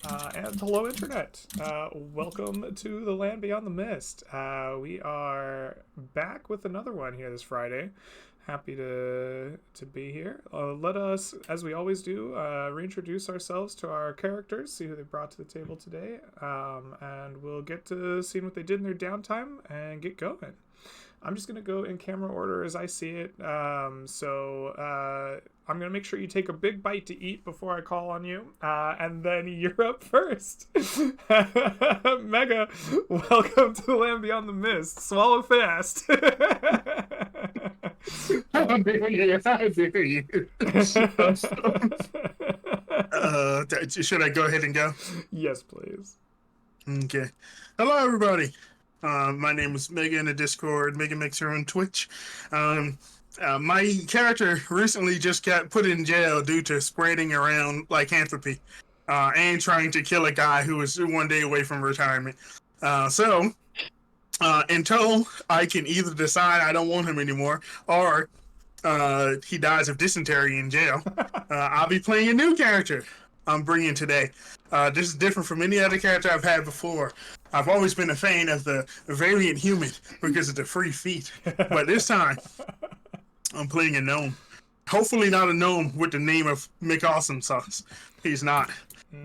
And hello, Internet. Welcome to the Land Beyond the Mist. We are back with another one here this Friday. Happy to be here. Let us, as we always do, reintroduce ourselves to our characters, see who they brought to the table today, and we'll get to seeing what they did in their downtime and get going. I'm just going to go in camera order as I see it. I'm going to make sure you take a big bite to eat before I call on you. And then you're up first. Mega, welcome to the Land Beyond the Mist. Swallow fast. How dare you? How dare you? Should I go ahead and go? Yes, please. Okay. Hello, everybody. My name is Mega in the Discord, Mega Mixer on Twitch. My character recently just got put in jail due to spreading around lycanthropy and trying to kill a guy who was one day away from retirement. Until I can either decide I don't want him anymore or he dies of dysentery in jail, I'll be playing a new character I'm bringing today. This is different from any other character I've had before. I've always been a fan of the variant human because of the free feet. But this time, I'm playing a gnome. Hopefully not a gnome with the name of McAwesome Sauce. He's not.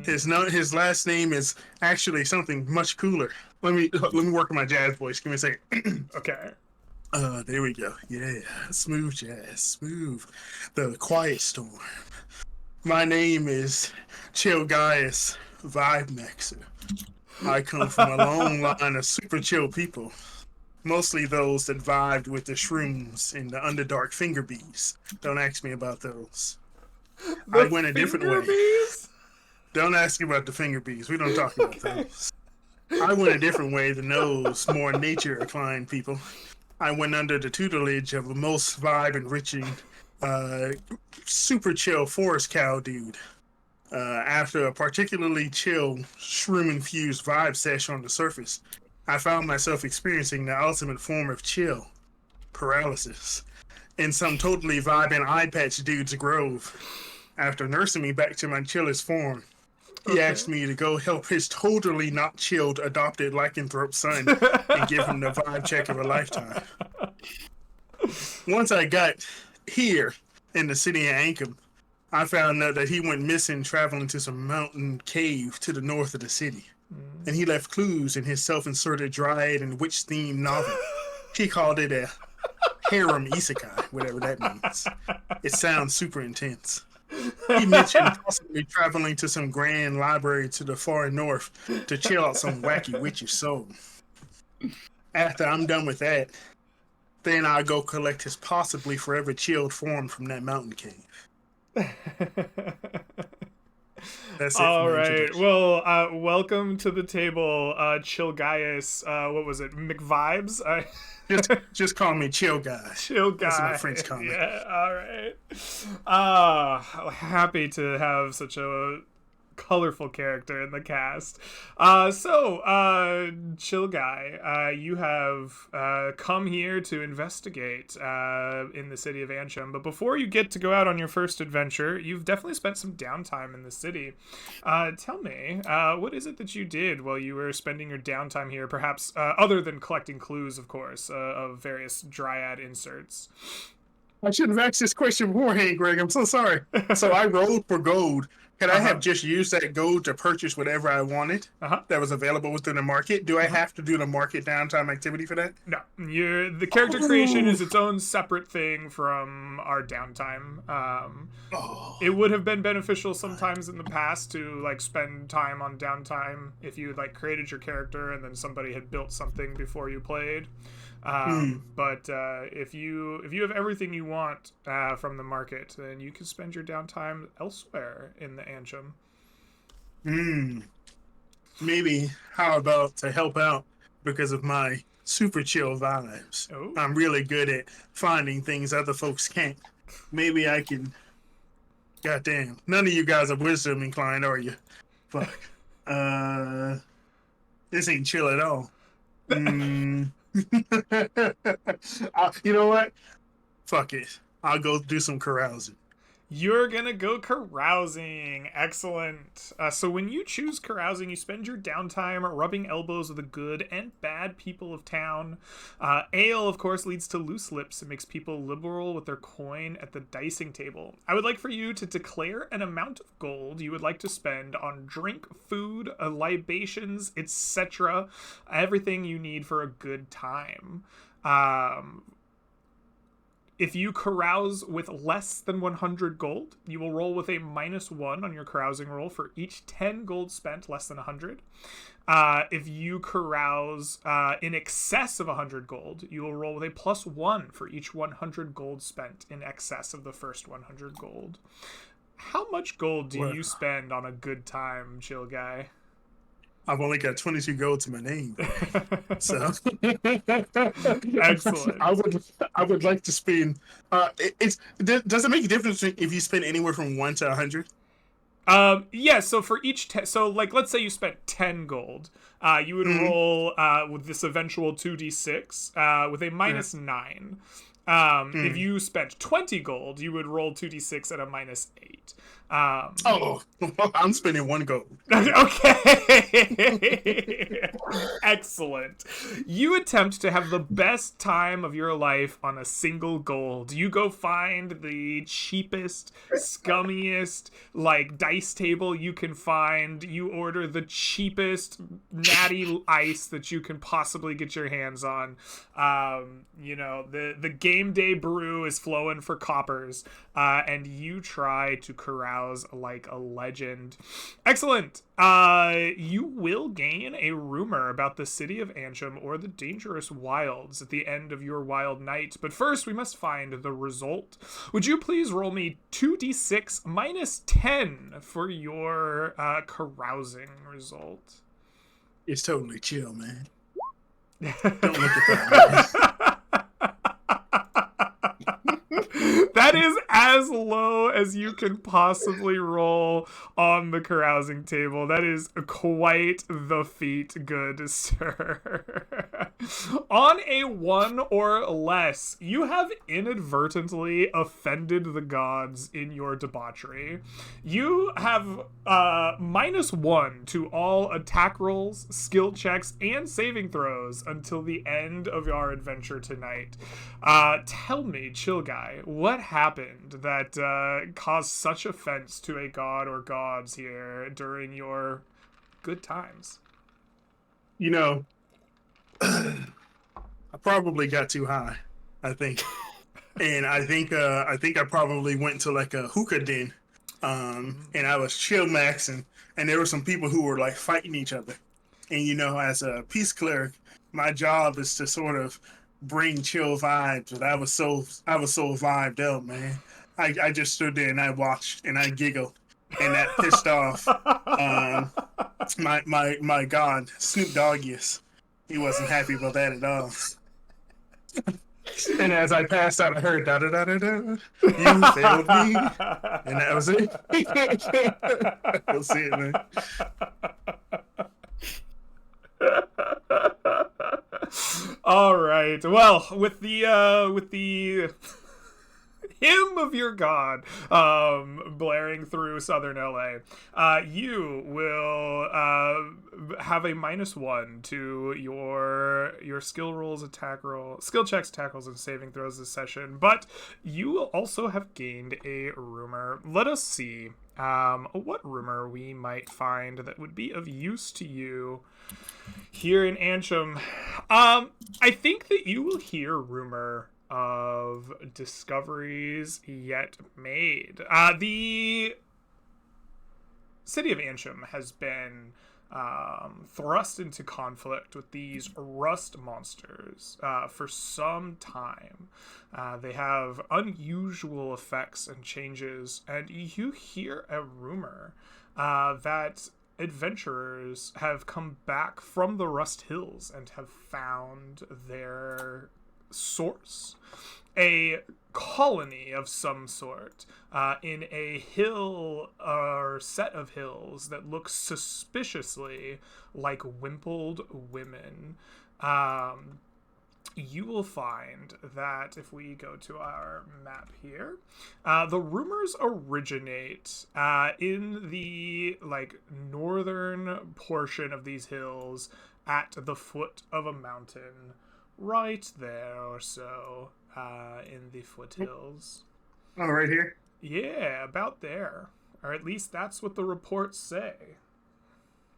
His last name is actually something much cooler. Let me work on my jazz voice. Give me a second. Okay. There we go. Yeah, smooth jazz, smooth. The quiet storm. My name is Chill Gaius Vibe Maxer. I come from a long line of super chill people. Mostly those that vibed with the shrooms and the Underdark finger bees. Don't ask me about those. I went a different way. Bees? Don't ask me about the finger bees. We don't talk about those. I went a different way than those more nature-inclined people. I went under the tutelage of a most vibe-enriching, super chill forest cow dude. After a particularly chill, shroom-infused vibe sesh on the surface, I found myself experiencing the ultimate form of chill, paralysis, in some totally vibing eye patch dude's grove. After nursing me back to my chillest form, he asked me to go help his totally not chilled adopted lycanthrope son and give him the vibe check of a lifetime. Once I got here in the city of Ankum, I found out that he went missing traveling to some mountain cave to the north of the city. And he left clues in his self-inserted dryad and witch-themed novel. He called it a harem isekai, whatever that means. It sounds super intense. He mentioned possibly traveling to some grand library to the far north to chill out some wacky witch's soul. After I'm done with that, then I'll go collect his possibly forever chilled form from that mountain cave. That's it. All right. Well, welcome to the table, Chill Gaius. What was it? McVibes? Just call me Chill Guy. Chill Guy. That's my friends call me. Yeah. All right. Happy to have such a colorful character in the cast. Chill Guy, you have come here to investigate in the city of Ansham, but before you get to go out on your first adventure, you've definitely spent some downtime in the city. Tell me, what is it that you did while you were spending your downtime here, perhaps other than collecting clues, of course, of various dryad inserts? I shouldn't have asked this question beforehand, Greg. I'm so sorry. So I rolled for gold. Could I have just used that gold to purchase whatever I wanted that was available within the market? Do I have to do the market downtime activity for that? No, the character creation is its own separate thing from our downtime. It would have been beneficial sometimes in the past to like spend time on downtime if you like created your character and then somebody had built something before you played. But if you have everything you want from the market, then you can spend your downtime elsewhere in the Ansham. Maybe how about to help out because of my super chill vibes? Oh. I'm really good at finding things other folks can't. Maybe I can. Goddamn, none of you guys are wisdom inclined, are you? Fuck. This ain't chill at all. You know what? Fuck it. I'll go do some carousing. You're gonna go carousing. Excellent. So when you choose carousing, you spend your downtime rubbing elbows with the good and bad people of town. Ale, of course, leads to loose lips and makes people liberal with their coin at the dicing table. I would like for you to declare an amount of gold you would like to spend on drink, food, libations, etc. Everything you need for a good time. If you carouse with less than 100 gold, you will roll with a -1 on your carousing roll for each 10 gold spent less than 100. If you carouse in excess of 100 gold, you will roll with a +1 for each 100 gold spent in excess of the first 100 gold. How much gold do you spend on a good time, chill guy? I've only got 22 gold to my name, so Excellent. I would like to spend. Does it make a difference if you spend anywhere from 1 to 100? Yeah, so for each so like let's say you spent 10 gold, you would roll with this eventual 2d6 with a -9. If you spent 20 gold, you would roll 2d6 at a -8. I'm spending 1 gold. Okay. Excellent. You attempt to have the best time of your life on a single gold. You go find the cheapest, scummiest, like, dice table you can find. You order the cheapest natty ice that you can possibly get your hands on. The game day brew is flowing for coppers, and you try to carouse like a legend. Excellent. You will gain a rumor about the city of Antrim or the dangerous wilds at the end of your wild night. But first, we must find the result. Would you please roll me 2d6 -10 for your carousing result? It's totally chill, man. Don't look at that, man. That is as low as you can possibly roll on the carousing table. That is quite the feat, good sir. On a 1 or less, you have inadvertently offended the gods in your debauchery. You have -1 to all attack rolls, skill checks, and saving throws until the end of our adventure tonight. Tell me, chill guy, what happened that caused such offense to a god or gods here during your good times? I probably got too high, I think. And I think I probably went to like a hookah den. And I was chill maxing, and there were some people who were like fighting each other. And as a peace cleric, my job is to sort of bring chill vibes, but I was so vibed out, man. I just stood there and I watched and I giggled, and that pissed off my god, Snoop Doggiest. He wasn't happy about that at all. And as I passed out, I heard da da da da da. You failed me, and that was it. You'll see it, man. All right. Well, with the hymn of your god blaring through southern LA, you will have a -1 to your skill rolls, skill checks, tackles, and saving throws this session, but you will also have gained a rumor. Let us see what rumor we might find that would be of use to you here in Antrim. I think that you will hear rumor of discoveries yet made. The city of Antrim has been thrust into conflict with these rust monsters for some time. They have unusual effects and changes, and you hear a rumor that adventurers have come back from the Rust Hills and have found their source, a colony of some sort in a hill or set of hills that looks suspiciously like wimpled women. you will find that if we go to our map here, the rumors originate in the northern portion of these hills at the foot of a mountain, right there or so, in the foothills. Oh, right here? Yeah, about there. Or at least that's what the reports say.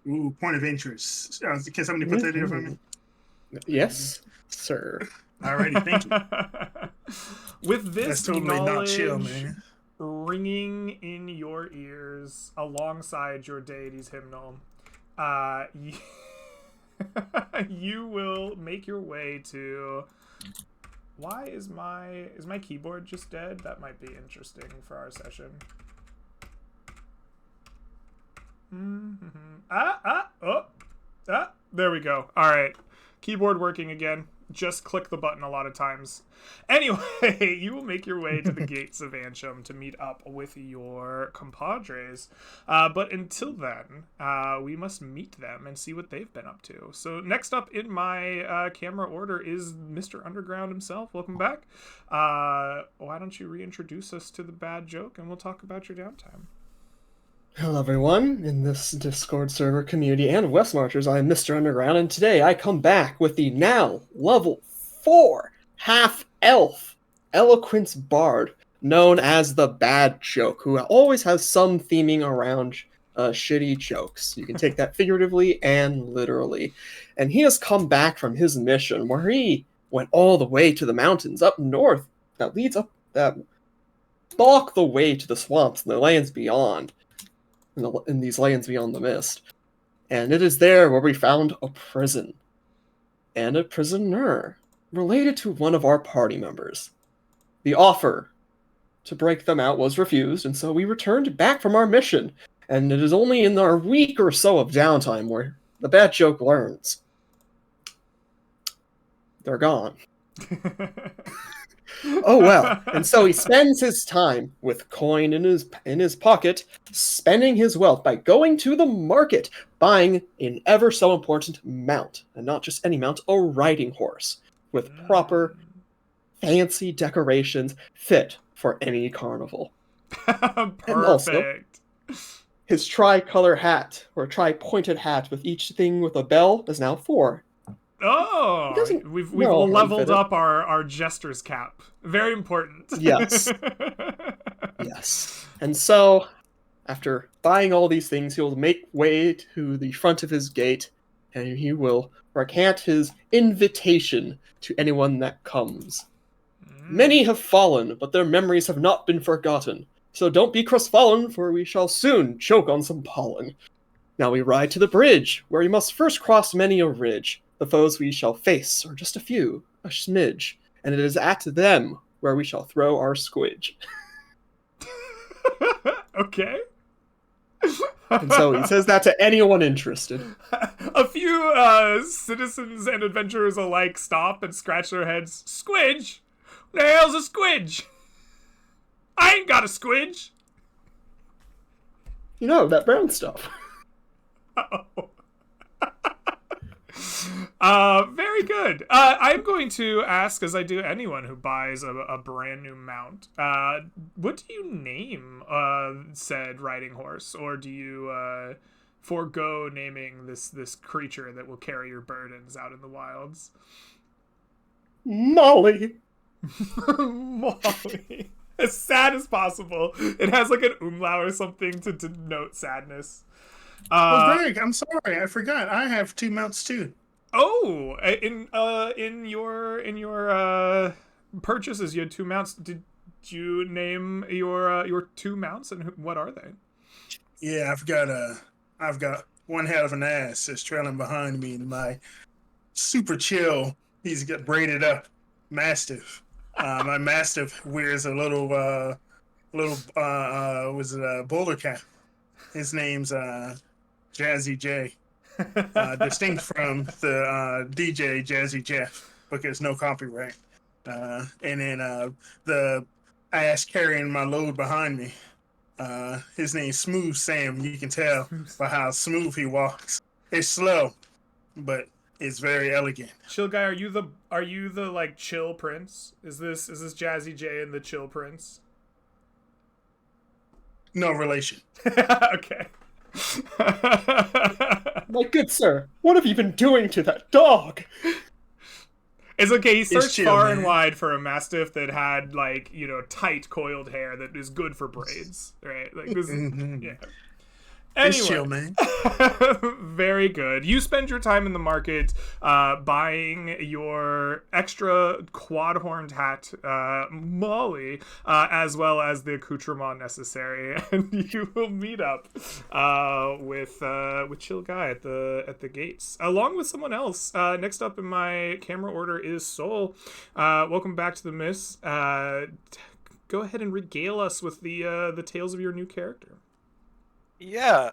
Ooh, point of interest. Can somebody put that there for me? Yes, sir. Alrighty, thank you. With this That's totally not chill, knowledge man. ringing in your ears alongside your deity's hymnal, you will make your way to... Why is my keyboard just dead? That might be interesting for our session. There we go. All right, keyboard working again. Just click the button a lot of times. Anyway, you will make your way to the gates of Ansham to meet up with your compadres. But until then, we must meet them and see what they've been up to. So next up in my camera order is Mr. Underground himself. Welcome back. Why don't you reintroduce us to the bad joke and we'll talk about your downtime. Hello everyone, in this Discord server community and West Marchers, I am Mr. Underground, and today I come back with the now level 4 half-elf eloquence bard, known as the Bad Joke, who always has some theming around shitty jokes. You can take that figuratively and literally. And he has come back from his mission, where he went all the way to the mountains up north that block the way to the swamps and the lands beyond. In these lands beyond the mist. And it is there where we found a prison. And a prisoner related to one of our party members. The offer to break them out was refused, and so we returned back from our mission. And it is only in our week or so of downtime where the Bad Joke learns. They're gone. Oh well, and so he spends his time with coin in his pocket, spending his wealth by going to the market, buying an ever so important mount, and not just any mount, a riding horse, with proper fancy decorations fit for any carnival. Perfect. And also, his tricolor hat, or tri-pointed hat with each thing with a bell, is now 4. Oh, we've leveled up our jester's cap. Very important. Yes. Yes. And so, after buying all these things, he'll make way to the front of his gate, and he will recant his invitation to anyone that comes. Many have fallen, but their memories have not been forgotten. So don't be crestfallen, for we shall soon choke on some pollen. Now we ride to the bridge, where we must first cross many a ridge. The foes we shall face are just a few, a smidge, and it is at them where we shall throw our squidge. Okay. And so he says that to anyone interested. A few citizens and adventurers alike stop and scratch their heads. Squidge? Who the hell's a squidge? I ain't got a squidge. You know, that brown stuff. Uh-oh. Very good. I'm going to ask, as I do anyone who buys a brand new mount, what do you name said riding horse, or do you forego naming this creature that will carry your burdens out in the wilds? Molly. Molly. As sad as possible. It has like an umlaut or something to denote sadness. Greg, I'm sorry, I forgot. I have 2 mounts too. Oh, in your purchases, you had 2 mounts. Did you name your 2 mounts, and what are they? Yeah, I've got one hell of an ass that's trailing behind me, and my super chill. He's got braided up Mastiff. My Mastiff wears a little bowler cap. His name's Jazzy J. Distinct from the DJ Jazzy Jeff, because no copyright. And then the ass carrying my load behind me. His name's Smooth Sam. You can tell by how smooth he walks. It's slow, but It's very elegant. Chill guy, are you the like chill prince? Is this Jazzy J and the chill prince? No relation. Okay. My good sir, what have you been doing to that dog? It's okay. He searched chill, far man. and wide for a mastiff that had like tight coiled hair that is good for braids, right? Like this. Yeah. It's chill, man. Very good. You spend your time in the market buying your extra quad-horned hat, Molly, as well as the accoutrement necessary, and you will meet up with Chill Guy at the gates, along with someone else. Next up in my camera order is Soul. Welcome back to the Miss. Go ahead and regale us with the tales of your new character. Yeah,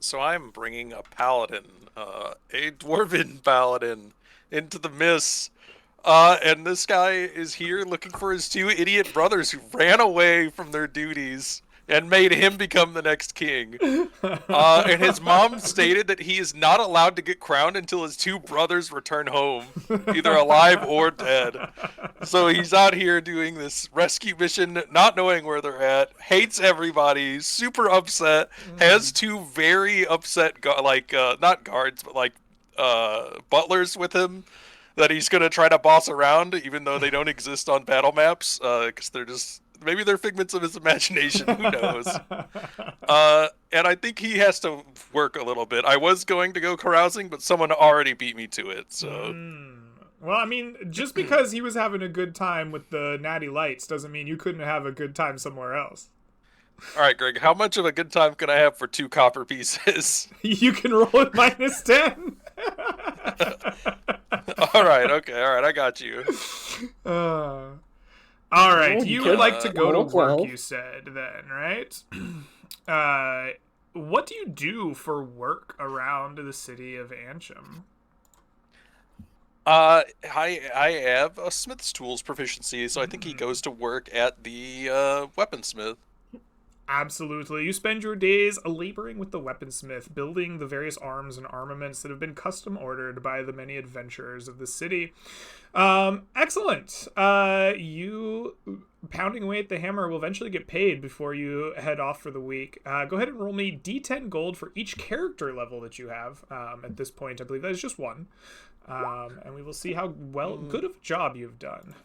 so I'm bringing a paladin, a dwarven paladin, into the Miss, and this guy is here looking for his two idiot brothers who ran away from their duties and made him become the next king. And his mom stated that he is not allowed to get crowned until his two brothers return home, either alive or dead. So he's out here doing this rescue mission, not knowing where they're at, hates everybody, super upset, has two very upset, not guards, but like butlers with him that he's going to try to boss around, even though they don't exist on battle maps, because they're just... Maybe they're figments of his imagination. Who knows? And I think he has to work a little bit. I was going to go carousing, but someone already beat me to it. So, well, I mean, just because he was having a good time with the Natty Lights doesn't mean you couldn't have a good time somewhere else. All right, Greg. How much of a good time can I have for 2 copper pieces? You can roll it -10. All right. Okay. All right. I got you. All right, Oh, you you would could. like to go to work, 12. you said, then, right? What do you do for work around the city of Antrim? I have a smith's tools proficiency, so I think he goes to work at the weaponsmith. Absolutely. You spend your days laboring with the weaponsmith, building the various arms and armaments that have been custom ordered by the many adventurers of the city. Excellent. You pounding away at the hammer will eventually get paid before you head off for the week. Go ahead and roll me D10 gold for each character level that you have. At this point, I believe that is just one. And we will see how good of a job you've done.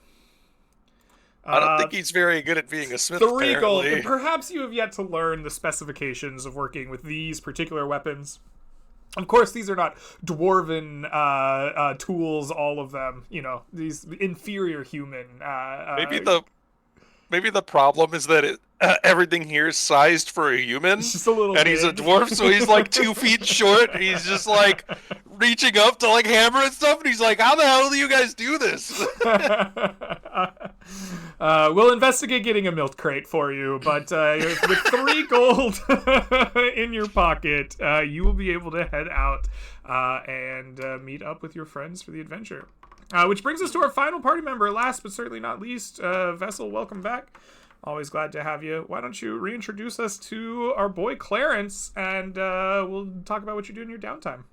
I don't think he's very good at being a smith, 3 gold. apparently. Perhaps you have yet to learn the specifications of working with these particular weapons. Of course, these are not dwarven tools, all of them. These inferior human. Maybe the problem is that everything here is sized for a human, It's just a little and he's a big. dwarf, so he's like 2 feet short. And he's just like reaching up to like hammer and stuff, and he's like, "How the hell do you guys do this?" We'll investigate getting a milk crate for you, but with 3 gold in your pocket, you will be able to head out and meet up with your friends for the adventure. Which brings us to our final party member, last but certainly not least. Vessel, welcome back. Always glad to have you. Why don't you reintroduce us to our boy Clarence, and we'll talk about what you do in your downtime.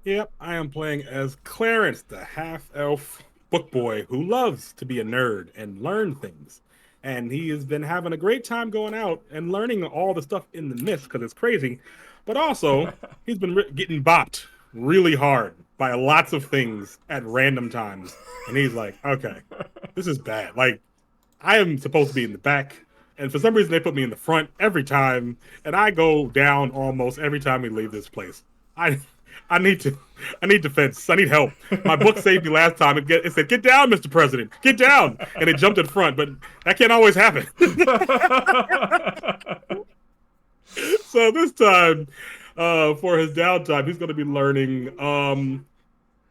Yep, I am playing as Clarence, the half-elf book boy who loves to be a nerd and learn things. And he has been having a great time going out and learning all the stuff in the Mist because it's crazy. But also, he's been getting bopped really hard by lots of things at random times. And he's like, okay, this is bad. Like, I am supposed to be in the back. And for some reason, they put me in the front every time. And I go down almost every time we leave this place. I need defense. I need help. My book saved me last time. It said, "Get down, Mr. President. Get down." And it jumped in front, but that can't always happen. So this time, for his downtime, he's going to be learning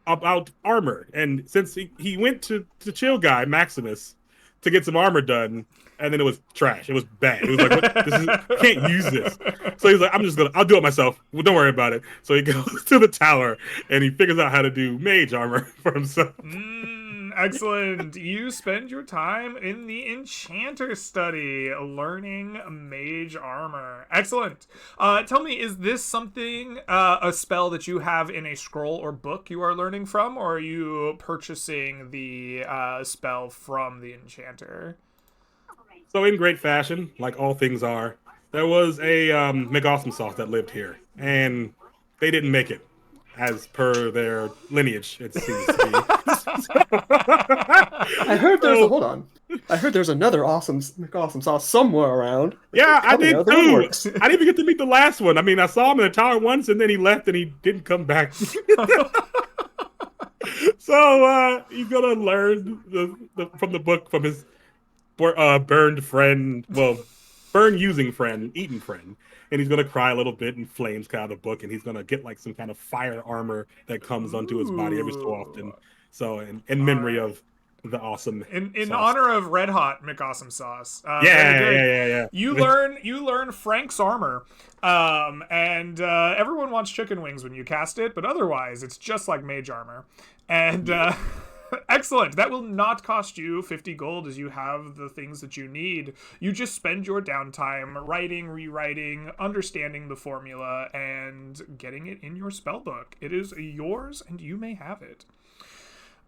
about armor. And since he went to Chill Guy, Maximus, to get some armor done, and then it was trash. It was bad. It was like, can't use this. So he's like, I'll do it myself. Well, don't worry about it. So he goes to the tower and he figures out how to do mage armor for himself. Excellent. You spend your time in the enchanter study learning mage armor. Excellent. Tell me, is this something, a spell that you have in a scroll or book you are learning from, or are you purchasing the spell from the enchanter? So in great fashion, like all things are, there was a McAwesome sauce that lived here, and they didn't make it, as per their lineage, it seems to be. I heard there's hold on. I heard there's another awesome sauce somewhere around. Yeah, I Tell me did how the one too. works. I didn't even get to meet the last one. I mean, I saw him in the tower once, and then he left, and he didn't come back. So he's gonna learn from the book from his burned friend, well, burn using friend, eaten friend, and he's gonna cry a little bit, and flames come out of the book, and he's gonna get like some kind of fire armor that comes onto his body every so often. So in memory of the awesome in sauce. honor of Red Hot McAwesome sauce. Yeah. You learn Frank's armor, and everyone wants chicken wings when you cast it, but otherwise it's just like mage armor. And excellent. That will not cost you 50 gold, as you have the things that you need. You just spend your downtime writing, rewriting, understanding the formula, and getting it in your spellbook. It is yours, and you may have it.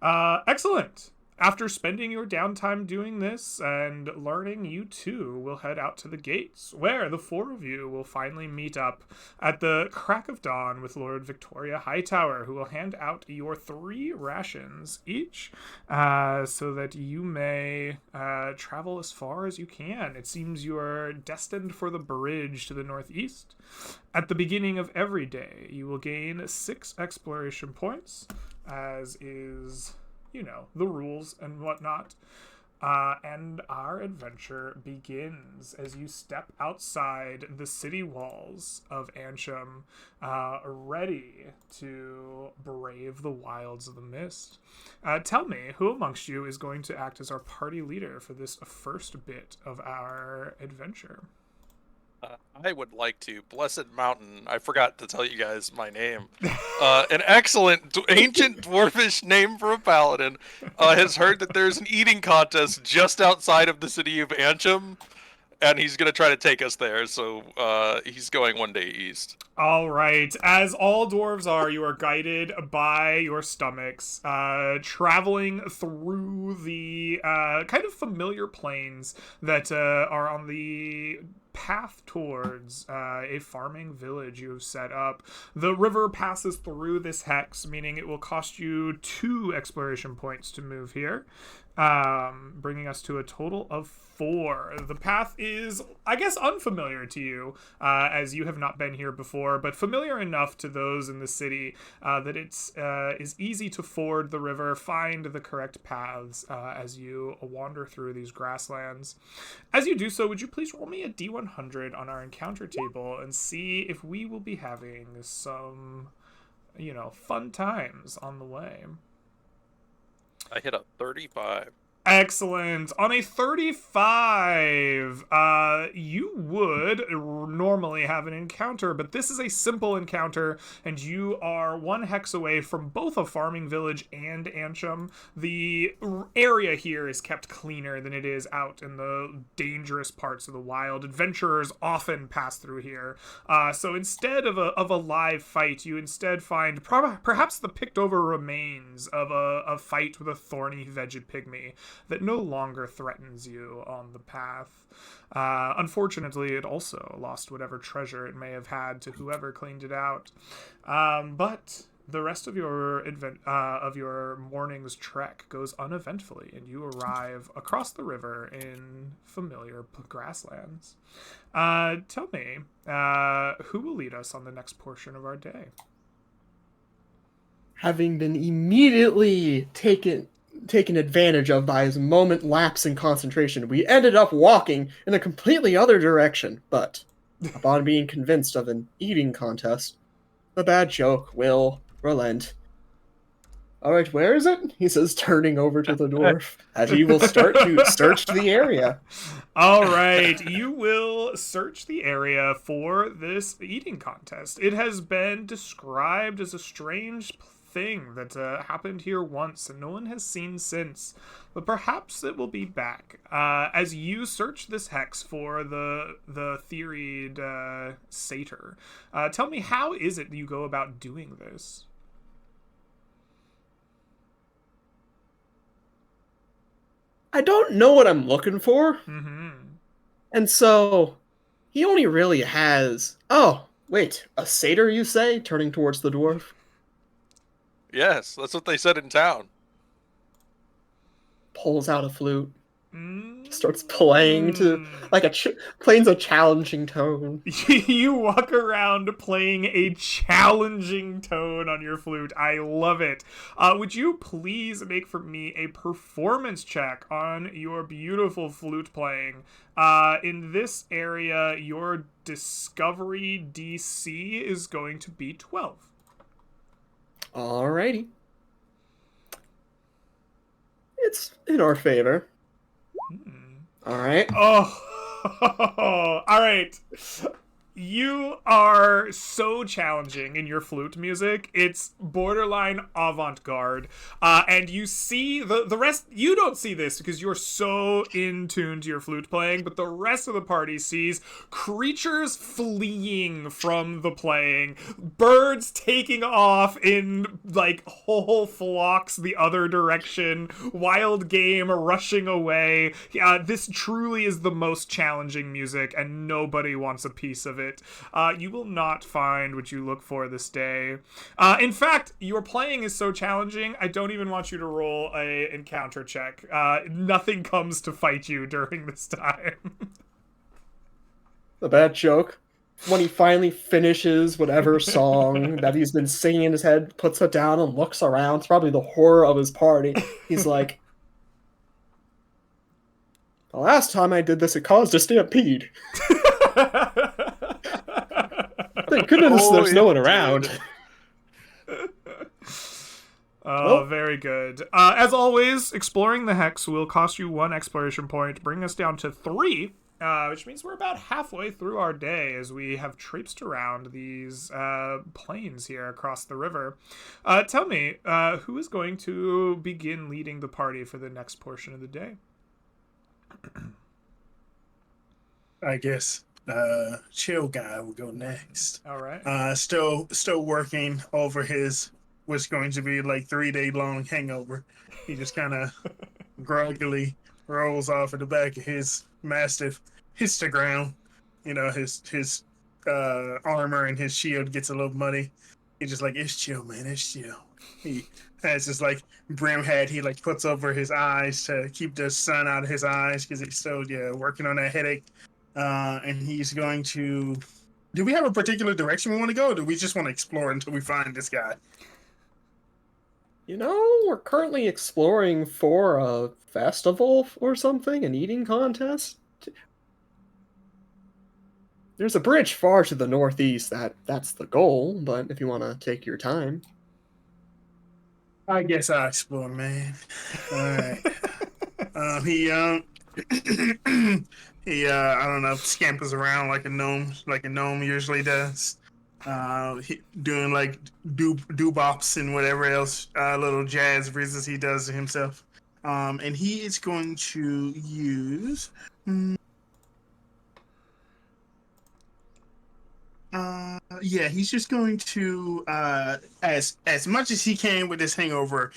Excellent. After spending your downtime doing this and learning, you too will head out to the gates, where the four of you will finally meet up at the crack of dawn with Lord Victoria Hightower, who will hand out your 3 rations each, so that you may travel as far as you can. It seems you are destined for the bridge to the northeast. At the beginning of every day, you will gain 6 exploration points, as is, you know, the rules and whatnot. And our adventure begins as you step outside the city walls of Ansham, ready to brave the wilds of the mist. Tell me, who amongst you is going to act as our party leader for this first bit of our adventure? I would like to. Blessed Mountain. I forgot to tell you guys my name. An excellent ancient dwarfish name for a paladin. Has heard that there's an eating contest just outside of the city of Ansham, and he's going to try to take us there. So he's going one day east. All right. As all dwarves are, you are guided by your stomachs, traveling through the kind of familiar plains that are on the path towards a farming village you have set up. The river passes through this hex, meaning it will cost you 2 exploration points to move here, bringing us to a total of 4. The path is, I guess, unfamiliar to you, as you have not been here before, but familiar enough to those in the city that it's is easy to ford the river, find the correct paths as you wander through these grasslands. As you do so, would you please roll me a D100 on our encounter table and see if we will be having some, you know, fun times on the way. I hit a 35. Excellent. On a 35, you would normally have an encounter, but this is a simple encounter, and you are 1 hex away from both a farming village and Ansham. The area here is kept cleaner than it is out in the dangerous parts of the wild. Adventurers often pass through here. So instead of a live fight, you instead find perhaps the picked over remains of a fight with a thorny vegged pygmy that no longer threatens you on the path. Unfortunately, it also lost whatever treasure it may have had to whoever cleaned it out. But the rest of your morning's trek goes uneventfully, and you arrive across the river in familiar grasslands. Tell me, who will lead us on the next portion of our day? Having been immediately taken advantage of by his moment lapse in concentration, we ended up walking in a completely other direction, but upon being convinced of an eating contest, the bad joke will relent. Alright, where is it? He says, turning over to the dwarf, as he will start to search the area. Alright, you will search the area for this eating contest. It has been described as a strange thing that happened here once and no one has seen since. But perhaps it will be back. As you search this hex for the theoried satyr, tell me, how is it that you go about doing this? I don't know what I'm looking for. Mm-hmm. And so he only really has... Oh, wait, a satyr, you say? Turning towards the dwarf. Yes, that's what they said in town. Pulls out a flute. Starts playing to plays a challenging tone. You walk around playing a challenging tone on your flute. I love it. Would you please make for me a performance check on your beautiful flute playing? In this area, your discovery DC is going to be 12. Alrighty. It's in our favor. Alright. Oh, all right. You are so challenging in your flute music. It's borderline avant-garde. And you see the rest, you don't see this because you're so in tune to your flute playing, but the rest of the party sees creatures fleeing from the playing, birds taking off in like whole flocks the other direction, wild game rushing away. This truly is the most challenging music and nobody wants a piece of it. You will not find what you look for this day. In fact, your playing is so challenging, I don't even want you to roll a encounter check. Nothing comes to fight you during this time. A bad joke. When he finally finishes whatever song that he's been singing in his head, puts it down and looks around, it's probably the horror of his party. He's like, the last time I did this, it caused a stampede. Thank goodness there's no one around. Oh, very good. As always, exploring the hex will cost you 1 exploration point, bring us down to 3, which means we're about halfway through our day as we have traipsed around these plains here across the river. Tell me, who is going to begin leading the party for the next portion of the day? I guess Chill Guy will go next. All right. Still working over his what's going to be like 3-day long hangover. He just kind of groggily rolls off at the back of his Mastiff, hits the ground. You know, his armor and his shield gets a little muddy. He's just like, it's chill, man, it's chill. He has this like brim hat he like puts over his eyes to keep the sun out of his eyes because he's still working on that headache. And he's going to... Do we have a particular direction we want to go, or do we just want to explore until we find this guy? You know, we're currently exploring for a festival or something, an eating contest. There's a bridge far to the northeast that's the goal, but if you want to take your time. I guess I'll explore, man. All right. He I don't know, scampers around like a gnome usually does. Doing like doo-bops and whatever else little jazz rizzes he does to himself. And he is going to use he's just going to as much as he can with this hangover,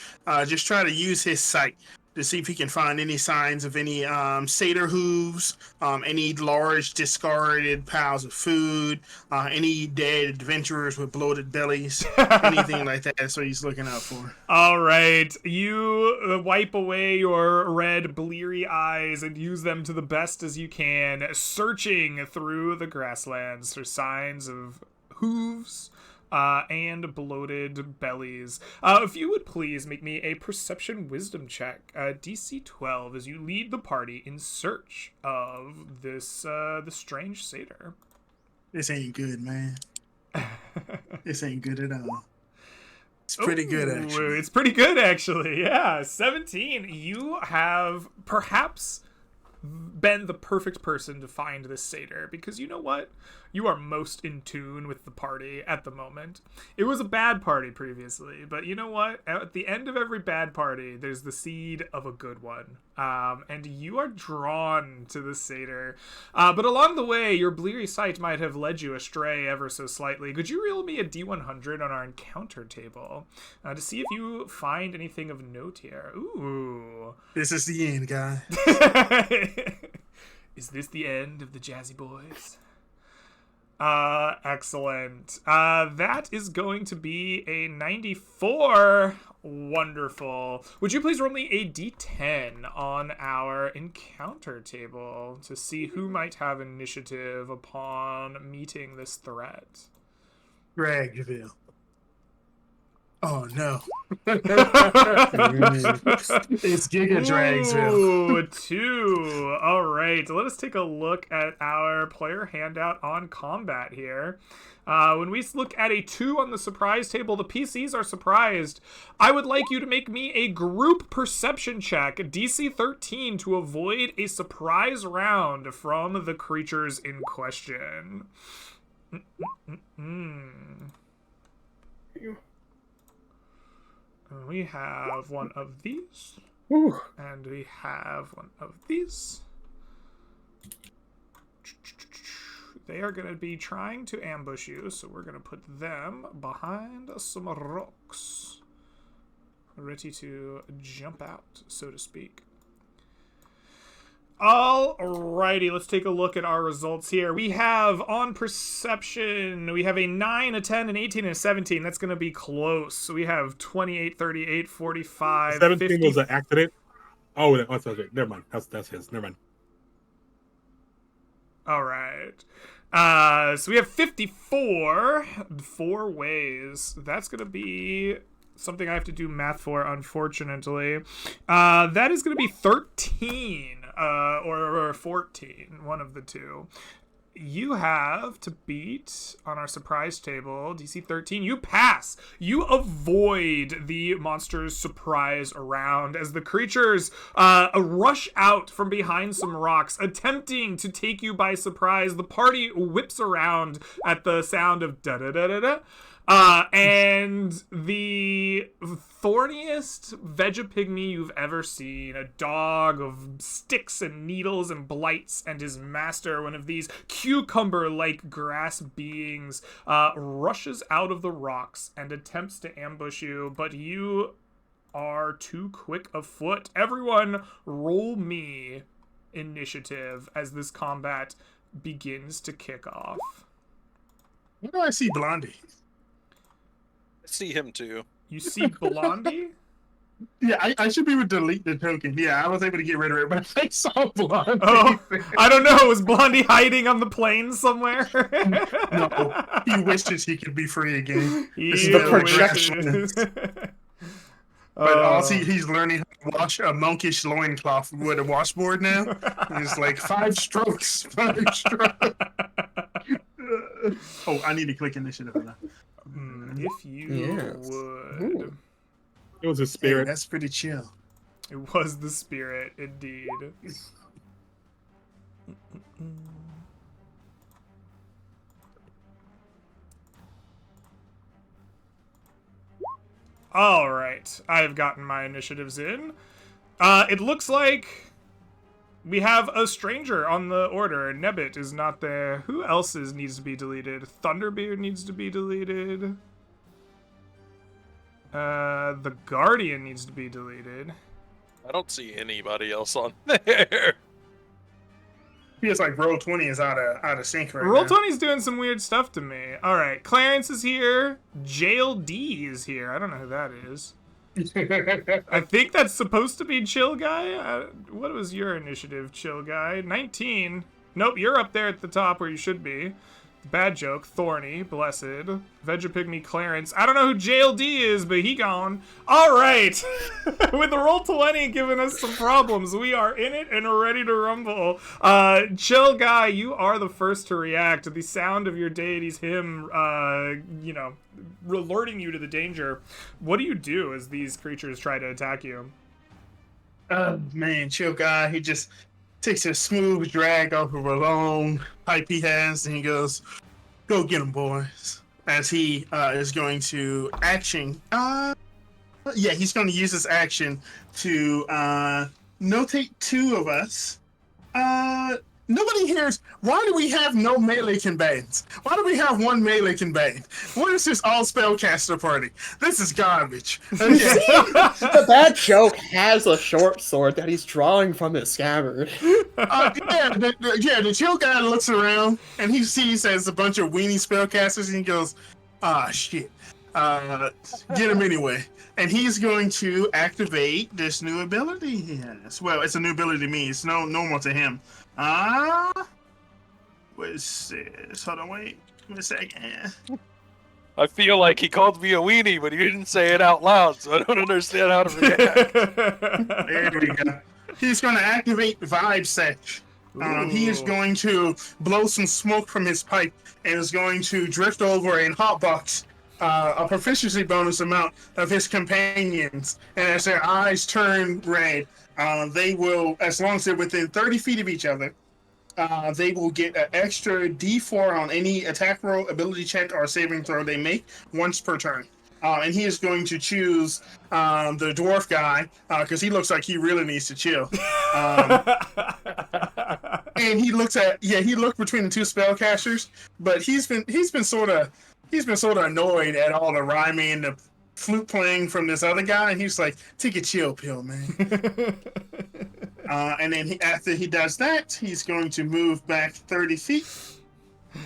just try to use his sight to see if he can find any signs of any satyr hooves, any large discarded piles of food, any dead adventurers with bloated bellies, anything like that. That's what he's looking out for. All right. You wipe away your red, bleary eyes and use them to the best as you can, searching through the grasslands for signs of hooves, and bloated bellies. If you would please make me a perception wisdom check, DC 12, as you lead the party in search of this the strange satyr. This ain't good, man. This ain't good at all. It's pretty good, actually. It's pretty good, actually. Yeah, 17. You have perhaps been the perfect person to find this satyr, because you know what? you are most in tune with the party at the moment. It was a bad party previously, but you know what? At the end of every bad party, there's the seed of a good one. And you are drawn to the satyr. But along the way, your bleary sight might have led you astray ever so slightly. Could you reel me a D100 on our encounter table to see if you find anything of note here? Ooh. This is the end, guy. Is this the end of the Jazzy Boys? Excellent. That is going to be a 94. Wonderful. Would you please roll me a d10 on our encounter table to see who might have initiative upon meeting this threat? Dragville. Oh no. It's Giga Dragsville. Ooh, 2. All right, let us take a look at our player handout on combat here. When we look at a 2 on the surprise table, the PCs are surprised. I would like you to make me a group perception check, DC 13, to avoid a surprise round from the creatures in question. We have one of these. Ooh. And we have one of these. They are going to be trying to ambush you, so we're going to put them behind some rocks. Ready to jump out, so to speak. Alrighty, let's take a look at our results here. We have on perception, we have a 9, a 10, an 18, and a 17. That's going to be close. So we have 28, 38, 45, 17 50. was an accident. Oh, that's right. Never mind. That's his. Never mind. All right. So we have 54. 4 ways. That's going to be something I have to do math for, unfortunately. That is going to be 13 or 14, one of the two. You have to beat on our surprise table, DC 13. You pass. You avoid the monster's surprise round as the creatures rush out from behind some rocks, attempting to take you by surprise. The party whips around at the sound of da-da-da-da-da. And the thorniest Vegapygmy you've ever seen, a dog of sticks and needles and blights, and his master, one of these cucumber-like grass beings, rushes out of the rocks and attempts to ambush you, but you are too quick of foot. Everyone, roll me initiative as this combat begins to kick off. Where do I see Blondie? I see him too. You see Blondie? Yeah, I should be able to delete the token. Yeah, I was able to get rid of it, but I saw Blondie. Oh, I don't know. Was Blondie hiding on the plane somewhere? No, he wishes he could be free again. This is the the projection. But also, he's learning how to wash a monkish loincloth with a washboard now. It's like 5 strokes. 5 strokes. Oh, I need to click initiative now. If you Yes. would. Ooh. It was a Hey, spirit. that's pretty chill. It was the spirit, indeed. All right, I have gotten my initiatives in. It looks like we have a stranger on the order. Nebbit is not there. Who else needs to be deleted? Thunderbeard needs to be deleted. The Guardian needs to be deleted. I don't see anybody else on there. Feels like Roll20 is out of sync right now. Roll20's doing some weird stuff to me. All right, Clarence is here. Jail D is here. I don't know who that is. I think that's supposed to be Chill Guy. What was your initiative, Chill Guy? 19. Nope, you're up there at the top where you should be. Bad joke. Thorny. Blessed. Vegapygmy Clarence. I don't know who JLD is, but he gone. All right. With the Roll20 giving us some problems, we are in it and ready to rumble. Chill Guy, you are the first to react to the sound of your deity's hymn, alerting you to the danger. What do you do as these creatures try to attack you? Man, chill guy. He just takes a smooth drag off of a long pipe he has, and he goes, Go get him, boys. As he is going to action. He's going to use his action to notate 2 of us. Nobody hears. Why do we have no melee combatants? Why do we have 1 melee combatant? What is this all spellcaster party? This is garbage. Okay. The bad joke has a short sword that he's drawing from his scabbard. The chill guy looks around and he sees as a bunch of weenie spellcasters and he goes, shit. Get him anyway. And he's going to activate this new ability he has. Well, it's a new ability to me. It's normal to him. What is this? Hold on, wait. Give me a second. I feel like he called me a weenie, but he didn't say it out loud, so I don't understand how to react. There we go. He's going to activate Vibe Search. He is going to blow some smoke from his pipe and is going to drift over and hotbox a proficiency bonus amount of his companions. And as their eyes turn red, they will, as long as they're within 30 feet of each other, they will get an extra D4 on any attack roll, ability check, or saving throw they make once per turn. And he is going to choose the dwarf guy because he looks like he really needs to chill. And he looked between the 2 spellcasters, but he's been sort of annoyed at all the rhyming and the flute playing from this other guy, and he's like, take a chill pill, man. And then after he does that, he's going to move back 30 feet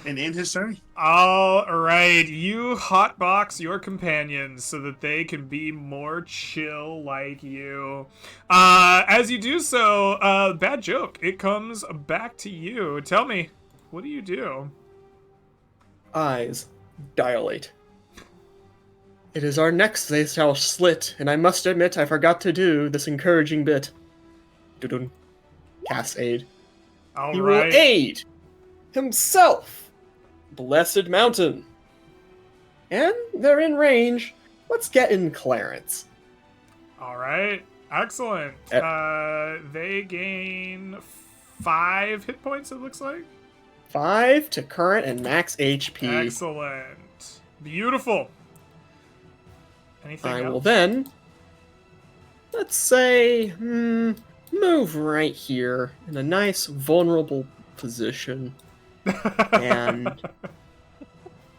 and end his turn. All right, you hotbox your companions so that they can be more chill like you. As you do so, bad joke. It comes back to you. Tell me, what do you do? Eyes dilate. It is our necks they shall slit, and I must admit I forgot to do this encouraging bit. Dun-dun. Cast aid. He will aid himself. Blessed Mountain. And they're in range. Let's get in Clarence. All right. Excellent. They gain 5 hit points, it looks like. 5 to current and max HP. Excellent. Beautiful. Anything else? I will then, let's say, move right here in a nice vulnerable position. And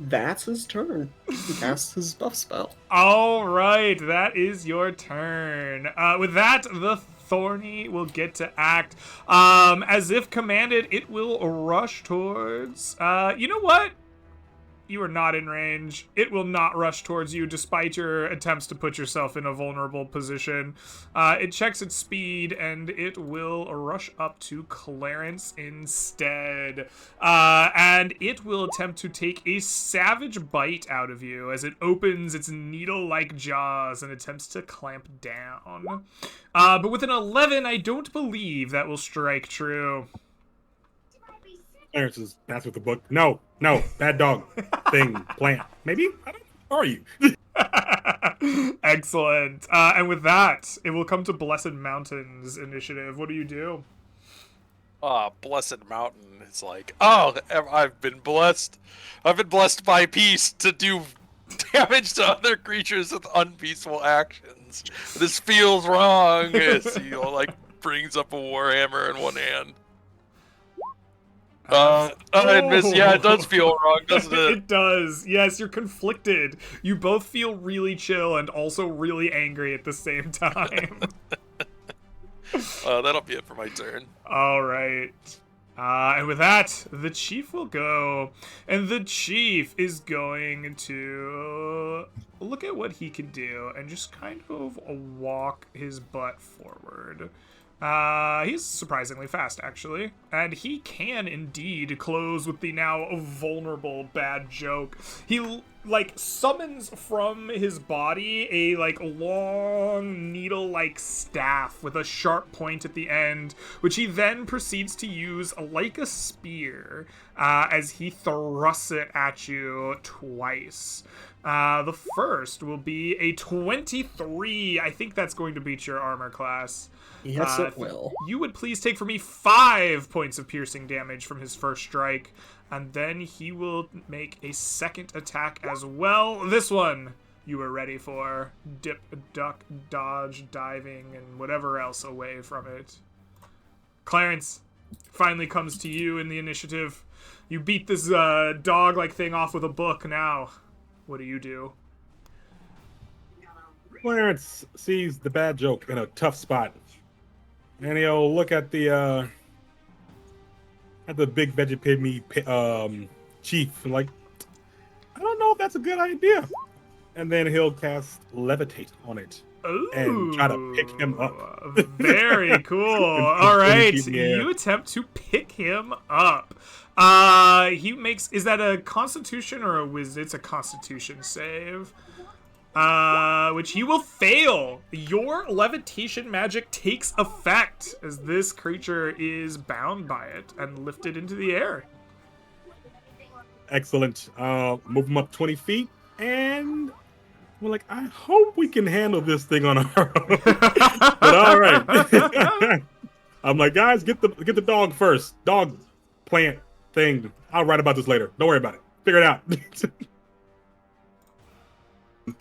that's his turn. He casts his buff spell. All right, that is your turn. With that, the Thorny will get to act. As if commanded, it will rush towards... you know what? You are not in range. It will not rush towards you despite your attempts to put yourself in a vulnerable position. It checks its speed and it will rush up to Clarence instead. And it will attempt to take a savage bite out of you as it opens its needle-like jaws and attempts to clamp down. But with an 11, I don't believe that will strike true. Clarence is bad with the book. No, bad dog. Thing, plant. Maybe? I don't know. Who are you? Excellent. And with that, it will come to Blessed Mountain's initiative. What do you do? Blessed Mountain is like, I've been blessed. I've been blessed by peace to do damage to other creatures with unpeaceful actions. This feels wrong. As he brings up a warhammer in one hand. Yeah, it does feel wrong, doesn't it? It does. Yes, you're conflicted. You both feel really chill and also really angry at the same time. That'll be it for my turn. All right. And with that, the chief will go. And the chief is going to look at what he can do and just kind of walk his butt forward. He's surprisingly fast, actually. And he can indeed close with the now vulnerable bad joke. He, summons from his body a, long needle-like staff with a sharp point at the end, which he then proceeds to use like a spear, as he thrusts it at you twice. The first will be a 23. I think that's going to beat your armor class. Yes, it will. You would please take for me 5 points of piercing damage from his first strike. And then he will make a second attack as well. This one you were ready for. Dip, duck, dodge, diving, and whatever else away from it. Clarence finally comes to you in the initiative. You beat this dog-like thing off with a book. Now, what do you do? Clarence sees the bad joke in a tough spot, and he'll look at the big veggie pygmy chief and like, I don't know if that's a good idea. And then he'll cast levitate on it and try to pick him up. Very cool. All right, you attempt to pick him up. He makes, is that a Constitution or a Wisdom? It's a Constitution save. Which he will fail. Your levitation magic takes effect as this creature is bound by it and lifted into the air. Excellent. Move him up 20 feet, and we're like, I hope we can handle this thing on our own. But all right. I'm like, guys, get the dog first. Dog plant thing. I'll write about this later. Don't worry about it. Figure it out.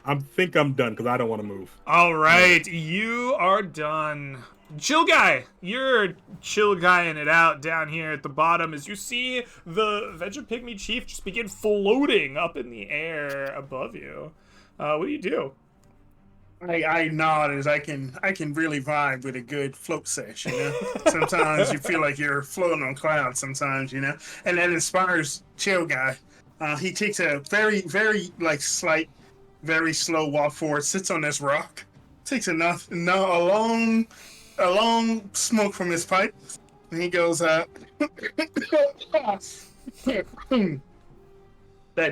I think I'm done because I don't want to move. All right, you are done. Chill guy, you're chill guying it out down here at the bottom as you see the Vegapygmy chief just begin floating up in the air above you. What do you do? I nod as I can really vibe with a good float sesh, you know? Sometimes you feel like you're floating on clouds sometimes, you know? And that inspires Chill Guy. He takes a very, very, like, slight, very slow walk forward, sits on this rock, takes a long smoke from his pipe, and he goes, that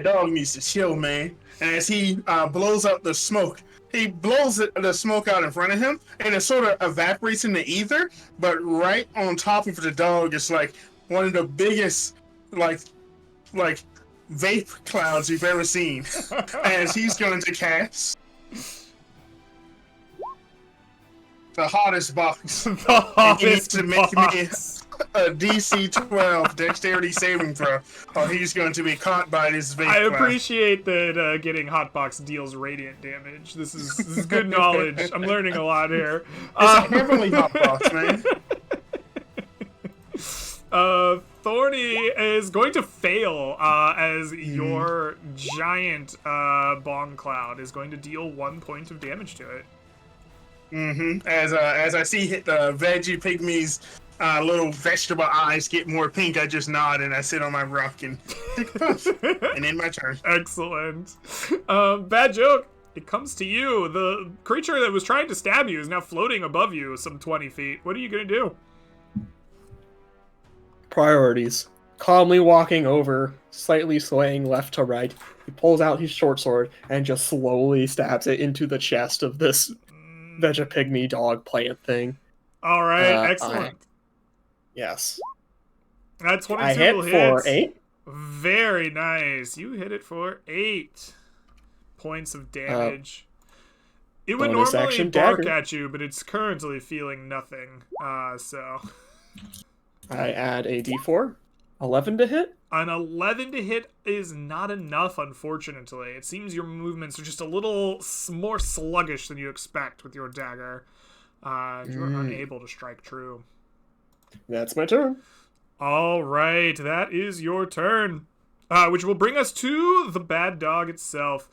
dog needs to chill, man. And as he blows up the smoke, he blows the smoke out in front of him, and it sort of evaporates in the ether, but right on top of the dog is like one of the biggest, like vape clouds you've ever seen. As he's going to cast the hottest box. The hottest to make box. a DC 12 dexterity saving throw, or he's going to be caught by this vape I cloud. appreciate that getting Hotbox deals radiant damage. This is good knowledge. I'm learning a lot here. It's a heavenly hotbox, man. Thorny is going to fail as your giant bomb cloud is going to deal 1 point of damage to it. As I see the veggie pygmy's little vegetable eyes get more pink, I just nod and I sit on my rock and take a puff. And end my turn. Excellent. Bad joke. It comes to you. The creature that was trying to stab you is now floating above you some 20 feet. What are you going to do? Priorities. Calmly walking over, slightly swaying left to right, he pulls out his short sword and just slowly stabs it into the chest of this Vegapygmy dog plant thing. All right, excellent. Yes. That 22 I hit hits. for 8. Very nice. You hit it for 8 points of damage. It would bonus normally action bark dagger. at you, but it's currently feeling nothing. So I add a d4. 11 to hit. an 11 to hit is not enough, unfortunately. It seems your movements are just a little more sluggish than you expect with your dagger. You're unable to strike true. That's my turn. All right, that is your turn. Which will bring us to the bad dog itself.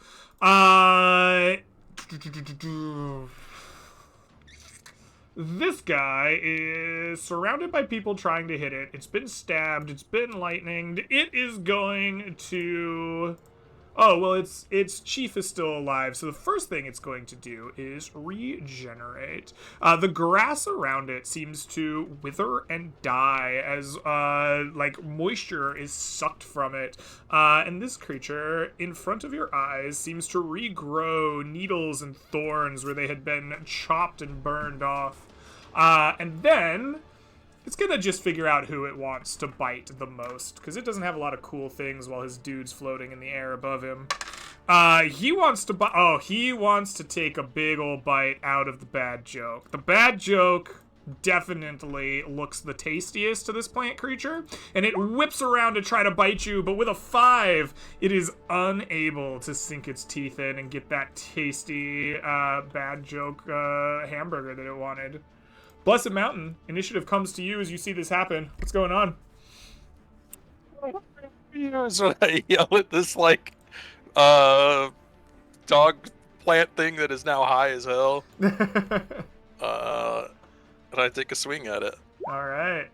This guy is surrounded by people trying to hit it. It's been stabbed. It's been lightninged. It is going to... Oh, well, its chief is still alive, so the first thing it's going to do is regenerate. The grass around it seems to wither and die as, like, moisture is sucked from it. And this creature, in front of your eyes, seems to regrow needles and thorns where they had been chopped and burned off. And then... it's gonna just figure out who it wants to bite the most, because it doesn't have a lot of cool things while his dude's floating in the air above him. He wants to he wants to take a big old bite out of the bad joke. The bad joke definitely looks the tastiest to this plant creature, and it whips around to try to bite you, but with a 5, it is unable to sink its teeth in and get that tasty bad joke hamburger that it wanted. Blessed Mountain, initiative comes to you as you see this happen. What's going on? So I yell at this like dog plant thing that is now high as hell. And I take a swing at it. All right.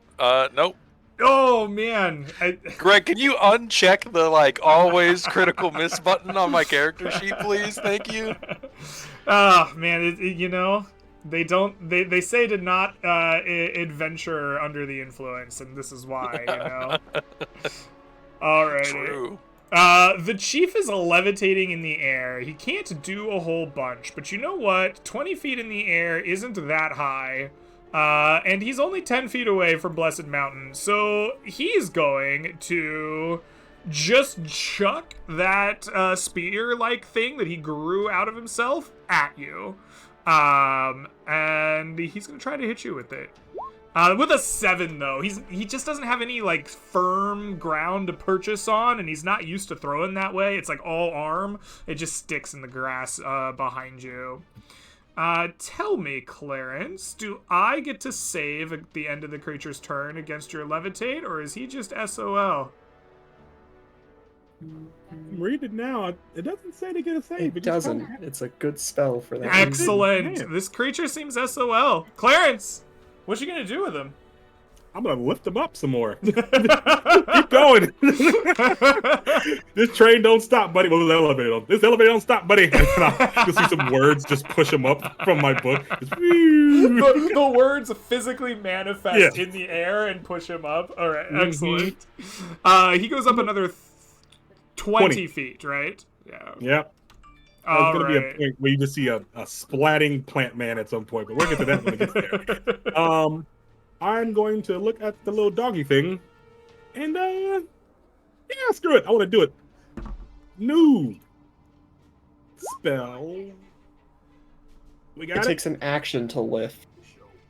Nope. Oh man, Greg, can you uncheck the like always critical miss button on my character sheet, please? Thank you. Oh man, you know, they don't. They say to not adventure under the influence, and this is why. You know. Alrighty. True. The chief is levitating in the air. He can't do a whole bunch, but you know what? 20 feet in the air isn't that high. And he's only 10 feet away from Blessed Mountain, so he's going to just chuck that spear-like thing that he grew out of himself at you. And he's going to try to hit you with it. With a 7, though. He just doesn't have any, like, firm ground to purchase on, and he's not used to throwing that way. It's, like, all arm. It just sticks in the grass behind you. Tell me, Clarence, do I get to save at the end of the creature's turn against your levitate, or is he just SOL? Read it now. It doesn't say to get a save. It doesn't. It's a good spell for that. Excellent. Man. This creature seems SOL. Clarence, what you gonna do with him? I'm gonna lift them up some more. Keep going. This train don't stop, buddy. Well, this elevator don't stop, buddy. You'll see some words just push them up from my book. The words physically manifest Yeah. in the air and push him up. All right, excellent. He goes up another 20 feet, right? Yeah. Yep. All There's gonna be a right. point where you just see a splatting plant man at some point, but we'll get to that when it gets there. I'm going to look at the little doggy thing, and yeah, screw it. I want to do it. New spell. We got It it. takes an action to lift.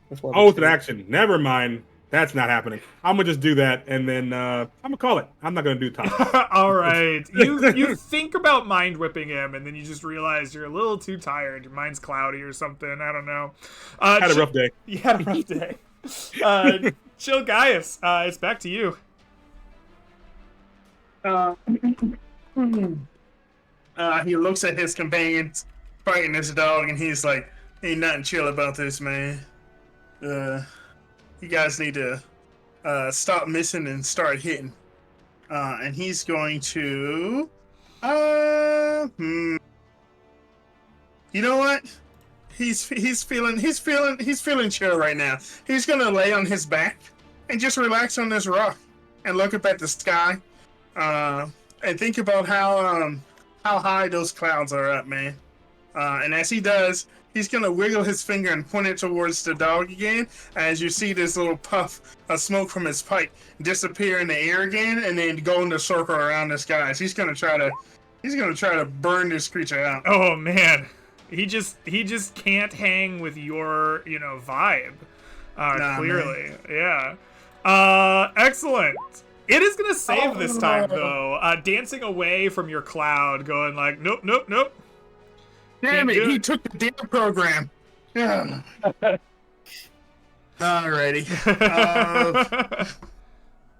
With Oh, it's an action. Never mind. That's not happening. I'm gonna just do that, and then I'm gonna call it. I'm not gonna do top. All right. You think about mind whipping him, and then you just realize you're a little too tired. Your mind's cloudy or something. I don't know. Had a rough day. You had a rough day. Chill Gaius, it's back to you. He looks at his companions fighting this dog, and he's like, "Ain't nothing chill about this, man. You guys need to stop missing and start hitting." And he's going to, you know what? He's feeling chill right now. He's gonna lay on his back and just relax on this rock and look up at the sky, and think about how high those clouds are up, man. And as he does, he's gonna wiggle his finger and point it towards the dog again. As you see this little puff of smoke from his pipe disappear in the air again, and then go in a circle around the skies. He's gonna try to burn this creature out. Oh man, he just can't hang with your vibe. Clearly, man. Yeah. Excellent. It is gonna save this time though. Dancing away from your cloud, going like, nope. Damn Can't it! do He it. took the damn program. Yeah. Alrighty.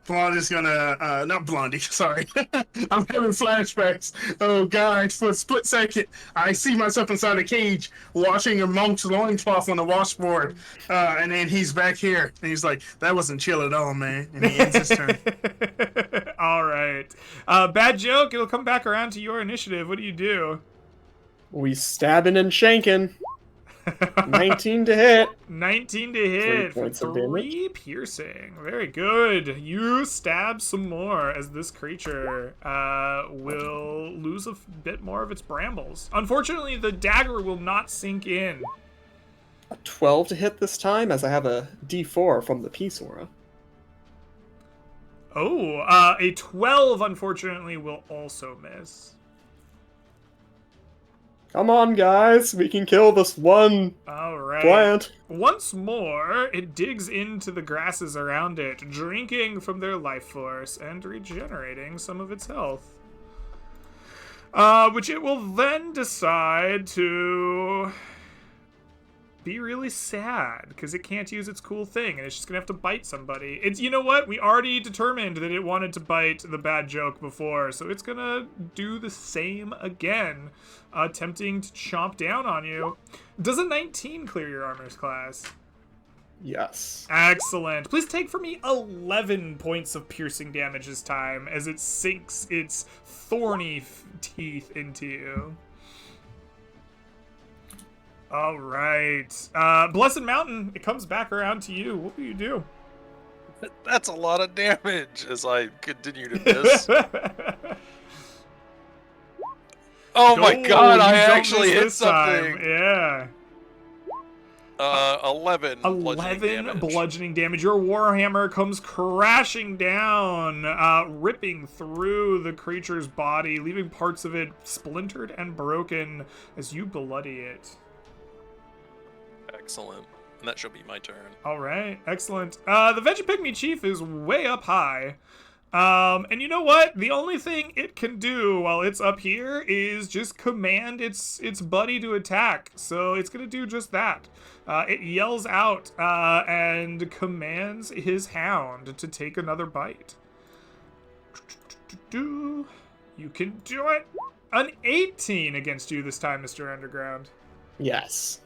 Blondie's gonna, not Blondie, sorry. I'm having flashbacks. Oh god, for a split second, I see myself inside a cage, washing a monk's loincloth on the washboard. And then he's back here, and he's like, that wasn't chill at all, man. And he ends his turn. All right. Bad joke. It'll come back around to your initiative. What do you do? We stabbing and shanking. 19 to hit. 19 to hit for points of 3 piercing. Very good. You stab some more as this creature will lose a bit more of its brambles. Unfortunately, the dagger will not sink in. A 12 to hit this time, as I have a D4 from the Peace Aura. Oh, a 12, unfortunately, will also miss. Come on, guys, we can kill this one. All right. right. Plant. Once more, it digs into the grasses around it, drinking from their life force and regenerating some of its health. Which it will then decide to be really sad because it can't use its cool thing and it's just gonna have to bite somebody. It's, you know what? We already determined that it wanted to bite the bad joke before, so it's gonna do the same again, attempting to chomp down on you. Does a 19 clear your armor's class? Yes. Excellent. Please take for me 11 points of piercing damage this time as it sinks its thorny teeth into you. All right. Blessed Mountain, it comes back around to you. What will you do? That's a lot of damage as I continue to miss. Oh my god, I actually hit something! Yeah. 11 bludgeoning damage. Your warhammer comes crashing down, ripping through the creature's body, leaving parts of it splintered and broken as you bloody it. Excellent. And that should be my turn. All right, excellent. The Veggie Pygmy Chief is way up high. And you know what? The only thing it can do while it's up here is just command its buddy to attack. So it's gonna do just that. It yells out and commands his hound to take another bite. You can do it. An 18 against you this time, Mr. Underground. Yes.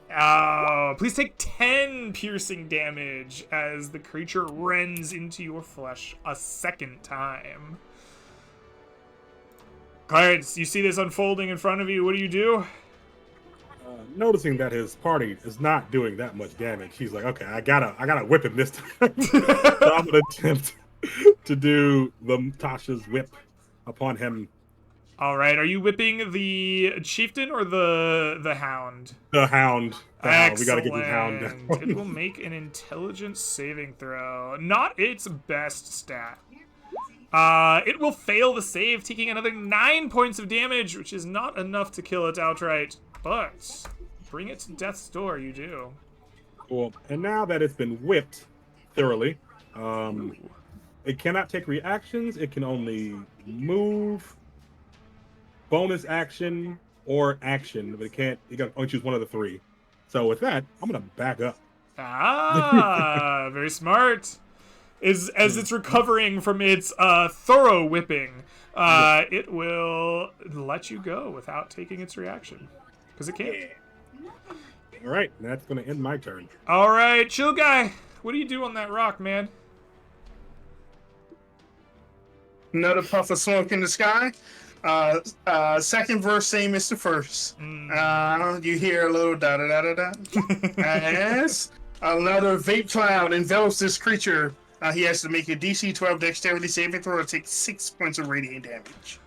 Please take 10 piercing damage as the creature rends into your flesh a second time. Clarence, you see this unfolding in front of you. What do you do? Noticing that his party is not doing that much damage, he's like, okay, I gotta whip him this time. So I'm gonna attempt to do the Tasha's whip upon him. All right, are you whipping the chieftain or the hound? The hound. Excellent. We gotta get the hound down. It will make an intelligence saving throw. Not its best stat. It will fail the save, taking another 9 points of damage, which is not enough to kill it outright. But bring it to death's door, you do. Cool. And now that it's been whipped thoroughly, it cannot take reactions. It can only move, bonus action, or action, but it can't. You got to only choose one of the three. So with that, I'm gonna back up. Ah, very smart. As it's recovering from its thorough whipping, it will let you go without taking its reaction. Because it can't. All right, that's going to end my turn. All right, chill guy. What do you do on that rock, man? Another puff of smoke in the sky. Second verse, same as the first. You hear a little da da da da da. Yes. Another vape cloud envelops this creature. He has to make a DC 12 dexterity saving throw to take 6 points of radiant damage.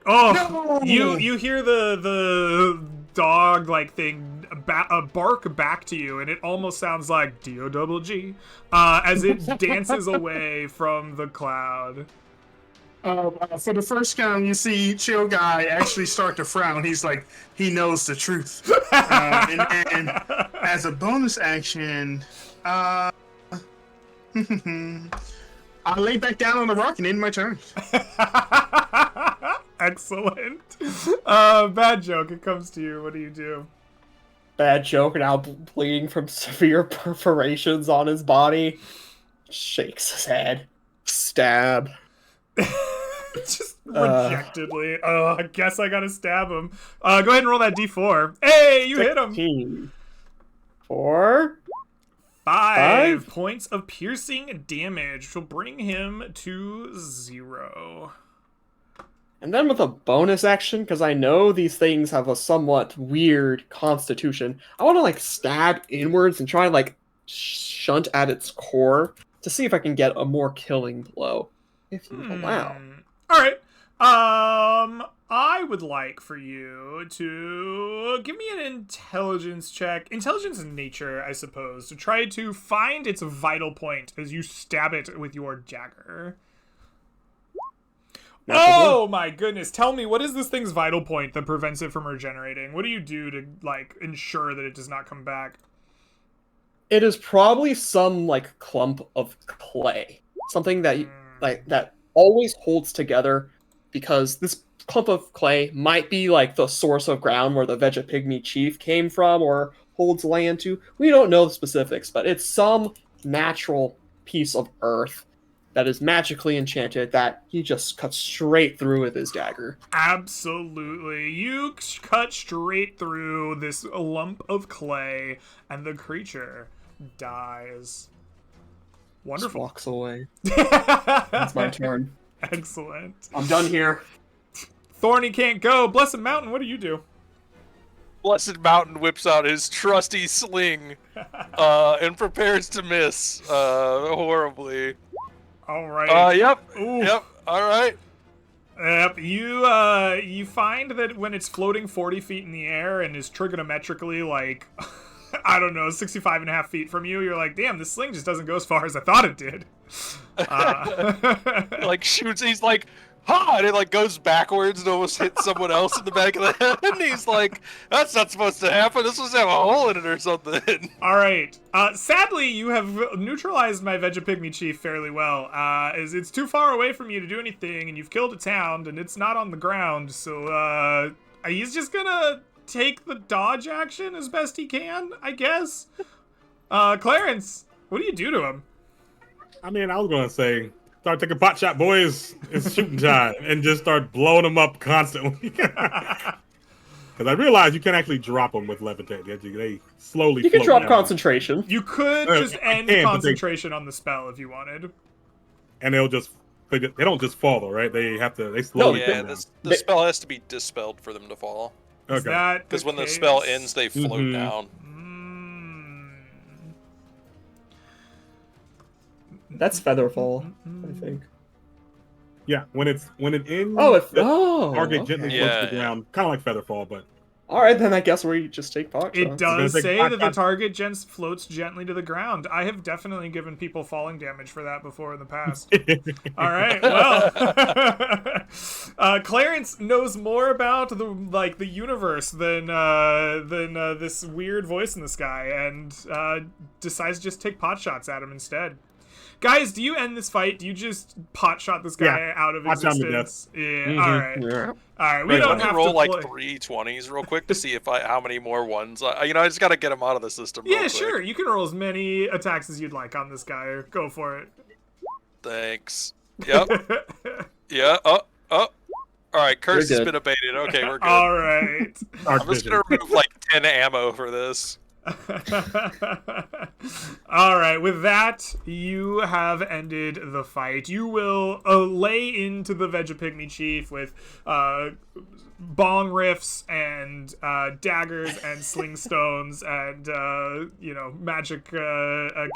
Oh, No! you hear the dog like thing bark back to you, and it almost sounds like D-O-double-G as it dances away from the cloud. For the first time, you see Chill Guy actually start to frown. He's like, he knows the truth. And as a bonus action, I'll lay back down on the rock and end my turn. Excellent. Bad joke. It comes to you. What do you do? Bad joke, now bleeding from severe perforations on his body. Shakes his head. Stab. Just rejectedly. I guess I gotta stab him. Go ahead and roll that d4. Hey, you hit him. 16. 4. 5 points of piercing damage, which will bring him to 0. And then with a bonus action, because I know these things have a somewhat weird constitution, I want to like stab inwards and try and like shunt at its core to see if I can get a more killing blow, if you allow. All right. I would like for you to give me an intelligence check. Intelligence in nature, I suppose, to try to find its vital point as you stab it with your dagger. Oh my goodness! Tell me, what is this thing's vital point that prevents it from regenerating? What do you do to like ensure that it does not come back? It is probably some like clump of clay, something that that always holds together, because this clump of clay might be like the source of ground where the Vegapygmy chief came from or holds land to. We don't know the specifics, but it's some natural piece of earth that is magically enchanted that he just cuts straight through with his dagger. Absolutely. You cut straight through this lump of clay, and the creature dies. Wonderful. Just walks away. That's my turn. Excellent. I'm done here. Thorny can't go. Blessed Mountain, what do you do? Blessed Mountain whips out his trusty sling and prepares to miss horribly. All right. Yep. Ooh. Yep. All right. Yep. You find that when it's floating 40 feet in the air and is trigonometrically like, I don't know, 65 and a half feet from you, you're like, damn, this sling just doesn't go as far as I thought it did. Like shoots, he's like, ha! And it like goes backwards and almost hits someone else in the back of the head. And he's like, that's not supposed to happen. This was have a hole in it or something. All right. Sadly, you have neutralized my Vegapygmy chief fairly well. As it's too far away from you to do anything, and you've killed its hound, and it's not on the ground. So he's just gonna take the dodge action as best he can, I guess. Clarence, what do you do to him? I mean, I was gonna say, start taking pot shot, boys. It's shooting time, and just start blowing them up constantly. Because I realize you can actually drop them with levitate. They slowly. You can drop down. concentration. You could just end concentration on the spell if you wanted. And they'll just. They don't just fall though, right? They have to. They slowly. Yeah, the spell has to be dispelled for them to fall. Okay. Because when the spell ends, they float down. That's Featherfall, I think. Yeah, when it ends. Target gently floats to the ground, kind of like Featherfall, but. All right, then I guess we just take pot shots. It does say that the target floats gently to the ground. I have definitely given people falling damage for that before in the past. All right, well, Clarence knows more about the universe than this weird voice in the sky, and decides to just take pot shots at him instead. Guys, do you end this fight? Do you just pot shot this guy out of existence? Yeah. Mm-hmm. All right. Yeah. All right. We don't have roll to like play. 3 20s real quick to see if how many more ones. I just gotta get him out of the system. Yeah, real sure. quick. You can roll as many attacks as you'd like on this guy. Go for it. Thanks. Yep. Yeah. All right. Curse has good. been abated. Okay, we're good. All right. I'm just gonna remove like 10 ammo for this. All right, with that, you have ended the fight. You will lay into the Vegapygmy chief with bong riffs and daggers and sling stones and magic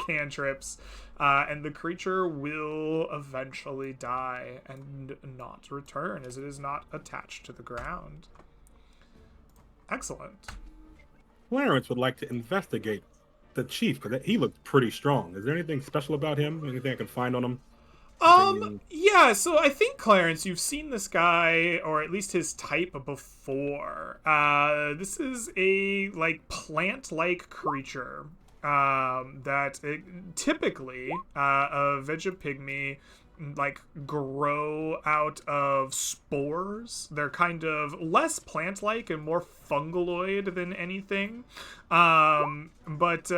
cantrips, and the creature will eventually die and not return, as it is not attached to the ground. Excellent. Clarence would like to investigate the chief because he looked pretty strong. Is there anything special about him? Anything I can find on him? Yeah, so I think, Clarence, you've seen this guy, or at least his type, before. This is a, plant-like creature that typically a Vegapygmy grow out of spores. They're kind of less plant-like and more fungaloid than anything. But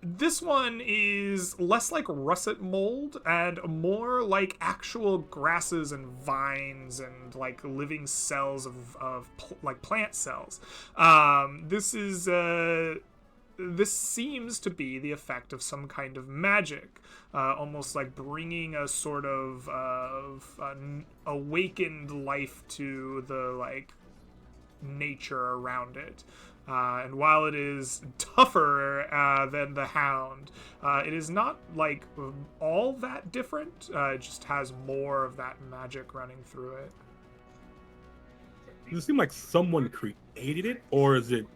this one is less like russet mold and more like actual grasses and vines and living cells of plant cells. This seems to be the effect of some kind of magic, almost like bringing a sort of awakened life to the nature around it. And while it is tougher than the hound, it is not all that different. It just has more of that magic running through it. Does it seem like someone created it, or is it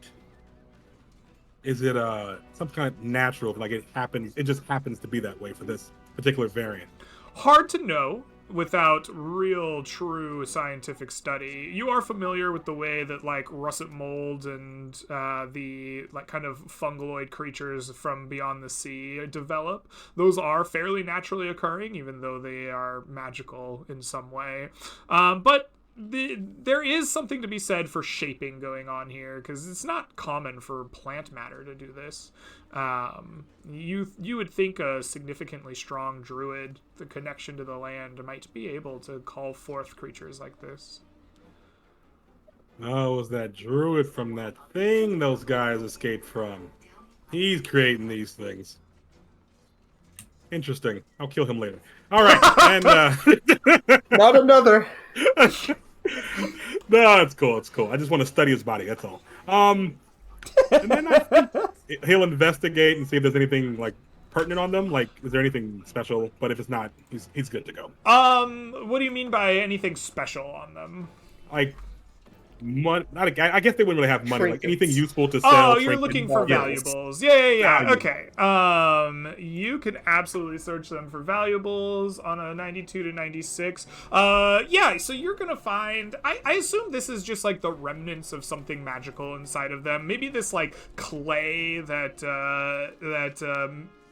some kind of natural, it just happens to be that way for this particular variant? Hard to know. without real true scientific study. You are familiar with the way that like russet mold and the like kind of fungoid creatures from beyond the sea develop. Those are fairly naturally occurring, even though they are magical in some way. But there is something to be said for shaping going on here, because it's not common for plant matter to do this. You would think a significantly strong druid, the connection to the land, might be able to call forth creatures like this. Oh, it was that druid from that thing those guys escaped from. He's creating these things. Interesting. I'll kill him later. All right, and Not another. no, it's cool. It's cool. I just want to study his body. That's all. And then I think he'll investigate and see if there's anything like pertinent on them. Like, is there anything special? But if it's not, he's good to go. What do you mean by anything special on them? Like, I guess they wouldn't really have money. Like anything Trinkets. useful to sell. Oh, you're trinkets. looking for Yes. valuables. Yeah. Valuables. Okay. You can absolutely search them for valuables on a 92 to 96. Yeah, so you're gonna find, I assume this is just like the remnants of something magical inside of them. Maybe this like clay that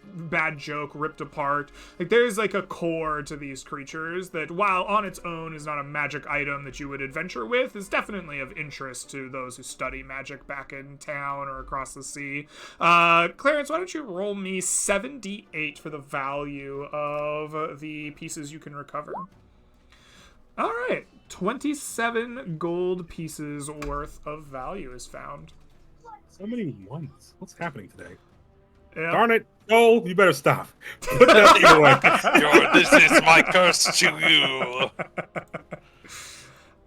Bad Joke ripped apart. Like there's like a core to these creatures that, while on its own is not a magic item that you would adventure with, is definitely of interest to those who study magic back in town or across the sea. Clarence, why don't you roll me 78 for the value of the pieces you can recover? All right, 27 gold pieces worth of value is found. So many ones. What's happening today? Yep. Darn it! No, you better stop. Put that thing away. This is my curse to you.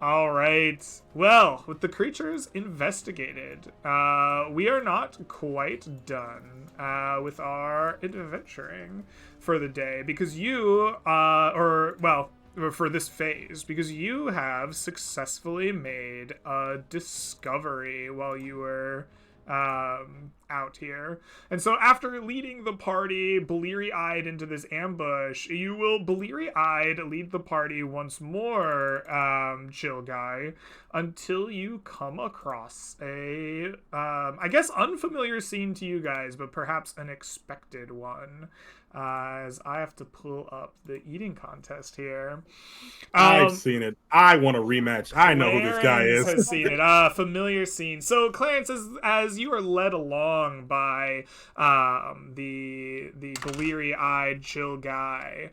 All right. Well, with the creatures investigated, we are not quite done with our adventuring for the day, because you, for this phase, because you have successfully made a discovery while you were out here. And so after leading the party bleary-eyed into this ambush, you will bleary-eyed lead the party once more, chill guy, until you come across a, I guess unfamiliar scene to you guys, but perhaps an expected one. As I have to pull up the eating contest here. I've seen it. I want a rematch. I know who this guy Clarence is. has seen it. Familiar scene. So Clarence, as you are led along by the bleary-eyed chill guy,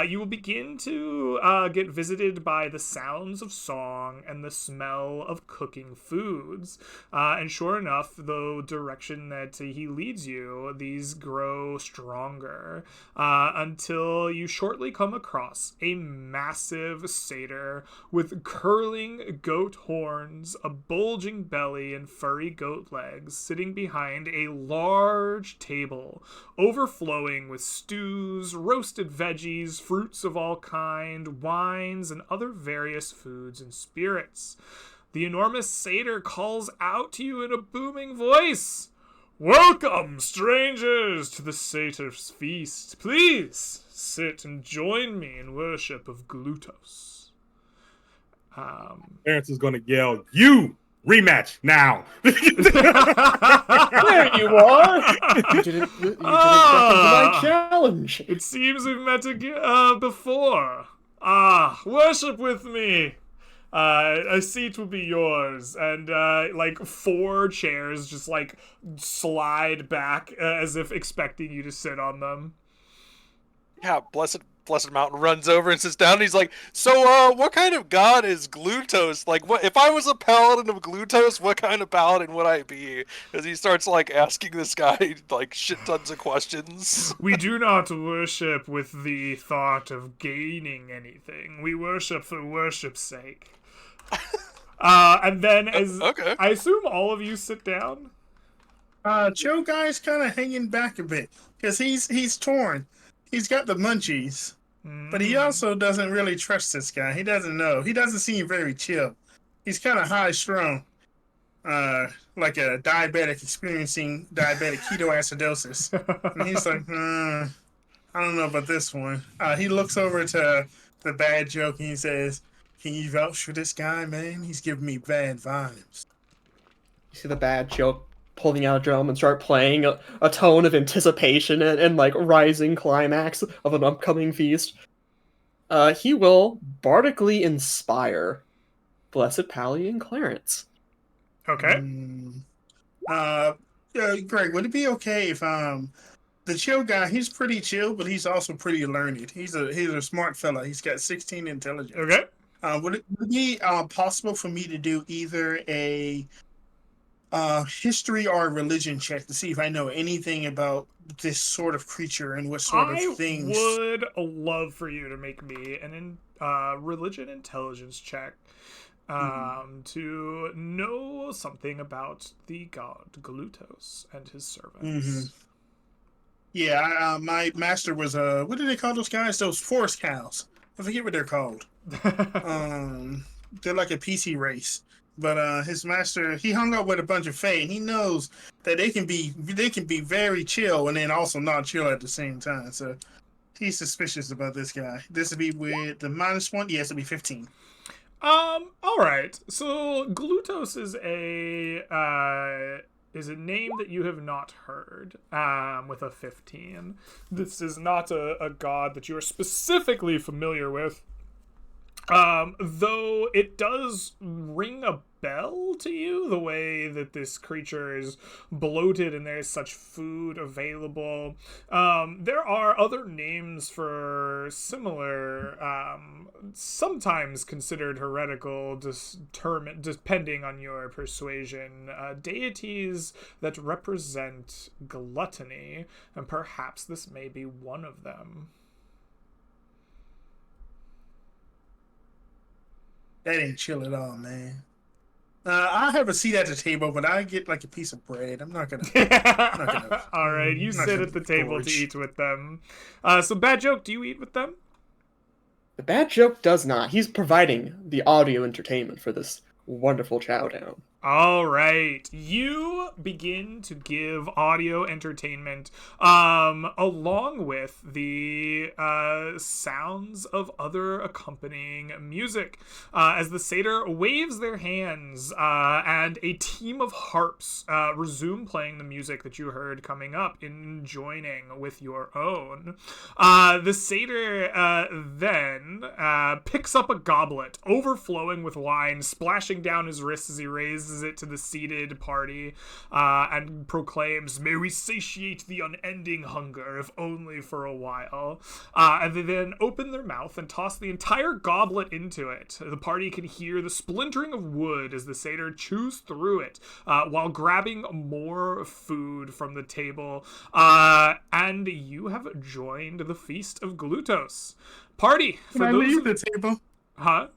you will begin to get visited by the sounds of song and the smell of cooking foods. And sure enough, the direction that he leads you, these grow stronger. Until you shortly come across a massive satyr with curling goat horns, a bulging belly, and furry goat legs, sitting behind a large table, overflowing with stews, roasted veggies, fruits of all kind, wines, and other various foods and spirits. The enormous satyr calls out to you in a booming voice. "Welcome, strangers, to the satyr's feast. Please sit and join me in worship of Glutos." Clarence is going to yell, "You rematch now!" There you are. You didn't step into my challenge. It seems we've met before. Worship with me. A seat will be yours, and like 4 chairs just like slide back as if expecting you to sit on them. Yeah, Blessed Mountain runs over and sits down. And he's like, "So, what kind of god is Glutos? Like, what if I was a paladin of Glutos? What kind of paladin would I be?" As he starts like asking this guy like shit tons of questions. We do not worship with the thought of gaining anything. We worship for worship's sake. And then as Okay. I assume all of you sit down. Joe guy's kind of hanging back a bit because he's torn. He's got the munchies, but he also doesn't really trust this guy. He doesn't know. He doesn't seem very chill. He's kind of high strung, like a diabetic experiencing diabetic ketoacidosis. And he's like, I don't know about this one. He looks over to the bad joke, and he says, "Can you vouch for this guy, man? He's giving me bad vibes." You see the bad joke pulling out a drum and start playing a tone of anticipation and like rising climax of an upcoming feast. He will bardically inspire Blessed Pally and Clarence. Okay. Yeah, Greg, would it be okay if the chill guy? He's pretty chill, but he's also pretty learned. He's a smart fella. He's got 16 intelligence. Okay. Would it be possible for me to do either a history or a religion check to see if I know anything about this sort of creature and what sort of things? I would love for you to make me an religion intelligence check to know something about the god Glutos and his servants. Yeah, my master was what do they call those guys? Those forest cows. I forget what they're called. They're like a PC race. But his master, he hung up with a bunch of Fae, and he knows that they can be very chill and then also not chill at the same time. So he's suspicious about this guy. This would be with the -1. Yes, it'll be 15. All right. So Glutos is a name that you have not heard. With a 15, this is not a god that you are specifically familiar with. Though it does ring a bell to you, the way that this creature is bloated and there's such food available. There are other names for similar, sometimes considered heretical, depending on your persuasion, deities that represent gluttony, and perhaps this may be one of them. That ain't chill at all, man. I have a seat at the table, but I get like a piece of bread. I'm not gonna. All right, you sit at the table to eat with them. So, bad joke. Do you eat with them? The bad joke does not. He's providing the audio entertainment for this wonderful chow down. All right, you begin to give audio entertainment along with the sounds of other accompanying music as the satyr waves their hands and a team of harps resume playing the music that you heard coming up in joining with your own. The satyr then picks up a goblet overflowing with wine, splashing down his wrists as he raises it to the seated party and proclaims, "May we satiate the unending hunger, if only for a while." And they then open their mouth and toss the entire goblet into it. The party can hear the splintering of wood as the satyr chews through it while grabbing more food from the table. And you have joined the Feast of Glutos. Party! Can I leave the table? Huh?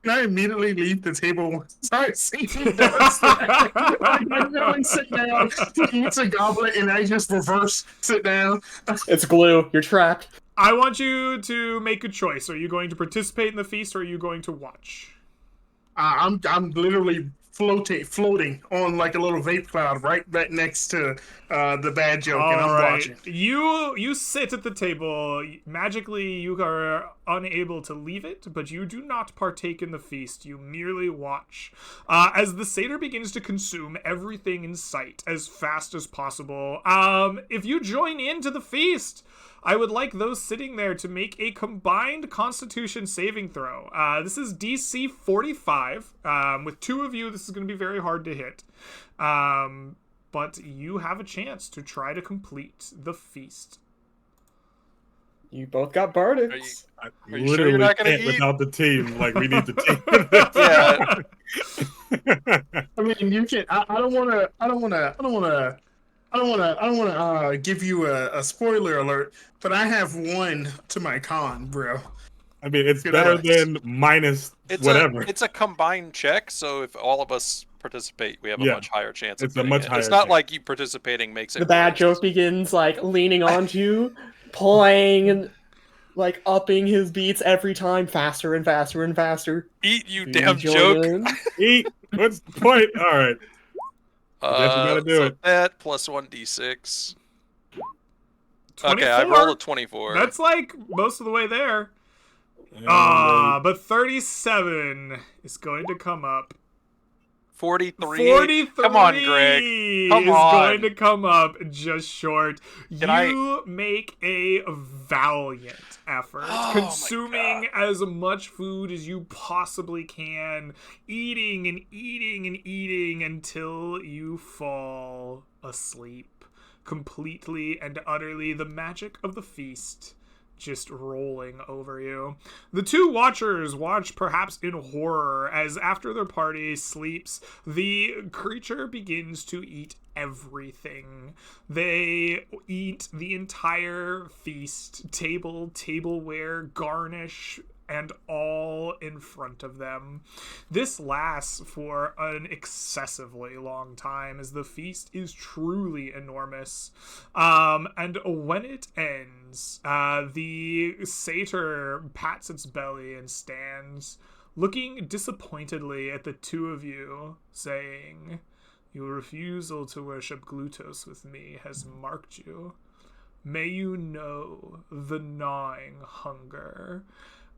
Can I immediately leave the table once I see him I really sit down, he eats a goblet, and I just reverse sit down. It's glue. You're trapped. I want you to make a choice. Are you going to participate in the feast, or are you going to watch? I'm literally floating on like a little vape cloud right next to the bad joke, and I'm watching. You sit at the table. Magically, you are unable to leave it, but you do not partake in the feast. You merely watch as the satyr begins to consume everything in sight as fast as possible. If you join into the feast, I would like those sitting there to make a combined Constitution saving throw. This is DC 45. With two of you, this is going to be very hard to hit. But you have a chance to try to complete the feast. You both got bardics. Are you sure you're not gonna eat? Without the team? Like, we need the team. Yeah. I mean, you can. I don't want to give you a spoiler alert, but I have one to my con, bro. I mean, it's better than minus whatever. It's a combined check, so if all of us participate, we have a much higher chance. It's a much higher. It's not like you participating makes it. The bad joke begins like leaning onto you, playing and like upping his beats every time, faster and faster and faster. Eat, you damn joke. Eat. What's the point? All right. I guess we gotta do it. That plus 1d6. Okay, I rolled a 24. That's like most of the way there. And But 37 is going to come up. 43. 43 Come on, Greg. Come is on. going to come up just short. Can You make a valiant effort, Oh, my consuming as much food as you possibly can, eating and eating and eating until you fall asleep. Completely and utterly, the magic of the feast just rolling over you. The two watchers watch perhaps in horror as after their party sleeps, the creature begins to eat everything. They eat the entire feast, tableware, garnish, and all in front of them. This lasts for an excessively long time as the feast is truly enormous. And when it ends, the satyr pats its belly and stands, looking disappointedly at the two of you, saying, "Your refusal to worship Glutos with me has marked you. May you know the gnawing hunger."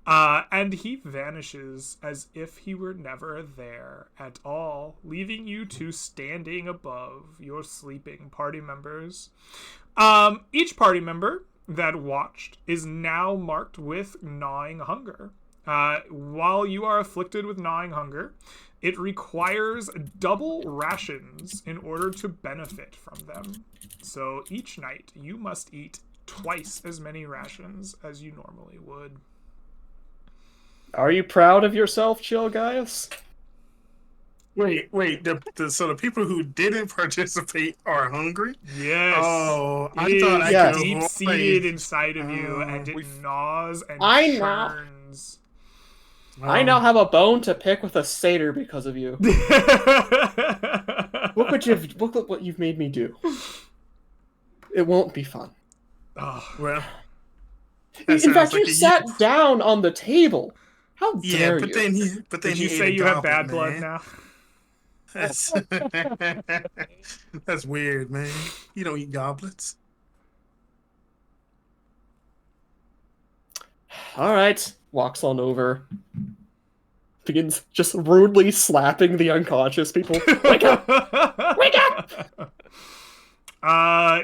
And he vanishes as if he were never there at all, leaving you two standing above your sleeping party members. Each party member that watched is now marked with gnawing hunger. While you are afflicted with gnawing hunger, it requires double rations in order to benefit from them. So each night, you must eat twice as many rations as you normally would. Are you proud of yourself, Chill Gaius? Wait. So the people who didn't participate are hungry? Yes. Oh, I It thought is I Yes. could deep seated avoid. inside of you, and it gnaws and I know. churns. I now have a bone to pick with a satyr because of you. Look what you've made me do. It won't be fun. Oh, Well, In that sounds fact, like you a sat down on the table. How Yeah, dare but you? then did you he say ate a you have goblin, bad blood man. now? That's that's weird, man. You don't eat goblets. All right, walks on over. Begins just rudely slapping the unconscious people. Wake up! Wake up!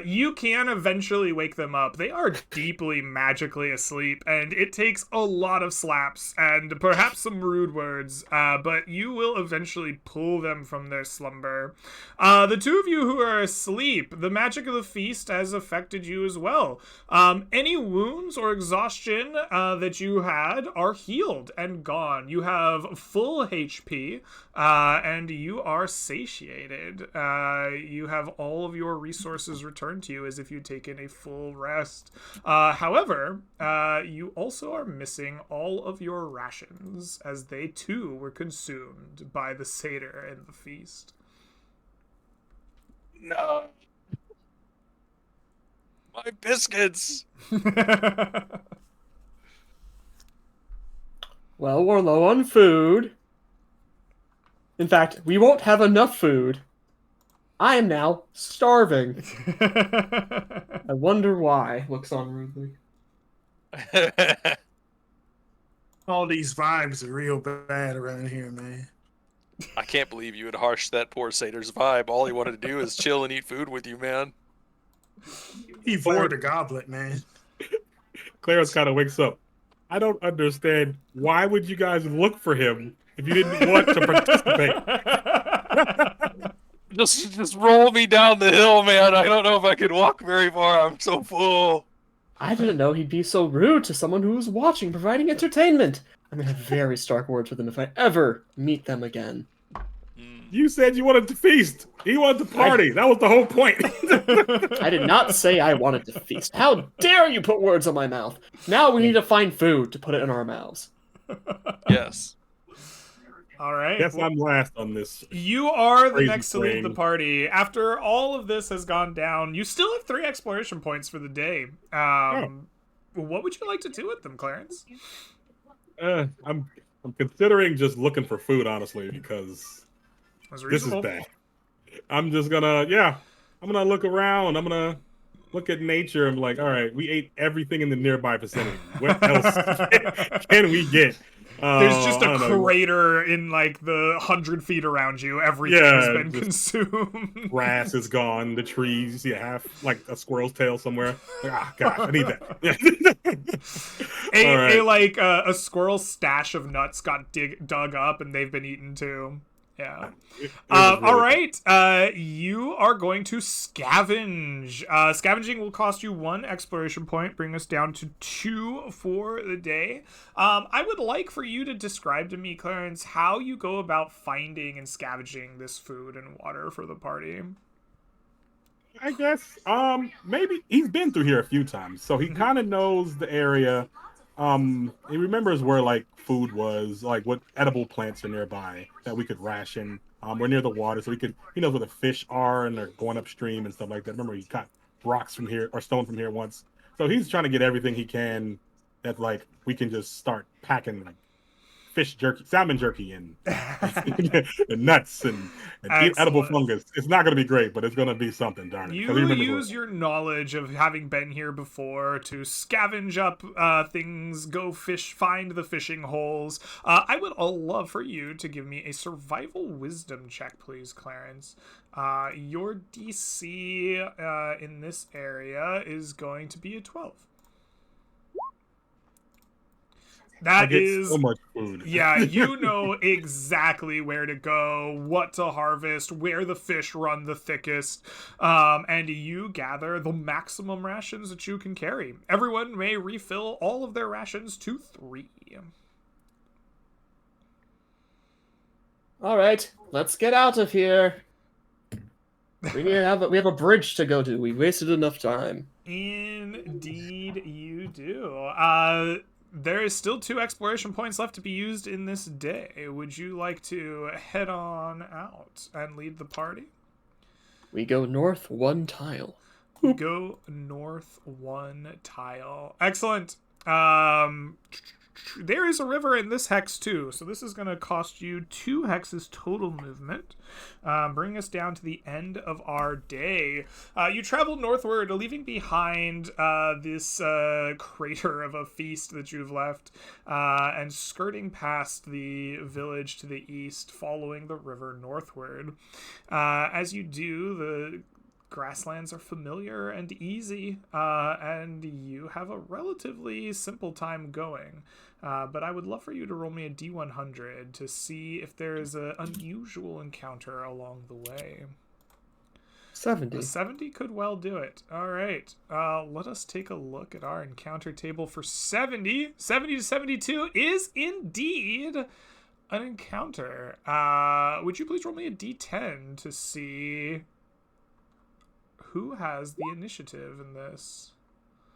You can eventually wake them up. They are deeply magically asleep, and it takes a lot of slaps and perhaps some rude words, but you will eventually pull them from their slumber. The two of you who are asleep, the magic of the feast has affected you as well. Any wounds or exhaustion that you had are healed and gone. You have full HP, and you are satiated. You have all of your resources returned to you as if you'd taken a full rest. However, you also are missing all of your rations, as they too were consumed by the satyr in the feast. No. My biscuits. Well, we're low on food. In fact, we won't have enough food. I am now starving. I wonder why. Looks on rudely. All these vibes are real bad around here, man. I can't believe you would harsh that poor satyr's vibe. All he wanted to do is chill and eat food with you, man. He vored a goblet, man. Clarence kind of wakes up. I don't understand. Why would you guys look for him if you didn't want to participate? Just roll me down the hill, man. I don't know if I can walk very far. I'm so full. I didn't know he'd be so rude to someone who was watching, providing entertainment. I'm gonna have very stark words with him if I ever meet them again. You said you wanted to feast. He wanted to party. That was the whole point. I did not say I wanted to feast. How dare you put words in my mouth? Now we need to find food to put it in our mouths. Yes. All right. Guess I'm last on this. You are the Crazy next to leave the thing. party. After all of this has gone down, you still have 3 exploration points for the day. What would you like to do with them, Clarence? I'm considering just looking for food, honestly, because That's this is reasonable. bad. I'm just gonna, I'm gonna look around. I'm gonna look at nature. I'm like, all right, we ate everything in the nearby vicinity. What else can we get? There's just I a don't know. crater in like the 100 feet around you. Everything has Yeah, been just consumed. Grass is gone. The trees, you see a half like a squirrel's tail somewhere. Like, ah, gosh, I need that. All right. Like a squirrel stash of nuts got dug up and they've been eaten too. Yeah. It was really All good. right. You are going to scavenge. Scavenging will cost you 1 exploration point, bring us down to 2 for the day. I would like for you to describe to me, Clarence, how you go about finding and scavenging this food and water for the party. I guess maybe he's been through here a few times, so he kind of knows the area. He remembers where like food was, like what edible plants are nearby that we could ration. We're near the water, so he knows where the fish are and they're going upstream and stuff like that. Remember, he caught rocks from here or stone from here once, so he's trying to get everything he can that like we can just start packing like fish jerky, salmon jerky, and and nuts and eat edible Excellent. fungus. It's not going to be great, but it's going to be something, darn it. 'cause he You remembers where- use your knowledge of having been here before to scavenge up things, go fish, find the fishing holes. I would love for you to give me a survival wisdom check, please, Clarence. Your DC in this area is going to be a 12. I That get is so much food. Yeah, you know exactly where to go, what to harvest, where the fish run the thickest, and you gather the maximum rations that you can carry. Everyone may refill all of their rations to 3. All right, let's get out of here. We have a bridge to go to. We wasted enough time. Indeed, you do. There is still 2 exploration points left to be used in this day. Would you like to head on out and lead the party? We go north 1 tile. We go north 1 tile. Excellent. There is a river in this hex too, so this is going to cost you 2 hexes total movement. Bring us down to the end of our day. You travel northward, leaving behind this crater of a feast that you've left, and skirting past the village to the east, following the river northward. As you do, the grasslands are familiar and easy, and you have a relatively simple time going. But I would love for you to roll me a D100 to see if there is an unusual encounter along the way. 70. A 70 could well do it. All right. Let us take a look at our encounter table for 70. 70 to 72 is indeed an encounter. Would you please roll me a D10 to see who has the initiative in this?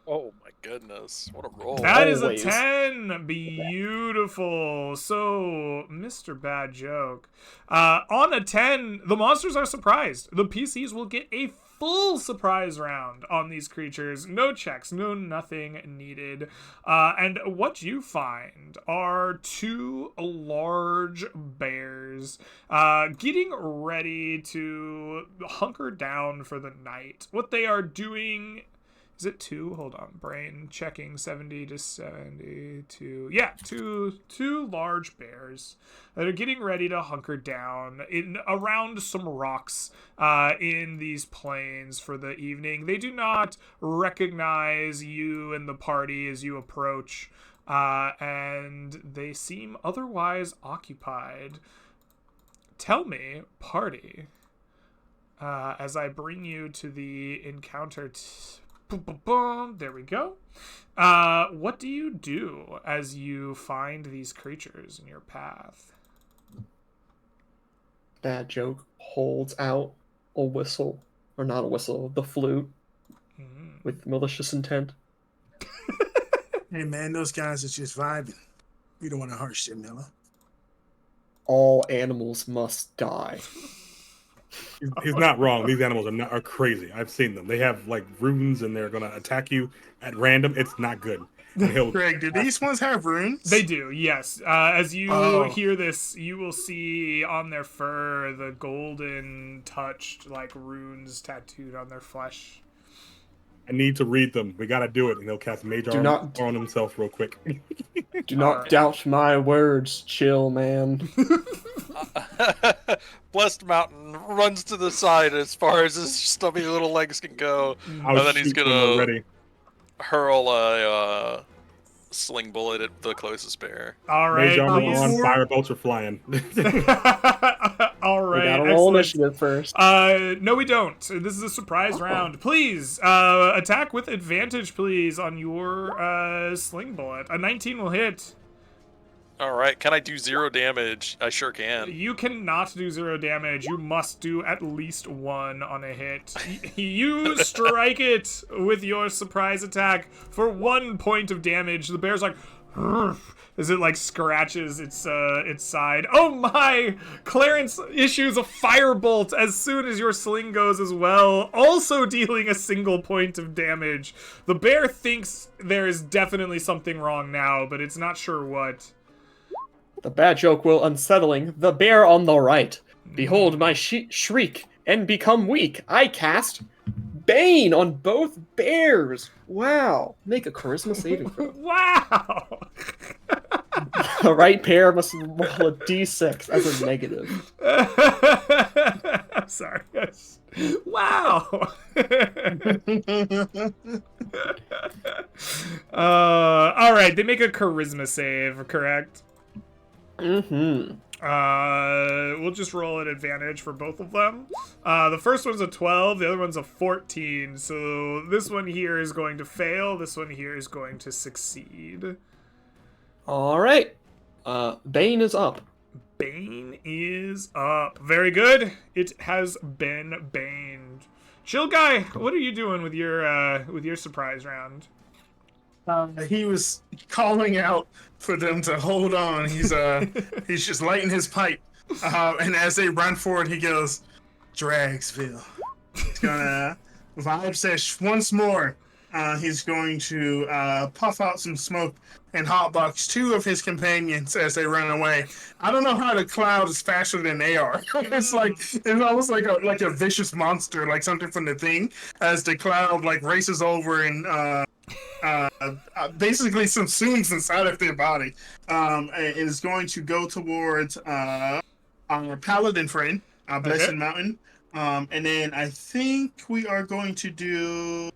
Oh my goodness, what a roll! That is a Always. 10. Beautiful. So, Mr. Bad Joke. On a 10, the monsters are surprised. The PCs will get a full surprise round on these creatures. No checks, no nothing needed. And what you find are 2 large bears getting ready to hunker down for the night. What they are doing... Is it 2? Hold on. Brain checking. 70 to 72. Yeah, two large bears that are getting ready to hunker down in around some rocks in these plains for the evening. They do not recognize you and the party as you approach, and they seem otherwise occupied. Tell me, party, as I bring you to the encounter... There we go. What do you do as you find these creatures in your path? Bad Joke holds out a whistle, or not a whistle, the flute, with malicious intent. Hey man, those guys are just vibing. You don't want to hurt shit, Miller. All animals must die. He's not wrong. These animals are crazy. I've seen them. They have like runes and they're gonna attack you at random. It's not good. And he'll Greg, do these ones have runes? They do, yes. As you Oh. hear this, you will see on their fur the golden touched like runes tattooed on their flesh. I need to read them. We gotta do it. And he'll cast Mage Do Armor not- on himself real quick. Do not Alright. doubt my words, chill, man. Blessed Mountain runs to the side as far as his stubby little legs can go, I was and then he's shooting when we're gonna ready. hurl a sling bullet at the closest bear. All Mage right, Armor please. on, fire bolts are flying. All We right, gotta roll excellent. initiative first. No, we don't. This is a surprise round. Please, attack with advantage, please, on your sling bullet. A 19 will hit. All right, can I do 0 damage? I sure can. You cannot do 0 damage. You must do at least 1 on a hit. You strike it with your surprise attack for 1 point of damage. The bear's like, as it like scratches its side. Oh my! Clarence issues a firebolt as soon as your sling goes as well, also dealing a single point of damage. The bear thinks there is definitely something wrong now, but it's not sure what. The bad joke will unsettling the bear on the right. Behold my shriek and become weak. I cast Bane on both bears. Wow. Make a charisma saving throw. Wow! The right pair must roll a d6 as a negative. I'm sorry. Yes. Wow. All right. They make a charisma save, correct? Mm-hmm. We'll just roll an advantage for both of them. The first one's a 12, the other one's a 14. So this one here is going to fail. This one here is going to succeed. All right. Bane is up. Bane is up. Very good. It has been baned. Chill guy, what are you doing with your surprise round? He was calling out for them to hold on. He's just lighting his pipe, and as they run forward, he goes, "Dragsville." He's gonna vibe sesh once more. He's going to puff out some smoke and hotbox 2 of his companions as they run away. I don't know how the cloud is faster than they are. It's almost like a vicious monster, like something from The Thing, as the cloud like races over and basically subsumes inside of their body. It is going to go towards our paladin friend, Blessed Okay. Mountain. And then I think we are going to do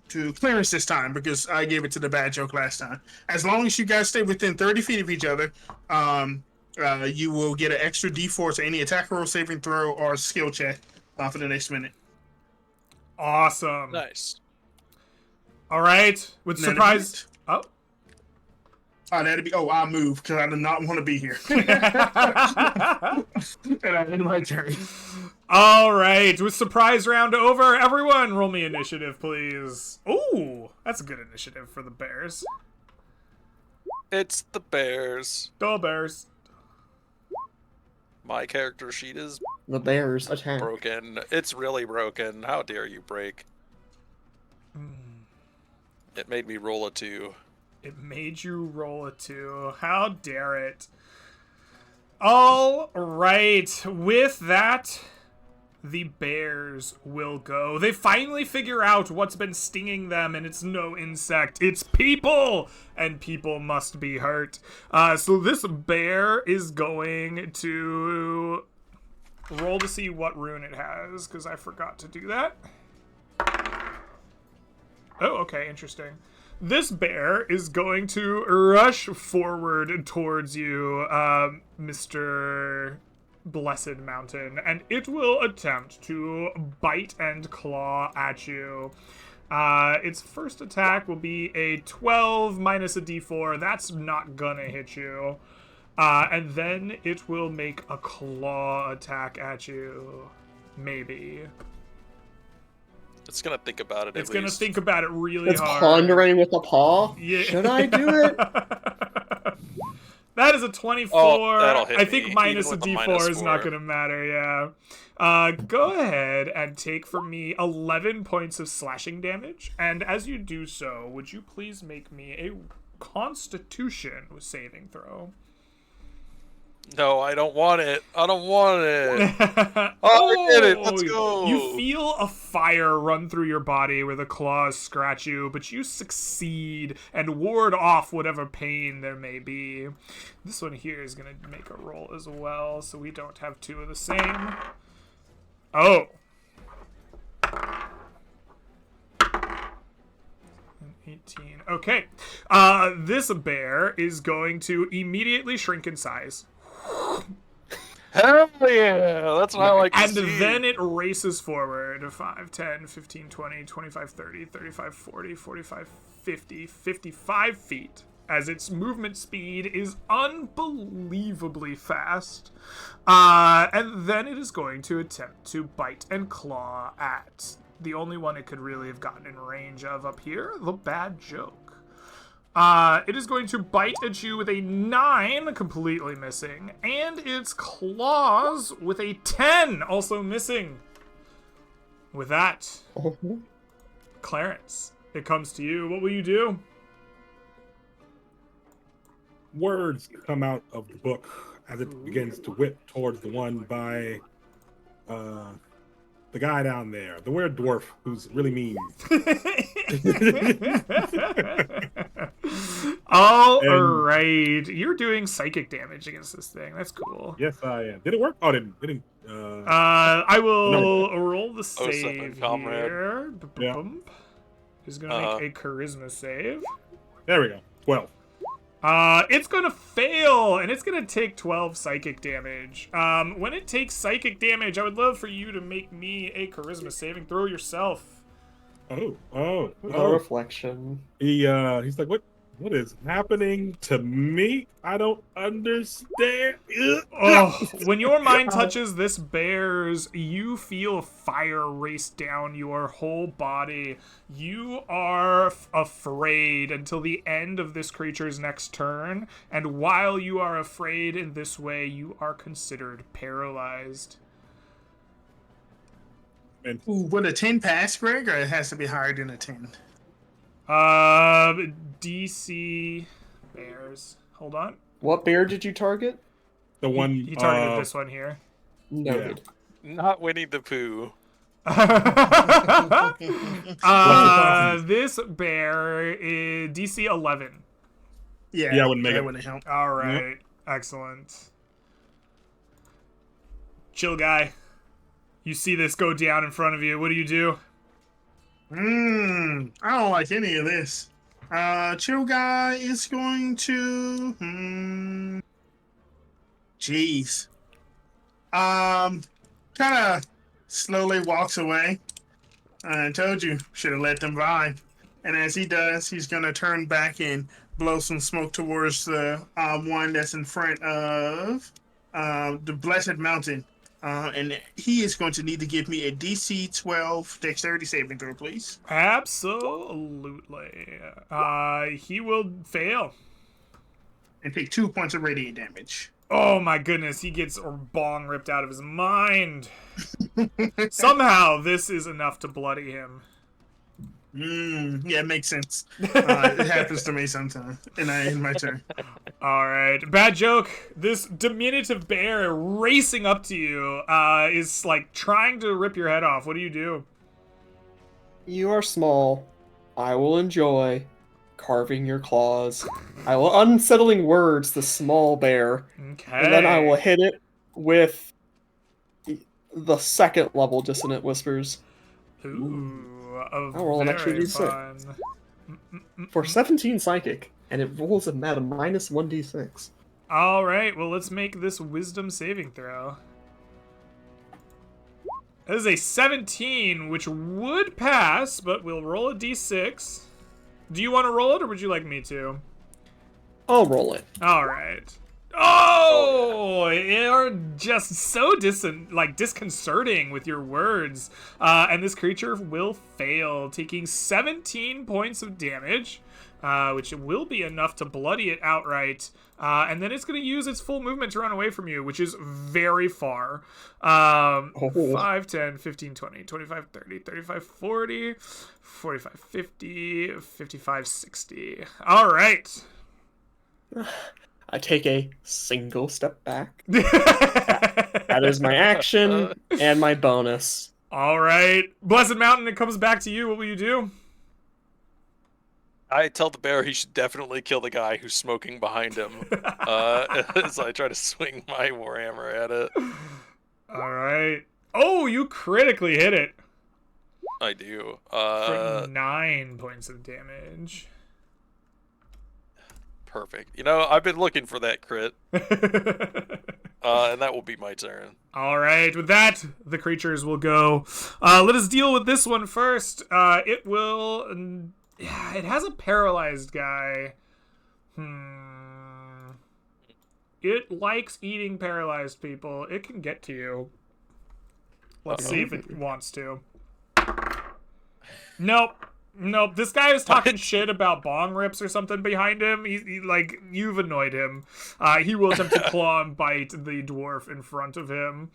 to Clarence this time because I gave it to the bad joke last time. As long as you guys stay within 30 feet of each other, you will get an extra D4 to any attack roll, saving throw, or skill check for the next minute. Awesome. Nice. All right. With None of surprise. it. Oh. That'd be. Oh, I'll move because I do not want to be here. And I end my turn. All right. With surprise round over, everyone roll me initiative, please. Ooh, that's a good initiative for the Bears. It's the bears. Go Bears. My character sheet is The bears attack. broken. It's really broken. How dare you break? It made me roll a 2. It made you roll a 2. How dare it? All right. With that, the Bears will go. They finally figure out what's been stinging them, and it's no insect. It's people! And people must be hurt. So this bear is going to roll to see what rune it has, because I forgot to do that. Oh, okay, interesting. This bear is going to rush forward towards you, Mr. Blessed Mountain, and it will attempt to bite and claw at you. Its first attack will be a 12 minus a d4. That's not gonna hit you. And then it will make a claw attack at you. Maybe. It's gonna think about it. It's at gonna least. think about it really It's hard. pondering with a paw. Yeah. Should I do it? That is a 24. Oh, that'll hit I think me, minus a even with the d4 minus is not 4. going to matter, yeah. Go ahead and take from me 11 points of slashing damage. And as you do so, would you please make me a Constitution saving throw? No, I don't want it. I don't want it. Oh, I did it. Let's go. You feel a fire run through your body where the claws scratch you, but you succeed and ward off whatever pain there may be. This one here is going to make a roll as well, so we don't have two of the same. Oh. 18. Okay. This bear is going to immediately shrink in size. Hell yeah. That's what I like to And see. then it races forward 5, 10, 15, 20, 25, 30, 35, 40, 45, 50, 55 feet. As its movement speed is unbelievably fast. And then it is going to attempt to bite and claw at the only one it could really have gotten in range of up here, the Bad Joke. It is going to bite at you with a 9, completely missing, and its claws with a 10, also missing. With that, Clarence, it comes to you. What will you do? Words come out of the book as it begins to whip towards the one by the guy down there, the weird dwarf who's really mean. All right, you're doing psychic damage against this thing. That's cool. Yes, I am. Did it work? Oh, it didn't. I will roll the something, save comrade. here. Yeah. He's gonna make a charisma save. There we go. 12. It's gonna fail, and it's gonna take 12 psychic damage. When it takes psychic damage, I would love for you to make me a charisma saving throw yourself. A reflection. He's like, what is happening to me? I don't understand. Oh, when your mind touches this bear's, you feel fire race down your whole body. You are afraid until the end of this creature's next turn, and while you are afraid in this way, you are considered paralyzed. And Would a 10 pass, Greg, or it has to be higher than a 10? DC bears. Hold on. What bear did you target? the one He targeted this one here. Noted. Not Winnie the Pooh. This bear is DC 11. Yeah, Yeah, I wouldn't make that it. wouldn't help. All right, excellent. Chill guy, you see this go down in front of you. What do you do? I don't like any of this. Chill guy is going to. Jeez. Kind of slowly walks away. I told you, should have let them vibe. And as he does, he's gonna turn back and blow some smoke towards the one that's in front of the Blessed Mountain. And he is going to need to give me a DC 12 dexterity saving throw, please. Absolutely. He will fail. And take 2 points of radiant damage. Oh my goodness, he gets a bong ripped out of his mind. Somehow, this is enough to bloody him. Yeah, it makes sense. It happens to me sometimes. And I end my turn. All right, Bad Joke. This diminutive bear racing up to you is like trying to rip your head off. What do you do? You are small. I will enjoy carving your claws. I will unsettling words the small bear, Okay. and then I will hit it with the second level dissonant whispers Ooh, I'll roll an extra very D6. fun. for 17 psychic, and it rolls at a minus 1d6. All right, well, let's make this wisdom saving throw. That is a 17, which would pass, but we'll roll a d6. Do you want to roll it, or would you like me to? I'll roll it. All right. Oh, you're just so disconcerting with your words. And this creature will fail, taking 17 points of damage, which will be enough to bloody it outright. And then it's going to use its full movement to run away from you, which is very far. 5, 10, 15, 20, 25, 30, 35, 40, 45, 50, 55, 60. All right. I take a single step back. That is my action and my bonus. All right. Blessed Mountain, it comes back to you. What will you do? I tell the bear he should definitely kill the guy who's smoking behind him. As I try to swing my warhammer at it. All right. Oh, you critically hit it. I do. For 9 points of damage. Perfect. You know, I've been looking for that crit. And that will be my turn. All right. With that, the creatures will go. Let us deal with this one first. It will... Yeah, it has a paralyzed guy. It likes eating paralyzed people. It can get to you. Let's see if it wants to. Nope. This guy is talking shit about bong rips or something behind him. He like, you've annoyed him. He will attempt to claw and bite the dwarf in front of him.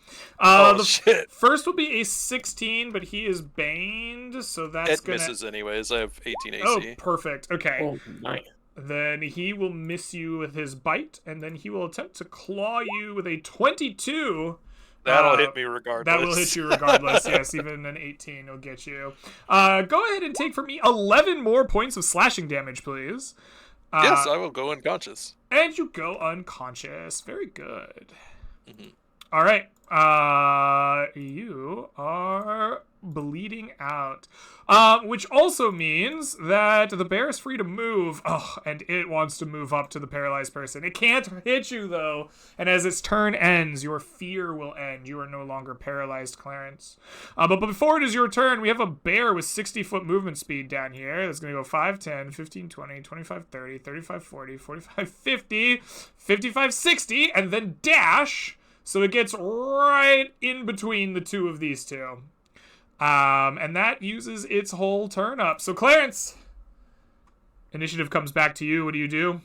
Shit. First will be a 16, but he is baned, so that's gonna... misses anyways. I have 18 AC. Oh, perfect. Okay. Oh, nice. Then he will miss you with his bite, and then he will attempt to claw you with a 22. That'll hit me regardless. That will hit you regardless, yes. Even an 18 will get you. Go ahead and take from me 11 more points of slashing damage, please. Yes, I will go unconscious. And you go unconscious. Very good. Mm-hmm. All right. You are bleeding out. Which also means that the bear is free to move. Oh, and it wants to move up to the paralyzed person. It can't hit you, though. And as its turn ends, your fear will end. You are no longer paralyzed, Clarence. But before it is your turn, we have a bear with 60-foot movement speed down here. It's going to go 5, 10, 15, 20, 25, 30, 35, 40, 45, 50, 55, 60, and then dash. So it gets right in between the two of these two. And that uses its whole turn up. So Clarence, initiative comes back to you. What do you do?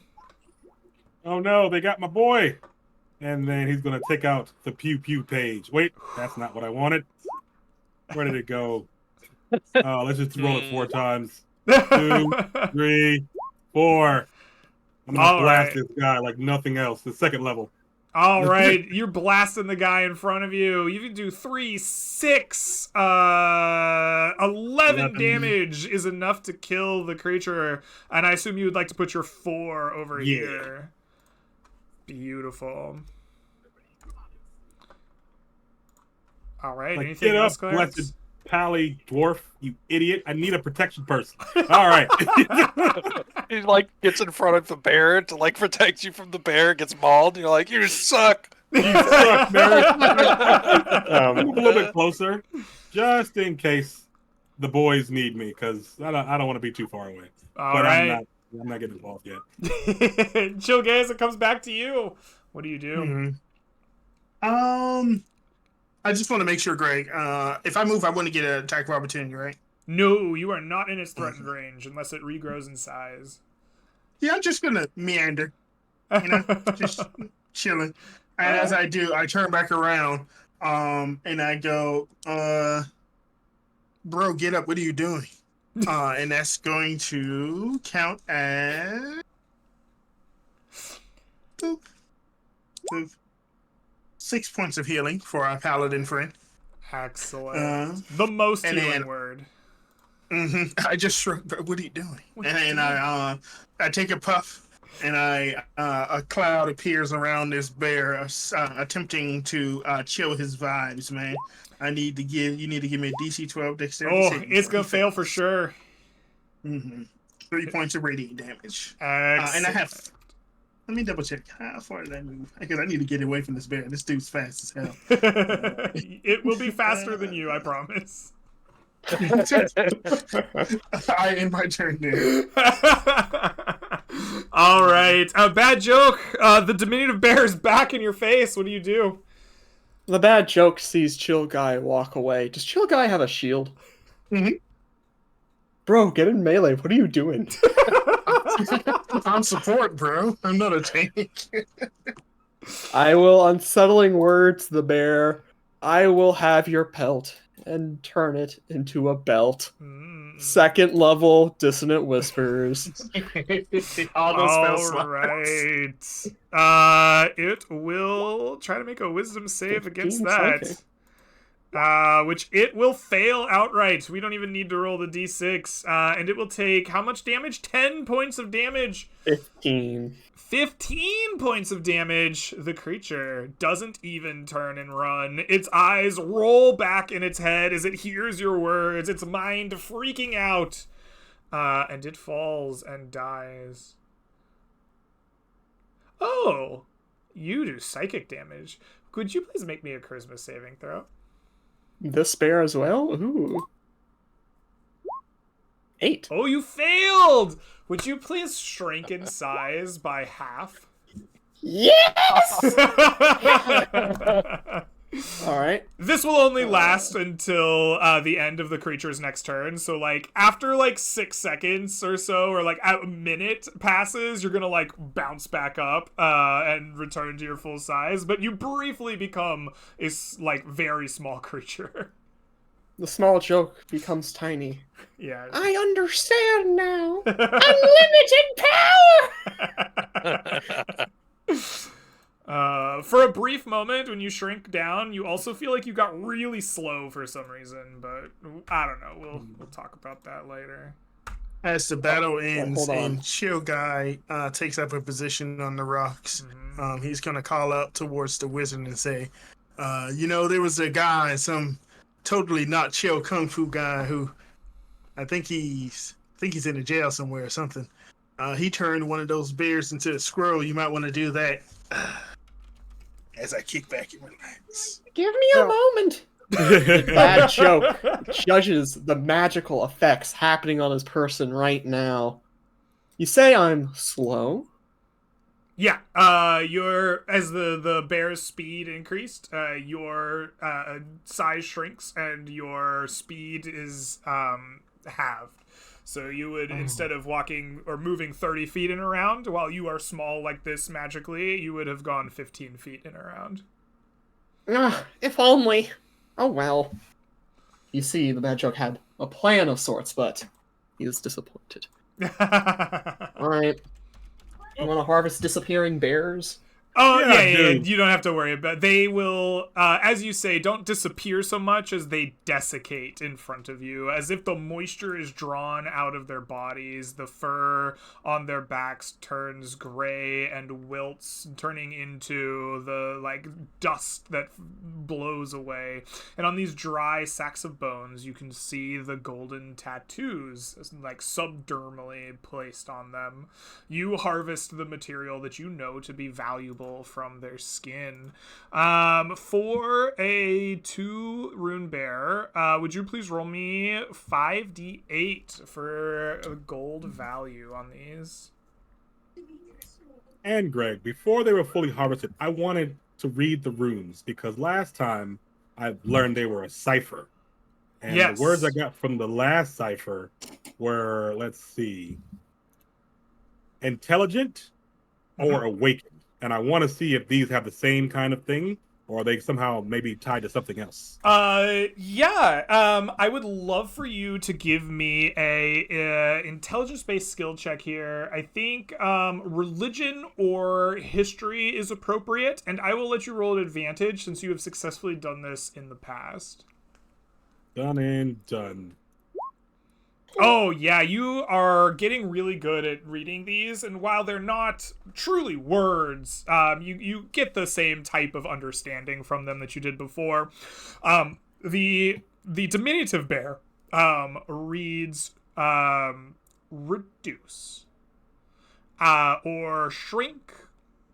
Oh no, they got my boy. And then he's going to take out the pew pew page. Wait, that's not what I wanted. Where did it go? Let's just roll it 4 times. 2, 3, 4. I'm going to blast this guy like nothing else. The second level. All right, you're blasting the guy in front of you. You can do 3, 6, 11 damage is enough to kill the creature. And I assume you would like to put your 4 over here. Beautiful. All right, like, anything get else, up, Clarence? blessed pally dwarf, you idiot. I need a protection person. All right. He like gets in front of the bear to like protect you from the bear, gets mauled, and you're like, you suck. You suck, nerd. Move a little bit closer, just in case the boys need me, because I don't want to be too far away. All right. I'm not getting involved yet. Chilgaze, it comes back to you. What do you do? I just want to make sure, Greg. If I move, I want to get an attack of opportunity, right? No, you are not in its threatened range unless it regrows in size. Yeah, I'm just gonna meander, you know, just chilling. And as I do, I turn back around, and I go, "Bro, get up! What are you doing?" And that's going to count as 6 points of healing for our paladin friend. Excellent. The most healing word. I just shrugged. What are you doing? And I take a puff, and a cloud appears around this bear, attempting to chill his vibes. Man, you need to give me a DC 12 dexterity. Oh, it's gonna fail for sure. 3 points of radiant damage. Excellent. And I have. Let me double check. How far did I move? Because I need to get away from this bear. This dude's fast as hell. It will be faster than you, I promise. I end my turn there. All right. A bad joke. The diminutive bear is back in your face. What do you do? The bad joke sees Chill Guy walk away. Does Chill Guy have a shield? Bro, get in melee. What are you doing? I'm support, bro. I'm not a tank. I will unsettling words the bear. I will have your pelt. and turn it into a belt. Mm. Second level Dissonant Whispers. All those spell slots. Right. It will try to make a wisdom save against 15 that. psychic. Which it will fail outright. We don't even need to roll the d6. And it will take how much damage? 10 points of damage. 15. 15 points of damage. The creature doesn't even turn and run. Its eyes roll back in its head as it hears your words, its mind freaking out. And it falls and dies. Oh, you do psychic damage. Could you please make me a charisma saving throw? This bear as well? Ooh. 8. Oh, you failed! Would you please shrink in size by half? Yes! Alright. This will only last until the end of the creature's next turn. So, like, after, 6 seconds or so, or, a minute passes, you're gonna, bounce back up and return to your full size. But you briefly become a, very small creature. The small joke becomes tiny. Yeah. I understand now. Unlimited power! For a brief moment, when you shrink down, you also feel like you got really slow for some reason, but I don't know. We'll talk about that later. As the battle ends hold on. and Chill Guy takes up a position on the rocks, he's going to call out towards the wizard and say, there was a guy, some totally not chill kung fu guy who I think he's in a jail somewhere or something. He turned one of those bears into a squirrel. You might want to do that. As I kick back and relax. Give me a moment. Bad joke judges the magical effects happening on his person right now. You say I'm slow? Yeah, as the bear's speed increased, your size shrinks and your speed is halved. So you would, instead of walking or moving 30 feet in a round, while you are small like this magically, you would have gone 15 feet in a round. If only. Oh well. You see, the bad joke had a plan of sorts, but he was disappointed. Alright. You want to harvest disappearing bears? Oh, Yeah, yeah, dude. you don't have to worry about it. They will, as you say, don't disappear so much as they desiccate in front of you, as if the moisture is drawn out of their bodies. The fur on their backs turns gray and wilts, turning into the, dust that blows away. And on these dry sacks of bones, you can see the golden tattoos, subdermally placed on them. You harvest the material that you know to be valuable from their skin. For a 2 rune bear, would you please roll me 5d8 for a gold value on these? And Greg, before they were fully harvested, I wanted to read the runes because last time I learned they were a cipher. And Yes. the words I got from the last cipher were, let's see, intelligent or awakened. And I want to see if these have the same kind of thing, or are they somehow maybe tied to something else? I would love for you to give me a intelligence-based skill check here. I think religion or history is appropriate, and I will let you roll an advantage since you have successfully done this in the past. Done and done. Oh, yeah, you are getting really good at reading these, and while they're not truly words, you get the same type of understanding from them that you did before. The diminutive bear reads reduce or shrink,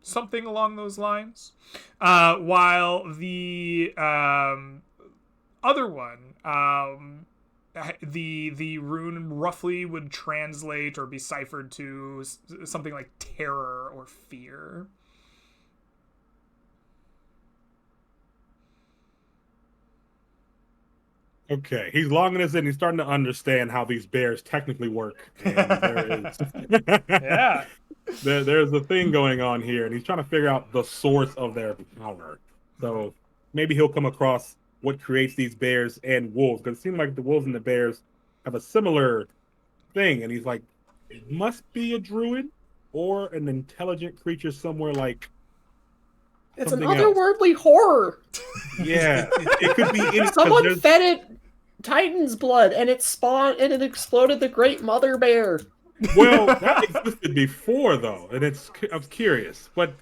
something along those lines, while the other one, the rune roughly would translate or be ciphered to something like terror or fear. Okay, he's logging this in. He's starting to understand how these bears technically work. And there is, Yeah. there's a thing going on here, and he's trying to figure out the source of their power. So maybe he'll come across what creates these bears and wolves, because it seemed like the wolves and the bears have a similar thing. And he's like, it must be a druid or an intelligent creature somewhere like It's an something else. otherworldly horror. Yeah, it could be any, 'cause Someone there's- fed it Titan's blood, and it spawned, and it exploded the Great Mother Bear. Well, that existed before though, and I was curious. But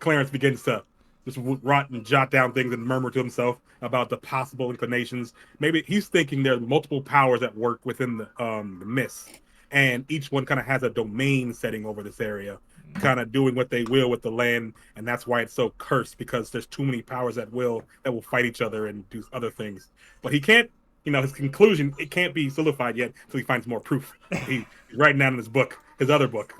Clarence begins to just rot and jot down things and murmur to himself about the possible inclinations. Maybe he's thinking there are multiple powers at work within the mist, and each one kind of has a domain setting over this area, kind of doing what they will with the land, and that's why it's so cursed, because there's too many powers at will that will fight each other and do other things. But he can't. His conclusion, it can't be solidified yet until he finds more proof. He's writing down in his book, his other book.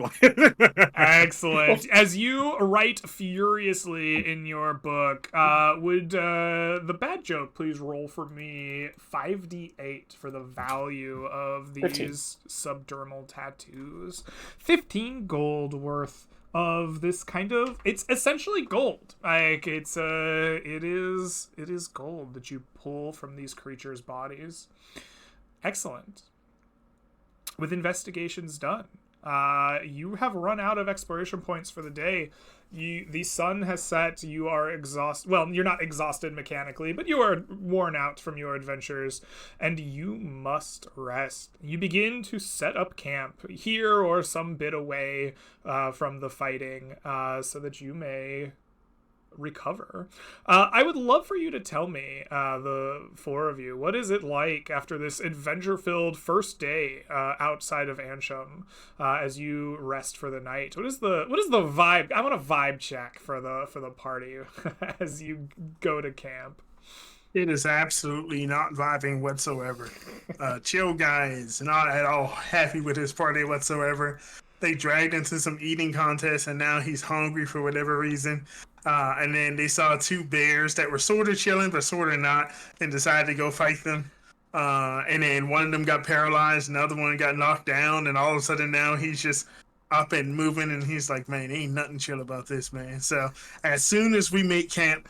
Excellent. As you write furiously in your book, would the bad joke please roll for me 5d8 for the value of these 15. subdermal tattoos? 15 gold worth of this kind of, it's essentially gold. Like it is gold that you pull from these creatures' bodies. Excellent. With investigations done, you have run out of exploration points for the day. The sun has set. You are exhausted. Well, you're not exhausted mechanically, but you are worn out from your adventures, and you must rest. You begin to set up camp here or some bit away from the fighting, so that you may recover. I would love for you to tell me, the four of you, what is it like after this adventure-filled first day outside of Ansham, as you rest for the night? What is the vibe? I want a vibe check for the party as you go to camp. It is absolutely not vibing whatsoever. Chill guy is not at all happy with his party whatsoever. They dragged into some eating contest, and now he's hungry for whatever reason. And then they saw two bears that were sort of chilling, but sort of not, and decided to go fight them. And then one of them got paralyzed, another one got knocked down, and all of a sudden now he's just up and moving, and he's like, man, ain't nothing chill about this, man. So as soon as we make camp,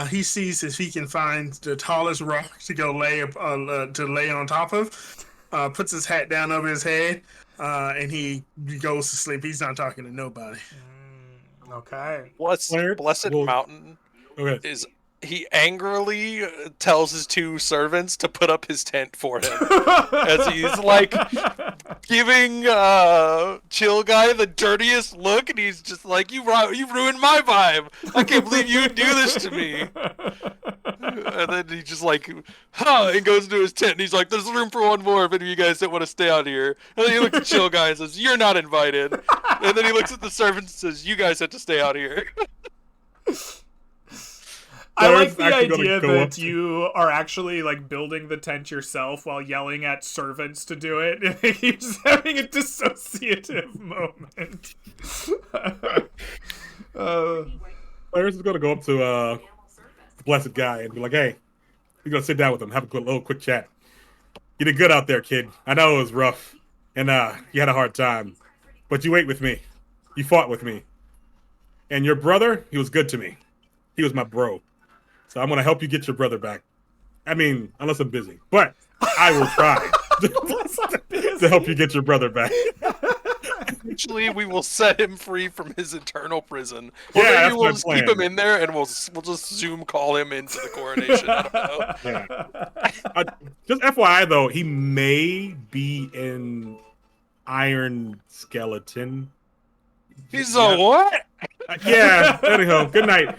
he sees if he can find the tallest rock to go lay on top of, puts his hat down over his head, and he goes to sleep. He's not talking to nobody. Okay. Blessed Mountain Okay. is he angrily tells his two servants to put up his tent for him as he's like giving Chill Guy the dirtiest look, and he's just like, you ruined my vibe. I can't believe you would do this to me. And then he just like, and goes into his tent, and he's like, there's room for one more if any of you guys don't want to stay out here. And then he looks at Chill Guy and says, you're not invited. And then he looks at the servants and says, you guys have to stay out here. I like the actually gonna idea go up that to- you are actually like building the tent yourself while yelling at servants to do it. You're just having a dissociative moment. Clarence is going to go up to the blessed guy and be like, hey, you're going to sit down with him, have a little quick chat. You did good out there, kid. I know it was rough, and you had a hard time, but you ate with me. You fought with me. And your brother, he was good to me. He was my bro. So I'm going to help you get your brother back. I mean, unless I'm busy. But I will try to help you get your brother back. Eventually, we will set him free from his eternal prison. Yeah, Or maybe that's we'll my just keep plan. him in there, and we'll just Zoom call him into the coronation. I don't know. Yeah. Just FYI, though, he may be an iron skeleton. He's Yeah. a what? Yeah. Anyhow, good night.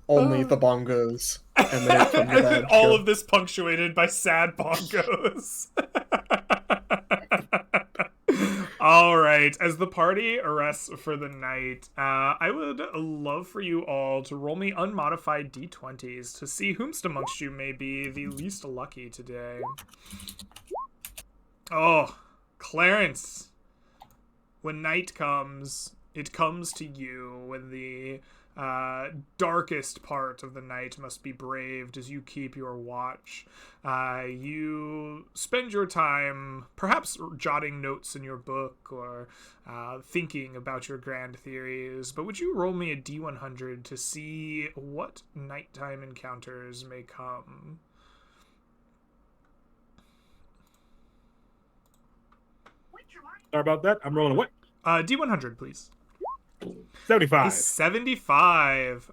Only the bongos emanate from the And bad all show. of this punctuated by sad bongos. All right, as the party rests for the night, I would love for you all to roll me unmodified d20s to see whomst amongst you may be the least lucky today. Oh, Clarence. When night comes, it comes to you when the darkest part of the night must be braved as you keep your watch. You spend your time perhaps jotting notes in your book or thinking about your grand theories, but would you roll me a D100 to see what nighttime encounters may come? Sorry about that. I'm rolling a what? D100, please. 75. 75.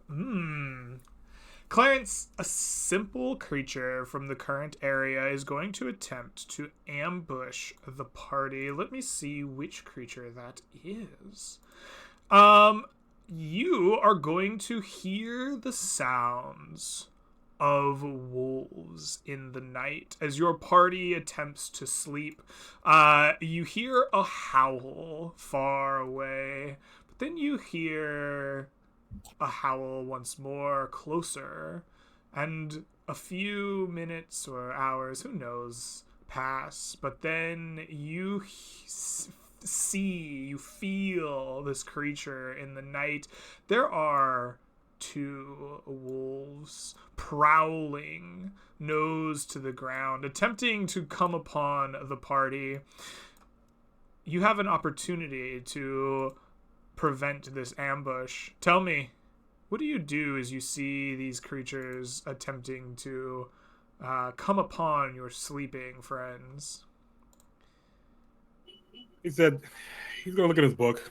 Clarence, a simple creature from the current area is going to attempt to ambush the party. Let me see which creature that is. You are going to hear the sounds of wolves in the night as your party attempts to sleep. You hear a howl far away, but then you hear a howl once more closer, and a few minutes or hours, who knows, pass, but then you feel this creature in the night. There are 2 wolves prowling, nose to the ground, attempting to come upon the party. You have an opportunity to prevent this ambush. Tell me, what do you do as you see these creatures attempting to come upon your sleeping friends? He said he's going to look at his book.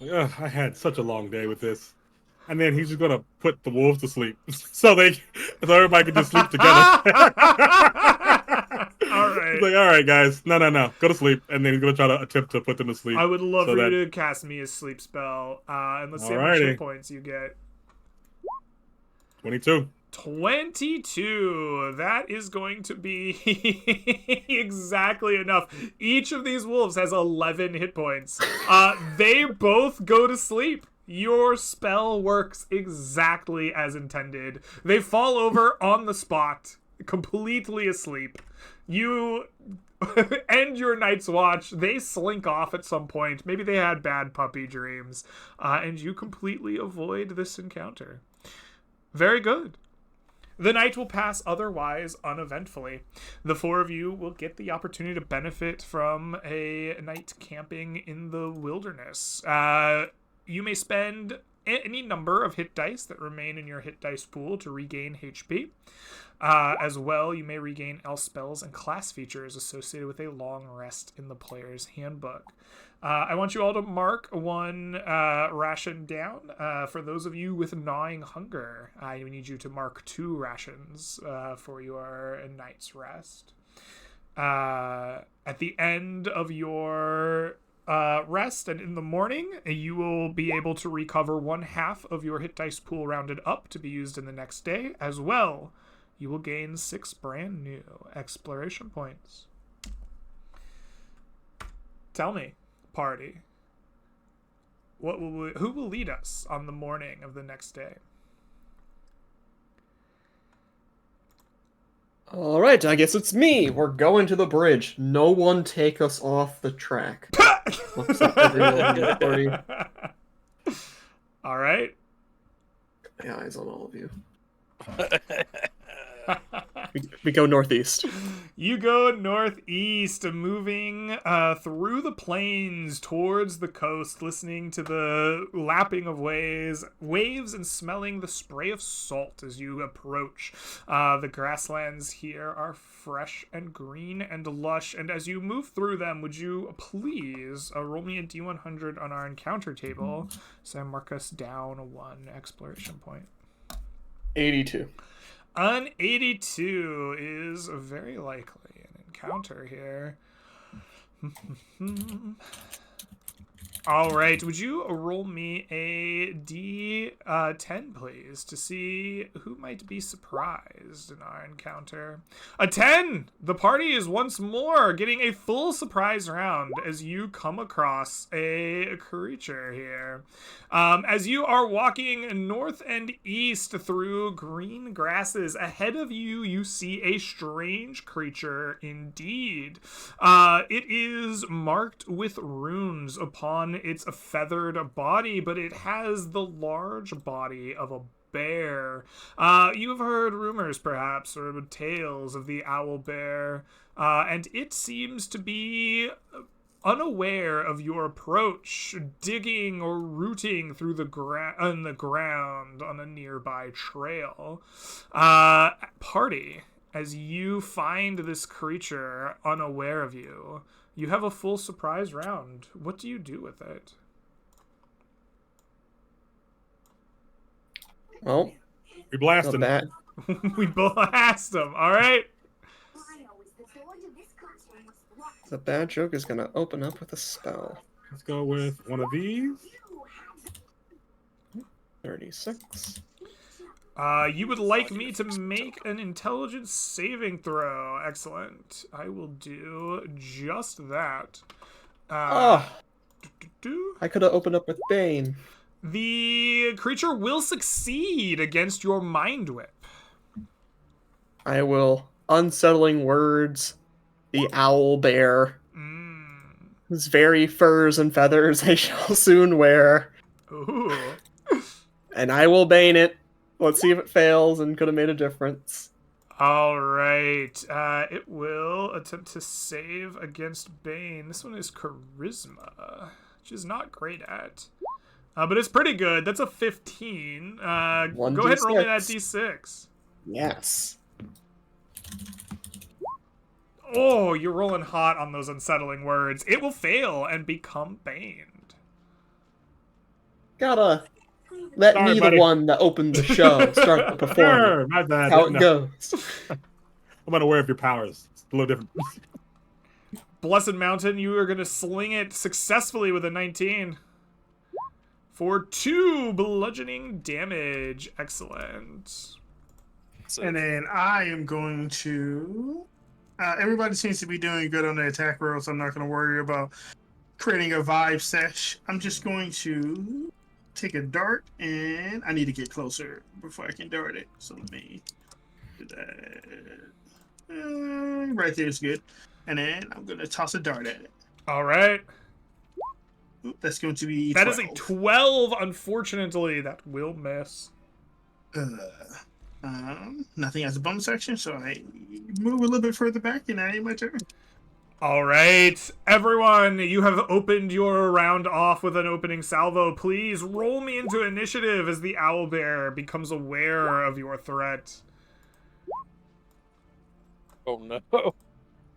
Ugh, I had such a long day with this. And then he's just going to put the wolves to sleep so everybody can just sleep together. All right. He's like, all right, guys, no, go to sleep. And then he's going to try to attempt to put them to sleep. I would love for you to cast me a sleep spell. And let's see how much hit points you get. 22. 22. That is going to be exactly enough. Each of these wolves has 11 hit points. They both go to sleep. Your spell works exactly as intended. They fall over on the spot, completely asleep. You end your night's watch. They slink off at some point. Maybe they had bad puppy dreams. And you completely avoid this encounter. Very good. The night will pass otherwise uneventfully. The 4 of you will get the opportunity to benefit from a night camping in the wilderness. You may spend any number of hit dice that remain in your hit dice pool to regain HP. As well, you may regain else spells and class features associated with a long rest in the player's handbook. I want you all to mark 1 ration down. For those of you with gnawing hunger, I need you to mark 2 rations for your night's rest. At the end of your rest and in the morning, you will be able to recover 1/2 of your hit dice pool rounded up to be used in the next day. As well, you will gain 6 brand new exploration points. Tell me, party, who will lead us on the morning of the next day? All right, I guess it's me. We're going to the bridge. No one take us off the track. Looks like everyone in the party. All right. My eyes on all of you. We go northeast. You go northeast, moving through the plains towards the coast, listening to the lapping of waves, and smelling the spray of salt as you approach. The grasslands here are fresh and green and lush, and as you move through them, would you please roll me a D100 on our encounter table, so I mark us down 1 exploration point. 82. An 82 is very likely an encounter here. All right, would you roll me a D10, please, to see who might be surprised in our encounter? A 10! The party is once more getting a full surprise round as you come across a creature here. As you are walking north and east through green grasses, ahead of you, you see a strange creature indeed. It is marked with runes upon on its feathered body, but it has the large body of a bear. You have heard rumors, perhaps, or tales of the owl bear, and it seems to be unaware of your approach, digging or rooting through the ground on a nearby trail. Party, as you find this creature unaware of you, you have a full surprise round. What do you do with it? Well, We blast the him. bat. We blast him. All right. The bad joke is gonna open up with a spell. Let's go with one of these. 36. You would like me to make an intelligence saving throw. Excellent. I will do just that. Ah, I could have opened up with Bane. The creature will succeed against your mind whip. I will unsettling words. The owl bear, whose very furs and feathers I shall soon wear. Ooh. And I will Bane it. Let's see if it fails and could have made a difference. All right. It will attempt to save against Bane. This one is Charisma, which is not great at. But it's pretty good. That's a 15. Go ahead and roll me that D6. Yes. Oh, you're rolling hot on those unsettling words. It will fail and become baned. Gotta let Sorry, me buddy. the one that opened the show start the performance. Sure, my bad. How it No, goes. I'm unaware of your powers. It's a little different. Blessed Mountain, you are going to sling it successfully with a 19. For 2 bludgeoning damage. Excellent. So, And then I am going to. Everybody seems to be doing good on the attack roll, so I'm not going to worry about creating a vibe sesh. I'm just going to take a dart, and I need to get closer before I can dart it. So let me do that. Right there is good. And then I'm going to toss a dart at it. All right. Oop, that's going to be 12. That is a 12, unfortunately. That will miss. Nothing has a bonus action, so I move a little bit further back, and I end my turn. All right. Everyone, you have opened your round off with an opening salvo. Please roll me into initiative as the owlbear becomes aware of your threat. oh no.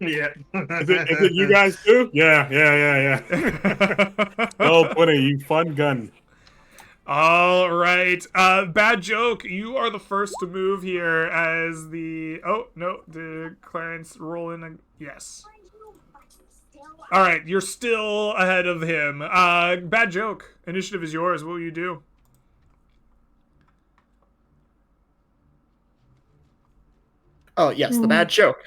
Yeah. Is it you guys too? Yeah. Oh, 20, you fun gun. All right. Bad joke. You are the first to move here as the... Oh, no. Did Clarence roll in? Yes. All right. You're still ahead of him. Bad joke. Initiative is yours. What will you do? Oh, yes, the bad joke.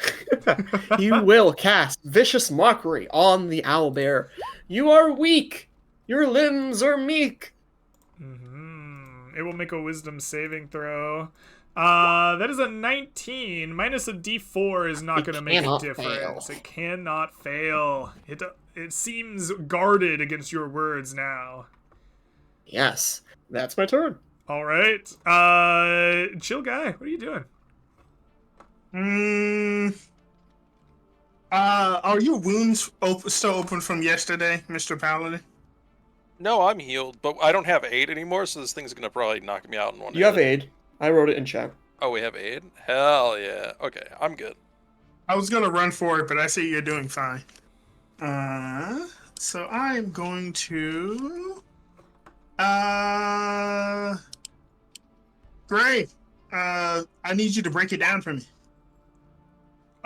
You will cast Vicious Mockery on the owlbear. You are weak. Your limbs are meek. It will make a wisdom saving throw. That is a 19. Minus a d4 is not going to make a cannot difference. fail. It cannot fail. It seems guarded against your words now. Yes, that's my turn. All right. Chill guy, what are you doing? Are your wounds still open from yesterday, Mr. Paladin? No, I'm healed, but I don't have aid anymore, so this thing's gonna probably knock me out in one You have hit. aid. I wrote it in chat. Oh, we have aid? Hell yeah. Okay, I'm good. I was gonna run for it, but I see you're doing fine. So I'm going to. Gray. I need you to break it down for me.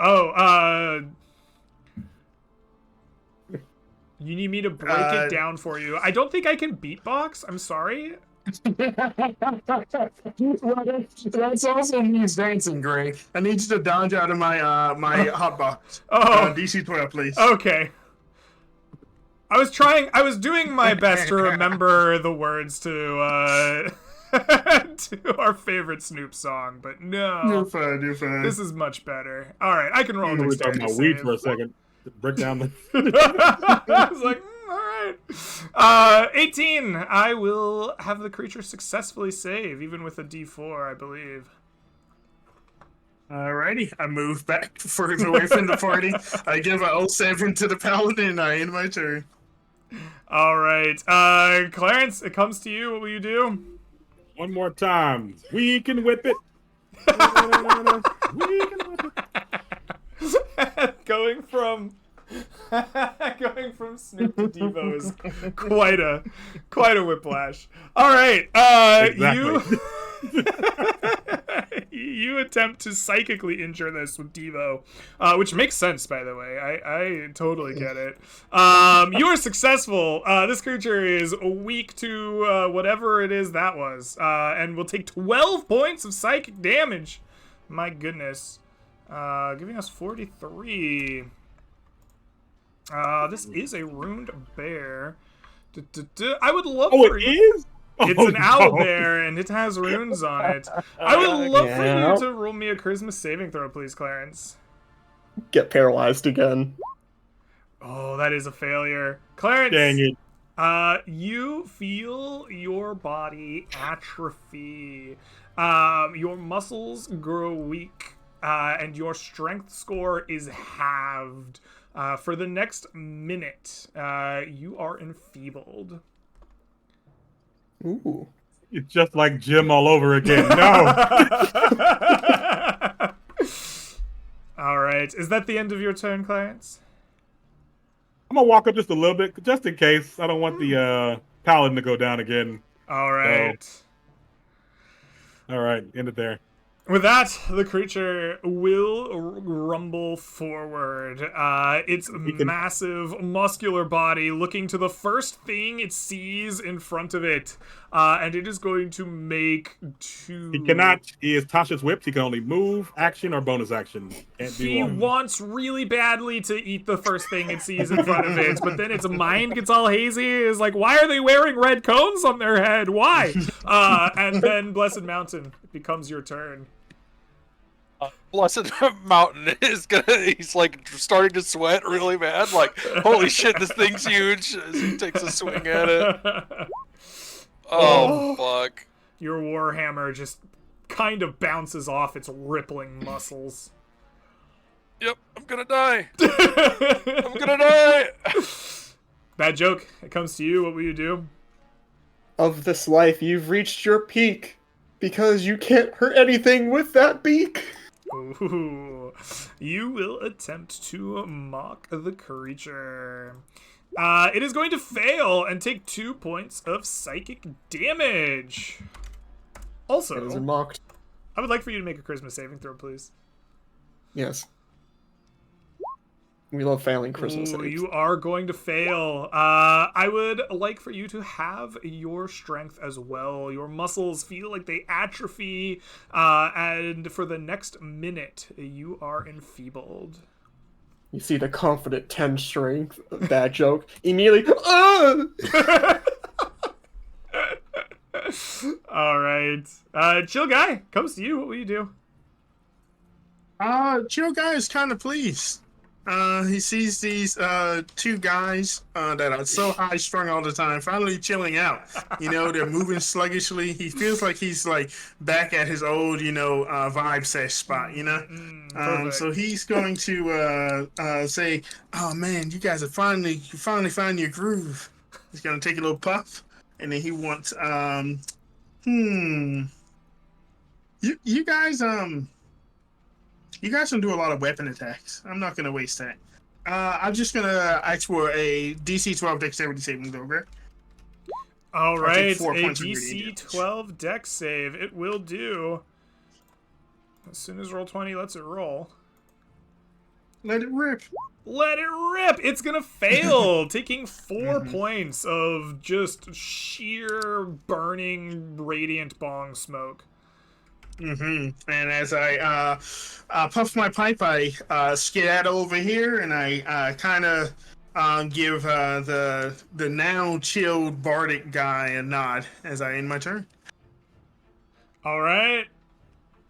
Oh, you need me to break it down for you. I don't think I can beatbox. I'm sorry. That's also means dancing, Gray. I need you to dodge out of my my hot box. Oh, DC 12, please. okay. I was doing my best to remember the words to to our favorite Snoop song, but no. You're fine. You're fine. This is much better. All right, I can roll a We were talking dexterity about weed save. for a second. Break down the. I was like, all right. 18. I will have the creature successfully save, even with a D4, I believe. Alrighty, I move back further away from the party. I give a 07 to the paladin, and I end my turn. All right. Clarence, it comes to you. What will you do? One more time. We can whip it. We can whip it. going from Snoop to Devo is quite a whiplash. All right, Exactly. you attempt to psychically injure this with Devo, which makes sense, by the way. I totally get it. You are successful. This creature is weak to whatever it is that was, and will take 12 points of psychic damage. My goodness. Giving us 43. This is a ruined bear. I would love for It you. is? It's Oh, an owl no. bear, and it has runes on it. I would love for Yeah. you to roll me a charisma saving throw, please, Clarence. Get paralyzed again. Oh, that is a failure. Clarence, Dang it. you feel your body atrophy. Your muscles grow weak, and your strength score is halved. For the next minute, you are enfeebled. Ooh. It's just like Jim all over again. No. All right. Is that the end of your turn, Clarence? I'm gonna walk up just a little bit, just in case. I don't want the paladin to go down again. All right. All right, end it there. With that, the creature will rumble forward. Its massive, muscular body looking to the first thing it sees in front of it. And it is going to make 2. He cannot. He is Tasha's whipped. He can only move, action, or bonus action. Can't do He one. wants really badly to eat the first thing it sees in front of it, but then its mind gets all hazy. Is like, why are they wearing red cones on their head? Why? And then Blessed Mountain, it becomes your turn. Blessed Mountain is he's like starting to sweat really bad. Like, holy shit, this thing's huge. As he takes a swing at it. Oh, fuck. Your Warhammer just kind of bounces off its rippling muscles. Yep, I'm gonna die. I'm gonna die. Bad joke. It comes to you. What will you do? Of this life, you've reached your peak because you can't hurt anything with that beak. Ooh. You will attempt to mock the creature. It is going to fail and take 2 points of psychic damage. Also, It is mocked. I would like for you to make a charisma saving throw, please. Yes. We love failing Christmas Ooh, saves. you are going to fail. I would like for you to have your strength as well. Your muscles feel like they atrophy, and for the next minute, you are enfeebled. You see the confident 10 strength, bad joke, immediately, All right. Chill Guy, comes to you. What will you do? Chill guy is kind of pleased. He sees these 2 guys that are so high strung all the time finally chilling out. You know, they're moving sluggishly. He feels like he's like back at his old, vibe sesh spot, Perfect. so he's going to say, "Oh man, you guys are finally found your groove." He's gonna take a little puff, and then he wants you guys You guys can do a lot of weapon attacks. I'm not going to waste that. I'm just going to ask for a DC 12 dexterity saving throw, okay? All I'll take right, 4 a points of radiant DC damage. 12 dex save. It will do. As soon as roll 20 lets it roll. Let it rip. Let it rip! It's gonna fail, taking 4 points of just sheer burning radiant bong smoke. And as I puff my pipe, I skedaddle over here, and I kind of give the now chilled bardic guy a nod as I end my turn. All right,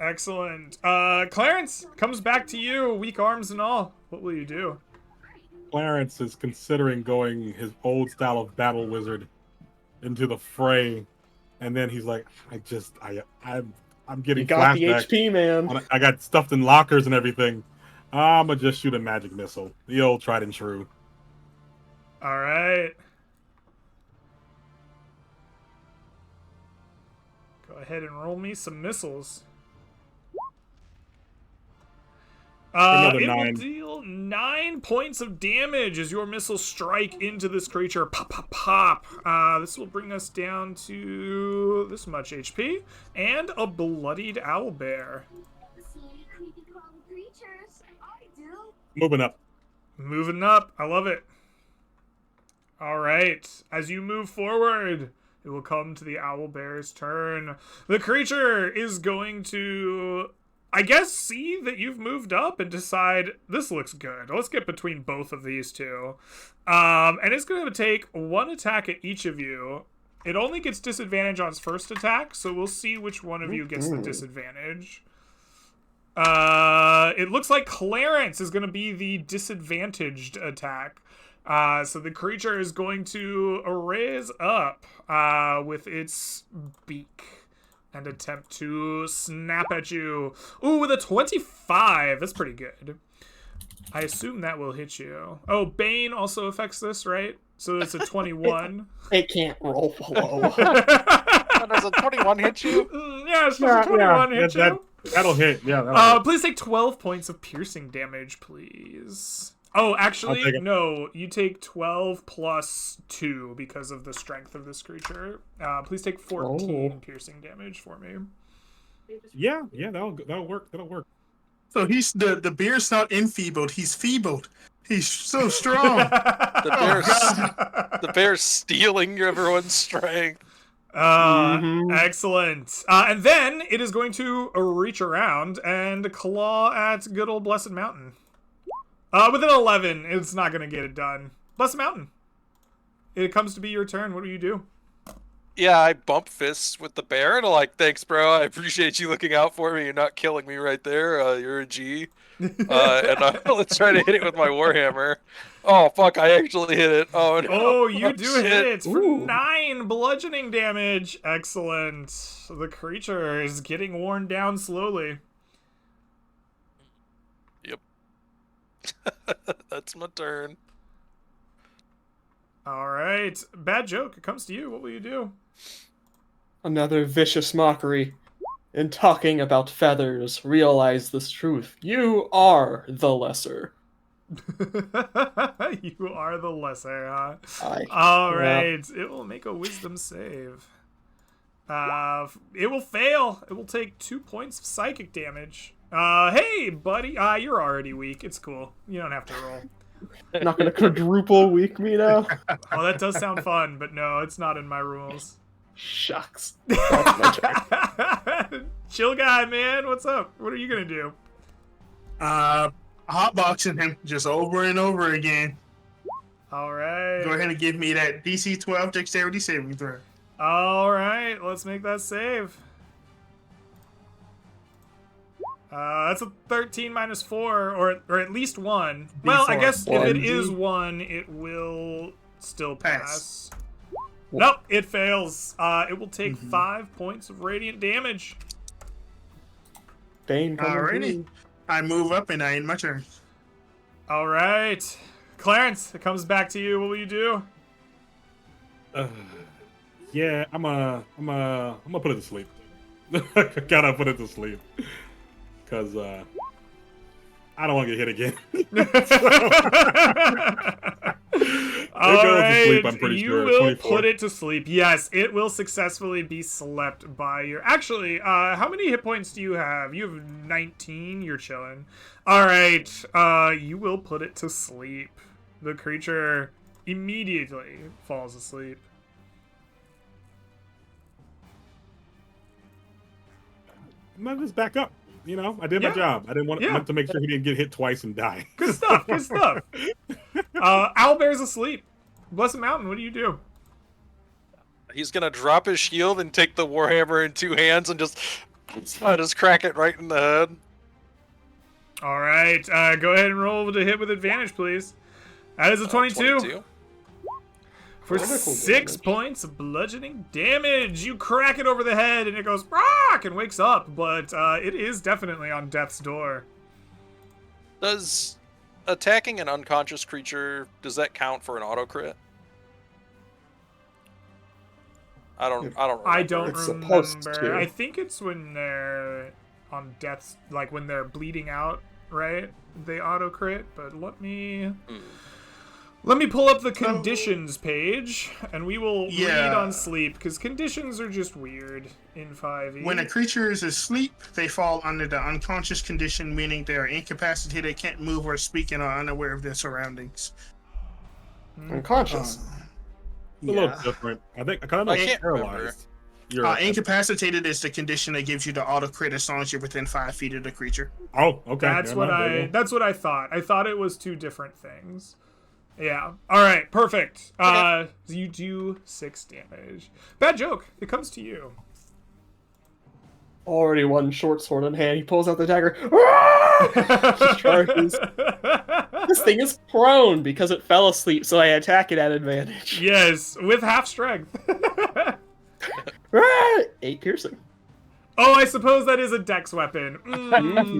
excellent. Clarence, comes back to you, weak arms and all. What will you do? Clarence is considering going his old style of battle wizard into the fray, and then he's like, I'm getting You got the flashbacks. HP, man. I got stuffed in lockers and everything. I'm gonna just shoot a magic missile, the old tried and true. All right. Go ahead and roll me some missiles. Another It 9. will deal 9 points of damage as your missiles strike into this creature. Pop, pop, pop. This will bring us down to this much HP and a bloodied owlbear. Moving up. Moving up. I love it. All right. As you move forward, it will come to the owlbear's turn. The creature is going to, I guess, see that you've moved up and decide, this looks good. Let's get between both of these two. And it's going to take 1 attack at each of you. It only gets disadvantage on its first attack, so we'll see which one of you gets the disadvantage. It looks like Clarence is going to be the disadvantaged attack. So the creature is going to raise up with its beak and attempt to snap at you. Ooh, with a 25. That's pretty good. I assume that will hit you. Oh, Bane also affects this, right? So it's a 21. It can't roll below. Does a 21 hit you? Yeah, it's just a 21 hit you. That'll hit. Yeah. That'll hit. Please take 12 points of piercing damage, please. Oh, actually, no. You take 12 plus 2 because of the strength of this creature. Please take 14 piercing damage for me. Yeah, that'll work. That'll work. So he's the bear's not enfeebled. He's feebled. He's so strong. The bear's stealing everyone's strength. Excellent. And then it is going to reach around and claw at good old Blessed Mountain. With an 11, it's not going to get it done. Blessed Mountain. It comes to be your turn. What do you do? Yeah, I bump fists with the bear and I'm like, thanks, bro. I appreciate you looking out for me. You're not killing me right there. You're a G. Let's try to hit it with my Warhammer. Oh, fuck, I actually hit it. Oh, no. Oh, you do shit. hit it for 9 bludgeoning damage. Excellent. The creature is getting worn down slowly. Yep. That's my turn. All right. Bad joke. It comes to you. What will you do? Another vicious mockery. In talking about feathers, realize this truth. You are the lesser. You are the lesser, huh? Aye. All right. It will make a wisdom save. It will fail. It will take 2 points of psychic damage. Hey, buddy. You're already weak. It's cool. You don't have to roll. Not gonna quadruple weak me now. Oh, that does sound fun, but no, it's not in my rules. Shucks. That's my turn. Chill guy, man. What's up? What are you gonna do? Hotboxing him just over and over again. All right. Go ahead and give me that DC 12 dexterity saving throw. All right. Let's make that save. That's a 13 minus 4, or at least 1. Well, I guess if it is 1, it will still pass. Nope, it fails. It will take 5 points of radiant damage. Bane coming Alrighty. through. I move up and I end my turn. All right. Clarence, it comes back to you. What will you do? Yeah, I'm gonna put it to sleep. Gotta put it to sleep. Because I don't want to get hit again. All right, sleep, I'm pretty you sure. will 24. put it to sleep. Yes, it will successfully be slept by your... Actually, how many hit points do you have? You have 19. You're chilling. All right, you will put it to sleep. The creature immediately falls asleep. I'm gonna just back up. You know, I did my job. I didn't want I wanted to make sure he didn't get hit twice and die. Good stuff. Good stuff. Owlbear's asleep. Blessed Mountain, what do you do? He's gonna drop his shield and take the Warhammer in 2 hands and just crack it right in the head. All right. Go ahead and roll to hit with advantage, please. That is a 22. For Critical 6 damage. points of bludgeoning damage. You crack it over the head and it goes rock and wakes up, but it is definitely on death's door. Does attacking an unconscious creature, does that count for an auto crit? I don't remember. I don't It's supposed remember. to. I think it's when they're on death's, like when they're bleeding out, right? They auto crit, but let me pull up the conditions page, and we will read Yeah. on sleep, because conditions are just weird in 5e. When a creature is asleep, they fall under the unconscious condition, meaning they are incapacitated, can't move or speak, and are unaware of their surroundings. Unconscious. It's a little different. I think I kind of I can't paralyzed. You're Incapacitated is the condition that gives you the auto crit as long as you're within 5 feet of the creature. oh, okay. That's never what mind, there you go. that's what I thought. I thought it was two different things. Yeah. All right. Perfect. You do 6 damage. Bad joke. It comes to you. Already one short sword in hand. He pulls out the dagger. Just charges. This thing is prone because it fell asleep, so I attack it at advantage. Yes, with half strength. 8 piercing. Oh, I suppose that is a dex weapon.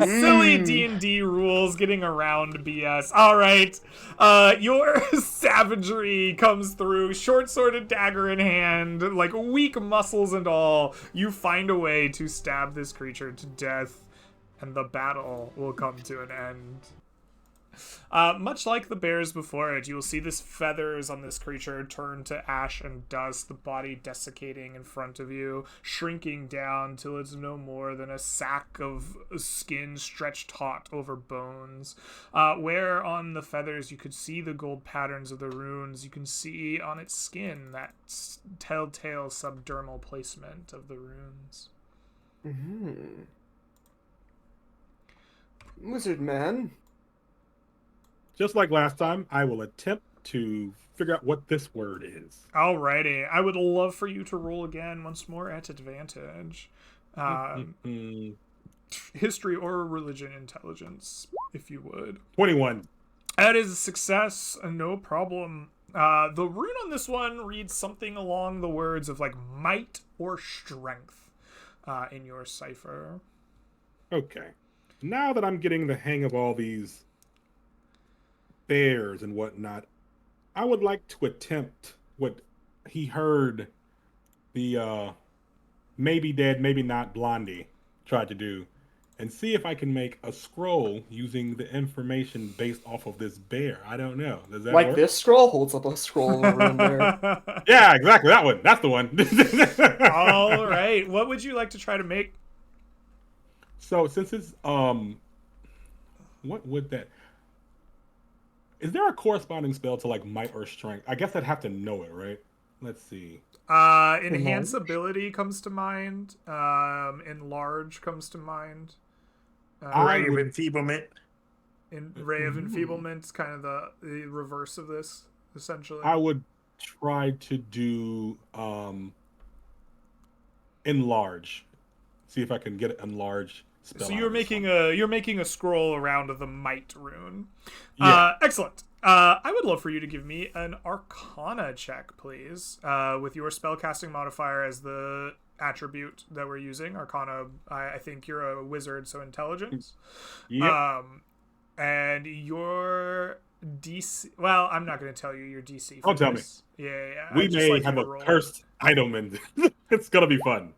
Silly D&D rules getting around BS. All right. Your savagery comes through. Short sword and dagger in hand, like weak muscles and all. You find a way to stab this creature to death, and the battle will come to an end. Much like the bears before it, you will see this feathers on this creature turn to ash and dust, the body desiccating in front of you, shrinking down till it's no more than a sack of skin stretched taut over bones. Where on the feathers you could see the gold patterns of the runes, you can see on its skin that telltale subdermal placement of the runes. Wizard man. Just like last time, I will attempt to figure out what this word is. Alrighty, I would love for you to roll again once more at advantage. History or religion intelligence, if you would. 21. That is a success, no problem. The rune on this one reads something along the words of like might or strength in your cipher. Okay. Now that I'm getting the hang of all these bears and whatnot, I would like to attempt what he heard the maybe dead, maybe not Blondie tried to do, and see if I can make a scroll using the information based off of this bear. I don't know. Does that Like work? this scroll holds up a scroll over in there. Yeah, exactly. That one. That's the one. All right, what would you like to try to make? So since it's what would that? Is there a corresponding spell to like might or strength? I guess I'd have to know it, right? Let's see. Enhance ability comes to mind. Enlarge comes to mind. Ray of enfeeblement. Ray of enfeeblement is kind of the reverse of this, essentially. I would try to do enlarge. See if I can get it enlarged spell. So out you're of this making a scroll around the might rune. Yeah. Excellent. I would love for you to give me an Arcana check, please, with your spellcasting modifier as the attribute that we're using. Arcana. I think you're a wizard, so intelligence. Yep. And your DC. Well, I'm not going to tell you your DC. Don't tell me. Yeah. We I'd just may like have you a to roll. cursed item in this. It's gonna be fun.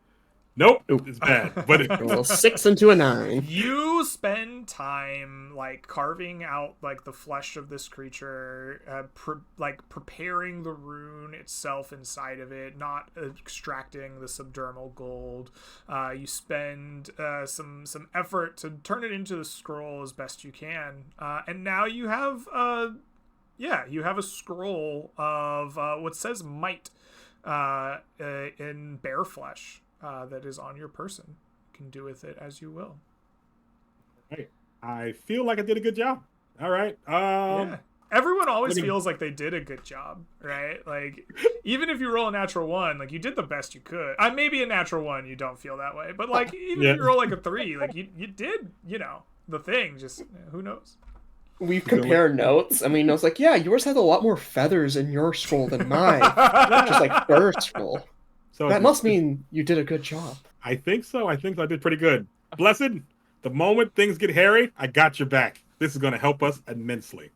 Nope, it's bad. But Roll 6 into a 9. You spend time like carving out like the flesh of this creature, preparing the rune itself inside of it, not extracting the subdermal gold. You spend some effort to turn it into the scroll as best you can, and now you have you have a scroll of what says might in bear flesh. That is on your person. You can do with it as you will. hey, I feel like I did a good job. All right. Yeah. Everyone always Look at- feels like they did a good job, right? Like, even if you roll a natural 1, like, you did the best you could. Maybe a natural 1, you don't feel that way. But, like, even Yeah. if you roll, like, a 3, like, you did, the thing. Just, who knows? we compare notes, and we know it's like, yeah, yours has a lot more feathers in your scroll than mine. Just like Burr's scroll. So That must mean you did a good job. I think so. I think I did pretty good. Blessed, the moment things get hairy, I got your back. This is going to help us immensely.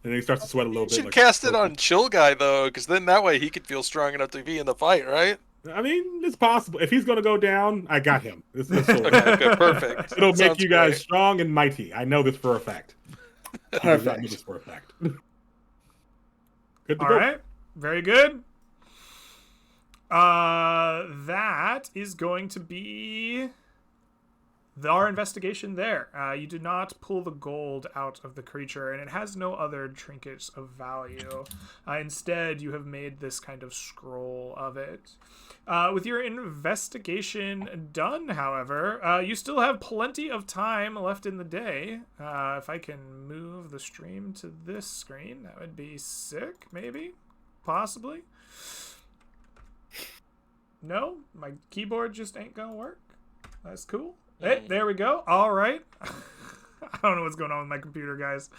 And then he starts to sweat a little You bit. should like, cast it on Chill Guy, though, because then that way he could feel strong enough to be in the fight, right? I mean, it's possible. If he's going to go down, I got him. Okay, good, perfect. It'll make Sounds you guys great. strong and mighty. I know this for a fact. I do not know Perfect. this for a fact. Good to All go. right, very good. That is going to be our investigation there. You did not pull the gold out of the creature, and it has no other trinkets of value. Instead, you have made this kind of scroll of it. With your investigation done, however, you still have plenty of time left in the day. If I can move the stream to this screen, that would be sick, maybe? Possibly? No? My keyboard just ain't gonna work? That's cool. Hey, there we go. All right. I don't know what's going on with my computer, guys.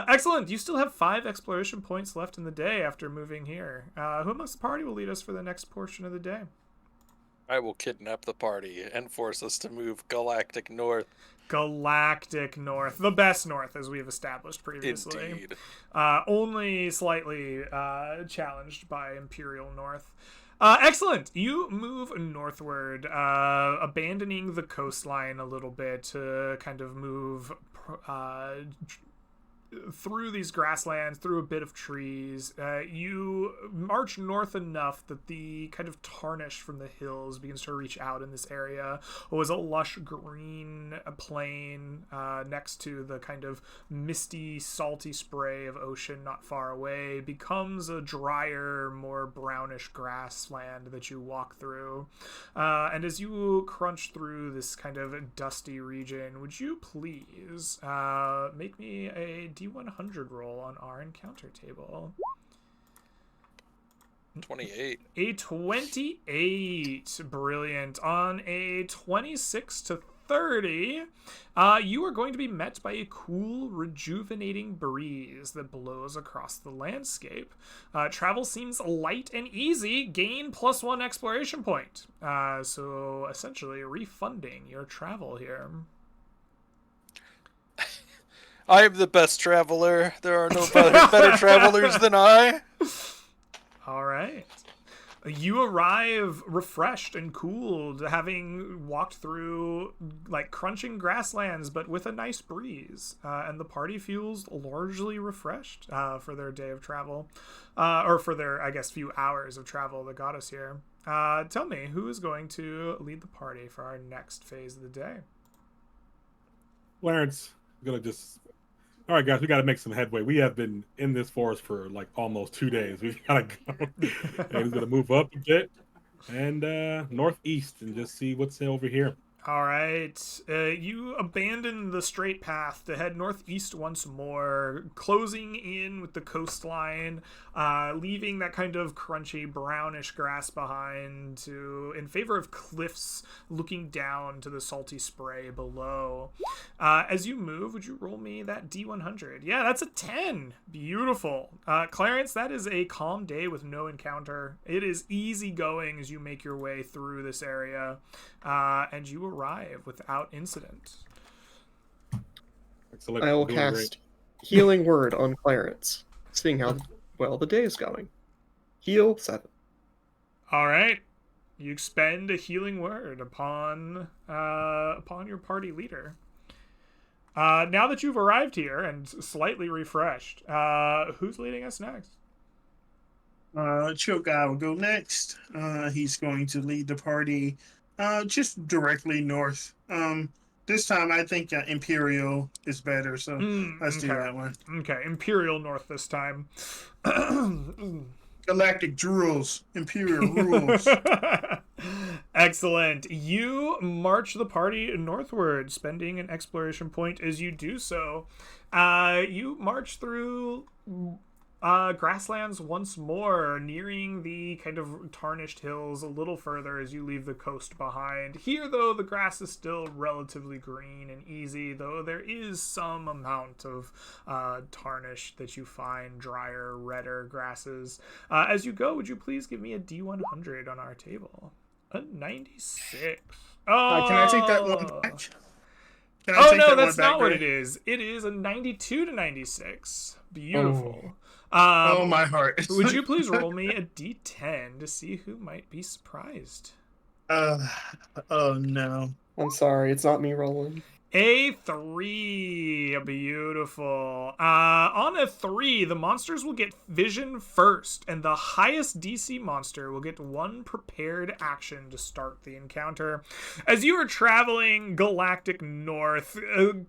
Excellent. You still have 5 exploration points left in the day after moving here. Who amongst the party will lead us for the next portion of the day? I will kidnap the party and force us to move galactic north. Galactic North. The best North, as we've established previously. Indeed. Only slightly challenged by Imperial North. Excellent. You move northward, abandoning the coastline a little bit to kind of move through these grasslands, through a bit of trees. You march north enough that the kind of tarnish from the hills begins to reach out in this area. It was a lush green plain next to the kind of misty, salty spray of ocean not far away. Becomes a drier, more brownish grassland that you walk through. And as you crunch through this kind of dusty region, would you please make me a D100 roll on our encounter table? 28. A 28. Brilliant. On a 26 to 30, you are going to be met by a cool, rejuvenating breeze that blows across the landscape. Travel seems light and easy. Gain +1 exploration point. So essentially refunding your travel here. I am the best traveler. There are no better travelers than I. All right. You arrive refreshed and cooled, having walked through like crunching grasslands, but with a nice breeze. And the party feels largely refreshed for their day of travel, or for their, I guess, few hours of travel that got us here. Tell me, who is going to lead the party for our next phase of the day? Clarence, I'm gonna just. All right, guys, we got to make some headway. We have been in this forest for like almost 2 days. We gotta go. And he's gonna move up a bit and northeast and just see what's over here. All right. You abandon the straight path to head northeast once more, closing in with the coastline, leaving that kind of crunchy brownish grass behind in favor of cliffs looking down to the salty spray below. As you move, would you roll me that D100? Yeah, that's a 10. Beautiful. Clarence, that is a calm day with no encounter. It is easy going as you make your way through this area, and you arrive without incident. Excellent. I will Doing cast great. Healing Word on Clarence, seeing how well the day is going. Heal 7. All right. You expend a healing word upon your party leader. Now that you've arrived here and slightly refreshed, who's leading us next? Chill Guy will go next. He's going to lead the party just directly north. This time I think Imperial is better, so let's do that one. Okay, Imperial North this time. Galactic Drools, Imperial rules. Excellent. You march the party northward, spending an exploration point as you do so. You march through Grasslands once more, nearing the kind of tarnished hills a little further as you leave the coast behind. Here, though, the grass is still relatively green and easy, though there is some amount of tarnish that you find, drier, redder grasses. As you go, would you please give me a D100 on our table? A 96. Oh, Can I take that one back? Can I Oh take no, that that's one back, not what Greg? it is. It is a 92 to 96. Beautiful. Oh, my heart. Would you please roll me a D10 to see who might be surprised? Oh no. I'm sorry, it's not me rolling. A 3. Beautiful. On a 3, the monsters will get vision first, and the highest DC monster will get 1 prepared action to start the encounter. As you are traveling galactic north,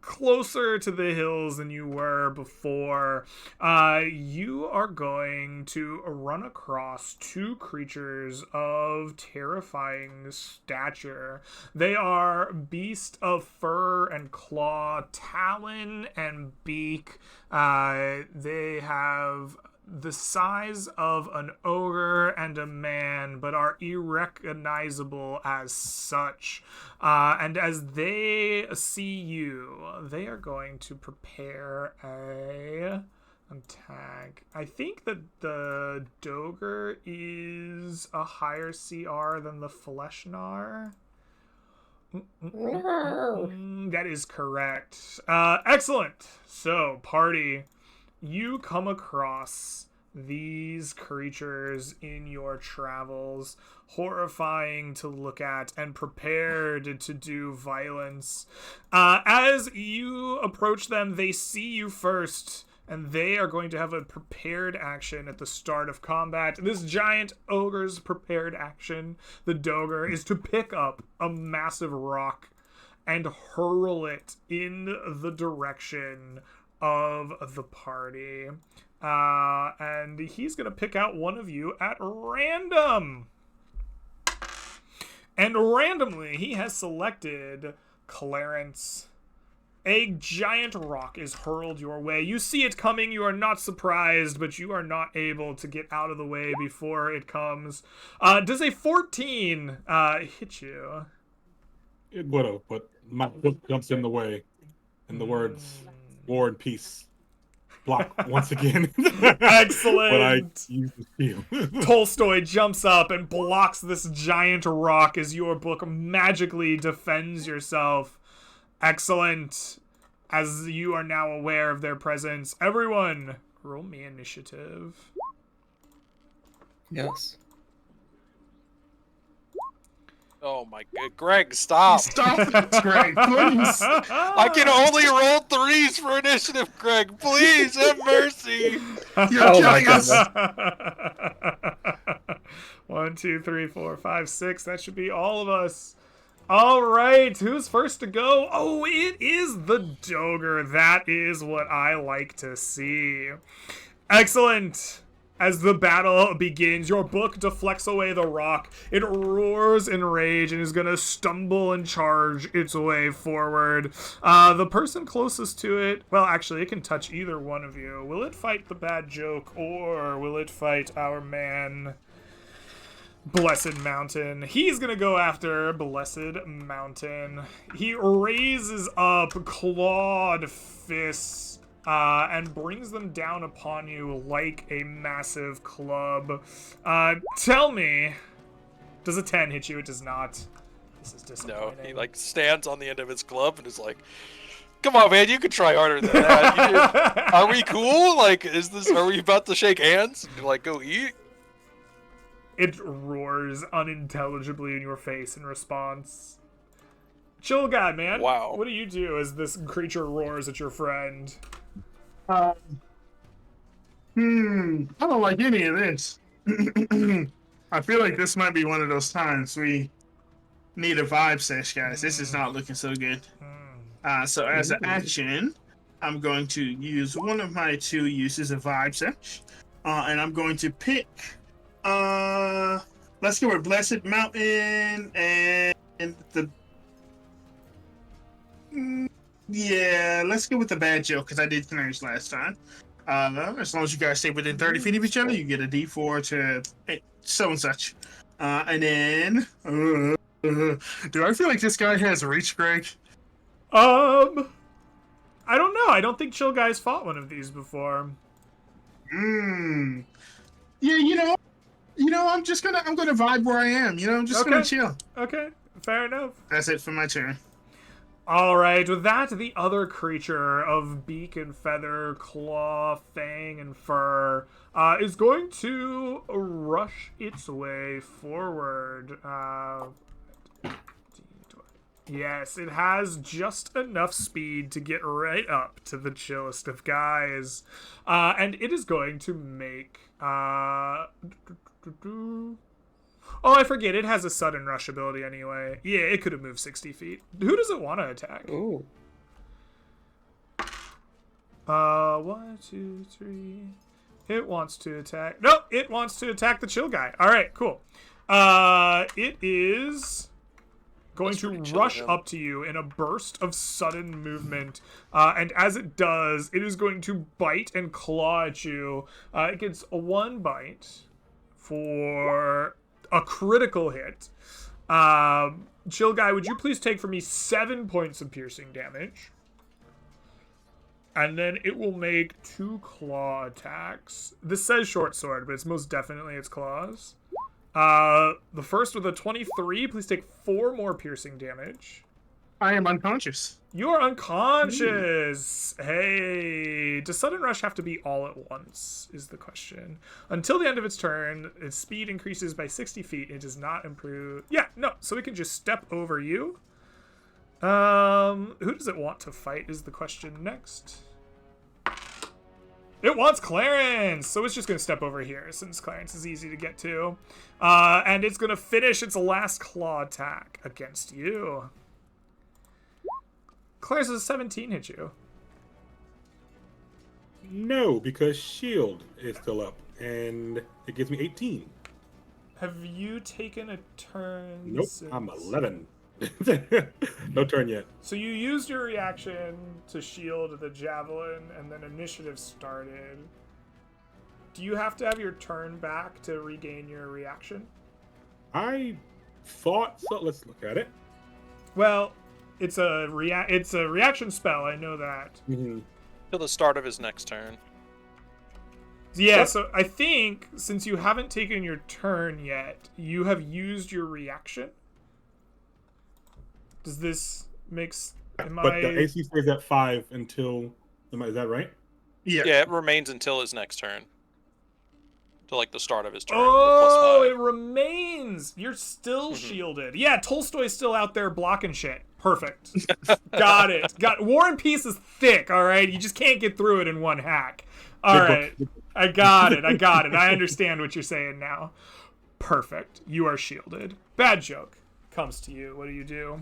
closer to the hills than you were before, you are going to run across 2 creatures of terrifying stature. They are beast of fur and claw, talon and beak. They have the size of an ogre and a man, but are irrecognizable as such. And as they see you, they are going to prepare a tag. I think that the Dogre is a higher CR than the Fleshnar. That is correct. Excellent. So, party, you come across these creatures in your travels, horrifying to look at and prepared to do violence. As you approach them, they see you first, and they are going to have a prepared action at the start of combat. This giant ogre's prepared action, the Dogre, is to pick up a massive rock and hurl it in the direction of the party. And he's going to pick out one of you at random. And randomly, he has selected Clarence. A giant rock is hurled your way. You see it coming, you are not surprised, but you are not able to get out of the way before it comes. Does a 14 hit you? It would have, but my book jumps in the way, and the words "war and peace" block once again. Excellent. But I use the shield. Tolstoy jumps up and blocks this giant rock as your book magically defends yourself. Excellent. As you are now aware of their presence, everyone, roll me initiative. Yes. Oh my god, Greg, stop! Stop it, Greg, please. I can only roll 3s for initiative, Greg. Please have mercy. You're Oh my killing us. goodness. 1, 2, 3, 4, 5, 6. That should be all of us. All right, who's first to go? Oh, it is the Dogre. That is what I like to see. Excellent. As the battle begins, your book deflects away the rock. It roars in rage and is going to stumble and charge its way forward. The person closest to it, well, actually, it can touch either one of you. Will it fight the bad joke, or will it fight our man, Blessed Mountain? He's gonna go after Blessed Mountain. He raises up clawed fists and brings them down upon you like a massive club. Tell me, does a 10 hit you? It does not. This is No, disappointing. he like stands on the end of his club and is like, "Come on, man, you can try harder than that. Are we cool? Like, are we about to shake hands? And, like, go eat?" It roars unintelligibly in your face in response. Chill guy, man. Wow. What do you do as this creature roars at your friend? I don't like any of this. I feel like this might be one of those times we need a vibe sesh, guys. This is not looking so good. So as an action, I'm going to use one of my 2 uses of vibe sesh, and I'm going to pick. Let's go with Blessed Mountain and the. Yeah, let's go with the bad joke because I did Clarence last time. As long as you guys stay within 30 feet of each other, you get a D4 to so and such. And then, do I feel like this guy has reach, Greg? I don't know. I don't think Chill Guy's fought one of these before. Yeah, I'm gonna vibe where I am. I'm just gonna chill. Okay, fair enough. That's it for my turn. All right, with that, the other creature of beak and feather, claw, fang, and fur is going to rush its way forward. Yes, it has just enough speed to get right up to the chillest of guys. And it is going to make... Oh, I forget. It has a sudden rush ability anyway. Yeah, it could have moved 60 feet. Who does it want to attack? Ooh. 1, 2, 3. It wants to attack. No, it wants to attack the chill guy. All right, cool. It is going to rush up to you in a burst of sudden movement. And as it does, it is going to bite and claw at you. It gets a 1 bite for a critical hit. Chill guy, would you please take for me 7 points of piercing damage? And then it will make 2 claw attacks. This says short sword, but it's most definitely its claws. The first with a 23, please take 4 more piercing damage. I am unconscious. You are unconscious. Hey, does sudden rush have to be all at once is the question. Until the end of its turn, its speed increases by 60 feet. It does not improve. Yeah, no, so it can just step over you. Who does it want to fight is the question next. It wants Clarence, so it's just going to step over here since Clarence is easy to get to. And it's going to finish its last claw attack against you. Claire's 17 hit you. No, because shield is still up, and it gives me 18. Have you taken a turn? Nope, since... I'm 11. No turn yet. So you used your reaction to shield the javelin, and then initiative started. Do you have to have your turn back to regain your reaction? I thought so. Let's look at it. Well, it's a reaction spell. I know that. Mm-hmm. Till the start of his next turn. Yeah, so I think since you haven't taken your turn yet, you have used your reaction. Does this makes? But the AC stays at 5 until. Is that right? Yeah. Yeah, it remains until his next turn. To like the start of his turn. Oh, with it remains. You're still shielded. Yeah, Tolstoy's still out there blocking shit. Perfect. Got it. War and Peace is thick. All right, you just can't get through it in one hack. All right, I got it. I understand what you're saying now. Perfect. You are shielded. Bad joke comes to you. What do you do?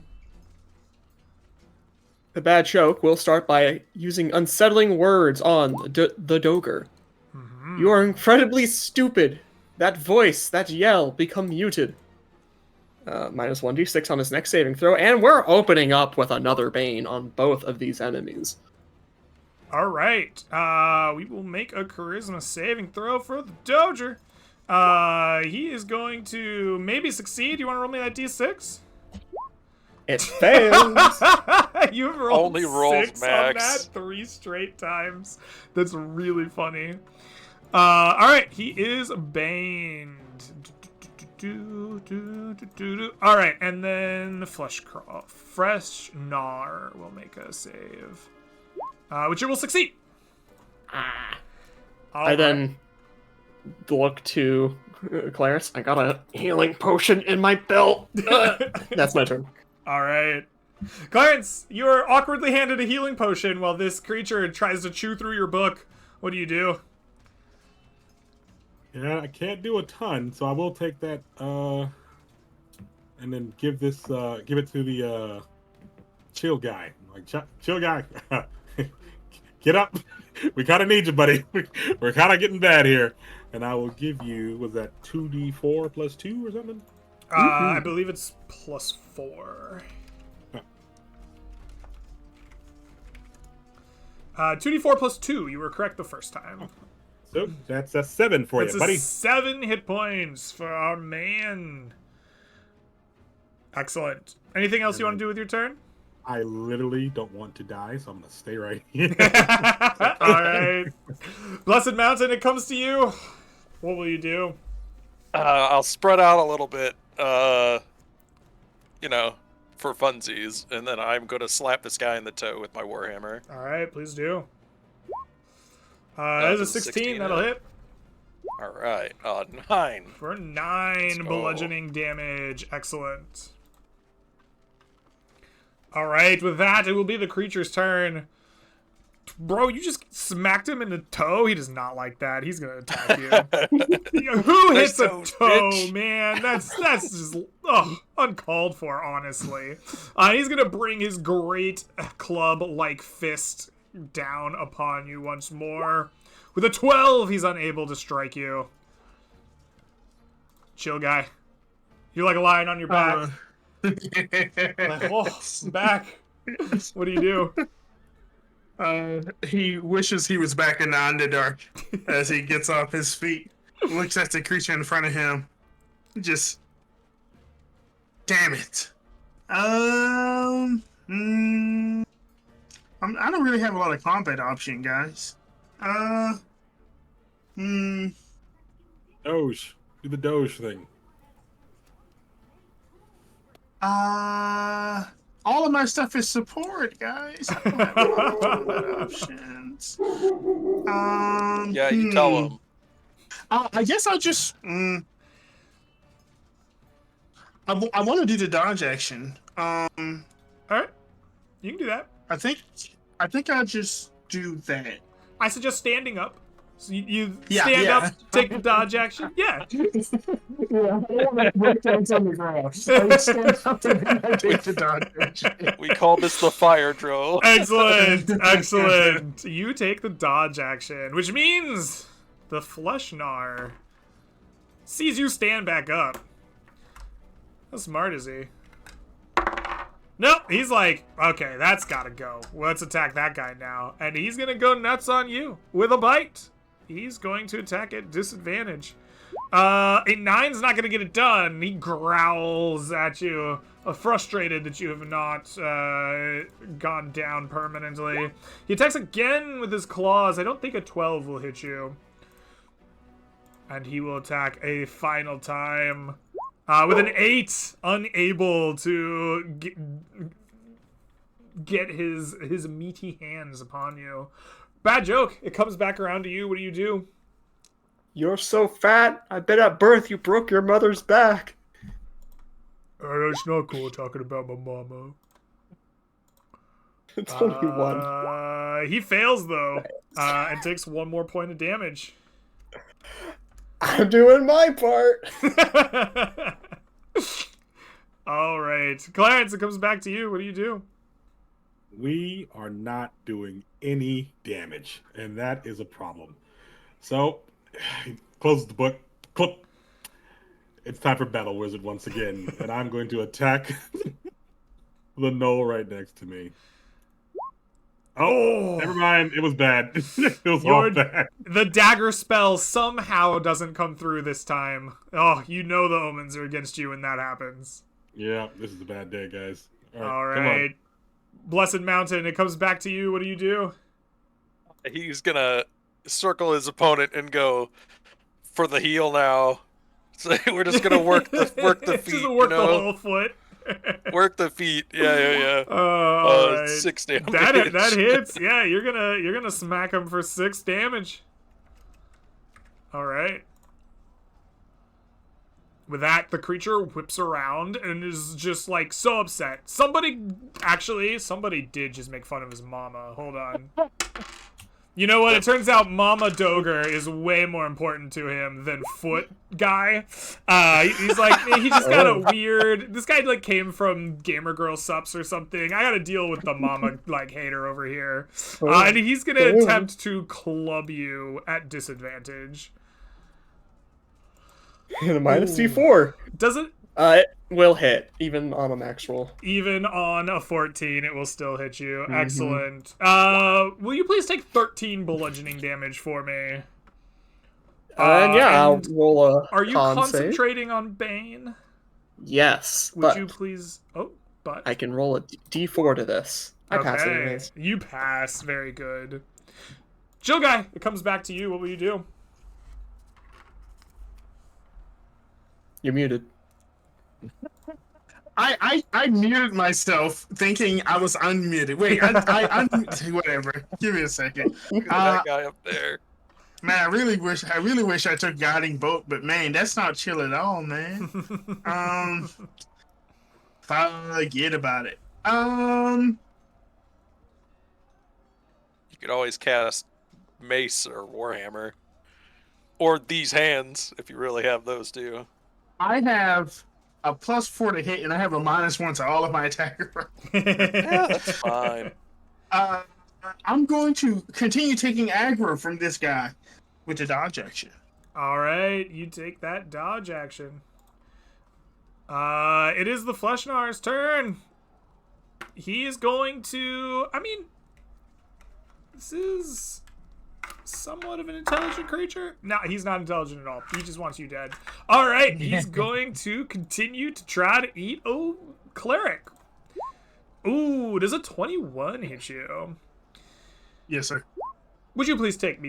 The bad joke will start by using unsettling words on the Doger. Mm-hmm. You are incredibly stupid. That voice, that yell, become muted. Minus 1d6 on his next saving throw, and we're opening up with another Bane on both of these enemies. All right. We will make a charisma saving throw for the Doger. He is going to maybe succeed. You want to roll me that d6? It fails. You've rolled only rolls 6 max. on that 3 straight times. That's really funny. All right, he is baned. All right, and then Fresh Gnar will make a save, which it will succeed. I then look to Clarence. I got a healing potion in my belt. That's my turn. All right. Clarence, you are awkwardly handed a healing potion while this creature tries to chew through your book. What do you do? Yeah, I can't do a ton, so I will take that and then give it to the chill guy. Like, chill guy, get up. We kind of need you, buddy. We're kind of getting bad here. And I will give you, was that 2d4 plus 2 or something? I believe it's +4. 2d4 plus 2. You were correct the first time. So that's a 7 for That's you, buddy. 7 hit points for our man. Excellent. Anything else you want to do with your turn? I literally don't want to die, so I'm gonna stay right here. All right. Blessed Mountain, it comes to you. What will you do? I'll spread out a little bit, you know, for funsies, and then I'm going to slap this guy in the toe with my warhammer. All right, please do. That is a 16. That'll hit. All right, 9. For 9 go. bludgeoning damage. Excellent. All right, with that, it will be the creature's turn. Bro, you just smacked him in the toe. He does not like that. He's gonna attack you. Who hits a Nice toe, bitch. man? That's just uncalled for, honestly. He's gonna bring his great club-like fist down upon you once more. With a 12, he's unable to strike you. Chill, guy. You're like lying on your back. Like, oh, I'm back. What do you do? He wishes he was back in the Underdark as he gets off his feet, looks at the creature in front of him, just, damn it. I don't really have a lot of combat option, guys. Doge. Do the Doge thing. All of my stuff is support, guys. I don't have a lot of combat options. Yeah, you tell him. I guess I'll just. I want to do the dodge action. All right, you can do that. I think I'll just do that. I suggest standing up. So you Yeah, stand yeah. up, take the dodge action. Yeah. Yeah, I don't want to break down on the ground. So I stand up and then I take the dodge action. We call this the fire drill. Excellent. Excellent. You take the dodge action, which means the Fleshnar sees you stand back up. How smart is he? Nope, he's like, okay, that's gotta go. Let's attack that guy now. And he's gonna go nuts on you with a bite. He's going to attack at disadvantage. A 9's not gonna get it done. He growls at you, frustrated that you have not gone down permanently. He attacks again with his claws. I don't think a 12 will hit you. And he will attack a final time. With an 8, unable to get his meaty hands upon you. Bad joke. It comes back around to you. What do you do? You're so fat. I bet at birth you broke your mother's back. It's not cool talking about my mama. It's only one. He fails, though, and takes 1 more point of damage. I'm doing my part. All right. Clarence, it comes back to you. What do you do? We are not doing any damage, and that is a problem. So, close the book. Clip. It's time for Battle Wizard once again, and I'm going to attack the knoll right next to me. Oh, never mind. It was bad. It was all bad. The dagger spell somehow doesn't come through this time. Oh, you know the omens are against you when that happens. Yeah, this is a bad day, guys. All come on. right. Blessed Mountain, it comes back to you. What do you do? He's gonna circle his opponent and go for the heel now. So we're just gonna work the feet. Just work you know? the whole foot. Work the feet. Yeah. All right. 6 damage. That hits. Yeah, you're gonna smack him for 6 damage. All right. With that, the creature whips around and is just like so upset. Somebody did just make fun of his mama. Hold on. You know what? It turns out Mama Doger is way more important to him than Foot Guy. He's like, he just got a weird. This guy like came from Gamer Girl Sups or something. I got to deal with the Mama like hater over here, and he's gonna attempt to club you at disadvantage. And a minus D4. Does it? will hit, even on a max roll. Even on a 14, it will still hit you. Mhm. Excellent. Will you please take 13 bludgeoning damage for me? And yeah, I'll and roll a Are you con save. concentrating on Bane? Yes, Would but you please... Oh, but... I can roll a d4 to this. I pass it Okay, anyways. you pass. Very good. Chill guy, it comes back to you. What will you do? You're muted. I muted myself thinking I was unmuted. Wait, whatever. Give me a second. Look at that guy up there. Man, I really wish I took guiding bolt, but man, that's not chill at all, man. Forget about it. You could always cast Mace or Warhammer. Or these hands, if you really have those too. I have a +4 to hit, and I have a -1 to all of my attacker. Yeah, that's fine. I'm going to continue taking aggro from this guy with the dodge action. All right, you take that dodge action. It is the Fleshnar's turn. He is going to... I mean, this is somewhat of an intelligent creature. No, he's not intelligent at all. He just wants you dead. All right, he's going to continue to try to eat a cleric. Ooh, does a 21 hit you? Yes, sir. Would you please take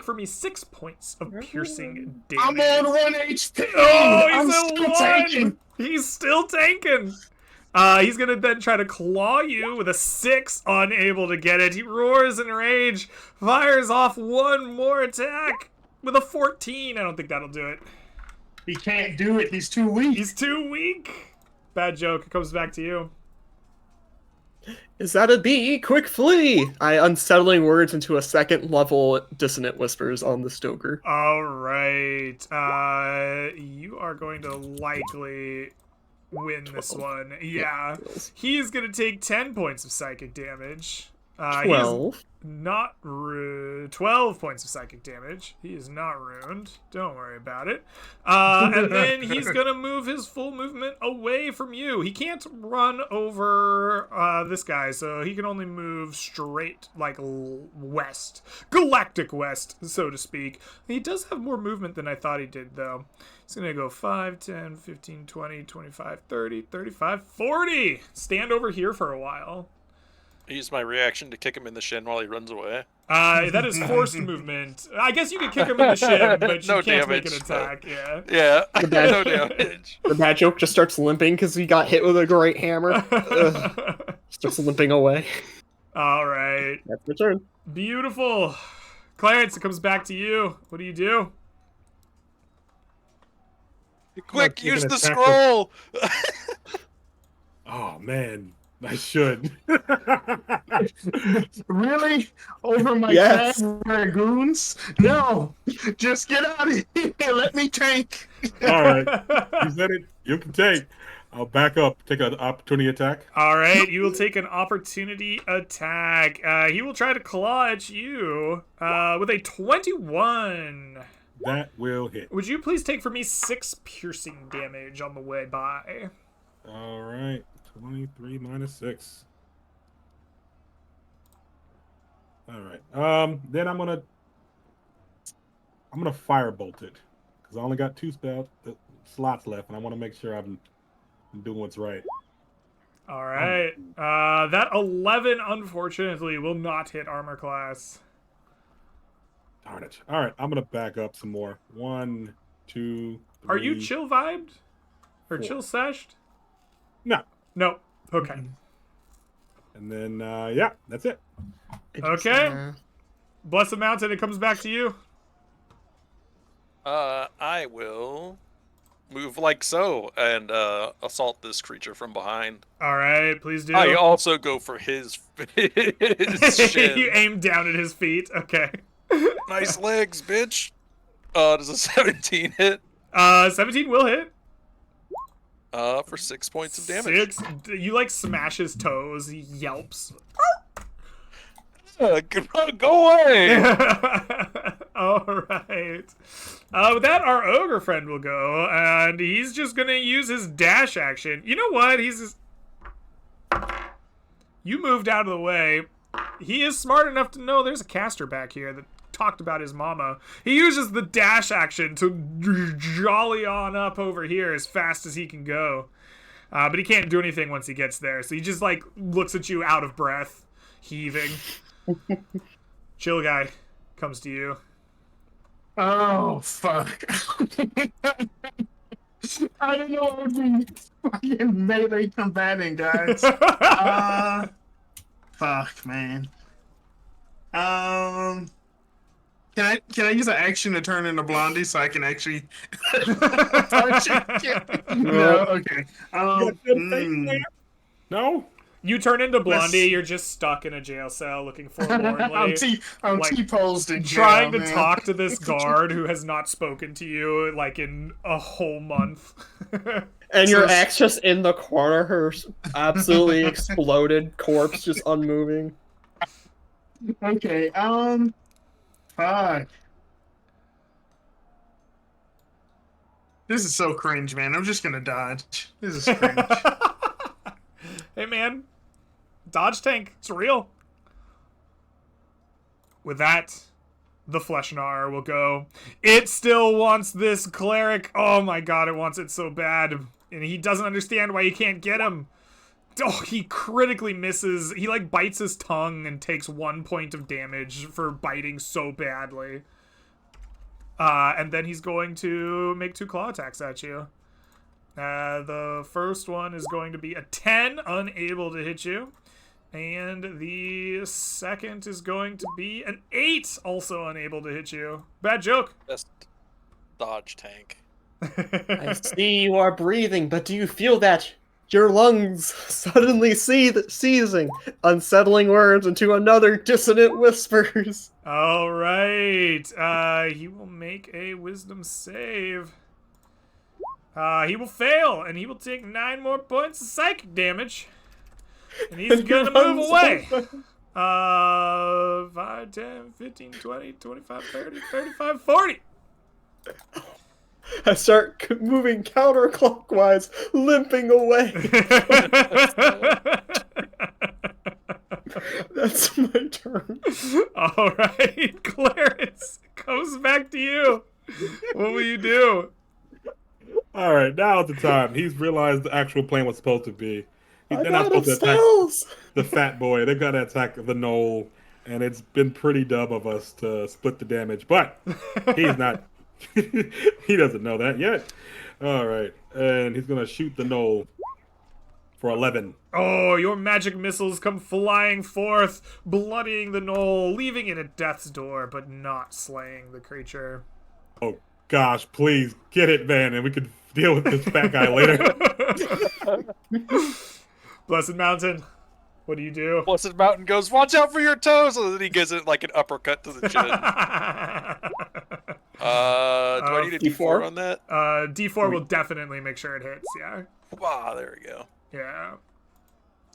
for me 6 points of piercing damage? I'm on 1 HP. Oh, I'm he's still at 1! tanking. He's still tanking! He's gonna then try to claw you with a 6, unable to get it. He roars in rage, fires off one more attack with a 14. I don't think that'll do it. He can't do it. He's too weak. He's too weak. Bad joke. It comes back to you. Is that a B? Quick flee! I unsettling words into a second level dissonant whispers on the Stoker. All right. You are going to likely win this one. Yeah. He's going to take 10 points of psychic damage. 12. Not 12 points of psychic damage. He is not ruined. Don't worry about it. And then he's gonna move his full movement away from you. He can't run over this guy, so he can only move straight, like west, galactic west, so to speak. He does have more movement than I thought he did, though. He's gonna go 5, 10, 15, 20, 25, 30, 35, 40. Stand over here for a while. I use my reaction to kick him in the shin while he runs away. That is forced movement. I guess you could kick him in the shin, but you No can't make an damage, attack. Yeah. Yeah, bad- no damage. The bad joke just starts limping because he got hit with a great hammer. Ugh. Starts limping away. All right. That's my turn. Beautiful. Clarence, it comes back to you. What do you do? Quick, You use can the attack scroll! Oh man, I should. Really? Over my Yes. dragoons? No. Just get out of here. Let me tank. All right, you said it. You can take. I'll back up. Take an opportunity attack. All right, you will take an opportunity attack. He will try to claw at you with a 21. That will hit. Would you please take for me 6 piercing damage on the way by? All right, 23 minus 6. All right. Then I'm gonna firebolt it because I only got 2 slots left, and I want to make sure I'm doing what's right. All right. That 11, unfortunately, will not hit armor class. Darn it. All right, I'm gonna back up some more. 1, 2, 3. Are you chill vibed? Or 4. chill seshed? No. No. Okay. And then yeah, that's it. Okay. Blessed Mountain, it comes back to you. I will move like so and assault this creature from behind. All right, please do. I also go for his shin. You aim down at his feet. Okay. Nice legs, bitch. Does a 17 hit? 17 will hit. For 6 points of damage. 6. You like smash his toes. He yelps. Go away. All right. With that, our ogre friend will go, and he's just gonna use his dash action. You know what? You moved out of the way. He is smart enough to know there's a caster back here that talked about his mama. He uses the dash action to jolly on up over here as fast as he can go. But he can't do anything once he gets there, so he just, like, looks at you out of breath, heaving. Chill guy comes to you. Oh, fuck. I didn't know it would be fucking melee combating, guys. Fuck, man. Can I use an action to turn into Blondie so I can actually touch it? No, okay. No? You turn into Blondie, you're just stuck in a jail cell looking forlornly. I'm like, T-posed in jail, trying to man. talk to this guard who has not spoken to you, like, in a whole month. And your ex just in the corner, her absolutely exploded corpse just unmoving. Okay, fuck. This is so cringe, man. I'm just gonna dodge. This is cringe. Hey, man. Dodge tank. It's real. With that, the Fleshnar will go. It still wants this cleric. Oh my god, it wants it so bad. And he doesn't understand why you can't get him. Oh, he critically misses. He, like, bites his tongue and takes 1 point of damage for biting so badly. And then he's going to make 2 claw attacks at you. The first one is going to be a 10, unable to hit you. And the second is going to be an 8, also unable to hit you. Bad joke. Best dodge tank. I see you are breathing, but do you feel that? Your lungs suddenly seizing, unsettling words into another dissonant whispers. All right. He will make a wisdom save. He will fail, and he will take 9 more points of psychic damage. And he's gonna move away. 5, 10, 15, 20, 25, 30, 35, 40. I start moving counterclockwise, limping away. That's my turn. All right, Clarence, comes back to you. What will you do? All right, now at the time. He's realized the actual plan was supposed to be. They're not got supposed to attack spells. the fat boy. They've got to attack the knoll, and it's been pretty dumb of us to split the damage. But he's not. He doesn't know that yet. All right, and he's gonna shoot the knoll for 11. Oh, your magic missiles come flying forth, bloodying the knoll, leaving it at death's door, but not slaying the creature. Oh gosh, please get it, man, and we can deal with this fat guy later. Blessed Mountain, what do you do? Blessed Mountain goes, watch out for your toes, and then he gives it like an uppercut to the chin. Do I need a D4 on that? D4 will definitely make sure it hits, yeah. Ah, there we go. Yeah.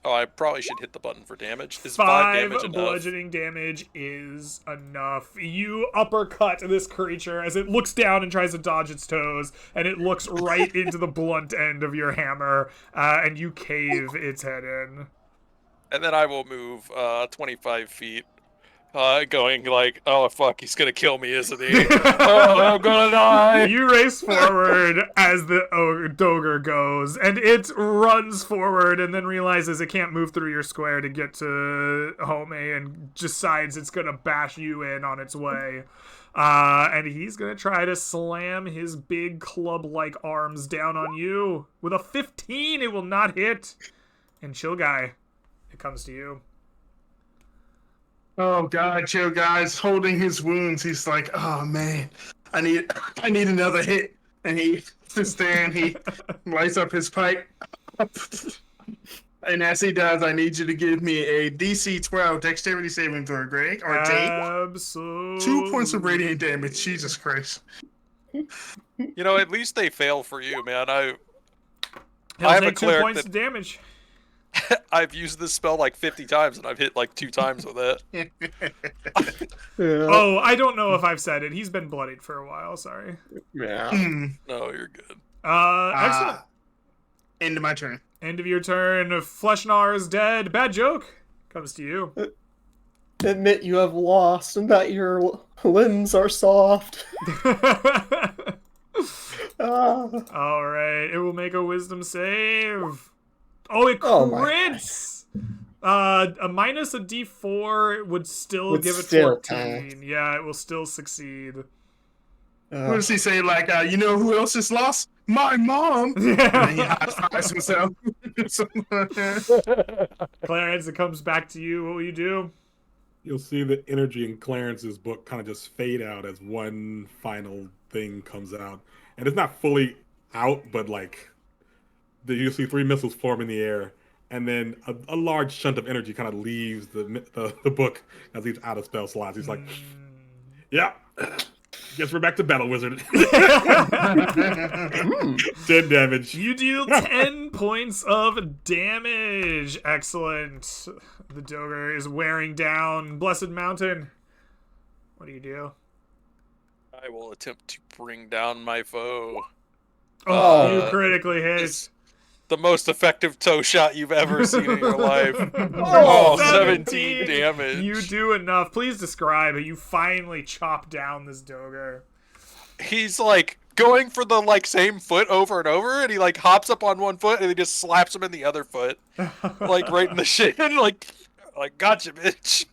Oh, I probably should hit the button for damage. Is 5 damage enough? bludgeoning damage is enough. You uppercut this creature as it looks down and tries to dodge its toes, and it looks right into the blunt end of your hammer, and you cave its head in. And then I will move 25 feet, going like, oh fuck, he's gonna kill me, isn't he? Oh, I'm gonna die! You race forward as the Dogre goes, and it runs forward and then realizes it can't move through your square to get to Home and decides it's gonna bash you in on its way. And he's gonna try to slam his big club-like arms down on you. With a 15, it will not hit. And Chill Guy, it comes to you. Oh god, Chill Guy's holding his wounds. He's like, oh man, I need another hit. And he sits there and he lights up his pipe. And as he does, I need you to give me a DC 12 dexterity saving throw, Greg, or take Absolutely. 2 points of radiant damage. Jesus Christ. You know, at least they fail for you, man. I He'll have a take 2 cleric points that of damage. I've used this spell like 50 times and I've hit like 2 times with it. Yeah. Oh, I don't know if I've said it. He's been bloodied for a while. Sorry. Yeah. No, you're good. Excellent. End of my turn. End of your turn. Fleshnar is dead. Bad joke. Comes to you. Admit you have lost and that your limbs are soft. Ah. All right. It will make a wisdom save. Oh, it Oh my crits. A minus a d4 would still Would give it still 14. Yeah, it will still succeed. What does he say? Like, you know who else is lost? My mom. And then he Yeah. high fives himself. Clarence, it comes back to you. What will you do? You'll see the energy in Clarence's book kind of just fade out as one final thing comes out, and it's not fully out, but like you'll see 3 missiles form in the air, and then a large chunk of energy kind of leaves the book as he's out of spell slots. He's like, "Yeah, guess we're back to Battle Wizard." 10 damage. You deal 10 points of damage. Excellent. The Dogre is wearing down. Blessed Mountain. What do you do? I will attempt to bring down my foe. Oh, you Uh, critically hit. it's the most effective toe shot you've ever seen in your life. Oh, 17 damage. You do enough. Please describe it. You finally chop down this Dogre. He's like going for the like same foot over and over, and he like hops up on one foot and he just slaps him in the other foot, like right in the shin, like gotcha, bitch.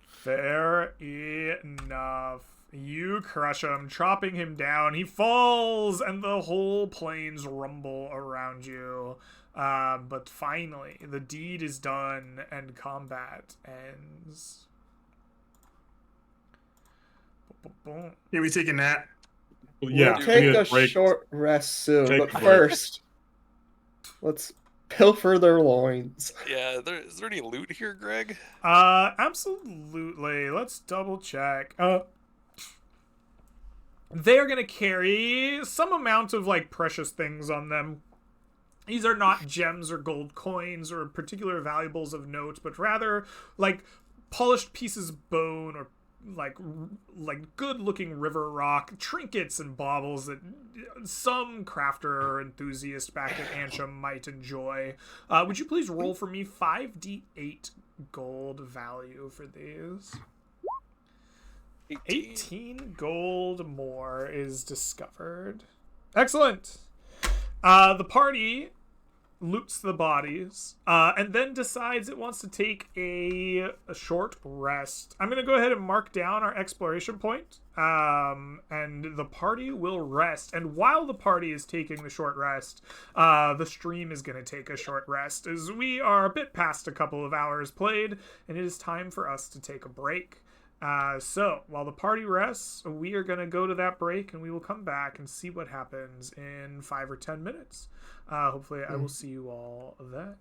Fair enough. You crush him, chopping him down. He falls, and the whole plains rumble around you. But finally, the deed is done, and combat ends. Boom. Here we taking that. Yeah, We'll we take need a break. short rest soon, Take but a break. first, let's pilfer their loins. Yeah, is there any loot here, Greg? Absolutely. Let's double check. They are gonna carry some amount of like precious things on them. These are not gems or gold coins or particular valuables of note, but rather like polished pieces of bone or like good looking river rock, trinkets and baubles that some crafter or enthusiast back at Ansham might enjoy. Would you please roll for me 5d8 gold value for these? 18 gold more is discovered. Excellent. The party loots the bodies, and then decides it wants to take a short rest. I'm going to go ahead and mark down our exploration point, and the party will rest. And while the party is taking the short rest, the stream is going to take a short rest, as we are a bit past a couple of hours played, and it is time for us to take a break. So, while the party rests, we are going to go to that break, and we will come back and see what happens in 5 or 10 minutes. Hopefully, I will see you all then.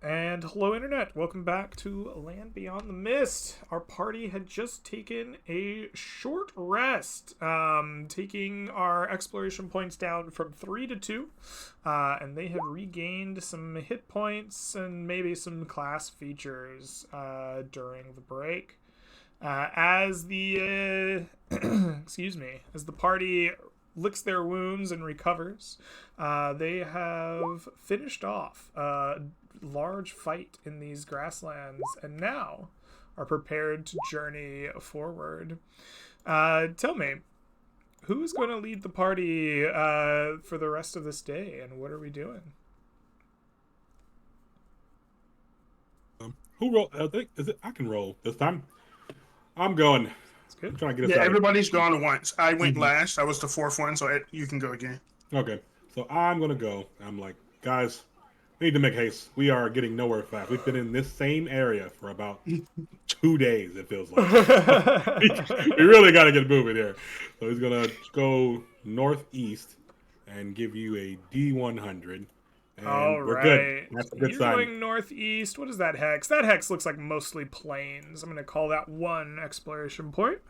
And hello, Internet. Welcome back to Land Beyond the Mist. Our party had just taken a short rest, taking our exploration points down from 3 to 2, and they had regained some hit points and maybe some class features during the break. As the as the party licks their wounds and recovers, they have finished off a large fight in these grasslands and now are prepared to journey forward. Tell me, who's going to lead the party for the rest of this day, and what are we doing? Who roll? I can roll this time. I'm going. That's good. I'm trying to get us Yeah, out. everybody's gone at once. I went Mhm. last. I was the fourth one, so you can go again. Okay, so I'm gonna go. I'm like, guys, we need to make haste. We are getting nowhere fast. We've been in this same area for about 2 days. It feels like we really got to get moving here. So he's gonna go northeast and give you a D100. And All we're right. good. That's a good You're sign. going northeast. What is that hex? That hex looks like mostly plains. I'm going to call that 1 exploration point.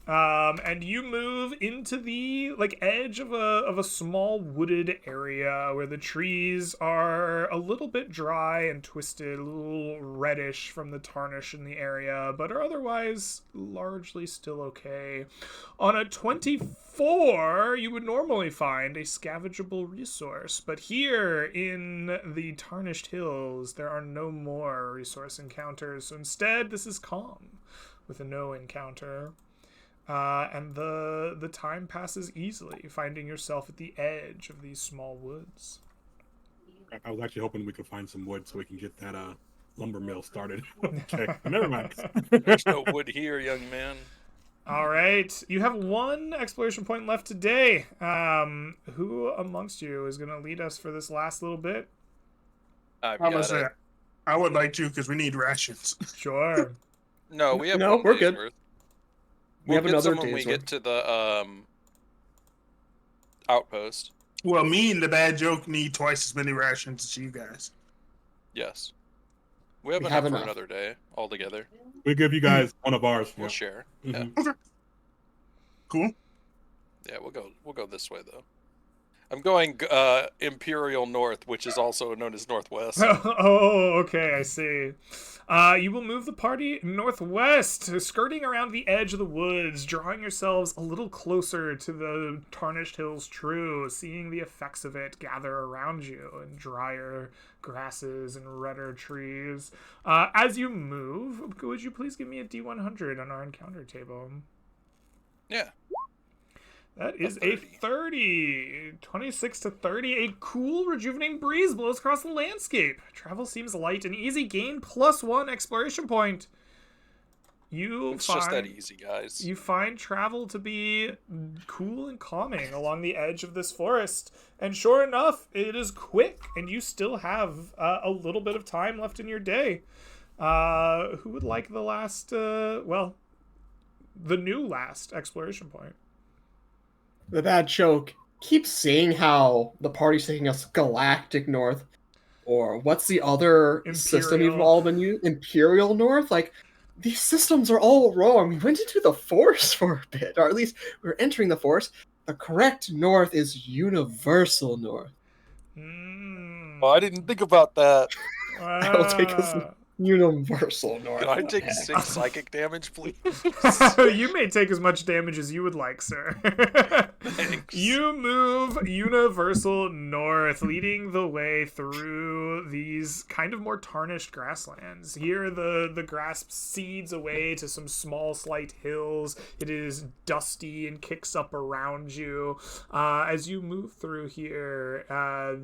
And you move into the edge of a small wooded area where the trees are a little bit dry and twisted, a little reddish from the tarnish in the area, but are otherwise largely still okay. On a 24, you would normally find a scavengeable resource, but here in the Tarnished Hills, there are no more resource encounters, so instead this is calm with a no encounter. And the time passes easily, finding yourself at the edge of these small woods. I was actually hoping we could find some wood so we can get that lumber mill started. Okay, never mind. There's no wood here, young man. All right, you have 1 exploration point left today. Who amongst you is going to lead us for this last little bit? I've How got was it. that? I would like to because we need rations. Sure. No, we have No, 1 we're day's good. worth. We We'll have get another some when we day's get worth. to the outpost. Well, me and the bad joke need twice as many rations as you guys. Yes. We have We enough have for enough. another day altogether. We give you guys one of ours. We'll Yeah. share. Mhm. Cool. Yeah, we'll go this way though. I'm going Imperial North, which is also known as Northwest. Oh, okay, I see. You will move the party northwest, skirting around the edge of the woods, drawing yourselves a little closer to the Tarnished Hills True, seeing the effects of it gather around you in drier grasses and redder trees. As you move, would you please give me a D100 on our encounter table? Yeah. That is A a 30. 26 to 30. A cool, rejuvenating breeze blows across the landscape. Travel seems light and easy. Gain +1 exploration point. It's just that easy, guys. You find travel to be cool and calming along the edge of this forest. And sure enough, it is quick, and you still have a little bit of time left in your day. Who would like the last, the new last exploration point? The bad joke keeps seeing how the party's taking us galactic north, or what's the other system you've Imperial. all been using? Imperial North? Like, these systems are all wrong. We went into the forest for a bit, or at least we were entering the forest. The correct north is Universal North. Oh, I didn't think about that. That'll take us Universal North. Can I What the take heck? 6 psychic damage, please? You may take as much damage as you would like, sir. Thanks. You move Universal North, leading the way through these kind of more tarnished grasslands. Here, the grass seeds away to some small, slight hills. It is dusty and kicks up around you. As you move through here,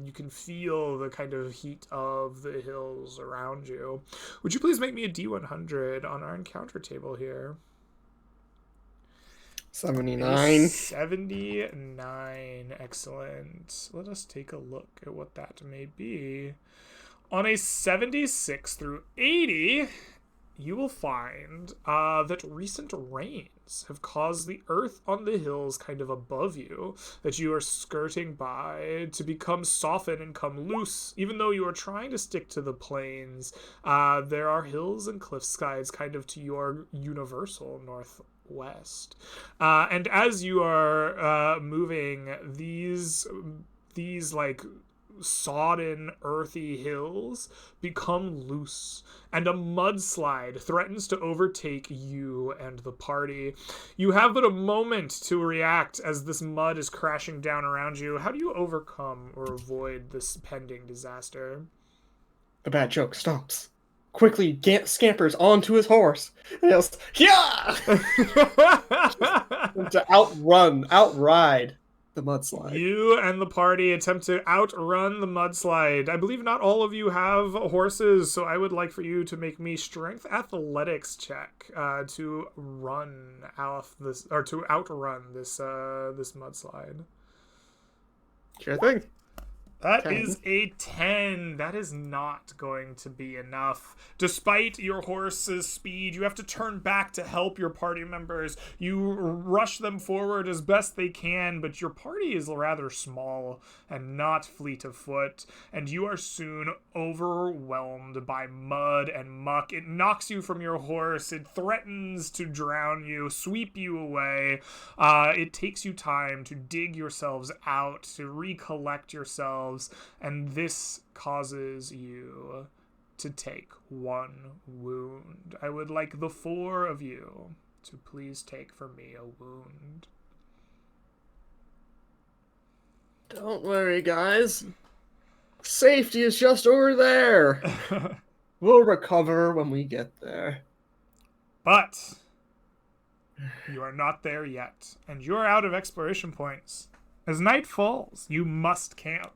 you can feel the kind of heat of the hills around you. Would you please make me a D100 on our encounter table here? 79. 79. Excellent. Let us take a look at what that may be. On a 76 through 80, you will find that recent rains have caused the earth on the hills kind of above you that you are skirting by to become softened and come loose. Even though you are trying to stick to the plains, there are hills and cliff sides kind of to your universal northwest. And as you are moving, these like sodden, earthy hills become loose, and a mudslide threatens to overtake you and the party. You have but a moment to react as this mud is crashing down around you. How do you overcome or avoid this pending disaster? The bad joke stops. Quickly scampers onto his horse and yells, "Yeah!" to outride the mudslide. You and the party attempt to outrun the mudslide. I believe not all of you have horses, so I would like for you to make me strength athletics check to run off this, or to outrun this this mudslide. Sure thing. That 10. is a 10. That is not going to be enough. Despite your horse's speed, you have to turn back to help your party members. You rush them forward as best they can, but your party is rather small and not fleet of foot, and you are soon overwhelmed by mud and muck. It knocks you from your horse. It threatens to drown you, sweep you away. It takes you time to dig yourselves out, to recollect yourselves, and this causes you to take 1 wound. I would like the 4 of you to please take for me a wound. Don't worry, guys. Safety is just over there. We'll recover when we get there. But you are not there yet, and you're out of exploration points. As night falls, you must camp.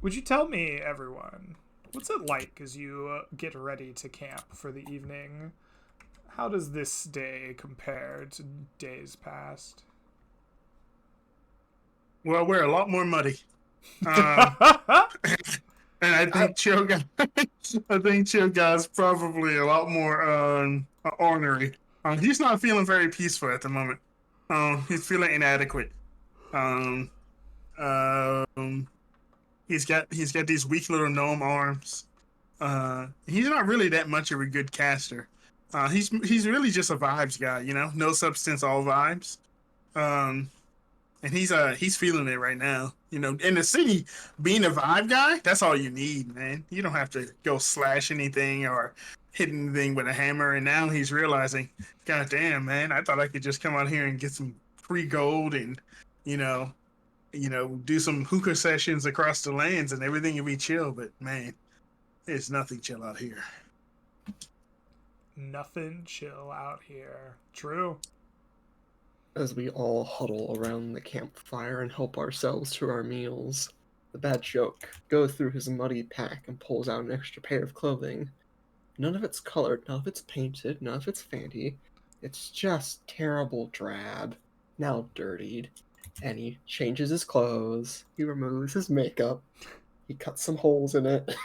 Would you tell me, everyone, what's it like as you get ready to camp for the evening? How does this day compare to days past? Well, we're a lot more muddy. And I think Chill Guy's probably a lot more ornery. He's not feeling very peaceful at the moment. He's feeling inadequate. He's got these weak little gnome arms. He's not really that much of a good caster. He's really just a vibes guy, you know, no substance, all vibes. And he's feeling it right now. You know, in the city, being a vibe guy, that's all you need, man. You don't have to go slash anything or hit anything with a hammer. And now he's realizing, God damn, man, I thought I could just come out here and get some free gold and, you know, do some hookah sessions across the lands and everything will be chill. But man, there's nothing chill out here. Nothing chill out here. True. As we all huddle around the campfire and help ourselves to our meals, the bad joke goes through his muddy pack and pulls out an extra pair of clothing. None of it's colored, none of it's painted, none of it's fancy. It's just terrible drab, now dirtied. And he changes his clothes, he removes his makeup, he cuts some holes in it.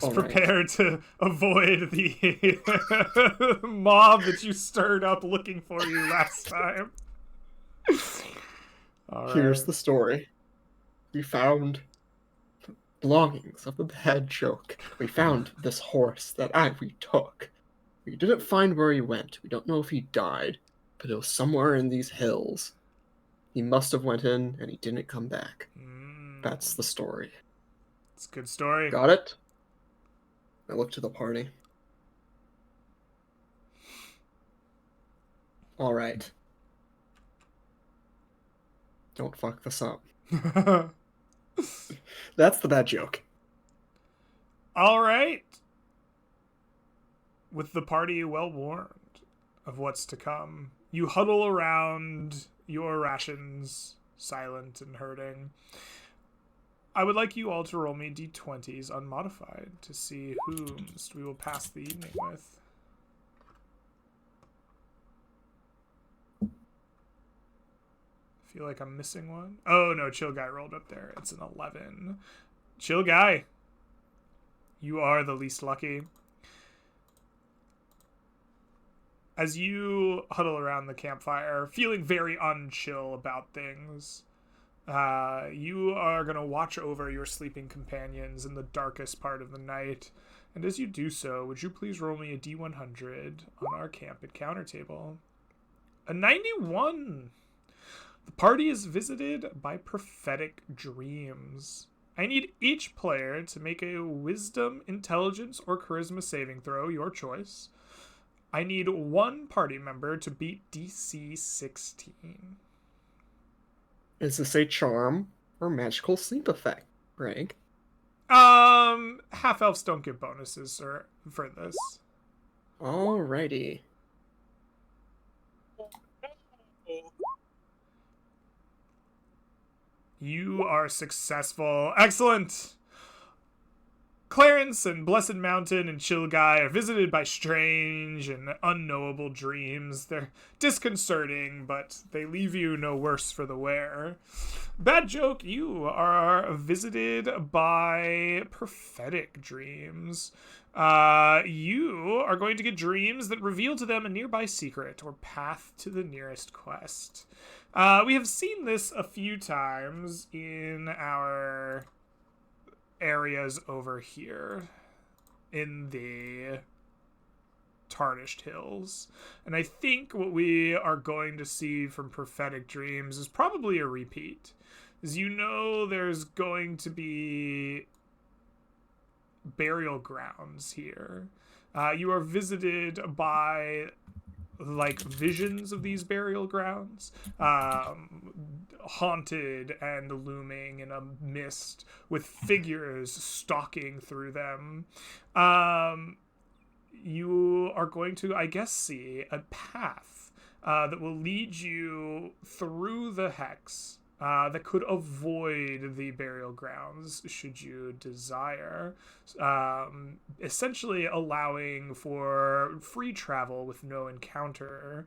Was prepared to avoid the mob that you stirred up looking for you last time. Here's the story. We found belongings of the bad joke. We found this horse that we took. We didn't find where he went. We don't know if he died, but it was somewhere in these hills. He must have went in and he didn't come back. That's the story. It's a good story. Got it? I look to the party. All right. Don't fuck this up. That's the bad joke. All right. With the party well warned of what's to come, you huddle around your rations, silent and hurting. I would like you all to roll me d20s unmodified to see whomst we will pass the evening with. Feel like I'm missing one. Oh no, Chill Guy rolled up there. It's an 11. Chill Guy, you are the least lucky. as you huddle around the campfire, feeling very unchill about things, you are going to watch over your sleeping companions in the darkest part of the night. And as you do so, would you please roll me a D100 on our camp encounter table? A 91! The party is visited by prophetic dreams. I need each player to make a wisdom, intelligence, or charisma saving throw, your choice. I need one party member to beat DC 16. Is this a charm or magical sleep effect, Greg? Half elves don't give bonuses for this. Alrighty. You are successful. Excellent! Clarence and Blessed Mountain and Chill Guy are visited by strange and unknowable dreams. They're disconcerting, but they leave you no worse for the wear. Bad Joke, you are visited by prophetic dreams. You are going to get dreams that reveal to them a nearby secret or path to the nearest quest. We have seen this a few times in our areas over here in the Tarnished Hills. And I think what we are going to see from prophetic dreams is probably a repeat. As you know, there's going to be burial grounds here. You are visited by like visions of these burial grounds, haunted and looming in a mist with figures stalking through them. You are going to, I guess, see a path that will lead you through the hex that could avoid the burial grounds should you desire, essentially allowing for free travel with no encounter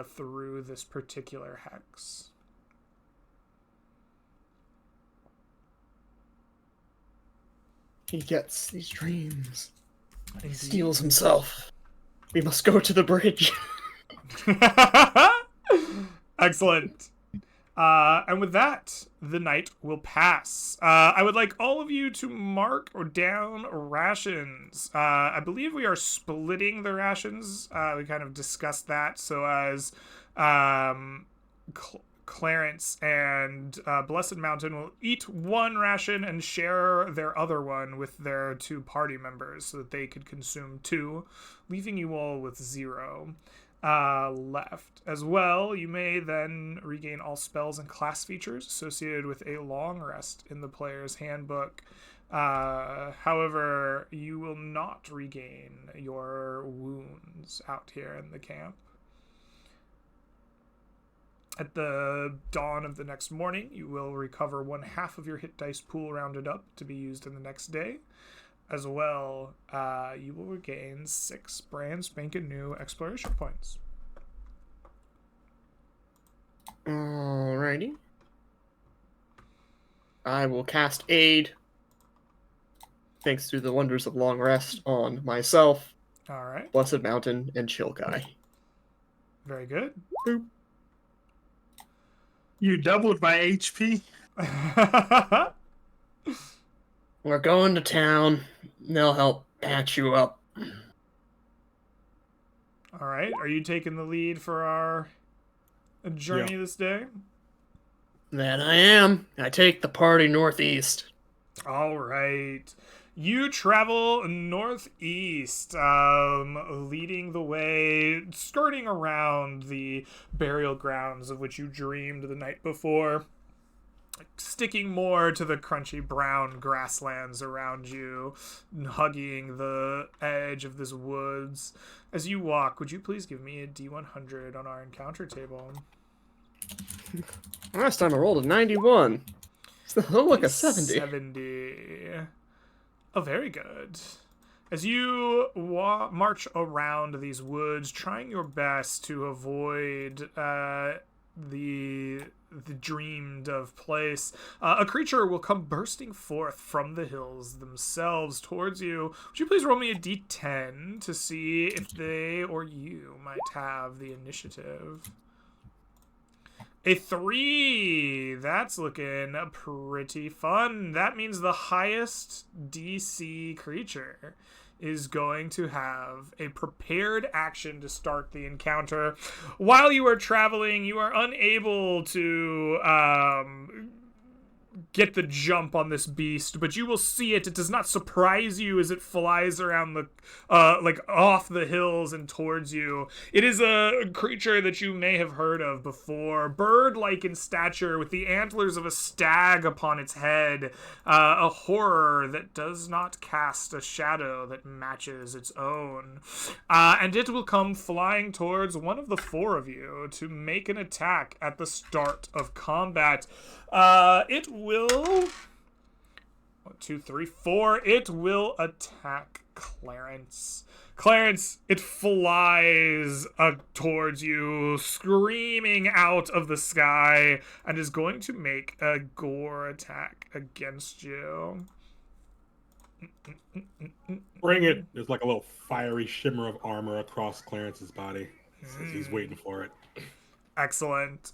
through this particular hex. He gets these dreams. He Indeed. steals himself. We must go to the bridge. Excellent. And with that, the night will pass. I would like all of you to mark or down rations. I believe we are splitting the rations. We kind of discussed that so as Clarence and Blessed Mountain will eat one ration and share their other one with their two party members so that they could consume two, leaving you all with 0 left. As well, you may then regain all spells and class features associated with a long rest in the player's handbook. However, you will not regain your wounds out here in the camp. At the dawn of the next morning, you will recover 1/2 of your hit dice pool rounded up to be used in the next day. As well, you will regain 6 brand spanking new exploration points. Alrighty. I will cast Aid, thanks to the wonders of long rest, on myself, All right. Blessed Mountain, and Chill Guy. Very good. Boop. You doubled my HP. We're going to town. They'll help patch you up. All right. Are you taking the lead for our journey Yeah. this day? That I am. I take the party northeast. All right. You travel northeast, leading the way, skirting around the burial grounds of which you dreamed the night before, sticking more to the crunchy brown grasslands around you, hugging the edge of this woods. As you walk, would you please give me a D100 on our encounter table? Last time I rolled a 91. So look, a 70. 70. Oh, very good. As you march around these woods, trying your best to avoid the dreamed of place, a creature will come bursting forth from the hills themselves towards you. Would you please roll me a d10 to see if they or you might have the initiative? A 3. That's looking pretty fun. That means the highest DC creature is going to have a prepared action to start the encounter. While you are traveling, you are unable to get the jump on this beast, but you will see it. It does not surprise you as it flies around the like off the hills and towards you. It is a creature that you may have heard of before, bird-like in stature with the antlers of a stag upon its head, a horror that does not cast a shadow that matches its own, and it will come flying towards one of the 4 of you to make an attack at the start of combat. It will 1, 2, 3, 4. It will attack Clarence. Clarence, it flies towards you, screaming out of the sky, and is going to make a gore attack against you. Bring it. There's like a little fiery shimmer of armor across Clarence's body. He's waiting for it. Excellent.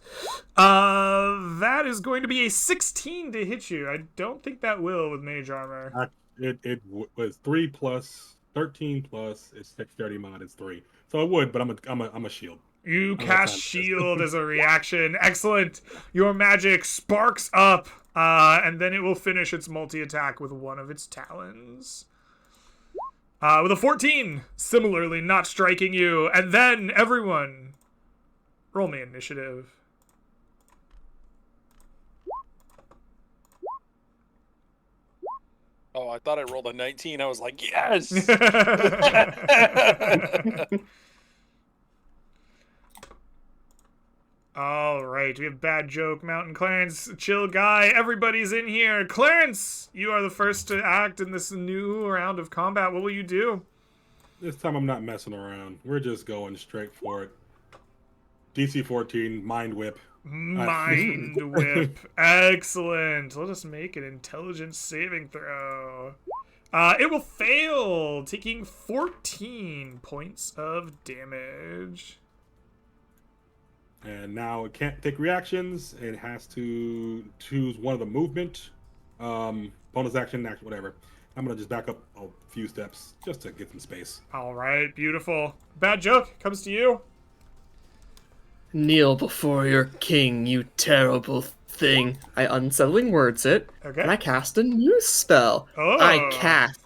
That is going to be a 16 to hit you. I don't think that will with mage armor. It was 3 plus 13 plus its dexterity mod is 3, so it would. But I'm a shield. You cast shield as a reaction. Excellent. Your magic sparks up, and then it will finish its multi-attack with one of its talons. With a 14, similarly not striking you. And then everyone, roll me initiative. Oh, I thought I rolled a 19. I was like, yes! All right, we have Bad Joke, Mountain Clarence, Chill Guy. Everybody's in here. Clarence, you are the first to act in this new round of combat. What will you do? This time I'm not messing around. We're just going straight for it. DC 14, Mind Whip. Mind Whip. Excellent. Let us make an intelligence saving throw. It will fail, taking 14 points of damage. And now it can't take reactions. It has to choose one of the movement, bonus action, whatever. I'm going to just back up a few steps just to get some space. All right, beautiful. Bad Joke comes to you. Kneel before your king, you terrible thing. I unsettling words it, Okay. and I cast a new spell. Oh. I cast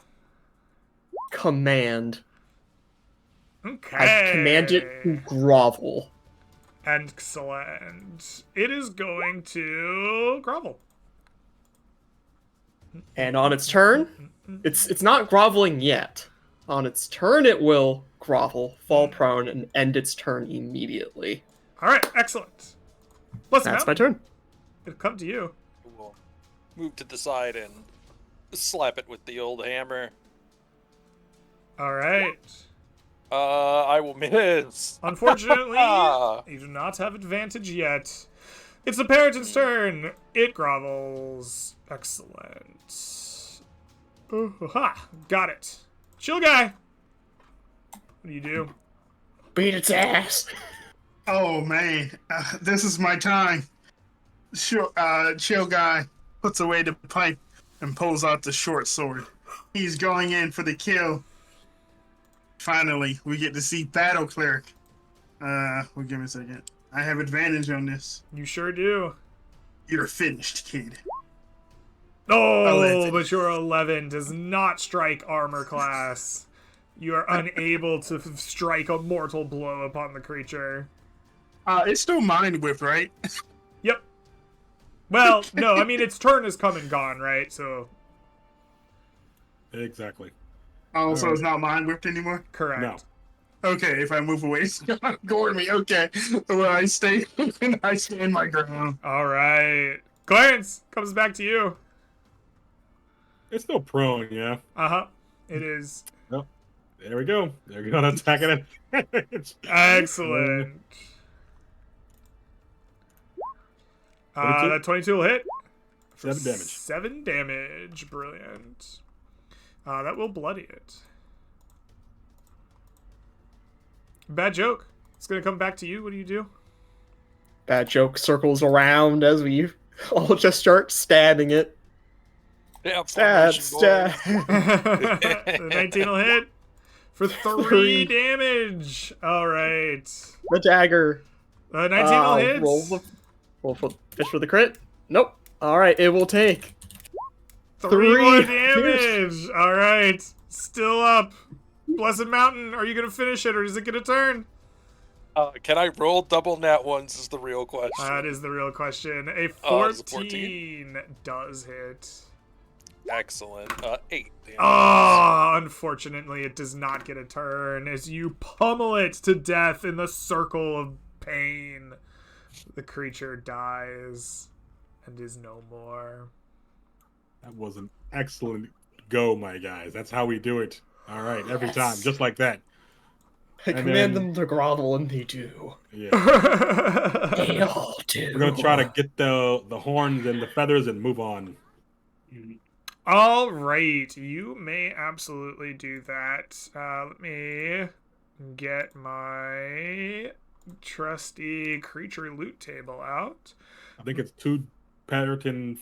Command. Okay. I command it to grovel. Excellent. It is going to grovel. And on its turn, it's not groveling yet. On its turn, it will grovel, fall prone, and end its turn immediately. All right, excellent. Listen, That's my turn. It'll come to you. We'll move to the side and slap it with the old hammer. All right. I will miss. Unfortunately, you do not have advantage yet. It's the Peryton's turn. It grovels. Excellent. Ha! Got it. Chill Guy. What do you do? Beat its ass. Oh man, this is my time. Chill Guy puts away the pipe and pulls out the short sword. He's going in for the kill. Finally, we get to see Battle Cleric. Well, give me a second. I have advantage on this. You sure do. You're finished, kid. Oh, 11. but your 11 does not strike armor class. You are unable to strike a mortal blow upon the creature. It's still Mind Whip, right? Yep. Well, no, I mean, its turn has come and gone, right? So, Exactly. Oh, so it's not Mind Whipped anymore? correct. No. Okay, if I move away, it's gonna gore me. Okay, well, I stay in my ground. All right. Clarence, comes back to you. It's still prone, yeah. Uh-huh. It is. There we go. They're gonna attack it. Excellent. That 22 will hit. For 7 damage. 7 damage. Brilliant. That will bloody it. Bad joke. It's going to come back to you. What do you do? Bad joke circles around as we all just start stabbing it. Yeah, Stab, formation, stab. The 19 will hit for 3 damage. All right. The dagger. 19 will hit. Roll for fish for the crit. Nope. All right, it will take 3 more three. damage. All right. Still up. Blessed Mountain, are you going to finish it or is it going to turn? Can I roll double nat ones is the real question. That is the real question. A Does a 14 does hit. Excellent. 8 damage. Oh, unfortunately, it does not get a turn as you pummel it to death in the circle of pain. The creature dies and is no more. That was an excellent go, my guys. That's how we do it. All right, every time, just like that. I And command then- them to grovel, and they do. Yeah. They all do. We're gonna try to get the horns and the feathers and move on. All right, you may absolutely do that. Let me get my trusty creature loot table out. I think it's 2 Patterton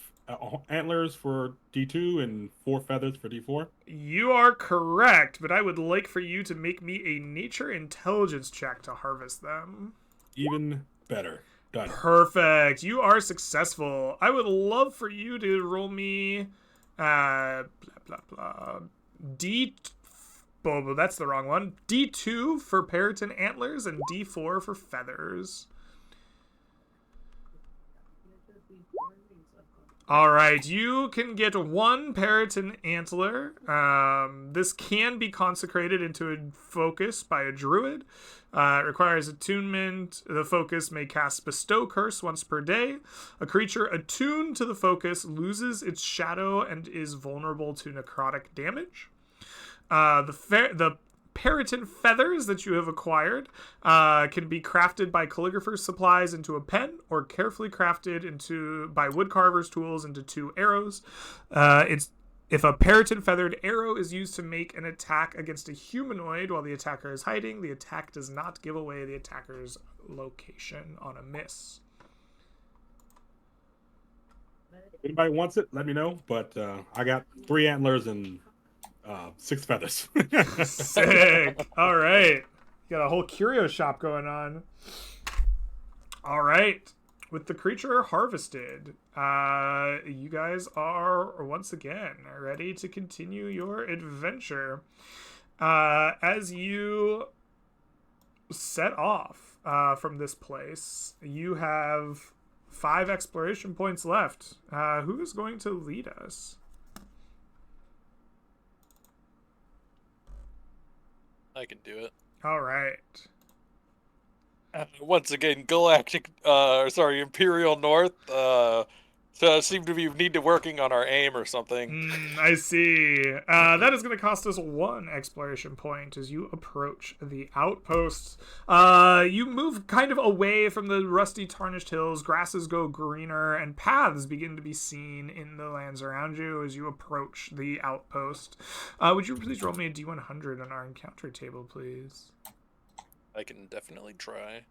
antlers for D2 and 4 feathers for D4. You are correct, but I would like for you to make me a nature intelligence check to harvest them. Even better. Done. Perfect. You are successful. I would love for you to roll me blah blah blah. Oh, that's the wrong one. D2 for Periton antlers and D4 for feathers. All right, you can get 1 Periton antler. This can be consecrated into a focus by a druid. It requires attunement. The focus may cast Bestow Curse once per day. A creature attuned to the focus loses its shadow and is vulnerable to necrotic damage. The Periton feathers that you have acquired can be crafted by calligrapher's supplies into a pen, or carefully crafted by woodcarver's tools into 2 arrows. If a Periton feathered arrow is used to make an attack against a humanoid while the attacker is hiding, the attack does not give away the attacker's location on a miss. If anybody wants it, let me know. But I got 3 antlers and 6 feathers. Sick. All right. Got a whole curio shop going on. All right. With the creature harvested, you guys are once again ready to continue your adventure. As you set off from this place, you have 5 exploration points left. Who is going to lead us? I can do it. All right. Once again, Imperial North seem to be need to working on our aim or something. I see. That is going to cost us 1 exploration point as you approach the outposts. You move kind of away from the rusty, tarnished hills. Grasses go greener, and paths begin to be seen in the lands around you as you approach the outpost. Would you please roll me a D100 on our encounter table, please? I can definitely try.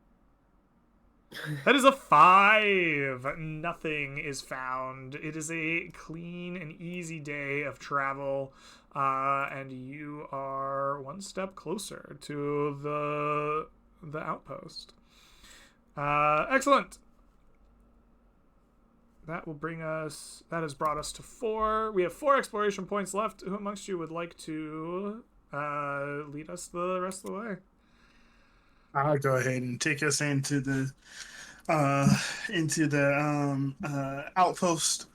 That is a 5. Nothing is found. It is a clean and easy day of travel, and you are 1 step closer to the outpost. Excellent. That has brought us to 4. We have 4 exploration points left. Who amongst you would like to lead us the rest of the way? I'll go ahead and take us into the outpost,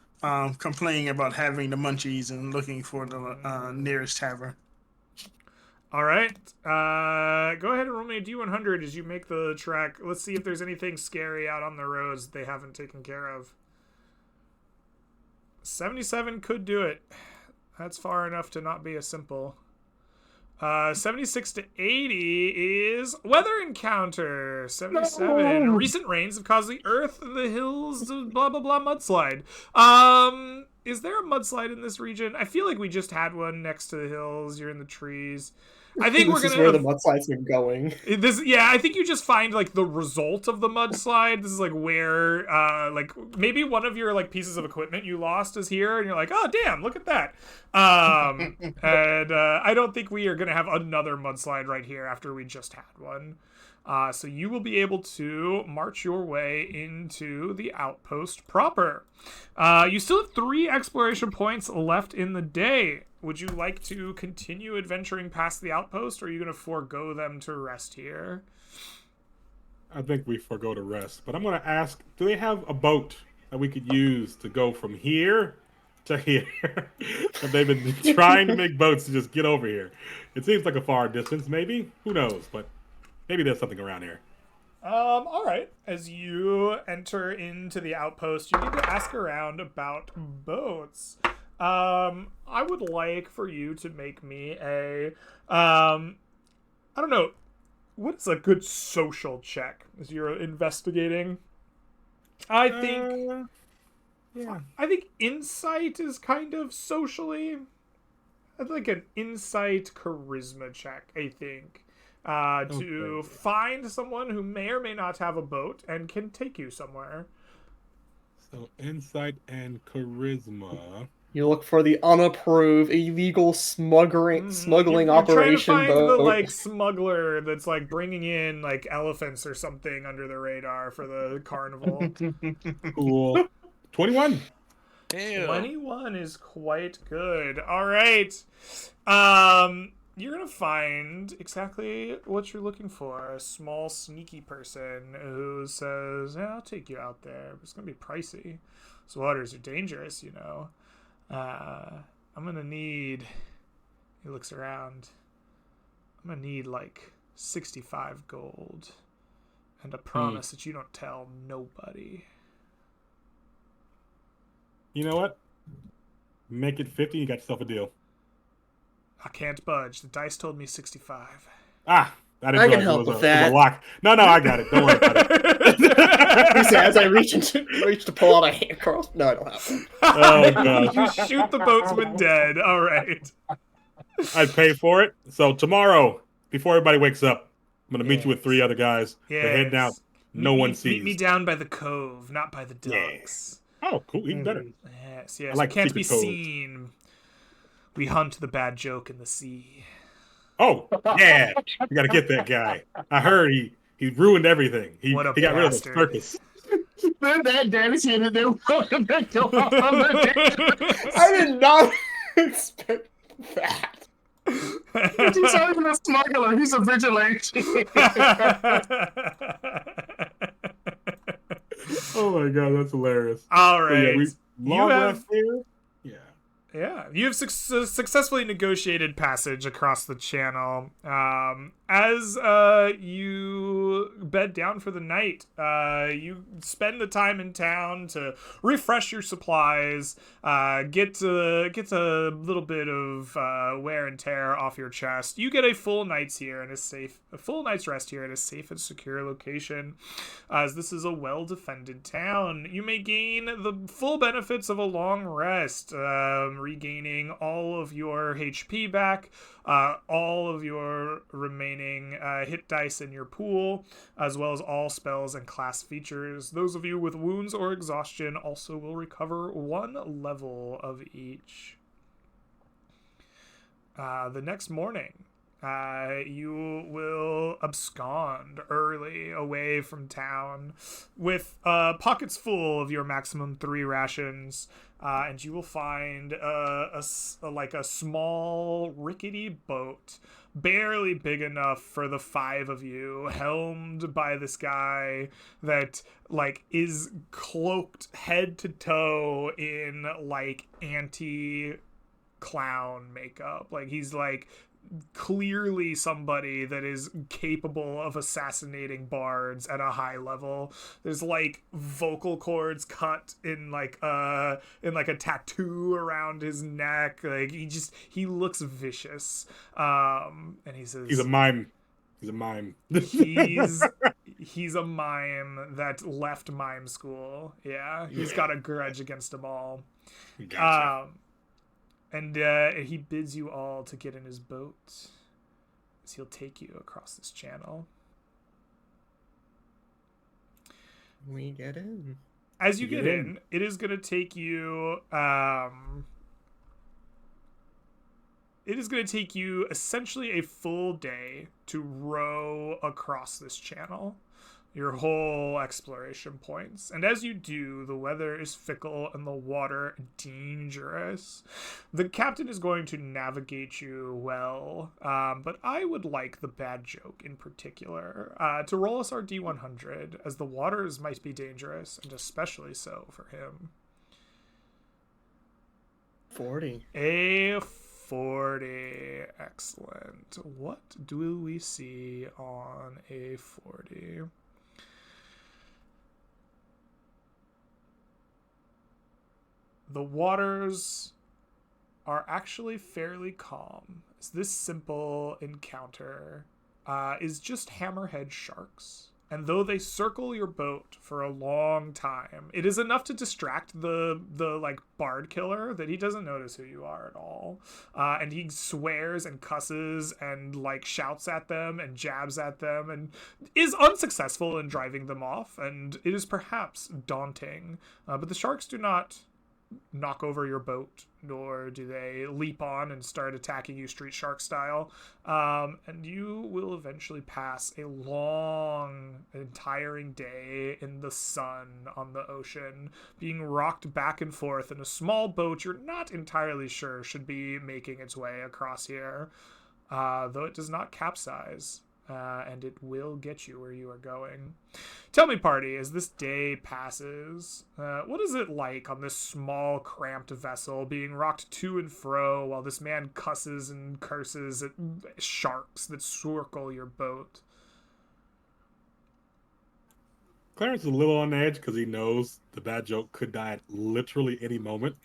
complaining about having the munchies and looking for the nearest tavern. All right. Go ahead and roll me a D100 as you make the trek. Let's see if there's anything scary out on the roads they haven't taken care of. 77 could do it. That's far enough to not be a simple. 76 to 80 is weather encounter. 77. Recent rains have caused the earth and the hills to blah blah blah mudslide. Is there a mudslide in this region? I feel like we just had one next to the hills. You're in the trees. I think This we're is gonna. where the mudslide's been going. I think you just find like the result of the mudslide. This is like where like maybe one of your like pieces of equipment you lost is here, and you're like, oh damn, look at that. And I don't think we are gonna have another mudslide right here after we just had one. So you will be able to march your way into the outpost proper. You still have 3 exploration points left in the day. Would you like to continue adventuring past the outpost, or are you going to forego them to rest here? I think we forego to rest. But I'm going to ask, do they have a boat that we could use to go from here to here? They've been trying to make boats to just get over here. It seems like a far distance, maybe. Who knows? But maybe there's something around here. All right. As you enter into the outpost, you need to ask around about boats. I would like for you to make me a, I don't know, what is a good social check as you're investigating? I think insight is kind of socially. I'd like an insight charisma check, I think. To find someone who may or may not have a boat and can take you somewhere. So insight and charisma. You look for the unapproved, illegal smuggling You're operation trying to find boat. the like smuggler that's like bringing in like elephants or something under the radar for the carnival. Cool. 21. Damn. 21 is quite good. All right. You're gonna find exactly what you're looking for. A small, sneaky person who says, "Yeah, I'll take you out there, but it's gonna be pricey. Those waters are dangerous, you know. I'm gonna need." He looks around. I'm gonna need like 65 gold, and a promise that you don't tell nobody. You know what? Make it 50. You got yourself a deal. I can't budge. The dice told me 65. Ah, I didn't I know can it help was with a, that. It was a lock. No, I got it. Don't worry about it. He says, as I reach to pull out a hand cross. No, I don't have one. Oh gosh. You shoot the boatsman dead. All right. I'd pay for it. So tomorrow, before everybody wakes up, I'm gonna meet you with 3 other guys. They're heading out. No one sees. Meet me down by the cove, not by the docks. Oh, cool. Even better. Yes. I like we can't secret be coves. seen. We hunt the bad joke in the sea. Oh, yeah. We gotta get that guy. I heard he ruined everything. He What a got rid of the bastard. circus. They're that dedicated. They want to go on the I did not expect that. He's not even a smuggler. He's a vigilante. Oh my god, that's hilarious. All So, right. yeah, long have- rest here. Yeah, you have successfully negotiated passage across the channel. As you bed down for the night, you spend the time in town to refresh your supplies, get a little bit of wear and tear off your chest. You get a full night's rest here at a safe and secure location, as this is a well-defended town. You may gain the full benefits of a long rest, regaining all of your HP back, all of your remaining hit dice in your pool, as well as all spells and class features. Those of you with wounds or exhaustion also will recover 1 level of each. The next morning, you will abscond early away from town with pockets full of your maximum 3 rations, and you will find a small rickety boat, barely big enough for the 5 of you, helmed by this guy that is cloaked head to toe in clown makeup. Like he's like clearly somebody that is capable of assassinating bards at a high level. There's like vocal cords cut in like a tattoo around his neck. Like he looks vicious. And he says He's a mime. He's a mime. He's a mime that left mime school. Yeah, he's got a grudge against them all. Gotcha. And he bids you all to get in his boat, as he'll take you across this channel. We get in. As you get in, it is going to take you. It is going to take you essentially a full day to row across this channel, your whole exploration points. And as you do, the weather is fickle and the water dangerous. The captain is going to navigate you well, but I would like the bad joke in particular to roll us our D100, as the waters might be dangerous, and especially so for him. 40. A 40. Excellent. What do we see on a 40? The waters are actually fairly calm, as this simple encounter is just hammerhead sharks. And though they circle your boat for a long time, it is enough to distract the like bard killer that he doesn't notice who you are at all. And he swears and cusses and like shouts at them and jabs at them and is unsuccessful in driving them off. And it is perhaps daunting, but the sharks do not knock over your boat, nor do they leap on and start attacking you street shark style. And you will eventually pass a long and tiring day in the sun on the ocean, being rocked back and forth in a small boat you're not entirely sure should be making its way across here, though it does not capsize. And it will get you where you are going. Tell me, party, as this day passes, what is it like on this small, cramped vessel being rocked to and fro while this man cusses and curses at sharks that circle your boat? Clarence is a little on edge because he knows the bad joke could die at literally any moment.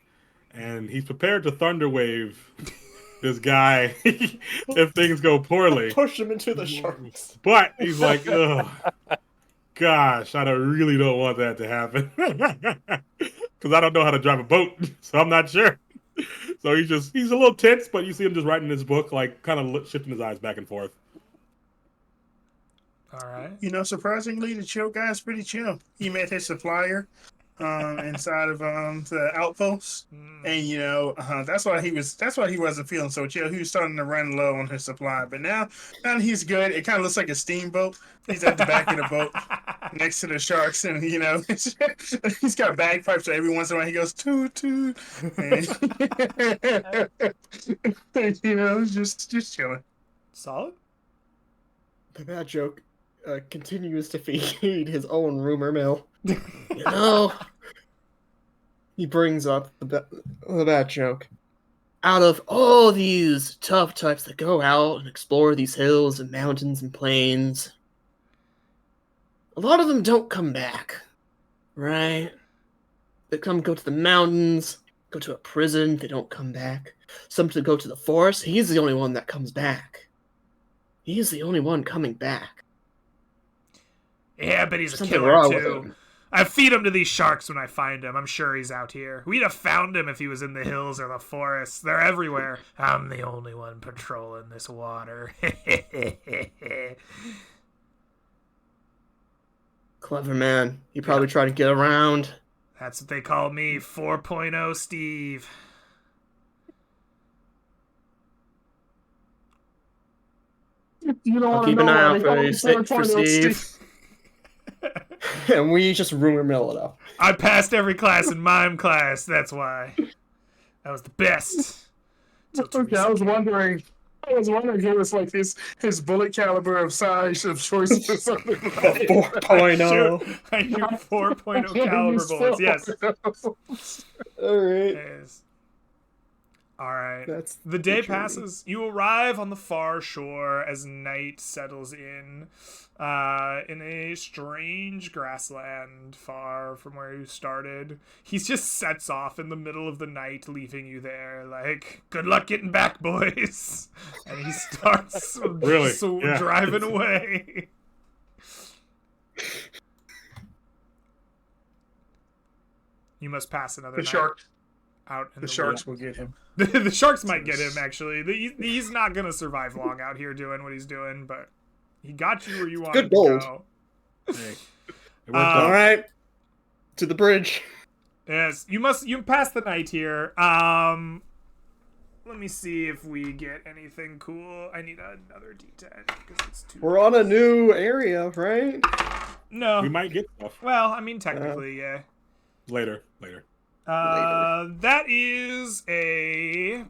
And he's prepared to thunderwave this guy if things go poorly. Push him into the sharks. But he's like, ugh, gosh, I really don't want that to happen. Because I don't know how to drive a boat, so I'm not sure. So he's a little tense, but you see him just writing his book, like kind of shifting his eyes back and forth. All right. You know, surprisingly, the chill guy's pretty chill. He met his supplier inside of the outpost, and you know that's why he wasn't feeling so chill. He was starting to run low on his supply, but now he's good. It kind of looks like a steamboat. He's at the back of the boat next to the sharks, and you know he's got bagpipes. So every once in a while he goes toot toot, and you know just chilling. Solid. The bad joke continues to feed his own rumor mill. You know, he brings up the bad joke. Out of all these tough types that go out and explore these hills and mountains and plains, a lot of them don't come back, right? They go to the mountains, go to a prison, they don't come back. Some to go to the forest. He's the only one that comes back. He's the only one coming back. Yeah, but he's a Something killer wrong with too. him. I feed him to these sharks when I find him. I'm sure he's out here. We'd have found him if he was in the hills or the forests. They're everywhere. I'm the only one patrolling this water. Clever man. He probably tried to get around. That's what they call me, 4.0 Steve. You don't I'll keep an eye out for Steve. And we just rumor mill it up. I passed every class in mime class, that's why. That was the best. Okay, I was wondering if it was like his bullet caliber of size of choice or something. 4.0. I knew 4.0 caliber bullets, yes. Alright. Yes. All right. That's The day journey. passes. You arrive on the far shore as night settles in a strange grassland far from where you started. He just sets off in the middle of the night, leaving you there. Like, good luck getting back, boys. And he starts Really? Yeah. driving away. You must pass another The night shark. out in The the sharks will get him. The sharks might get him, actually. He's not going to survive long out here doing what he's doing, but he got you where you wanted good gold. to go. Hey, it worked Uh, All out. right, to the bridge. Yes, you pass the night here. Let me see if we get anything cool. I need another D10 because it's too... We're on a new area, right? No. We might get stuff Well, I mean, technically, yeah. later. That is a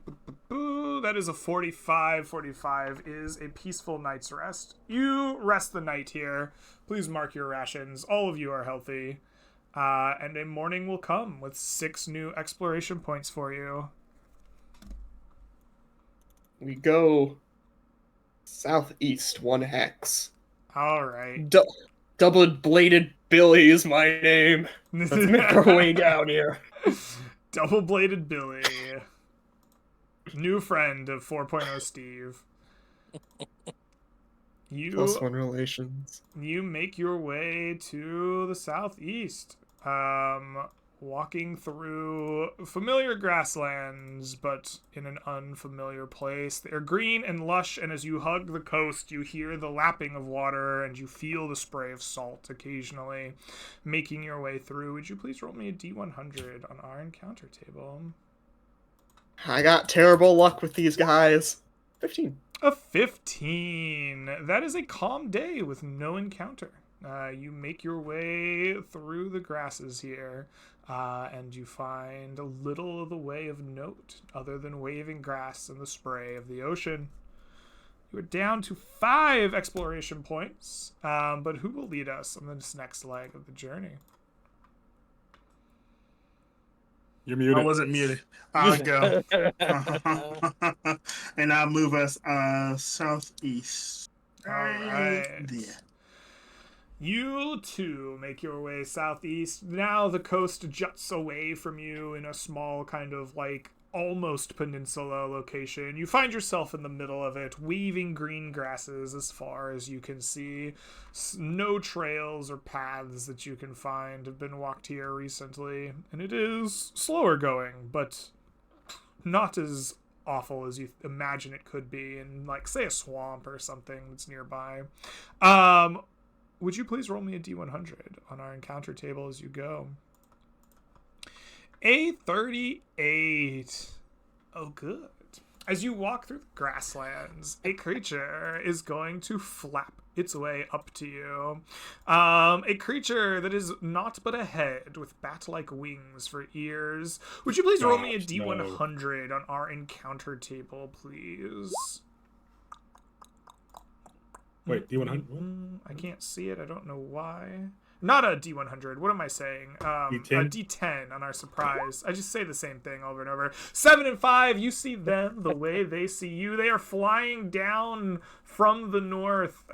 45. 45 is a peaceful night's rest. You rest the night here. Please mark your rations. All of you are healthy. And a morning will come with 6 new exploration points for you. We go southeast 1 hex. All right. Double-bladed Billy is my name. Let's make our way down here. Double-bladed Billy. New friend of 4.0 Steve. +1 relations. You make your way to the southeast, walking through familiar grasslands, but in an unfamiliar place. They're green and lush, and as you hug the coast, you hear the lapping of water, and you feel the spray of salt occasionally making your way through. Would you please roll me a D100 on our encounter table? I got terrible luck with these guys. 15. A 15. That is a calm day with no encounter. You make your way through the grasses here, and you find a little of the way of note other than waving grass and the spray of the ocean. You are down to 5 exploration points, but who will lead us on this next leg of the journey? You're muted. I wasn't muted. I'll go. And I'll move us southeast. All right. There. You too make your way southeast. Now the coast juts away from you in a small kind of like almost peninsula location. You find yourself in the middle of it, weaving green grasses as far as you can see. No trails or paths that you can find have been walked here recently, and it is slower going, but not as awful as you imagine it could be in, like, say, a swamp or something that's nearby. Would you please roll me a D100 on our encounter table as you go? A 38. Oh, good. As you walk through the grasslands, a creature is going to flap its way up to you. A creature that is not but a head with bat-like wings for ears. Would you please roll me a D100 on our encounter table, please? Wait, D100? I can't see it. I don't know why. Not a D100. What am I saying? D10? A D10 on our surprise. I just say the same thing over and over. 7 and 5. You see them the way they see you. They are flying down from the north,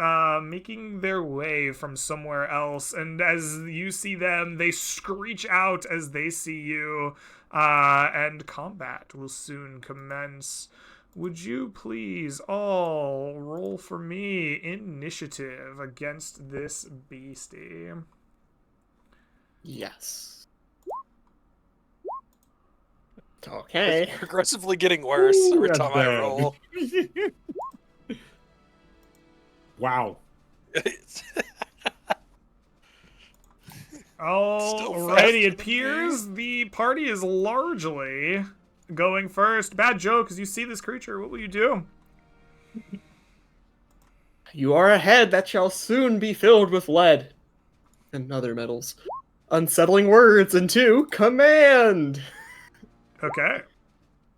making their way from somewhere else. And as you see them, they screech out as they see you. And combat will soon commence. Would you please all roll for me initiative against this beastie? Yes. Okay. It's progressively getting worse every that's time I bad. roll. Wow. Alrighty, it appears the party is largely going first. Bad joke, as you see this creature, what will you do? You are a head that shall soon be filled with lead and other metals. Unsettling words, and 2, command! Okay.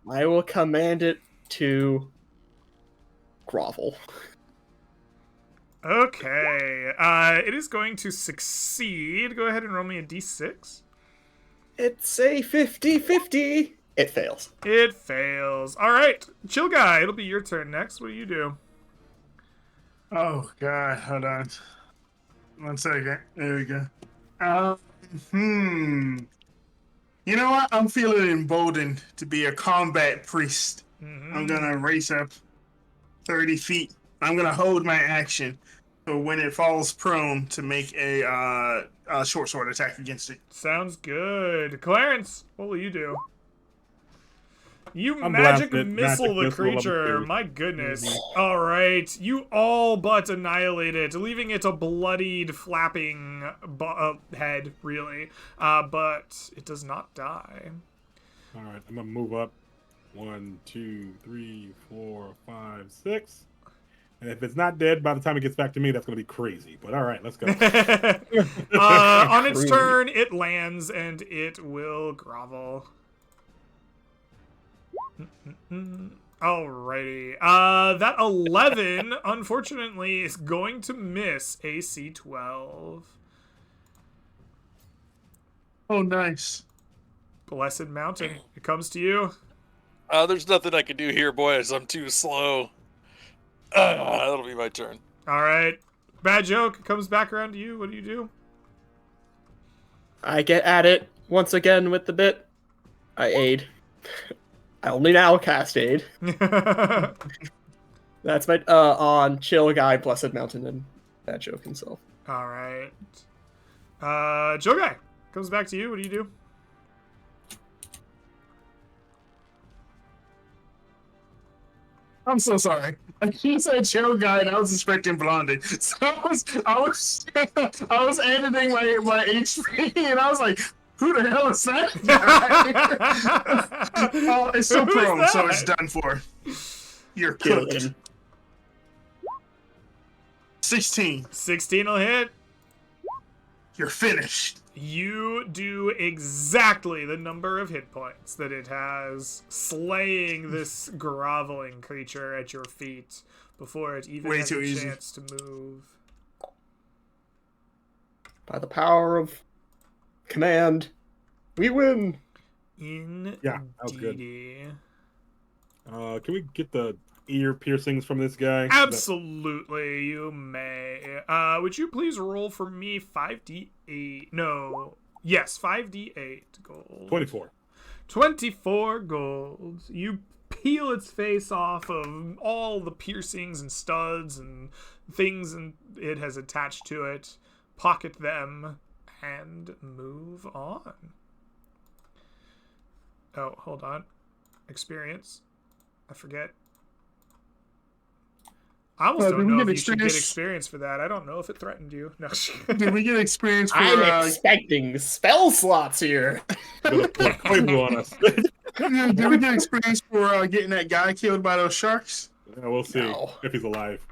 I will command it to grovel. Okay. It is going to succeed. Go ahead and roll me a d6. It's a 50-50. It fails. It fails. All right, chill guy. It'll be your turn next. What do you do? Oh God, hold on. 1 second. There we go. Hmm. You know what? I'm feeling emboldened to be a combat priest. I'm gonna race up 30 feet. I'm gonna hold my action. So when it falls prone, to make a short sword attack against it. Sounds good. Clarence, what will you do? You I'm magic blasted. missile Magic the missile creature. level 2. My goodness. All right. You all but annihilate it, leaving it a bloodied, flapping head, really. But it does not die. All right, I'm gonna move up. 1, 2, 3, 4, 5, 6. And if it's not dead by the time it gets back to me, that's gonna be crazy. But all right, let's go. On its turn, it lands and it will grovel. Alrighty. That 11, unfortunately, is going to miss AC 12. Oh, nice. Blessed Mountain, it comes to you. There's nothing I can do here, boys. I'm too slow. That'll be my turn. Alright. Bad joke, it comes back around to you. What do you do? I get at it once again with the bit. I aid. I only now cast aid. That's my on chill guy, Blessed Mountain, and Bad Joke himself. Alright. Joe Guy, comes back to you. What do you do? I'm so sorry. You said chill guy, and I was expecting Blondie. So I was editing my HP, and I was like, "Who the hell is that guy?" Oh, it's so Who is prone, so that? it's done for. You're Kill cooked. him. 16. 16 will hit. You're finished. You do exactly the number of hit points that it has, slaying this groveling creature at your feet before it even Way has too a easy. chance to move. By the power of command, we win. Indeed. Yeah, that was good. Can we get the ear piercings from this guy? Absolutely, you may. Would you please roll for me 5d8? No. Yes, 5d8 gold. 24. 24 gold. You peel its face off of all the piercings and studs and things and it has attached to it, pocket them, and move on. Oh, hold on. Experience. I forget. I almost Did don't we know get if you should get experience? experience for that. I don't know if it threatened you. No. Did we get experience for? I'm expecting spell slots here. Gonna pour Quavo on us. Did we get experience for getting that guy killed by those sharks? Yeah, we'll see No. if he's alive.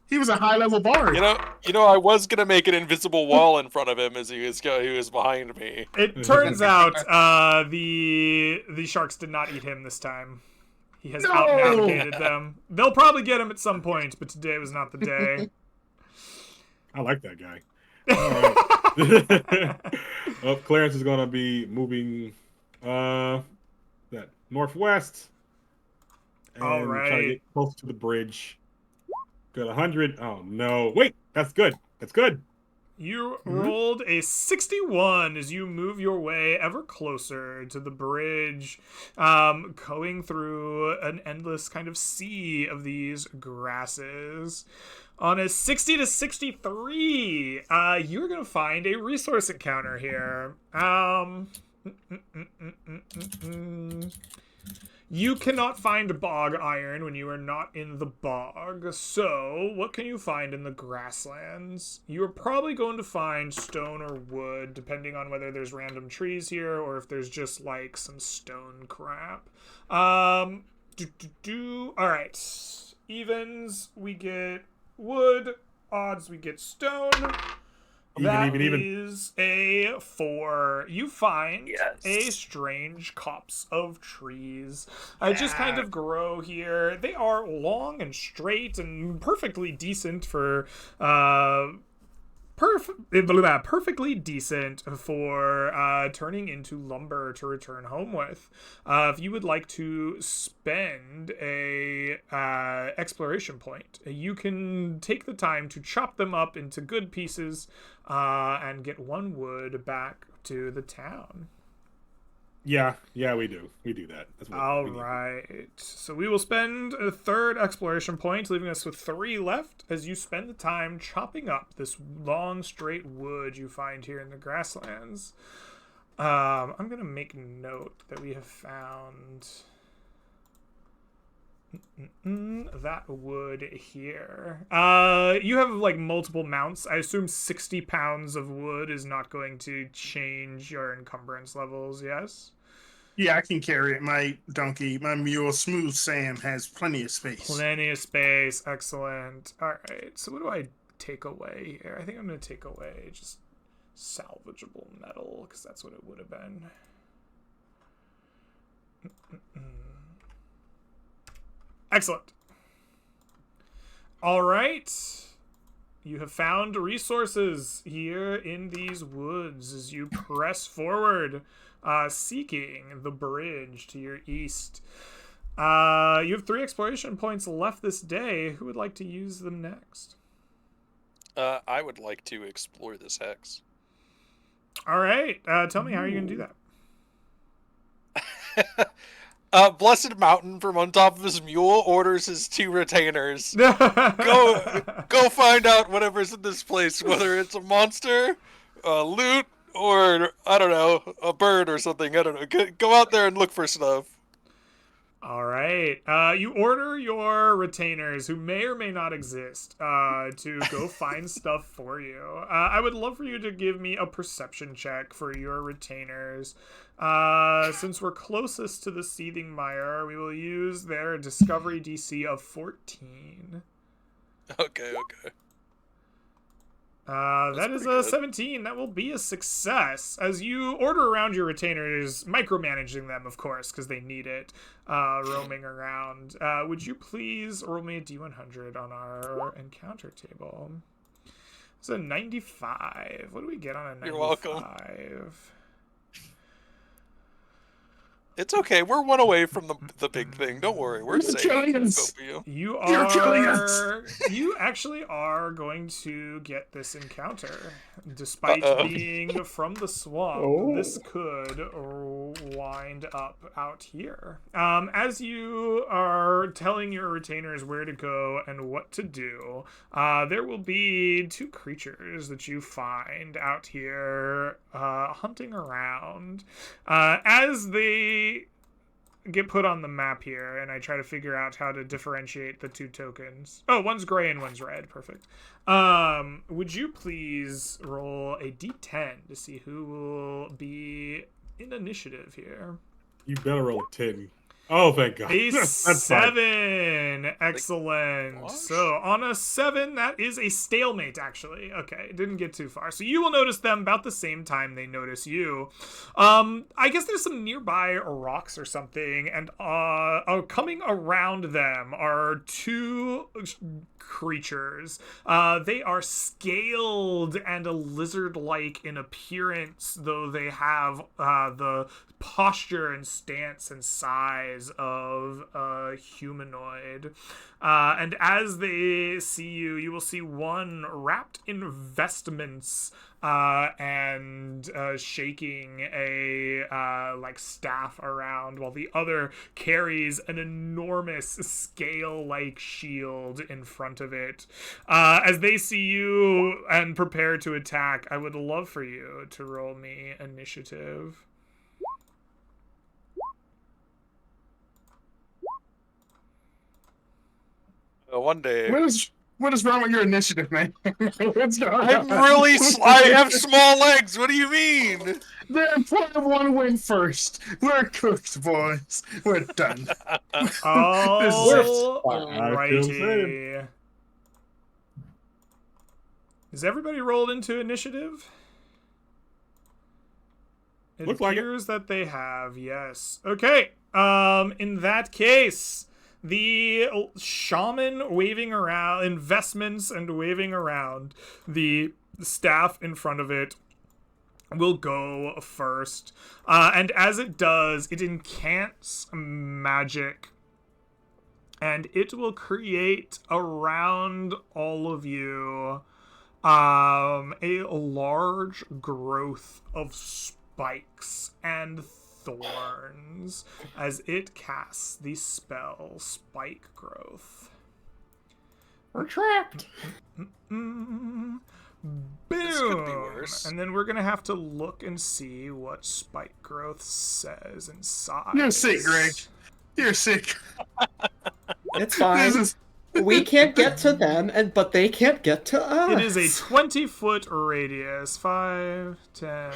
He was a high-level bard. You know, I was gonna make an invisible wall in front of him as he was behind me. It turns out the sharks did not eat him this time. He has No! out-navigated them. They'll probably get him at some point, but today was not the day. I like that guy. All right. Well, Clarence is gonna be moving that northwest. And All try to right. get close to the bridge. Got 100. Oh no! Wait, that's good. That's good. You rolled a 61 as you move your way ever closer to the bridge, going through an endless kind of sea of these grasses. On a 60 to 63, you're going to find a resource encounter here. You cannot find bog iron when you are not in the bog. So, what can you find in the grasslands? You are probably going to find stone or wood, depending on whether there's random trees here or if there's just like some stone crap. Alright. Evens, we get wood. Odds, we get stone. That is a 4. You find a strange copse of trees. Just kind of grow here. They are long and straight and perfectly decent for perfectly decent for turning into lumber to return home with. If you would like to spend a exploration point, you can take the time to chop them up into good pieces and get 1 wood back to the town. Yeah, we do. We do that. That's what All we need. right. So we will spend a 3rd exploration point, leaving us with 3 left as you spend the time chopping up this long, straight wood you find here in the grasslands. I'm going to make note that we have found that wood here. You have like multiple mounts. I assume 60 pounds of wood is not going to change your encumbrance levels, yes? Yeah, I can carry it. My donkey, my mule, Smooth Sam, has plenty of space. Plenty of space. Excellent. All right. So what do I take away here? I think I'm going to take away just salvageable metal because that's what it would have been. Excellent. All right. You have found resources here in these woods as you press forward, seeking the bridge to your east. You have 3 exploration points left this day. Who would like to use them next? I would like to explore this hex. All right. Tell me, how are you going to do that? Blessed Mountain from on top of his mule orders his 2 retainers. Go find out whatever's in this place, whether it's a monster, loot, or, I don't know, a bird or something. I don't know. Go out there and look for stuff. All right. You order your retainers, who may or may not exist, to go find stuff for you. I would love for you to give me a perception check for your retainers. Since we're closest to the Seething Mire, we will use their Discovery DC of 14. Okay. That is a 17. That will be a success. As you order around your retainers, micromanaging them, of course, because they need it, roaming around. Would you please roll me a D100 on our encounter table? It's a 95. What do we get on a 95? You're welcome. It's okay. We're 1 away from the big thing. Don't worry. We're safe. killing us. You You're killing are. us. You actually are going to get this encounter, despite being from the swamp. Oh. This could wind up out here. As you are telling your retainers where to go and what to do, there will be 2 creatures that you find out here hunting around. As they get put on the map here, and I try to figure out how to differentiate the 2 tokens. Oh, one's gray and one's red. Perfect. Would you please roll a d10 to see who will be in initiative here? You better roll a 10. Oh, thank God. A That's fine. 7. Excellent. Gosh. So on a 7, that is a stalemate, actually. Okay, didn't get too far. So you will notice them about the same time they notice you. I guess there's some nearby rocks or something, and coming around them are 2 creatures. They are scaled and a lizard-like in appearance, though they have the posture and stance and size of a humanoid. And as they see you, you will see one wrapped in vestments and shaking a like staff around, while the other carries an enormous scale-like shield in front of it. As they see you and prepare to attack, I would love for you to roll me initiative. One day. What is wrong with your initiative, man? What's going I'm on? really. I have small legs. What do you mean? Then player 1 win first. We're cooked, boys. We're done. All I feel the righty. Is everybody rolled into initiative? It Looks like it. appears that they have, yes. Okay. In that case, The shaman waving around, investments and waving around, the staff in front of it will go first. And as it does, it incants magic. And it will create around all of you a large growth of spikes and thorns as it casts the spell Spike Growth. We're trapped. Boom! This could be worse. And then we're gonna have to look and see what Spike Growth says inside. You're sick, Greg. You're sick. It's fine. This is We can't get to them, but they can't get to us. It is a 20-foot radius. 5, 10,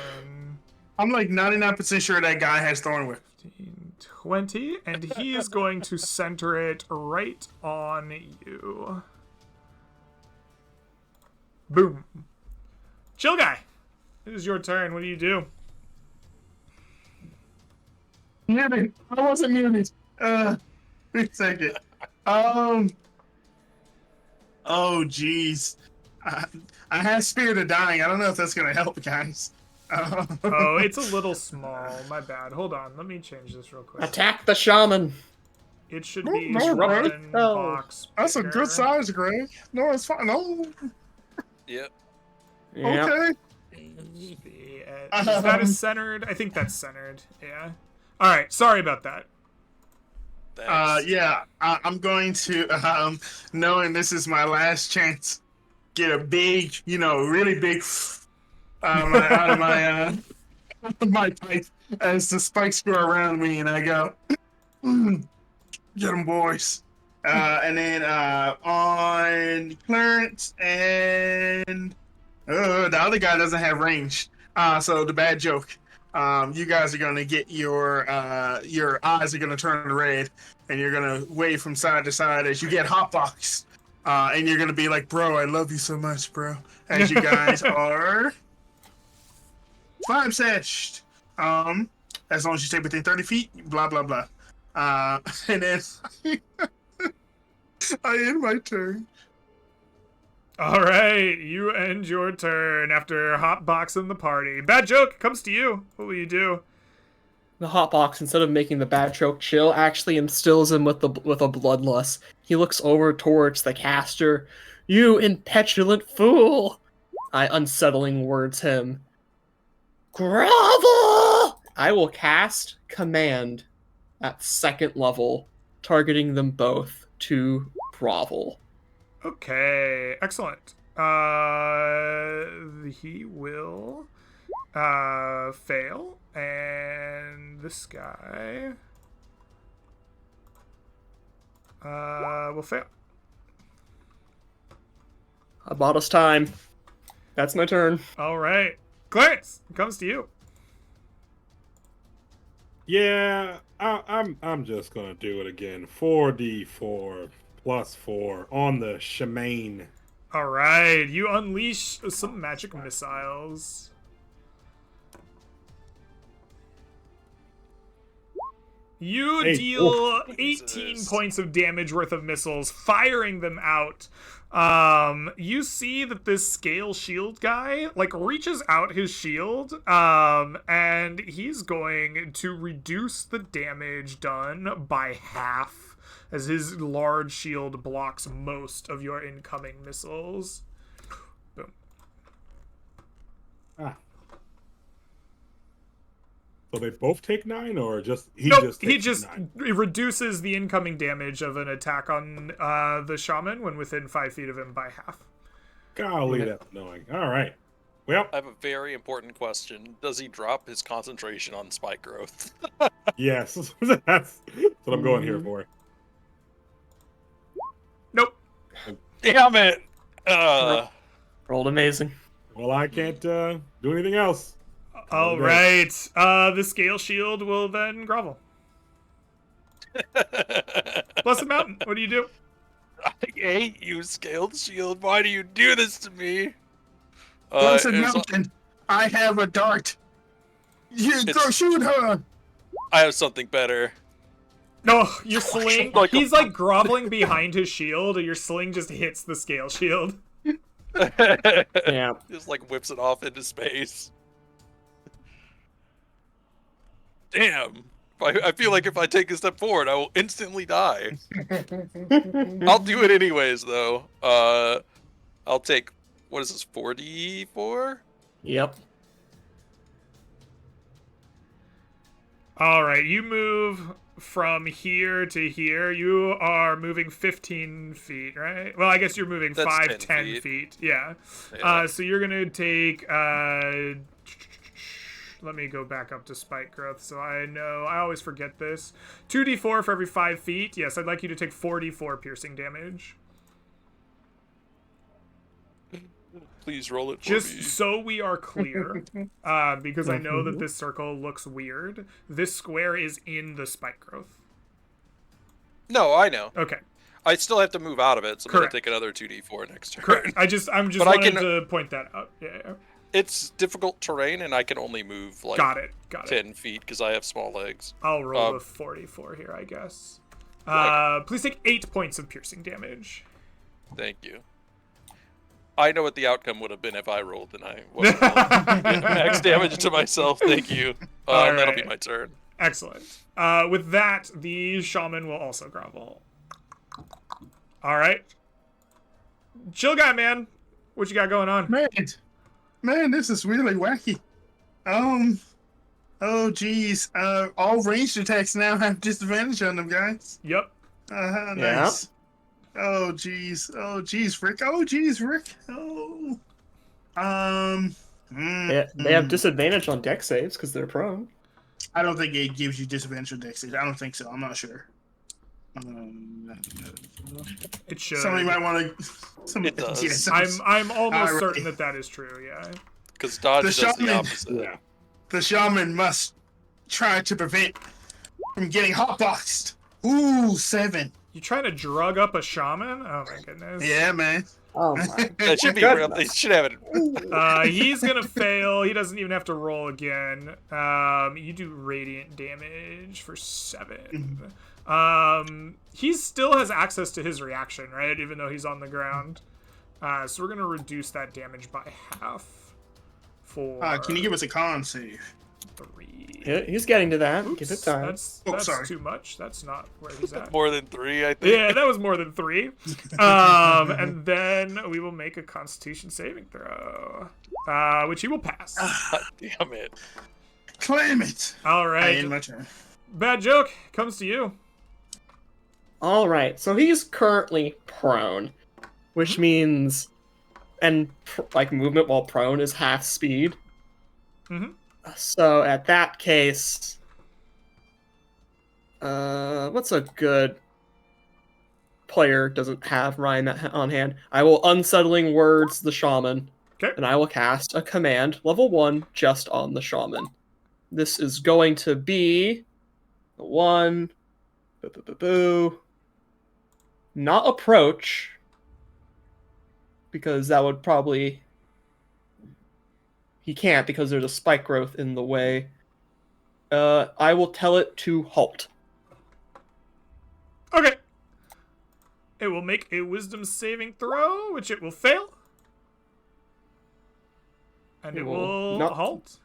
I'm like 99% sure that guy has Thornwhip. 15, 20, and he is going to center it right on you. Boom. Chill guy. It is your turn. What do you do? Muted. I wasn't muted. Wait a second. Oh, jeez. I have Spirit of Dying. I don't know if that's gonna help, guys. Oh, it's a little small. My bad. Hold on. Let me change this real quick. Attack the shaman. It should be No, one Greg. box. That's a bigger. good size, Greg. No, it's fine. No. Yep. Yeah. Okay. Is that is centered? I think that's centered. Yeah. All right. Sorry about that. Thanks. Yeah. I'm going to, knowing this is my last chance, get a big, really big out of my pipe as the spikes go around me, and I go, get them, boys. And then on Clarence and the other guy doesn't have range, so the bad joke. You guys are gonna get your eyes are gonna turn red, and you're gonna wave from side to side as you get hotbox, and you're gonna be like, "Bro, I love you so much, bro." As you guys are five-seshed. As long as you stay within 30 feet, blah blah blah. And then I end my turn. All right. You end your turn after hotboxing the party. Bad joke comes to you. What will you do? The hotbox, instead of making the bad joke chill, actually instills him with a bloodlust. He looks over towards the caster. "You impetulant fool!" I unsettlingly words him. "Grovel!" I will cast Command at 2nd level, targeting them both to grovel. Okay. Excellent. He will fail, and this guy will fail. I bought us time. That's my turn. All right. Clarence, it comes to you. Yeah, I'm just gonna do it again. 4d4 plus 4 on the shaman. All right. You unleash some magic missiles. You Hey, deal Jesus. 18 points of damage worth of missiles, firing them out. You see that this scale shield guy, reaches out his shield, and he's going to reduce the damage done by half, as his large shield blocks most of your incoming missiles. Boom. So they both take 9, or just Nope, he takes just 9? reduces the incoming damage of an attack on the shaman when within 5 feet of him by half. Golly, that's annoying. All right. Well, I have a very important question. Does he drop his concentration on spike growth? yes, that's what I'm going here for. Nope. Damn it! Rolled amazing. Well, I can't do anything else. All right. The scale shield will then grovel. Blessed Mountain, what do you do? I hate you, Scaled Shield. Why do you do this to me? Blessed it's- Mountain, I have a dart. You It's- go shoot her. I have something better. Oh, your sling. Like a- He's like groveling behind his shield, and your sling just hits the scale shield. Yeah. Just like whips it off into space. Damn. I feel like if I take a step forward, I will instantly die. I'll do it anyways, though. I'll take, what is this, 44? Yep. All right, you move from here to here. You are moving 15 feet, right? Well, I guess you're moving That's 5, 10 10 feet. feet. Yeah. Yeah. So you're going to take... let me go back up to spike growth so I know. I always forget this. 2d4 for every 5 feet. Yes, I'd like you to take 44 piercing damage. Please roll it for Just me. so we are clear, because I know that this circle looks weird, this square is in the spike growth. No, I know. Okay, I still have to move out of it, so I'm Correct. gonna take another 2d4 next turn. correct. I'm just But I wanted can- to point that out. Yeah. It's difficult terrain, and I can only move like Got it. 10 feet because I have small legs. I'll roll Um, the 44 here, I guess. Right. Please take 8 points of piercing damage. Thank you. I know what the outcome would have been if I rolled, and I wasn't rolling. Max damage to myself. Thank you. All That'll be right. my turn. Excellent. With that, the shaman will also grovel. All right. Chill guy, man. What you got going on? Man, this is really wacky. Oh geez. All ranged attacks now have disadvantage on them, guys. Yep. Nice. Oh geez, Rick. Oh geez, Rick. Oh. They have disadvantage on deck saves because they're prone. I don't think it gives you disadvantage on dex saves. I don't think so. I'm not sure. It should. Somebody might want to. It does. Yes, I'm almost Alright. certain that is true. Yeah. Because dodge The does the shaman. opposite. Yeah. The shaman must try to prevent from getting hotboxed. Ooh, 7. You trying to drug up a shaman? Oh my goodness. Yeah, man. Oh my. That should be Goodness. real. They should have it. He's gonna fail. He doesn't even have to roll again. You do radiant damage for 7. He still has access to his reaction, right? Even though he's on the ground. So we're gonna reduce that damage by half. For Can you give us a con save? 3. He's getting to that. Oops, Give it time. That's sorry. too much. That's not where he's at. More than 3, I think. Yeah, that was more than 3. And then we will make a Constitution saving throw, which he will pass. God damn it. Claim it. All I right, end my turn. bad joke comes to you. All right, so he's currently prone, which means, and like movement while prone is half speed. Mhm. So at that case, what's a good player doesn't have Ryan on hand? I will unsettling words the shaman, Okay. and I will cast a command level 1 just on the shaman. This is going to be the 1. Boo. Not approach, because that would probably... He can't because there's a spike growth in the way. I will tell it to halt. Okay. It will make a Wisdom saving throw, which it will fail. And it will not- halt.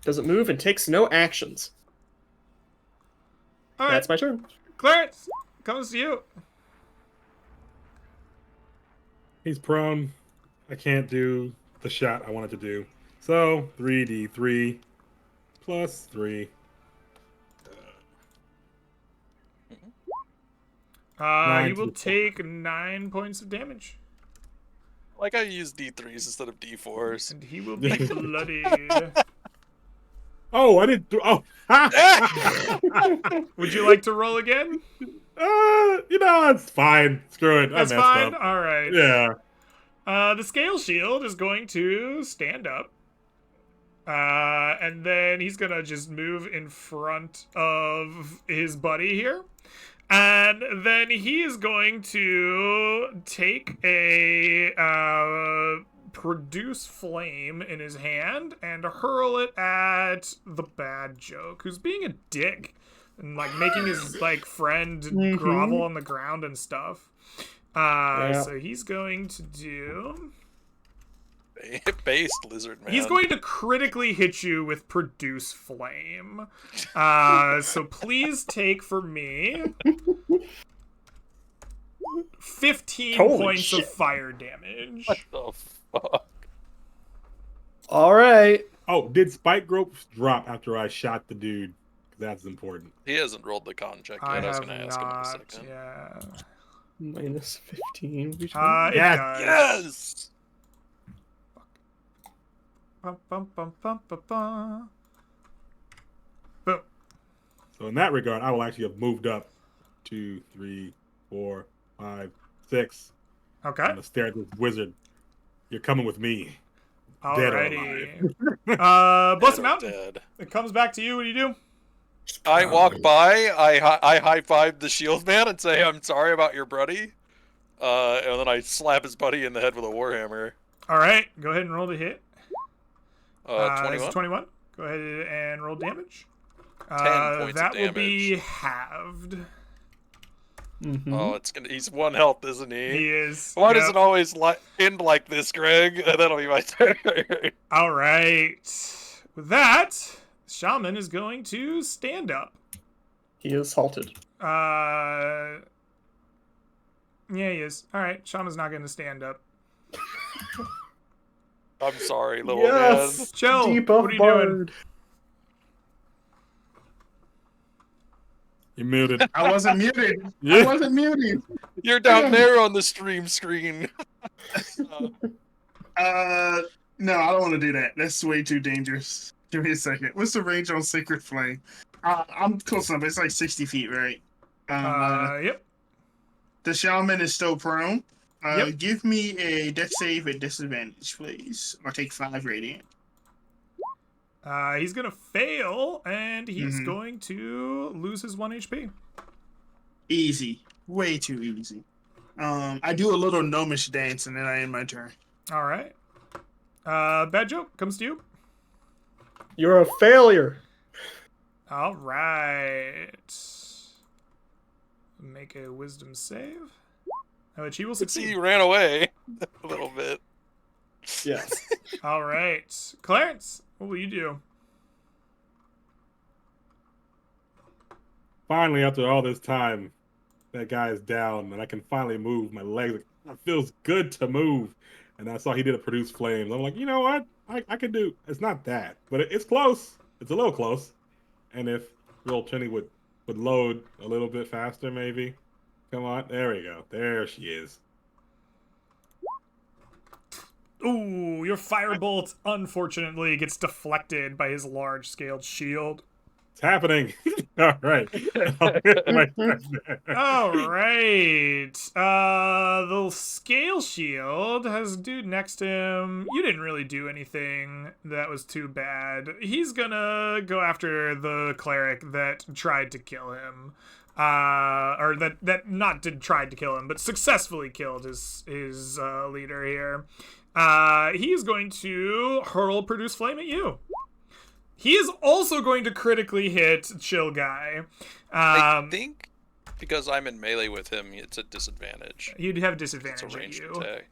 Doesn't move and takes no actions. All right, That's my turn. Clarence, comes to you. He's prone. I can't do the shot I wanted to do. So 3d3 plus 3. He 9 will to the take 9 points of damage. Like I use D3s instead of D4s. And he will be bloodied. Oh, I didn't do. Oh, Would you like to roll again? it's fine. Screw it. That's I messed fine. up. All right. Yeah. The scale shield is going to stand up. And then he's going to just move in front of his buddy here. And then he is going to take a produce flame in his hand and hurl it at the bad joke, who's being a dick. and like making his like friend Mhm. grovel on the ground and stuff. Yeah. So he's going to do. Based lizard man. He's going to critically hit you with produce flame. So please take for me 15 Holy points shit. of fire damage. What the fuck? All right. Oh, did spike ropes drop after I shot the dude? That's important. He hasn't rolled the con check yet. I I was have going to ask him in a not. second. Yeah. Minus 15. It Yes, does. Yes! Bum, bum, bum, bum, bum, bum. Boom. So in that regard, I will actually have moved up 2, 3, 4, 5, 6. Okay. I'm gonna stare at this wizard. You're coming with me. Dead or Alrighty. Blessed Dead or Mountain. dead. It comes back to you. What do you do? I walk by, I high-five the shield man and say, I'm sorry about your buddy. And then I slap his buddy in the head with a warhammer. All right. Go ahead and roll to hit. 21? It's 21. Go ahead and roll damage. 10 points that of will be damage. halved. Mhm. Oh, he's 1 health, isn't he? He is. Why does Yep. it always end like this, Greg? That'll be my turn. All right. With that, Shaman is going to stand up. He is halted. Yeah, he is. All right. Shaman's not going to stand up. I'm sorry, little Yes! man. Chill. Debuff What are you doing? Bard. You're muted. I wasn't muted. I Yeah. wasn't muted. You're down there on the stream screen. No, I don't want to do that. That's way too dangerous. Give me a second. What's the range on Sacred Flame? I'm close enough. It's like 60 feet, right? Yep. The shaman is still prone. Yep. Give me a death save at disadvantage, please. I'll take 5 radiant. He's going to fail, and he's Mhm. going to lose his 1 HP. Easy. Way too easy. I do a little gnomish dance and then I end my turn. All right. Bad joke comes to you. You're a failure. All right. Make a wisdom save. Which he will See, succeed. you ran away a little bit. Yes. All right. Clarence, what will you do? Finally, after all this time, that guy is down, and I can finally move my legs. It feels good to move. And I saw he did a produce flames. I'm like, you know what? I could do. It's not that, but it's close. It's a little close. And if Real Trinity would load a little bit faster, maybe. Come on, there we go. There she is. Ooh, your firebolt unfortunately gets deflected by his large-scaled shield. It's happening. All right. All right. The scale shield has a dude next to him. You didn't really do anything that was too bad. He's gonna go after the cleric that tried to kill him. Or that not did tried to kill him, but successfully killed his leader here. He's going to hurl Produce Flame at you. He is also going to critically hit Chill Guy. I think because I'm in melee with him, it's a disadvantage. You'd have It's disadvantage a at ranged you. attack.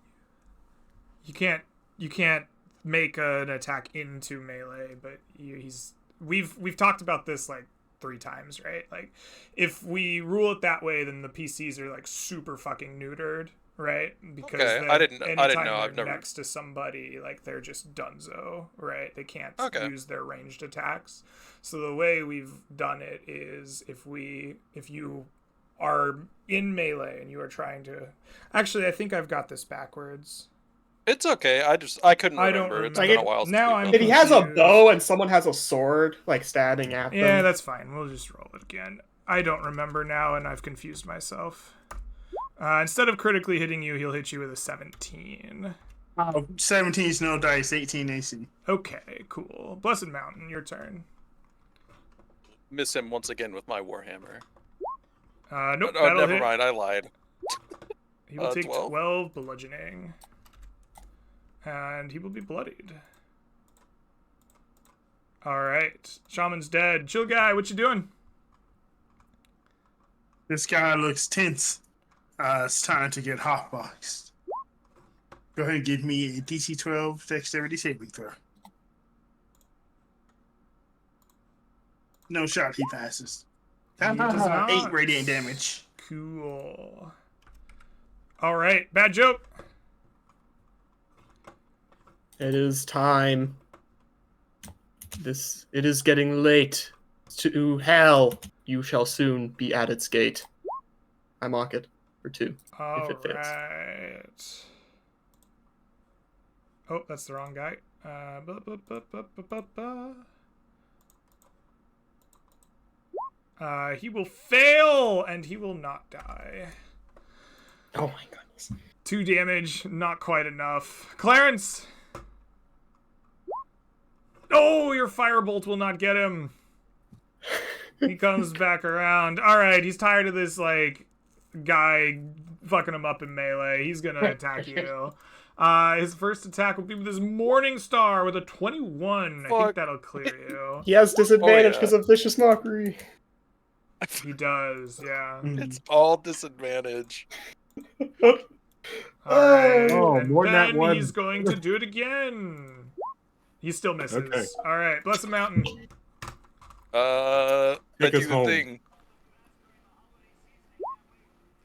You can't make an attack into melee, but we've talked about this like 3 times, right? Like if we rule it that way, then the PCs are like super fucking neutered, right? Because Okay, then I didn't know. anytime I've they're never. next to somebody, like they're just dunzo, right? They can't Okay. use their ranged attacks. So the way we've done it is if you are in melee and you are trying to, actually, I think I've got this backwards. It's okay. I couldn't I don't remember. It's remember. been a while since Now we've I'm done If he this. has a confused. bow and someone has a sword, like stabbing at them. Yeah, that's fine. We'll just roll it again. I don't remember now, and I've confused myself. Instead of critically hitting you, he'll hit you with a 17. 17 is no dice, 18 AC. Okay, cool. Blessed Mountain, your turn. Miss him once again with my warhammer. Nope, Oh, that'll never hit. mind. I lied. He will take 12? 12 bludgeoning. And he will be bloodied. Alright. Shaman's dead. Chill Guy, what you doing? This guy looks tense. It's time to get hotboxed. Go ahead and give me a DC 12 dexterity saving throw. No shot, he passes. He does not. 8 radiant damage. Cool. All right, bad joke. It is time. It is getting late. To hell, you shall soon be at its gate. I mock it for 2. All If it fits. right. Oh, that's the wrong guy. He will fail, and he will not die. Oh my goodness. 2 damage, not quite enough. Clarence! Oh, your firebolt will not get him. He comes back around. Alright, he's tired of this, like, guy fucking him up in melee. He's gonna attack you. His first attack will be with his Morning Star with a 21. I think Fuck. that'll clear you. He has disadvantage yeah. because of vicious mockery. He does, yeah. It's all disadvantage. Alright, Oh, and more than that then one. he's going to do it again. He still misses. Okay. Alright, Blessed Mountain. I Take do us the home. thing.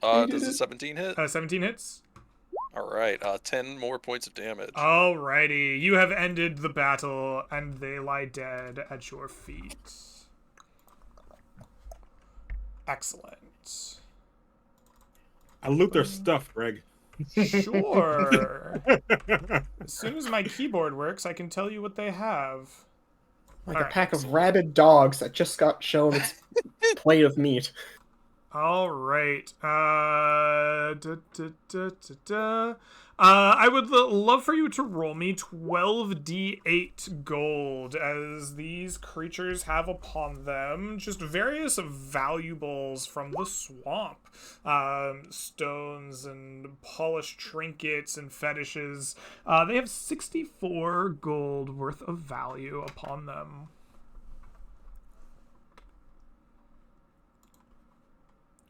Does a 17 hit? 17 hits. Alright, 10 more points of damage. Alrighty, you have ended the battle, and they lie dead at your feet. Excellent. I loot their stuff, Greg. Sure. As soon as my keyboard works, I can tell you what they have. Like Alright. a pack of rabid dogs that just got shown its plate of meat. All right. I would love for you to roll me 12d8 gold, as these creatures have upon them just various valuables from the swamp. Stones and polished trinkets and fetishes. They have 64 gold worth of value upon them.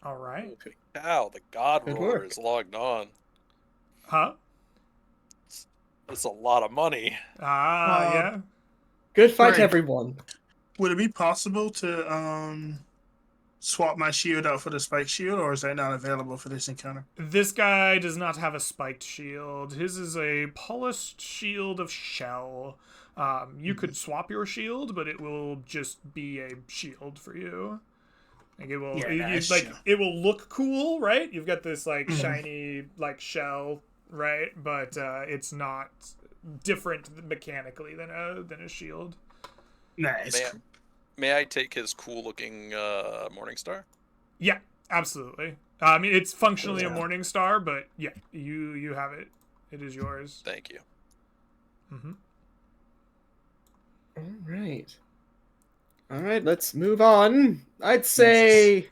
All right. Holy cow, the God Good Roar work. is logged on. Huh? That's a lot of money. Yeah. Good fight, Right. everyone. Would it be possible to swap my shield out for the spike shield, or is that not available for this encounter? This guy does not have a spiked shield. His is a polished shield of shell. You could swap your shield, but it will just be a shield for you. Like it will, sure. it will look cool, right? You've got this like shiny like shell, right? But it's not different mechanically than a shield. Nice. May I take his cool looking Morning Star? Yeah, absolutely. I mean, it's functionally a Yeah. Morning Star, but yeah, you have it. It is yours. Thank you. Mm-hmm. All right, let's move on. I'd say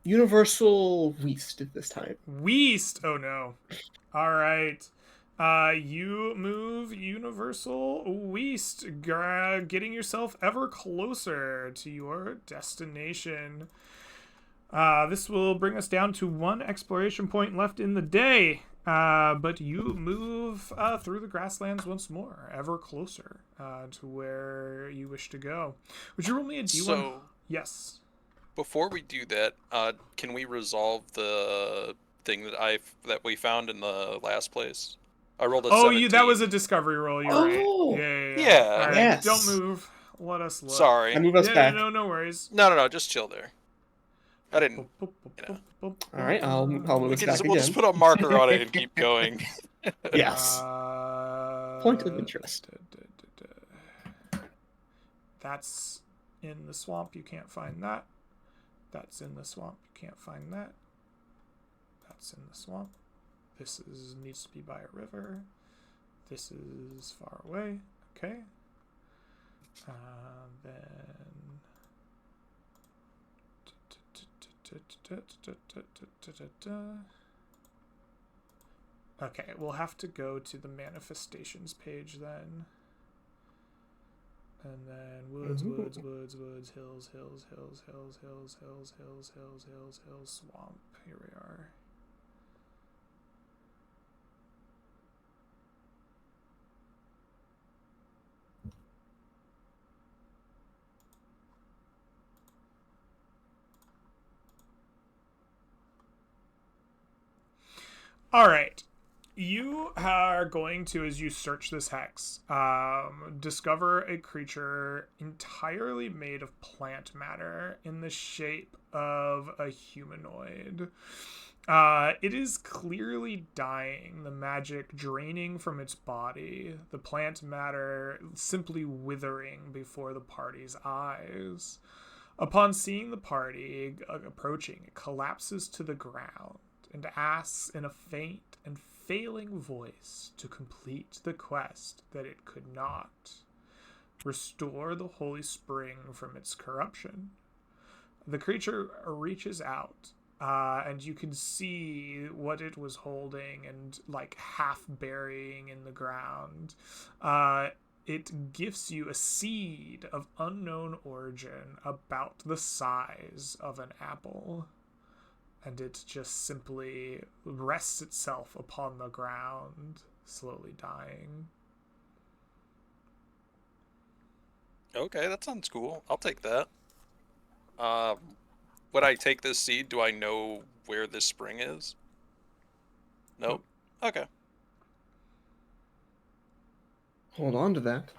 Universal Weast at this time. Weast. Oh no. All right. You move Universal Weast, getting yourself ever closer to your destination. This will bring us down to 1 exploration point left in the day. But you move through the grasslands once more, ever closer to where you wish to go. Would you roll me a D1? So, Yes. before we do that, can we resolve the thing that we found in the last place? I rolled a Oh, 17. that was a discovery roll. You're Oh. right. Yeah. Yeah. All right. Yes. Don't move. Let us look. Sorry. I move us Yeah, back. no worries. No, just chill there. I didn't. All right, I'll move We'll us back again. just put a marker on it and keep going. Yes. Point of Uh, interest. That's in the swamp. You can't find that. That's in the swamp. You can't find that. That's in the swamp. This needs to be by a river. This is far away. Okay. Then. Okay, we'll have to go to the manifestations page then. And then woods, Ooh. woods, woods, woods, hills, hills, hills, hills, hills, hills, hills, hills, hills, hills, swamp. Here we are. All right. You are going to, as you search this hex, discover a creature entirely made of plant matter in the shape of a humanoid. It is clearly dying, the magic draining from its body, the plant matter simply withering before the party's eyes. Upon seeing the party approaching, it collapses to the ground and asks in a faint and failing voice to complete the quest that it could not. Restore the holy spring from its corruption. The creature reaches out, and you can see what it was holding and like half burying in the ground. It gifts you a seed of unknown origin about the size of an apple. And it just simply rests itself upon the ground, slowly dying. Okay, that sounds cool. I'll take that. Would I take this seed? Do I know where this spring is? Nope. Okay. Hold on to that.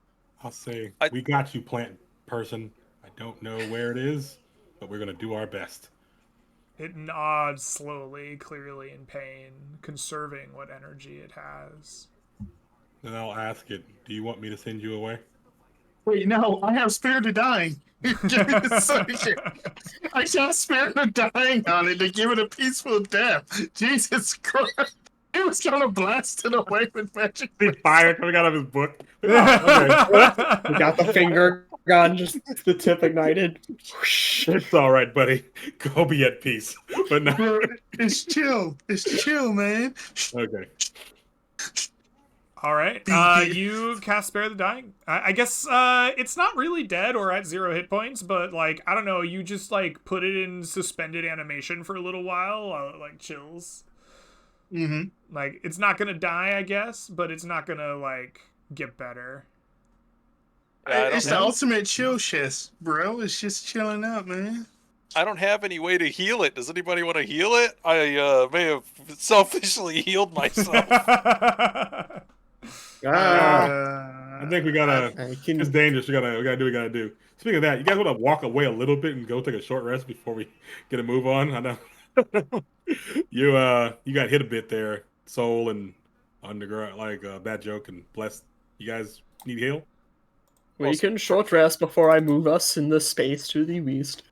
I'll say, I- we got you, plant person. I don't know where it is, but we're going to do our best. It nods slowly, clearly in pain, conserving what energy it has. Then I'll ask it, do you want me to send you away? Wait, no, I have Spirit of Dying. Give me a second. I have Spirit of Dying on it to give it a peaceful death. Jesus Christ. He was gonna blast it away with magic. The fire coming out of his book. We got the finger gun, just the tip ignited. It's all right, buddy. Go be at peace. But no. Bro, it's chill. It's chill, man. Okay. All right. You cast Spare the Dying. I guess it's not really dead or at 0 hit points, but like I don't know. You just like put it in suspended animation for a little while, like chills. Mm-hmm. Like it's not gonna die, I guess, but it's not gonna like get better. Yeah, It's the ultimate chill chest, bro. It's just chilling out, man. I don't have any way to heal it. Does anybody want to heal it? I may have selfishly healed myself. I think we gotta. I can- It's dangerous. We gotta do what we gotta do. Speaking of that, you guys want to walk away a little bit and go take a short rest before we get a move on? I know. you got hit a bit there, Soul and Underground, like Bad Joke and Blessed. You guys need heal? We can short rest before I move us in the space to the east.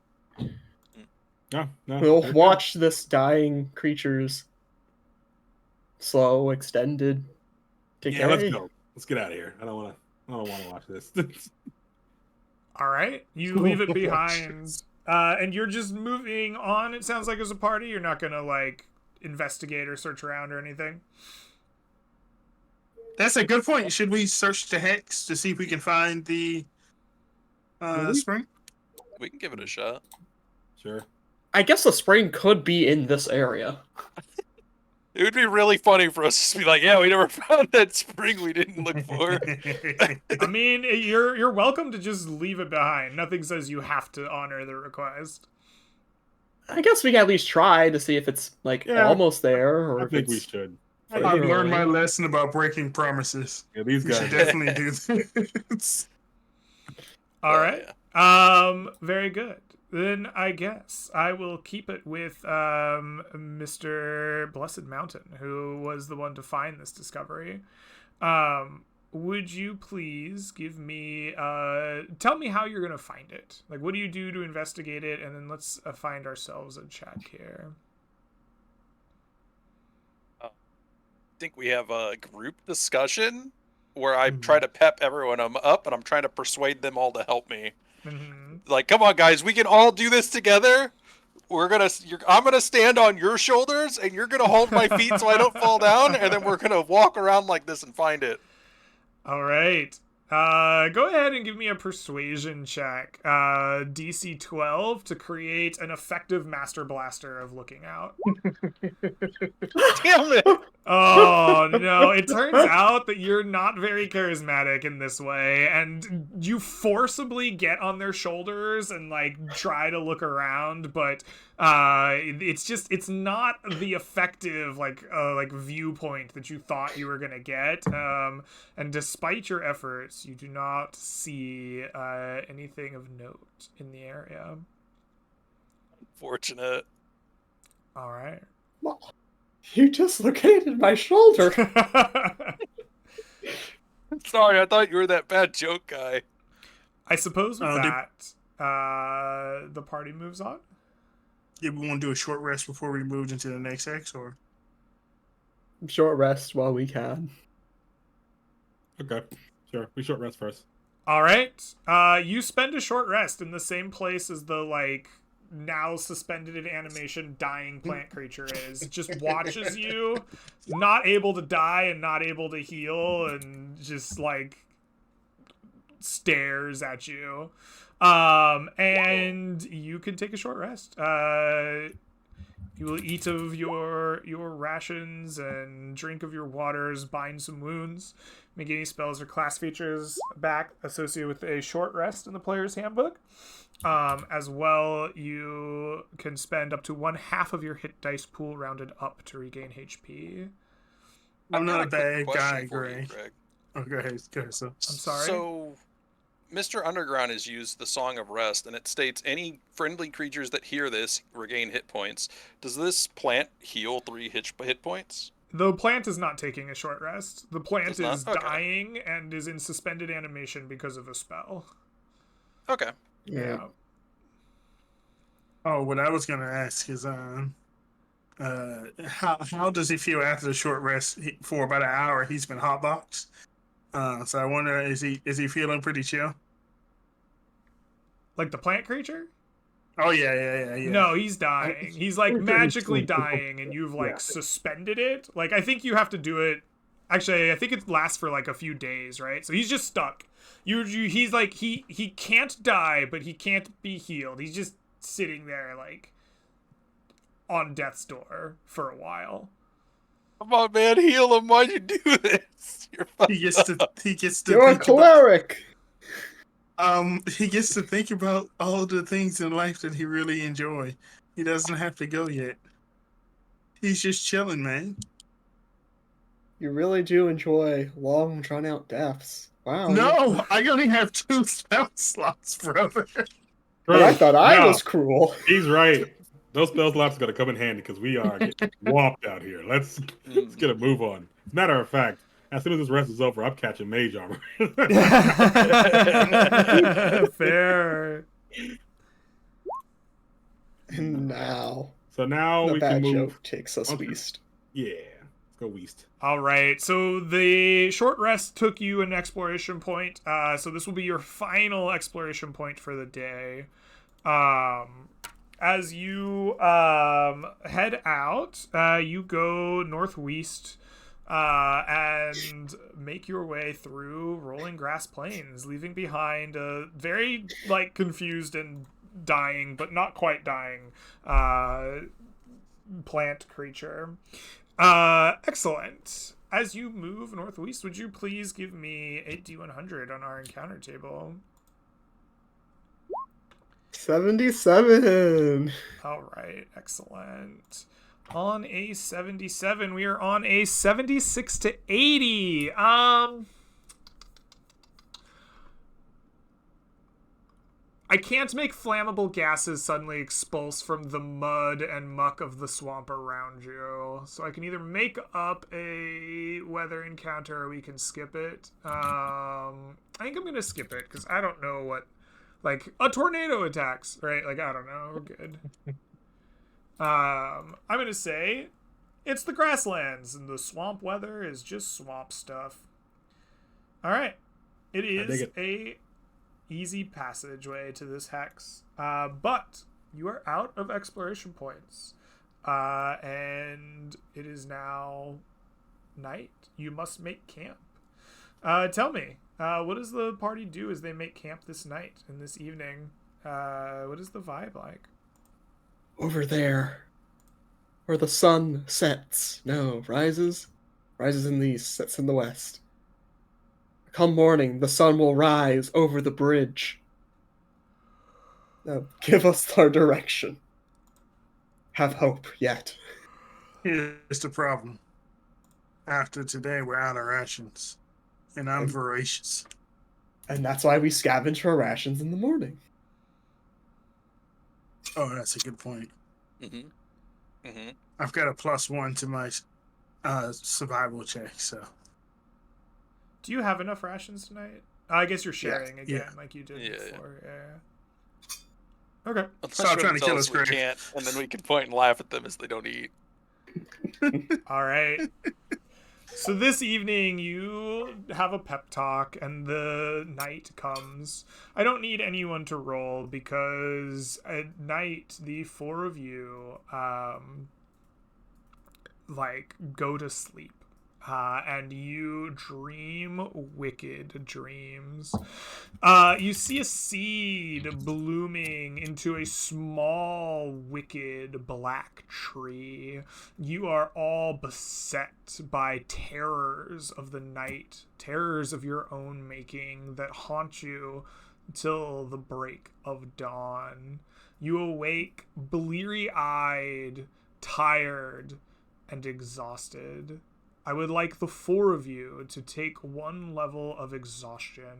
No. We'll watch this dying creature's slow, extended decay. Yeah, let's go. Let's get out of here. I don't want to watch this. All right, you leave it behind, and you're just moving on. It sounds like as a party, you're not gonna like investigate or search around or anything. That's a good point. Should we search the hex to see if we can find the spring? We can give it a shot. Sure. I guess the spring could be in this area. It would be really funny for us to be like, yeah, we never found that spring we didn't look for. I mean, you're welcome to just leave it behind. Nothing says you have to honor the request. I guess we can at least try to see if it's like Yeah. almost there, or I if think we it's should. I've learned my lesson about breaking promises. Yeah, these We should guys. definitely do this. All right. Yeah. Very good. Then I guess I will keep it with Mr. Blessed Mountain, who was the one to find this discovery. Would you please give me tell me how you're gonna find it? Like, what do you do to investigate it, and then let's find ourselves a check here. I think we have a group discussion where I try to pep everyone up, and I'm trying to persuade them all to help me. Mm-hmm. Like, come on, guys, we can all do this together. I'm gonna stand on your shoulders, and you're gonna hold my feet so I don't fall down, and then we're gonna walk around like this and find it. All right. Go ahead and give me a persuasion check. DC 12 to create an effective master blaster of looking out. Damn it! Oh no, it turns out that you're not very charismatic in this way, and you forcibly get on their shoulders and like try to look around, but it's not the effective like viewpoint that you thought you were gonna get. And despite your efforts, you do not see anything of note in the area. Fortunate. All right. You dislocated my shoulder. Sorry, I thought you were that bad joke guy. I suppose with Oh, that, the party moves on. Yeah, we want to do a short rest before we move into the next X, or Short rest while we can. Okay, sure. We short rest first. All right. You spend a short rest in the same place as the like now suspended in animation dying plant creature is. It just watches you, not able to die and not able to heal, and just like stares at you. And you can take a short rest. You will eat of your rations and drink of your waters, bind some wounds, make any spells or class features back associated with a short rest in the player's handbook. As well, you can spend up to 1/2 of your hit dice pool rounded up to regain HP. I'm not a I've got bad quick guy, question for you, Greg. Greg. Oh, go ahead, so. I'm sorry. So, Mr. Underground has used the Song of Rest, and it states any friendly creatures that hear this regain hit points. Does this plant heal 3 hit points? The plant is not taking a short rest. The plant It's not? is Okay. dying and is in suspended animation because of a spell. Okay. Yeah. Oh, what I was gonna ask is, how does he feel after the short rest? For about an hour, he's been hotboxed. So I wonder, is he feeling pretty chill? Like the plant creature? Oh yeah. No, he's dying. He's like Pretty sure he's magically still- dying, and you've like Yeah. suspended it. Like I think you have to do it. Actually, I think it lasts for like a few days, right? So he's just stuck. He's like he can't die, but he can't be healed. He's just sitting there like on death's door for a while. Come on, man, heal him. Why'd you do this? You're He gets to You're a think about, cleric. he gets to think about all the things in life that he really enjoy. He doesn't have to go yet. He's just chilling, man. You really do enjoy long, drawn-out deaths. Wow. No, I only have 2 spell slots, brother. But I thought I No, was cruel. He's right. Those spell slots are gonna come in handy because we are getting whopped out here. Let's get a move on. Matter of fact, as soon as this rest is over, I'm catching mage armor. Fair. And now So now the we can bad move. joke takes us Okay. west. Yeah, let's go west. All right, so the short rest took you an exploration point. So this will be your final exploration point for the day. As you head out, you go northwest and make your way through rolling grass plains, leaving behind a very like confused and dying, but not quite dying, plant creature. Excellent. As you move northwest, would you please give me a D100 on our encounter table? 77. All right, excellent. On a 77, we are on a 76 to 80. I can't make flammable gases suddenly expulse from the mud and muck of the swamp around you. So I can either make up a weather encounter or we can skip it. I think I'm going to skip it because I don't know what... Like, a tornado attacks, right? Like, I don't know. We're good. I'm going to say it's the grasslands and the swamp weather is just swamp stuff. All right. It dig is it. a easy passageway to this hex, but you are out of exploration points, and it is now night. You must make camp. Tell me, what does the party do as they make camp this night and this evening? What is the vibe like? Over there, where the sun sets, no, rises in the east, sets in the west. Come morning, the sun will rise over the bridge. Now, give us our direction. Have hope yet. Here's the problem. After today, we're out of rations. And I'm voracious. And that's why we scavenge for rations in the morning. Oh, that's a good point. Mm-hmm. Mm-hmm. I've got a +1 to my survival check, so. Do you have enough rations tonight? I guess you're sharing again, Yeah. like you did Yeah. before. Yeah. Okay. Stop trying to kill us, we Greg. can't, and then we can point and laugh at them as they don't eat. All right. So this evening you have a pep talk and the night comes. I don't need anyone to roll because at night the four of you go to sleep. And you dream wicked dreams. You see a seed blooming into a small, wicked black tree. You are all beset by terrors of the night, terrors of your own making that haunt you till the break of dawn. You awake bleary-eyed, tired, and exhausted. I would like the four of you to take one level of exhaustion.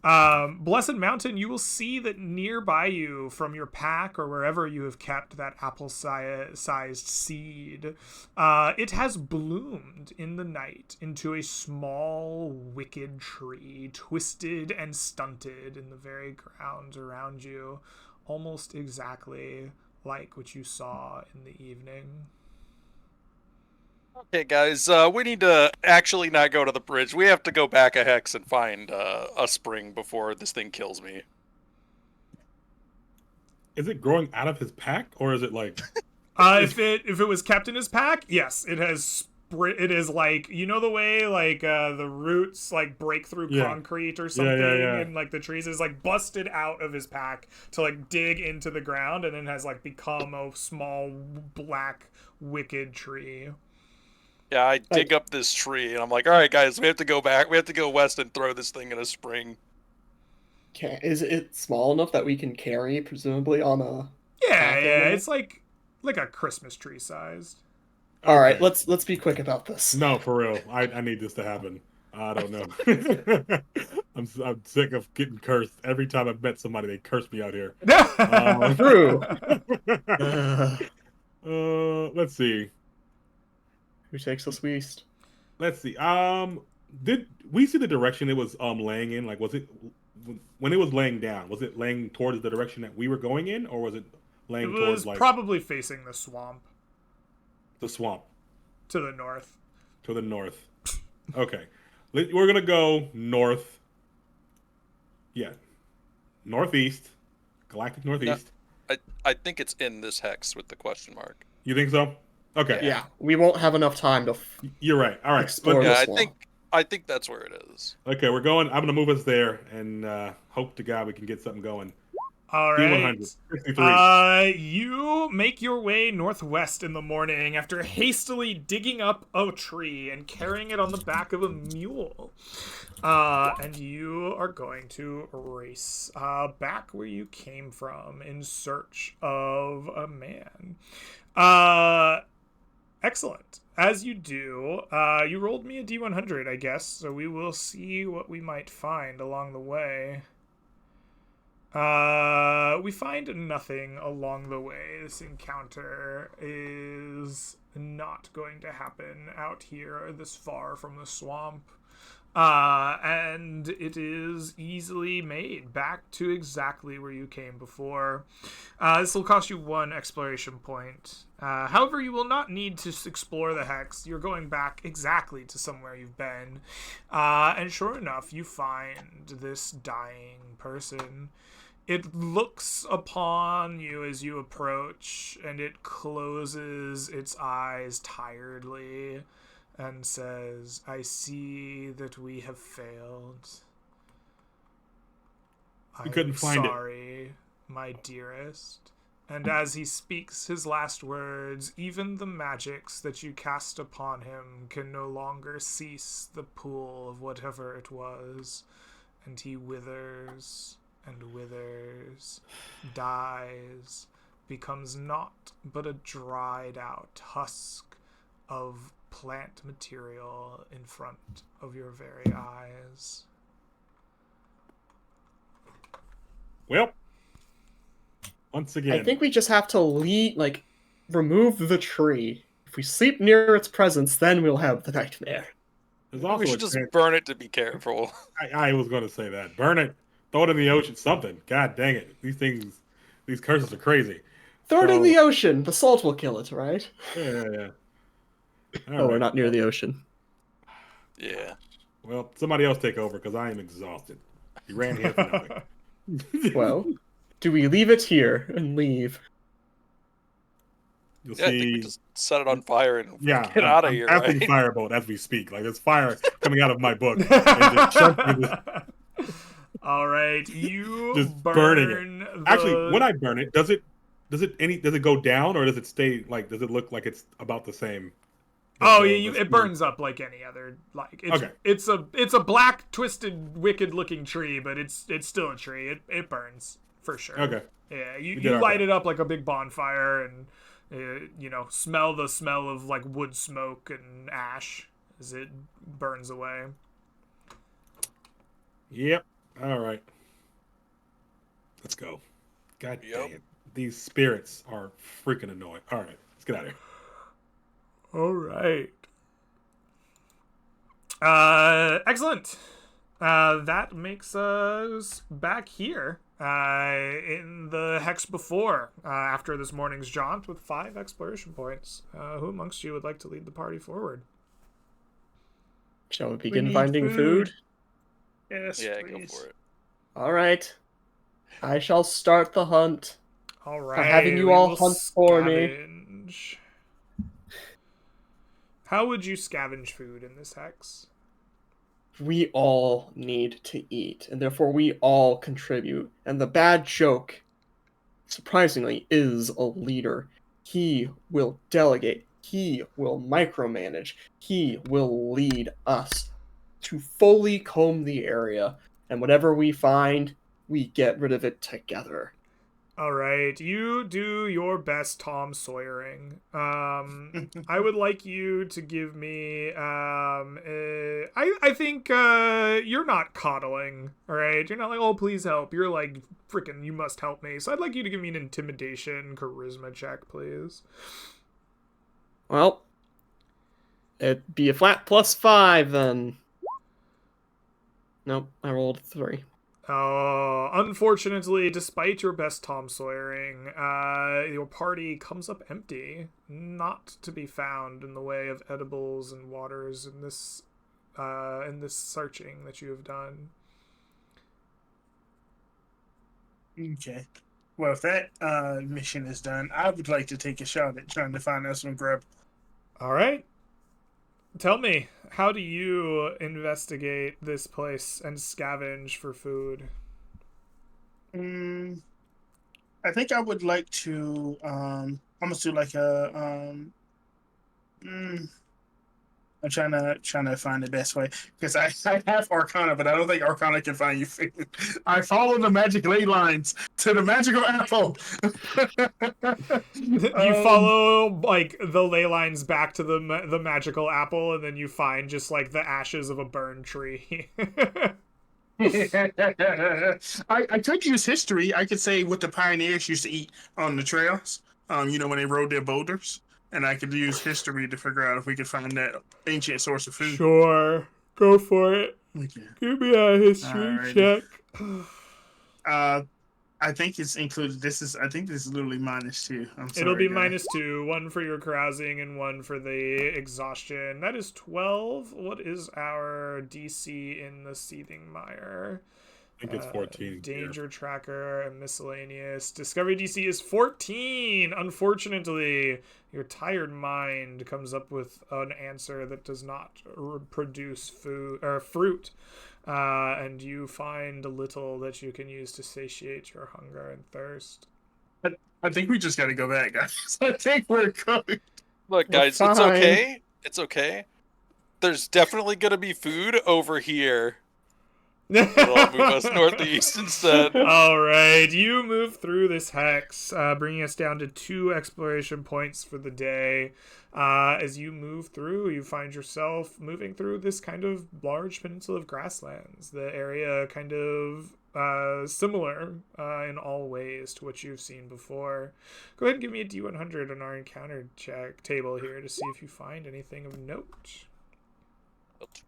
Blessed Mountain, you will see that nearby you from your pack or wherever you have kept that apple-sized seed, it has bloomed in the night into a small, wicked tree, twisted and stunted in the very ground around you, almost exactly like what you saw in the evening. Okay, guys, we need to actually not go to the bridge. We have to go back a hex and find a spring before this thing kills me. Is it growing out of his pack, or is it like? If it was kept in his pack, yes, it has. It is like, you know, the way like the roots like break through concrete or something, and like the trees is like busted out of his pack to like dig into the ground, and then has like become a small black wicked tree. Yeah, I dig up this tree, and I'm like, all right, guys, we have to go back. We have to go west and throw this thing in a spring. Is it small enough that we can carry, presumably, on a... Yeah, it's like a Christmas tree sized. All right, let's be quick about this. No, for real. I need this to happen. I don't know. I'm sick of getting cursed. Every time I've met somebody, they curse me out here. True. Let's see. Who takes us east? Let's see. Did we see the direction it was laying in? Like, was it when it was laying down? Was it laying towards the direction that we were going in, or was it laying towards like probably facing the swamp? The swamp. To the north. To the north. Okay, we're gonna go north. Yeah, northeast, galactic northeast. No, I think it's in this hex with the question mark. You think so? Okay. Yeah, we won't have enough time to. You're right. All right. Explore Yeah, this I think that's where it is. Okay, we're going. I'm gonna move us there, and hope to God we can get something going. All right. D100. You make your way northwest in the morning after hastily digging up a tree and carrying it on the back of a mule. And you are going to race back where you came from in search of a man. Excellent. As you do, you rolled me a D100, I guess, so we will see what we might find along the way. We find nothing along the way. This encounter is not going to happen out here this far from the swamp. And it is easily made back to exactly where you came before. This will cost you 1 exploration point. However, you will not need to explore the hex. You're going back exactly to somewhere you've been. And sure enough, you find this dying person. It looks upon you as you approach, and it closes its eyes tiredly. and says, "I see that we have failed. We couldn't find it. Sorry, my dearest." And as he speaks his last words, even the magics that you cast upon him can no longer cease the pool of whatever it was, and he withers and withers, dies, becomes naught but a dried out husk of plant material in front of your very eyes. Well, once again, I think we just have to remove the tree. If we sleep near its presence, then we'll have the nightmare. there's We also should just burn it to be careful. I was going to say that. Burn it, throw it in the ocean, something. God dang it. These curses are crazy. Throw it in So- the ocean. The salt will kill it, right? Yeah. Oh, we're not near the ocean. Yeah. Well, somebody else take over because I am exhausted. You ran here for nothing. Well, do we leave it here and leave? You'll Yeah, I think we see. just set it on fire and Yeah, get out of I'm here, tapping right? firebolt as we speak. Like there's fire coming out of my book. And just chucking it- All right, you Just burn burning it. the... Actually, when I burn it, does it go down or does it stay like? Does it look like it's about the same? Oh The- yeah, the it burns up like any other. Like it's, Okay. it's a black, twisted, wicked-looking tree, but it's still a tree. It burns for sure. Okay. Yeah, We you did our light best. it up like a big bonfire, and smell the smell of like wood smoke and ash as it burns away. Yep. All right. Let's go. God Yep. dang it. These spirits are freaking annoying. All right. Let's get out of here. All right. Excellent. That makes us back here in the hex before, after this morning's jaunt with 5 exploration points. Who amongst you would like to lead the party forward? Shall we begin need finding food? Yes, Yeah, please. go for it. All right. I shall start the hunt. All right. having you we all will hunt for me. scavenge. How would you scavenge food in this hex? We all need to eat, and therefore we all contribute. And the bad joke, surprisingly, is a leader. He will delegate. He will micromanage. He will lead us to fully comb the area. And whatever we find, we get rid of it together. All right, you do your best Tom Sawyering. I would like you to give me. I think you're not coddling. All right, you're not like, oh, please help. You're like, freaking, you must help me. So I'd like you to give me an intimidation charisma check, please. Well, it'd be a flat +5 then. Nope, I rolled 3. Unfortunately, despite your best Tom Sawyering, your party comes up empty, not to be found in the way of edibles and waters in this searching that you have done. Okay. Well, if that mission is done, I would like to take a shot at trying to find us some grub. All right. Tell me, how do you investigate this place and scavenge for food? I think I would like to almost do like a I'm trying to find the best way because I have Arcana, but I don't think Arcana can find you food. I follow the magic ley lines to the magical apple. You follow like the ley lines back to the magical apple, and then you find just like the ashes of a burned tree. I could use history. I could say what the pioneers used to eat on the trails. When they rode their boulders, and I could use history to figure out if we could find that ancient source of food. Sure, go for it. Okay. Give me a history Alrighty. check. I think it's included. I think this is literally -2. I'm sorry. It'll be guys. -2, 1 for your carousing and 1 for the exhaustion. That is 12. What is our DC in the seething mire? think it's 14 here. Danger tracker and miscellaneous. Discovery DC is 14. Unfortunately, your tired mind comes up with an answer that does not produce food or fruit, and you find a little that you can use to satiate your hunger and thirst. I think we just got to go back, guys. I think we're going. Look, guys, it's fine. okay. It's okay. There's definitely gonna be food over here. It'll move us northeast instead. All right, you move through this hex, bringing us down to 2 exploration points for the day. As you move through, you find yourself moving through this kind of large peninsula of grasslands. The area kind of similar in all ways to what you've seen before. Go ahead and give me a D100 on our encounter check table here to see if you find anything of note.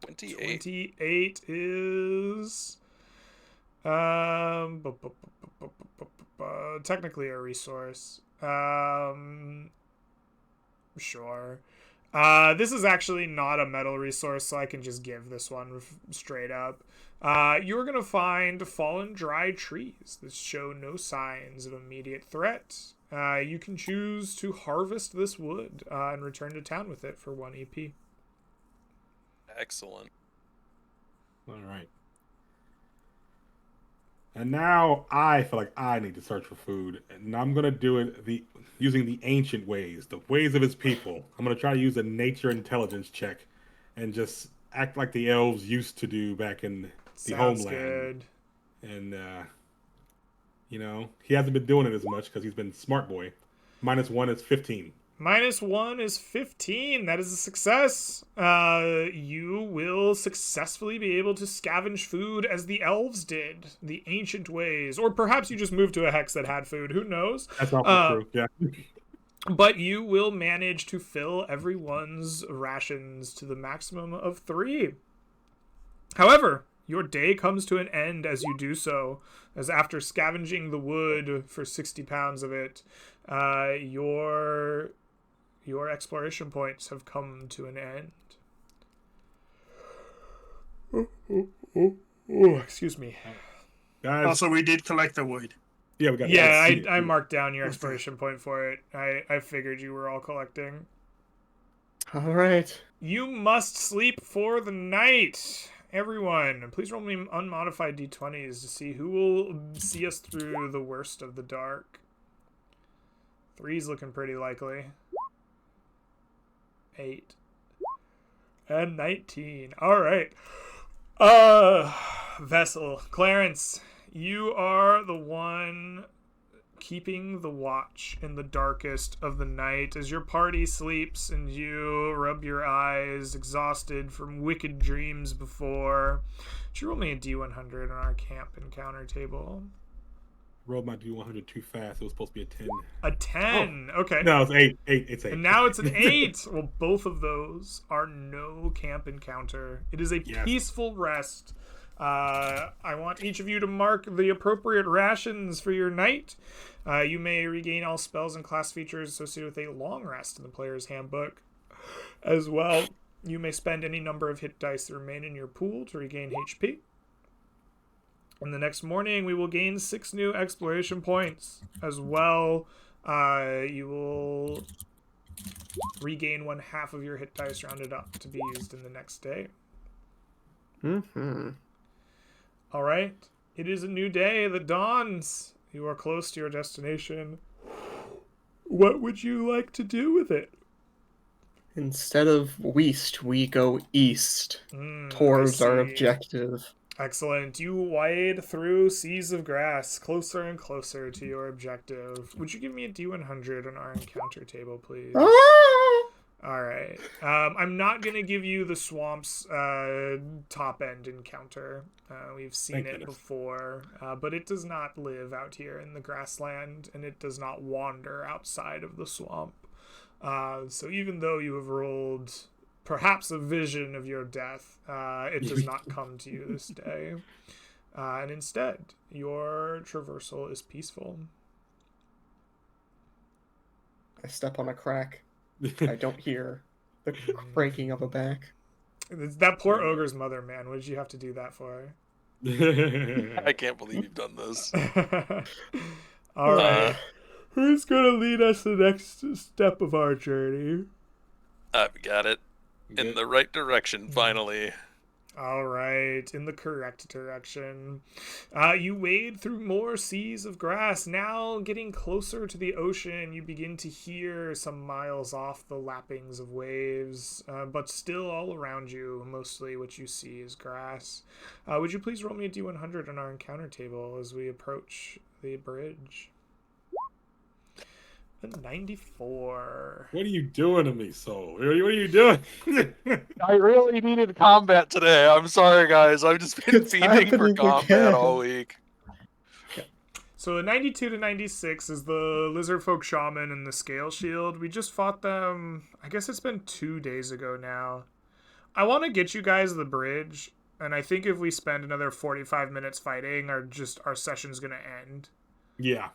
28. 28 is technically a resource. Sure. This is actually not a metal resource, so I can just give this one straight up. You're going to find fallen dry trees that show no signs of immediate threat. You can choose to harvest this wood and return to town with it for 1 EP. Excellent. All right. And now I feel like I need to search for food, and I'm gonna do it using the ancient ways, the ways of his people. I'm gonna try to use a nature intelligence check, and just act like the elves used to do back in the Sounds homeland. good. And he hasn't been doing it as much because he's been smart boy. -1 is 15. -1 is 15. That is a success. You will successfully be able to scavenge food as the elves did, the ancient ways. Or perhaps you just moved to a hex that had food. Who knows? That's also true. Yeah. But you will manage to fill everyone's rations to the maximum of 3. However, your day comes to an end as you do so, as after scavenging the wood for 60 pounds of it, your exploration points have come to an end. Excuse me. Guys, Also, we did collect the wood. yeah, we got. Yeah, I marked down your exploration point for it. I figured you were all collecting. All right. You must sleep for the night. Everyone, please roll me unmodified d20s to see who will see us through the worst of the dark. 3's looking pretty likely. 8 and 19. All right. Vessel, Clarence, you are the one keeping the watch in the darkest of the night as your party sleeps and you rub your eyes, exhausted from wicked dreams before. Would you roll me a D100 on our camp encounter table? Rolled my D100 too fast. It was supposed to be a 10. A 10. Okay. No, it's 8. It's 8. And now it's an 8. Well, both of those are no camp encounter. It is a peaceful rest. I want each of you to mark the appropriate rations for your night. You may regain all spells and class features associated with a long rest in the player's handbook. As well, you may spend any number of hit dice that remain in your pool to regain HP. And the next morning, we will gain 6 new exploration points. As well, you will regain 1/2 of your hit dice rounded up to be used in the next day. Mm-hmm. All right. It is a new day that dawns. You are close to your destination. What would you like to do with it? Instead of west, we go east I towards our see. objective. Excellent. You wade through seas of grass, closer and closer to your objective. Would you give me a D100 on our encounter table, please? Ah! All right. I'm not going to give you the swamp's top-end encounter. We've seen Thank it goodness. before, but it does not live out here in the grassland, and it does not wander outside of the swamp. So even though you have rolled perhaps a vision of your death, it does not come to you this day. And instead, your traversal is peaceful. I step on a crack. I don't hear the breaking of a back. That poor ogre's mother, man. What did you have to do that for? I can't believe you've done this. All right. Who's gonna lead us the next step of our journey? I've got it in the right direction, finally. All right, in the correct direction. You wade through more seas of grass. Now, getting closer to the ocean, you begin to hear some miles off the lappings of waves, but still all around you, mostly what you see is grass. Would you please roll me a d100 on our encounter table as we approach the bridge? A 94. What are you doing to me, Soul? What are you doing? I really needed combat today. I'm sorry, guys. I've just been It's fiending for happening combat again. all week. So a 92 to 96 is the Lizard Folk Shaman and the Scale Shield. We just fought them, I guess it's been 2 days ago now. I want to get you guys the bridge, and I think if we spend another 45 minutes fighting, our session's going to end. Yeah.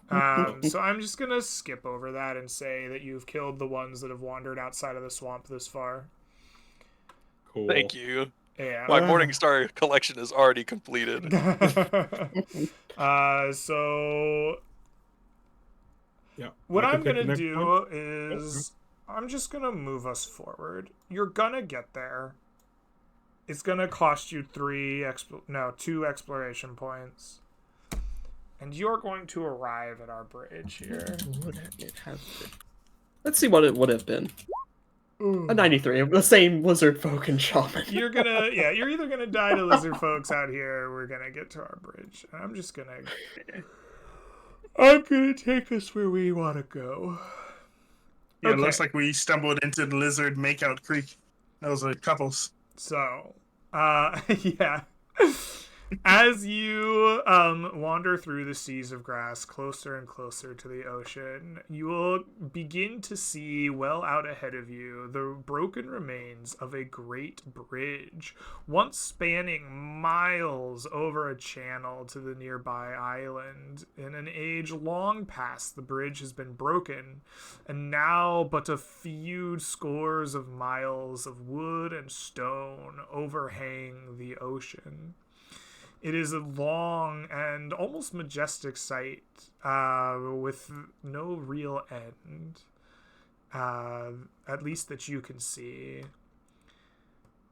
So I'm just going to skip over that and say that you've killed the ones that have wandered outside of the swamp this far. Cool. Thank you. Yeah. My Morningstar collection is already completed. So Yeah. what I I'm can going take to the next one. do is I'm just going to move us forward. You're going to get there. It's going to cost you 2 exploration points. And you're going to arrive at our bridge here. Would it have been? Let's see what it would have been. A 93, the same lizard folk and shaman. You're either gonna die to lizard folks out here, or we're gonna get to our bridge. And I'm gonna take us where we want to go. Yeah, Okay. it looks like we stumbled into the Lizard Makeout Creek. Those are couples. So, yeah. As you wander through the seas of grass closer and closer to the ocean, you will begin to see well out ahead of you the broken remains of a great bridge, once spanning miles over a channel to the nearby island. In an age long past, the bridge has been broken, and now but a few scores of miles of wood and stone overhang the ocean. It is a long and almost majestic sight with no real end, at least that you can see.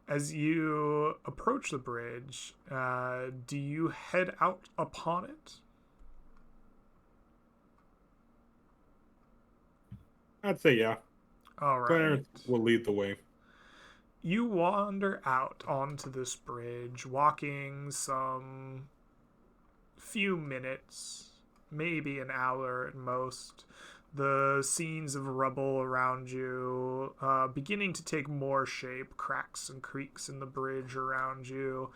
As you approach the bridge, do you head out upon it? I'd say yeah. All right. Clarence will lead the way. You wander out onto this bridge, walking some few minutes, maybe an hour at most. The scenes of rubble around you beginning to take more shape. Cracks and creaks in the bridge around you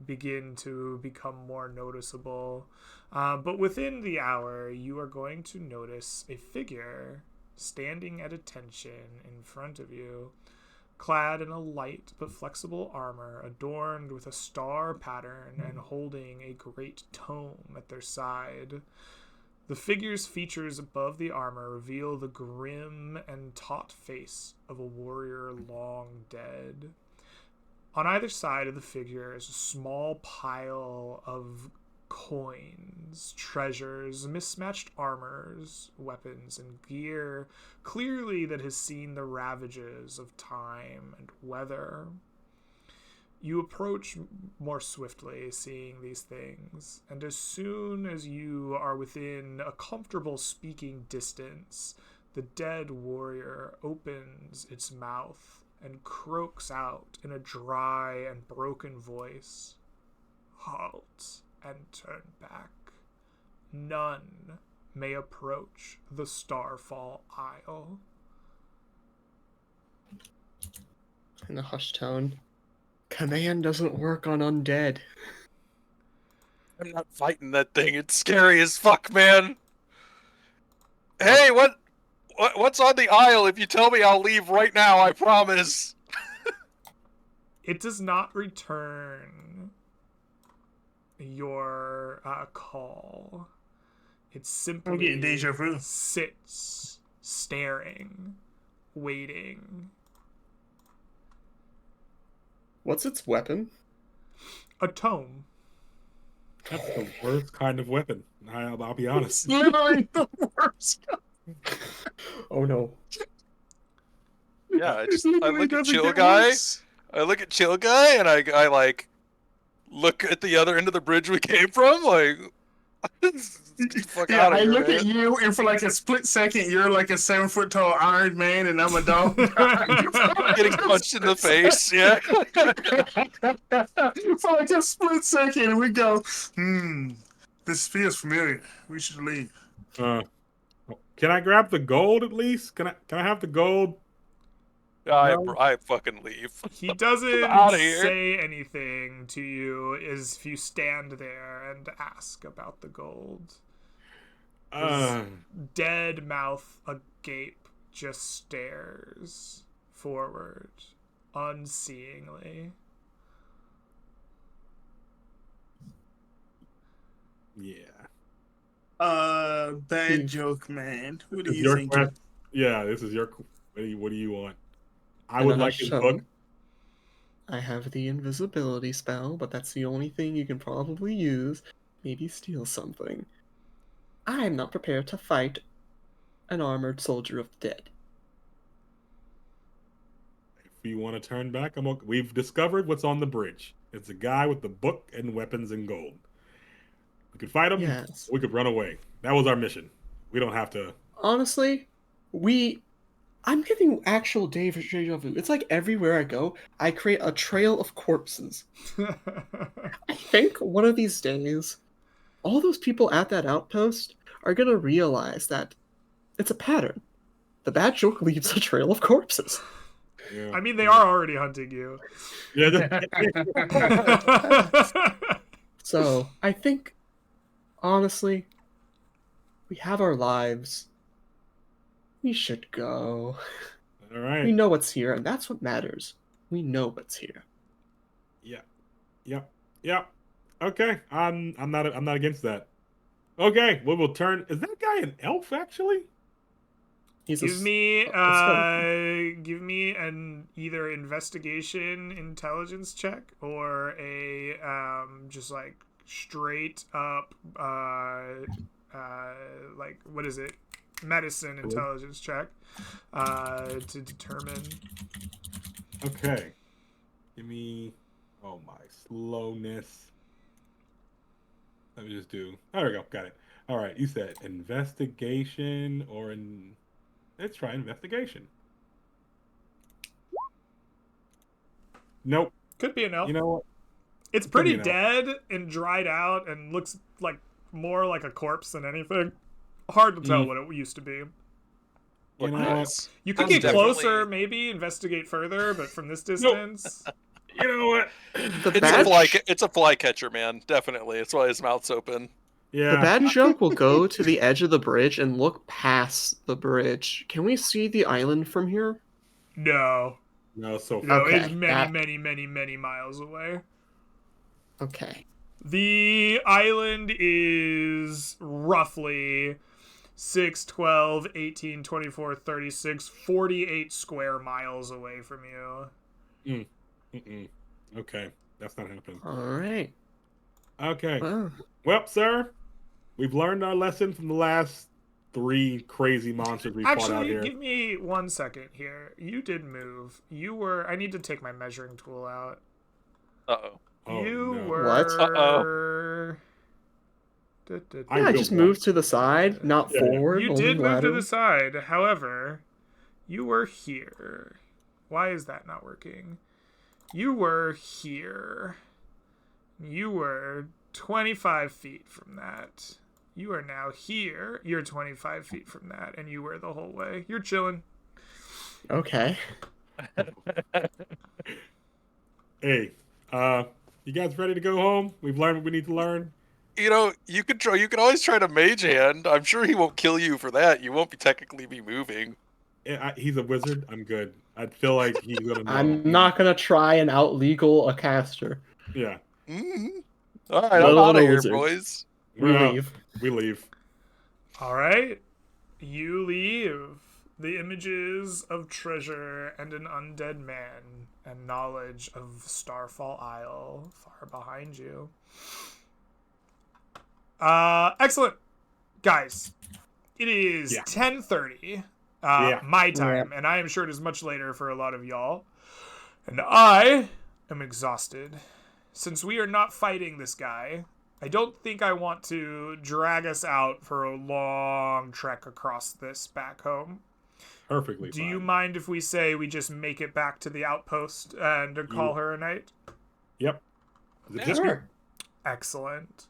begin to become more noticeable. But within the hour, you are going to notice a figure standing at attention in front of you, clad in a light but flexible armor adorned with a star pattern and holding a great tome at their side. The figure's features above the armor reveal the grim and taut face of a warrior long dead. On either side of the figure is a small pile of coins, treasures, mismatched armors, weapons, and gear, clearly that has seen the ravages of time and weather. You approach more swiftly, seeing these things, and as soon as you are within a comfortable speaking distance, the dead warrior opens its mouth and croaks out in a dry and broken voice, "Halt and turn back. None may approach the Starfall Isle." In a hushed tone, command doesn't work on undead. I'm not fighting that thing. It's scary as fuck, man. Hey, what's on the aisle? If you tell me, I'll leave right now. I promise. It does not return your call. It I'm getting simply deja vu. sits, staring, waiting. What's its weapon? A tome. That's the worst kind of weapon. I'll be honest. Literally the worst. Oh no. Yeah, I Literally look at doesn't Chill get Guy. worse. I look at Chill Guy, and I like look at the other end of the bridge we came from. Like, get the fuck Yeah, out of I here, look man. at you, and for like a split second, you're like a 7-foot tall Iron Man, and I'm a dog. Getting punched in the face. Yeah. For like a split second, we go, this feels familiar. We should leave. Can I grab the gold at least? Can I have the gold? I fucking leave. He doesn't Outta here. say anything to you as if you stand there and ask about the gold. Dead mouth agape just stares forward unseeingly. Yeah. Bad joke, man. What do It's you your think? quest. Yeah, this is your. What do you want? I In would a like his nutshell, book. I have the invisibility spell, but that's the only thing you can probably use. Maybe steal something. I am not prepared to fight an armored soldier of the dead. If you want to turn back, I'm okay. We've discovered what's on the bridge. It's a guy with the book and weapons and gold. We could fight him. Yes. We could run away. That was our mission. We don't have to. Honestly, I'm getting actual deja vu. It's like everywhere I go, I create a trail of corpses. I think one of these days, all those people at that outpost are gonna realize that it's a pattern. The bad joke leaves a trail of corpses. Yeah. I mean, they are already hunting you. Yeah. So, I think, honestly, we have our lives. We should go. All right. We know what's here, and that's what matters. We know what's here. Yeah. Okay. I'm not against that. Okay. We will turn. Is that guy an elf actually? He's Give me a an either investigation intelligence check or a just like straight up like what is it? Medicine intelligence check to determine. Okay. Give me. Oh my slowness. Let me just do. There we go. Got it. All right. You said investigation or in. Let's try investigation. Nope. Could be an elf. You know what? It's could pretty be an dead and dried out and looks like more like a corpse than anything. Hard to tell what it used to be. You Look, know guys, You could That's get closer, definitely- maybe investigate further, but from this distance, You know what? It's a flycatcher, man. Definitely. That's why his mouth's open. Yeah. The bad joke will go to the edge of the bridge and look past the bridge. Can we see the island from here? no, No. So no, Okay, it's many, that- many miles away. Okay. The island is roughly 6, 12, 18, 24, 36, 48 square miles away from you. Okay. That's not happening. Alright. Okay. Well, Well, sir, we've learned our lesson from the last 3 crazy monsters we fought out Actually, here. give me 1 second here. You did move. You were. I need to take my measuring tool out. Uh-oh. Oh, You no. were. Uh-oh. I yeah, I built just one. moved to the side, not Yeah. forward. You only did move to lateral. the side. However, you were here. Why is that not working? You were here. You were 25 feet from that. You are now here. You're 25 feet from that, and you were the whole way. You're chilling. Okay. Hey, you guys ready to go home? We've learned what we need to learn. You know, you could always try to mage hand. I'm sure he won't kill you for that. You won't technically be moving. He's a wizard. I'm good. I feel like he's gonna know. I'm not gonna try and outlegal a caster. Yeah. Mm-hmm. All right, Let I'm alone out a of here, wizard. boys. We We're out. leave. We leave. All right. You leave. the images of treasure and an undead man and knowledge of Starfall Isle far behind you. Excellent. Guys, it is 10:30 my time, and I am sure it is much later for a lot of y'all. And I am exhausted. Since we are not fighting this guy, I don't think I want to drag us out for a long trek across this back home. Perfectly Do fine. you mind if we say we just make it back to the outpost and call her a night? Yep. Is it Yeah. just Sure. Excellent.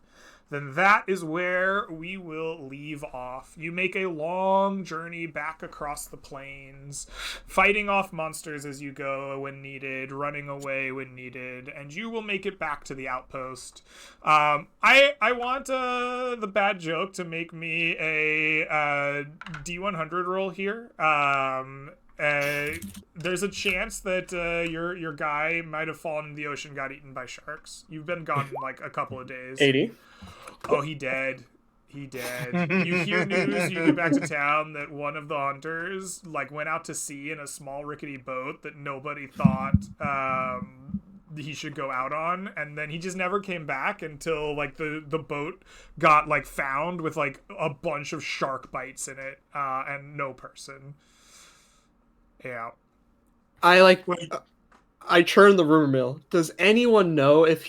Then that is where we will leave off. You make a long journey back across the plains, fighting off monsters as you go when needed, running away when needed, and you will make it back to the outpost. I want the bad joke to make me a D100 roll here. There's a chance that your guy might have fallen in the ocean, got eaten by sharks. You've been gone like a couple of days. 80. Oh, he dead. He dead. You hear news, you get back to town that one of the hunters like went out to sea in a small rickety boat that nobody thought he should go out on, and then he just never came back until like the boat got like found with like a bunch of shark bites in it and no person. Yeah. I churned the rumor mill. Does anyone know if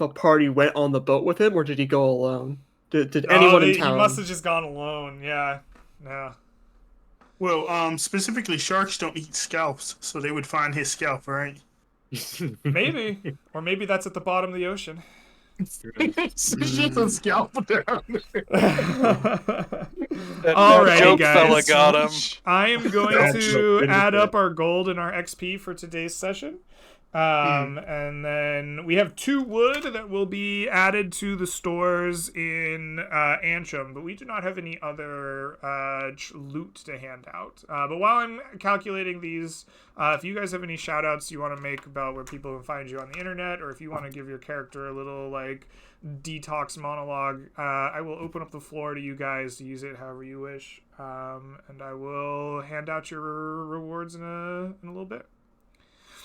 a party went on the boat with him, or did he go alone? Did anyone in town? He must have just gone alone. Yeah. Well, specifically, sharks don't eat scalps, so they would find his scalp, right? Maybe. Or maybe that's at the bottom of the ocean. It's just a scalp down there. Alrighty, joke guys. fella got him. I am going That's to so add up our gold and our XP for today's session. And then we have 2 wood that will be added to the stores in Antrim, but we do not have any other loot to hand out. But while I'm calculating these, if you guys have any shout outs you want to make about where people can find you on the internet, or if you want to give your character a little like detox monologue, I will open up the floor to you guys to use it however you wish. And I will hand out your rewards in a little bit.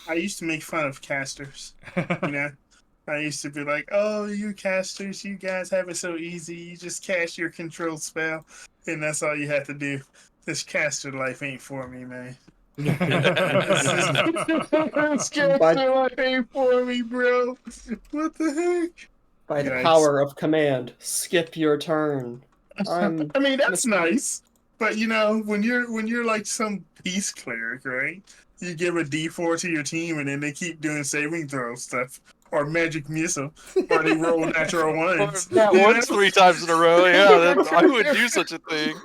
I used to make fun of casters, you know? I used to be like, oh, you casters, you guys have it so easy. You just cast your control spell, and that's all you have to do. This caster life ain't for me, man. This caster life ain't for me, bro. What the heck? By the Yikes. power of command, skip your turn. I mean, that's nice. But, you know, when you're like some peace cleric, right? You give a D4 to your team, and then they keep doing saving throw stuff, or magic missile, or they roll natural ones. That You once know? 3 times in a row. Yeah, I would do such a thing.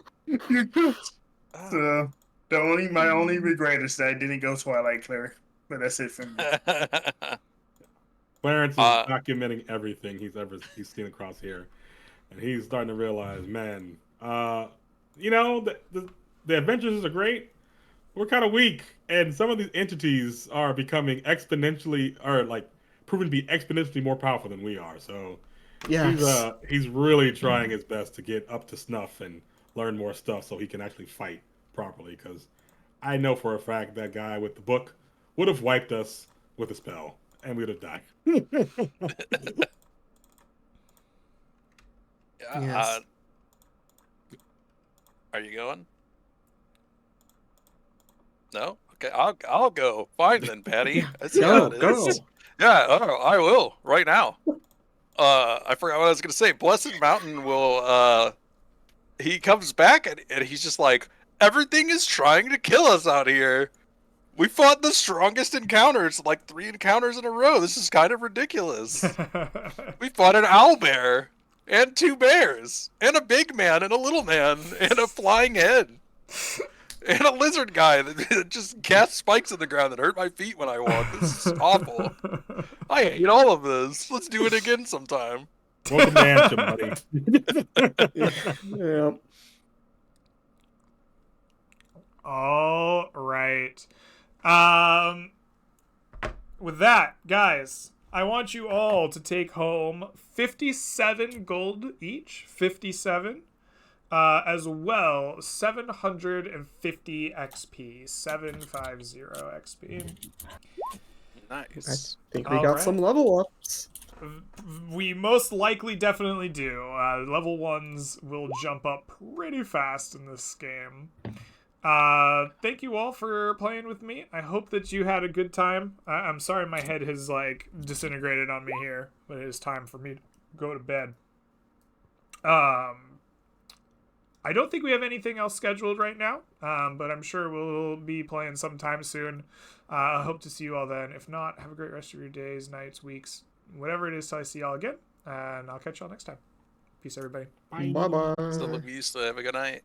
So my only regret is that I didn't go Twilight Cleric, but that's it for me. Clarence is documenting everything he's seen across here, and he's starting to realize, man, you know, the adventures are great. We're kind of weak, and some of these entities are becoming proven to be exponentially more powerful than we are. So he's really trying his best to get up to snuff and learn more stuff so he can actually fight properly. Because I know for a fact that guy with the book would have wiped us with a spell, and we'd have died. Yes. Are you going? No? Okay, I'll go. Fine then, Patty. I see how it is. Yeah, I will right now. I forgot what I was gonna say. Blessed Mountain will. He comes back and he's just like, everything is trying to kill us out here. We fought the strongest encounters, like 3 encounters in a row. This is kind of ridiculous. We fought an owlbear and 2 bears and a big man and a little man and a flying head. And a lizard guy that just cast spikes in the ground that hurt my feet when I walk. This is awful. I hate all of this. Let's do it again sometime. Welcome to Antrim, buddy. Yeah. All right. With that, guys, I want you all to take home 57 gold each. 57. as well, 750 XP. 750 XP. I Nice. think we All got right. some level ups. We most likely definitely do. Level 1s will jump up pretty fast in this game. Thank you all for playing with me. I hope that you had a good time. I'm sorry my head has, like, disintegrated on me here, but it is time for me to go to bed. I don't think we have anything else scheduled right now, but I'm sure we'll be playing sometime soon. I hope to see you all then. If not, have a great rest of your days, nights, weeks, whatever it is till I see y'all again, and I'll catch y'all next time. Peace, everybody. Bye bye. Still have a good night.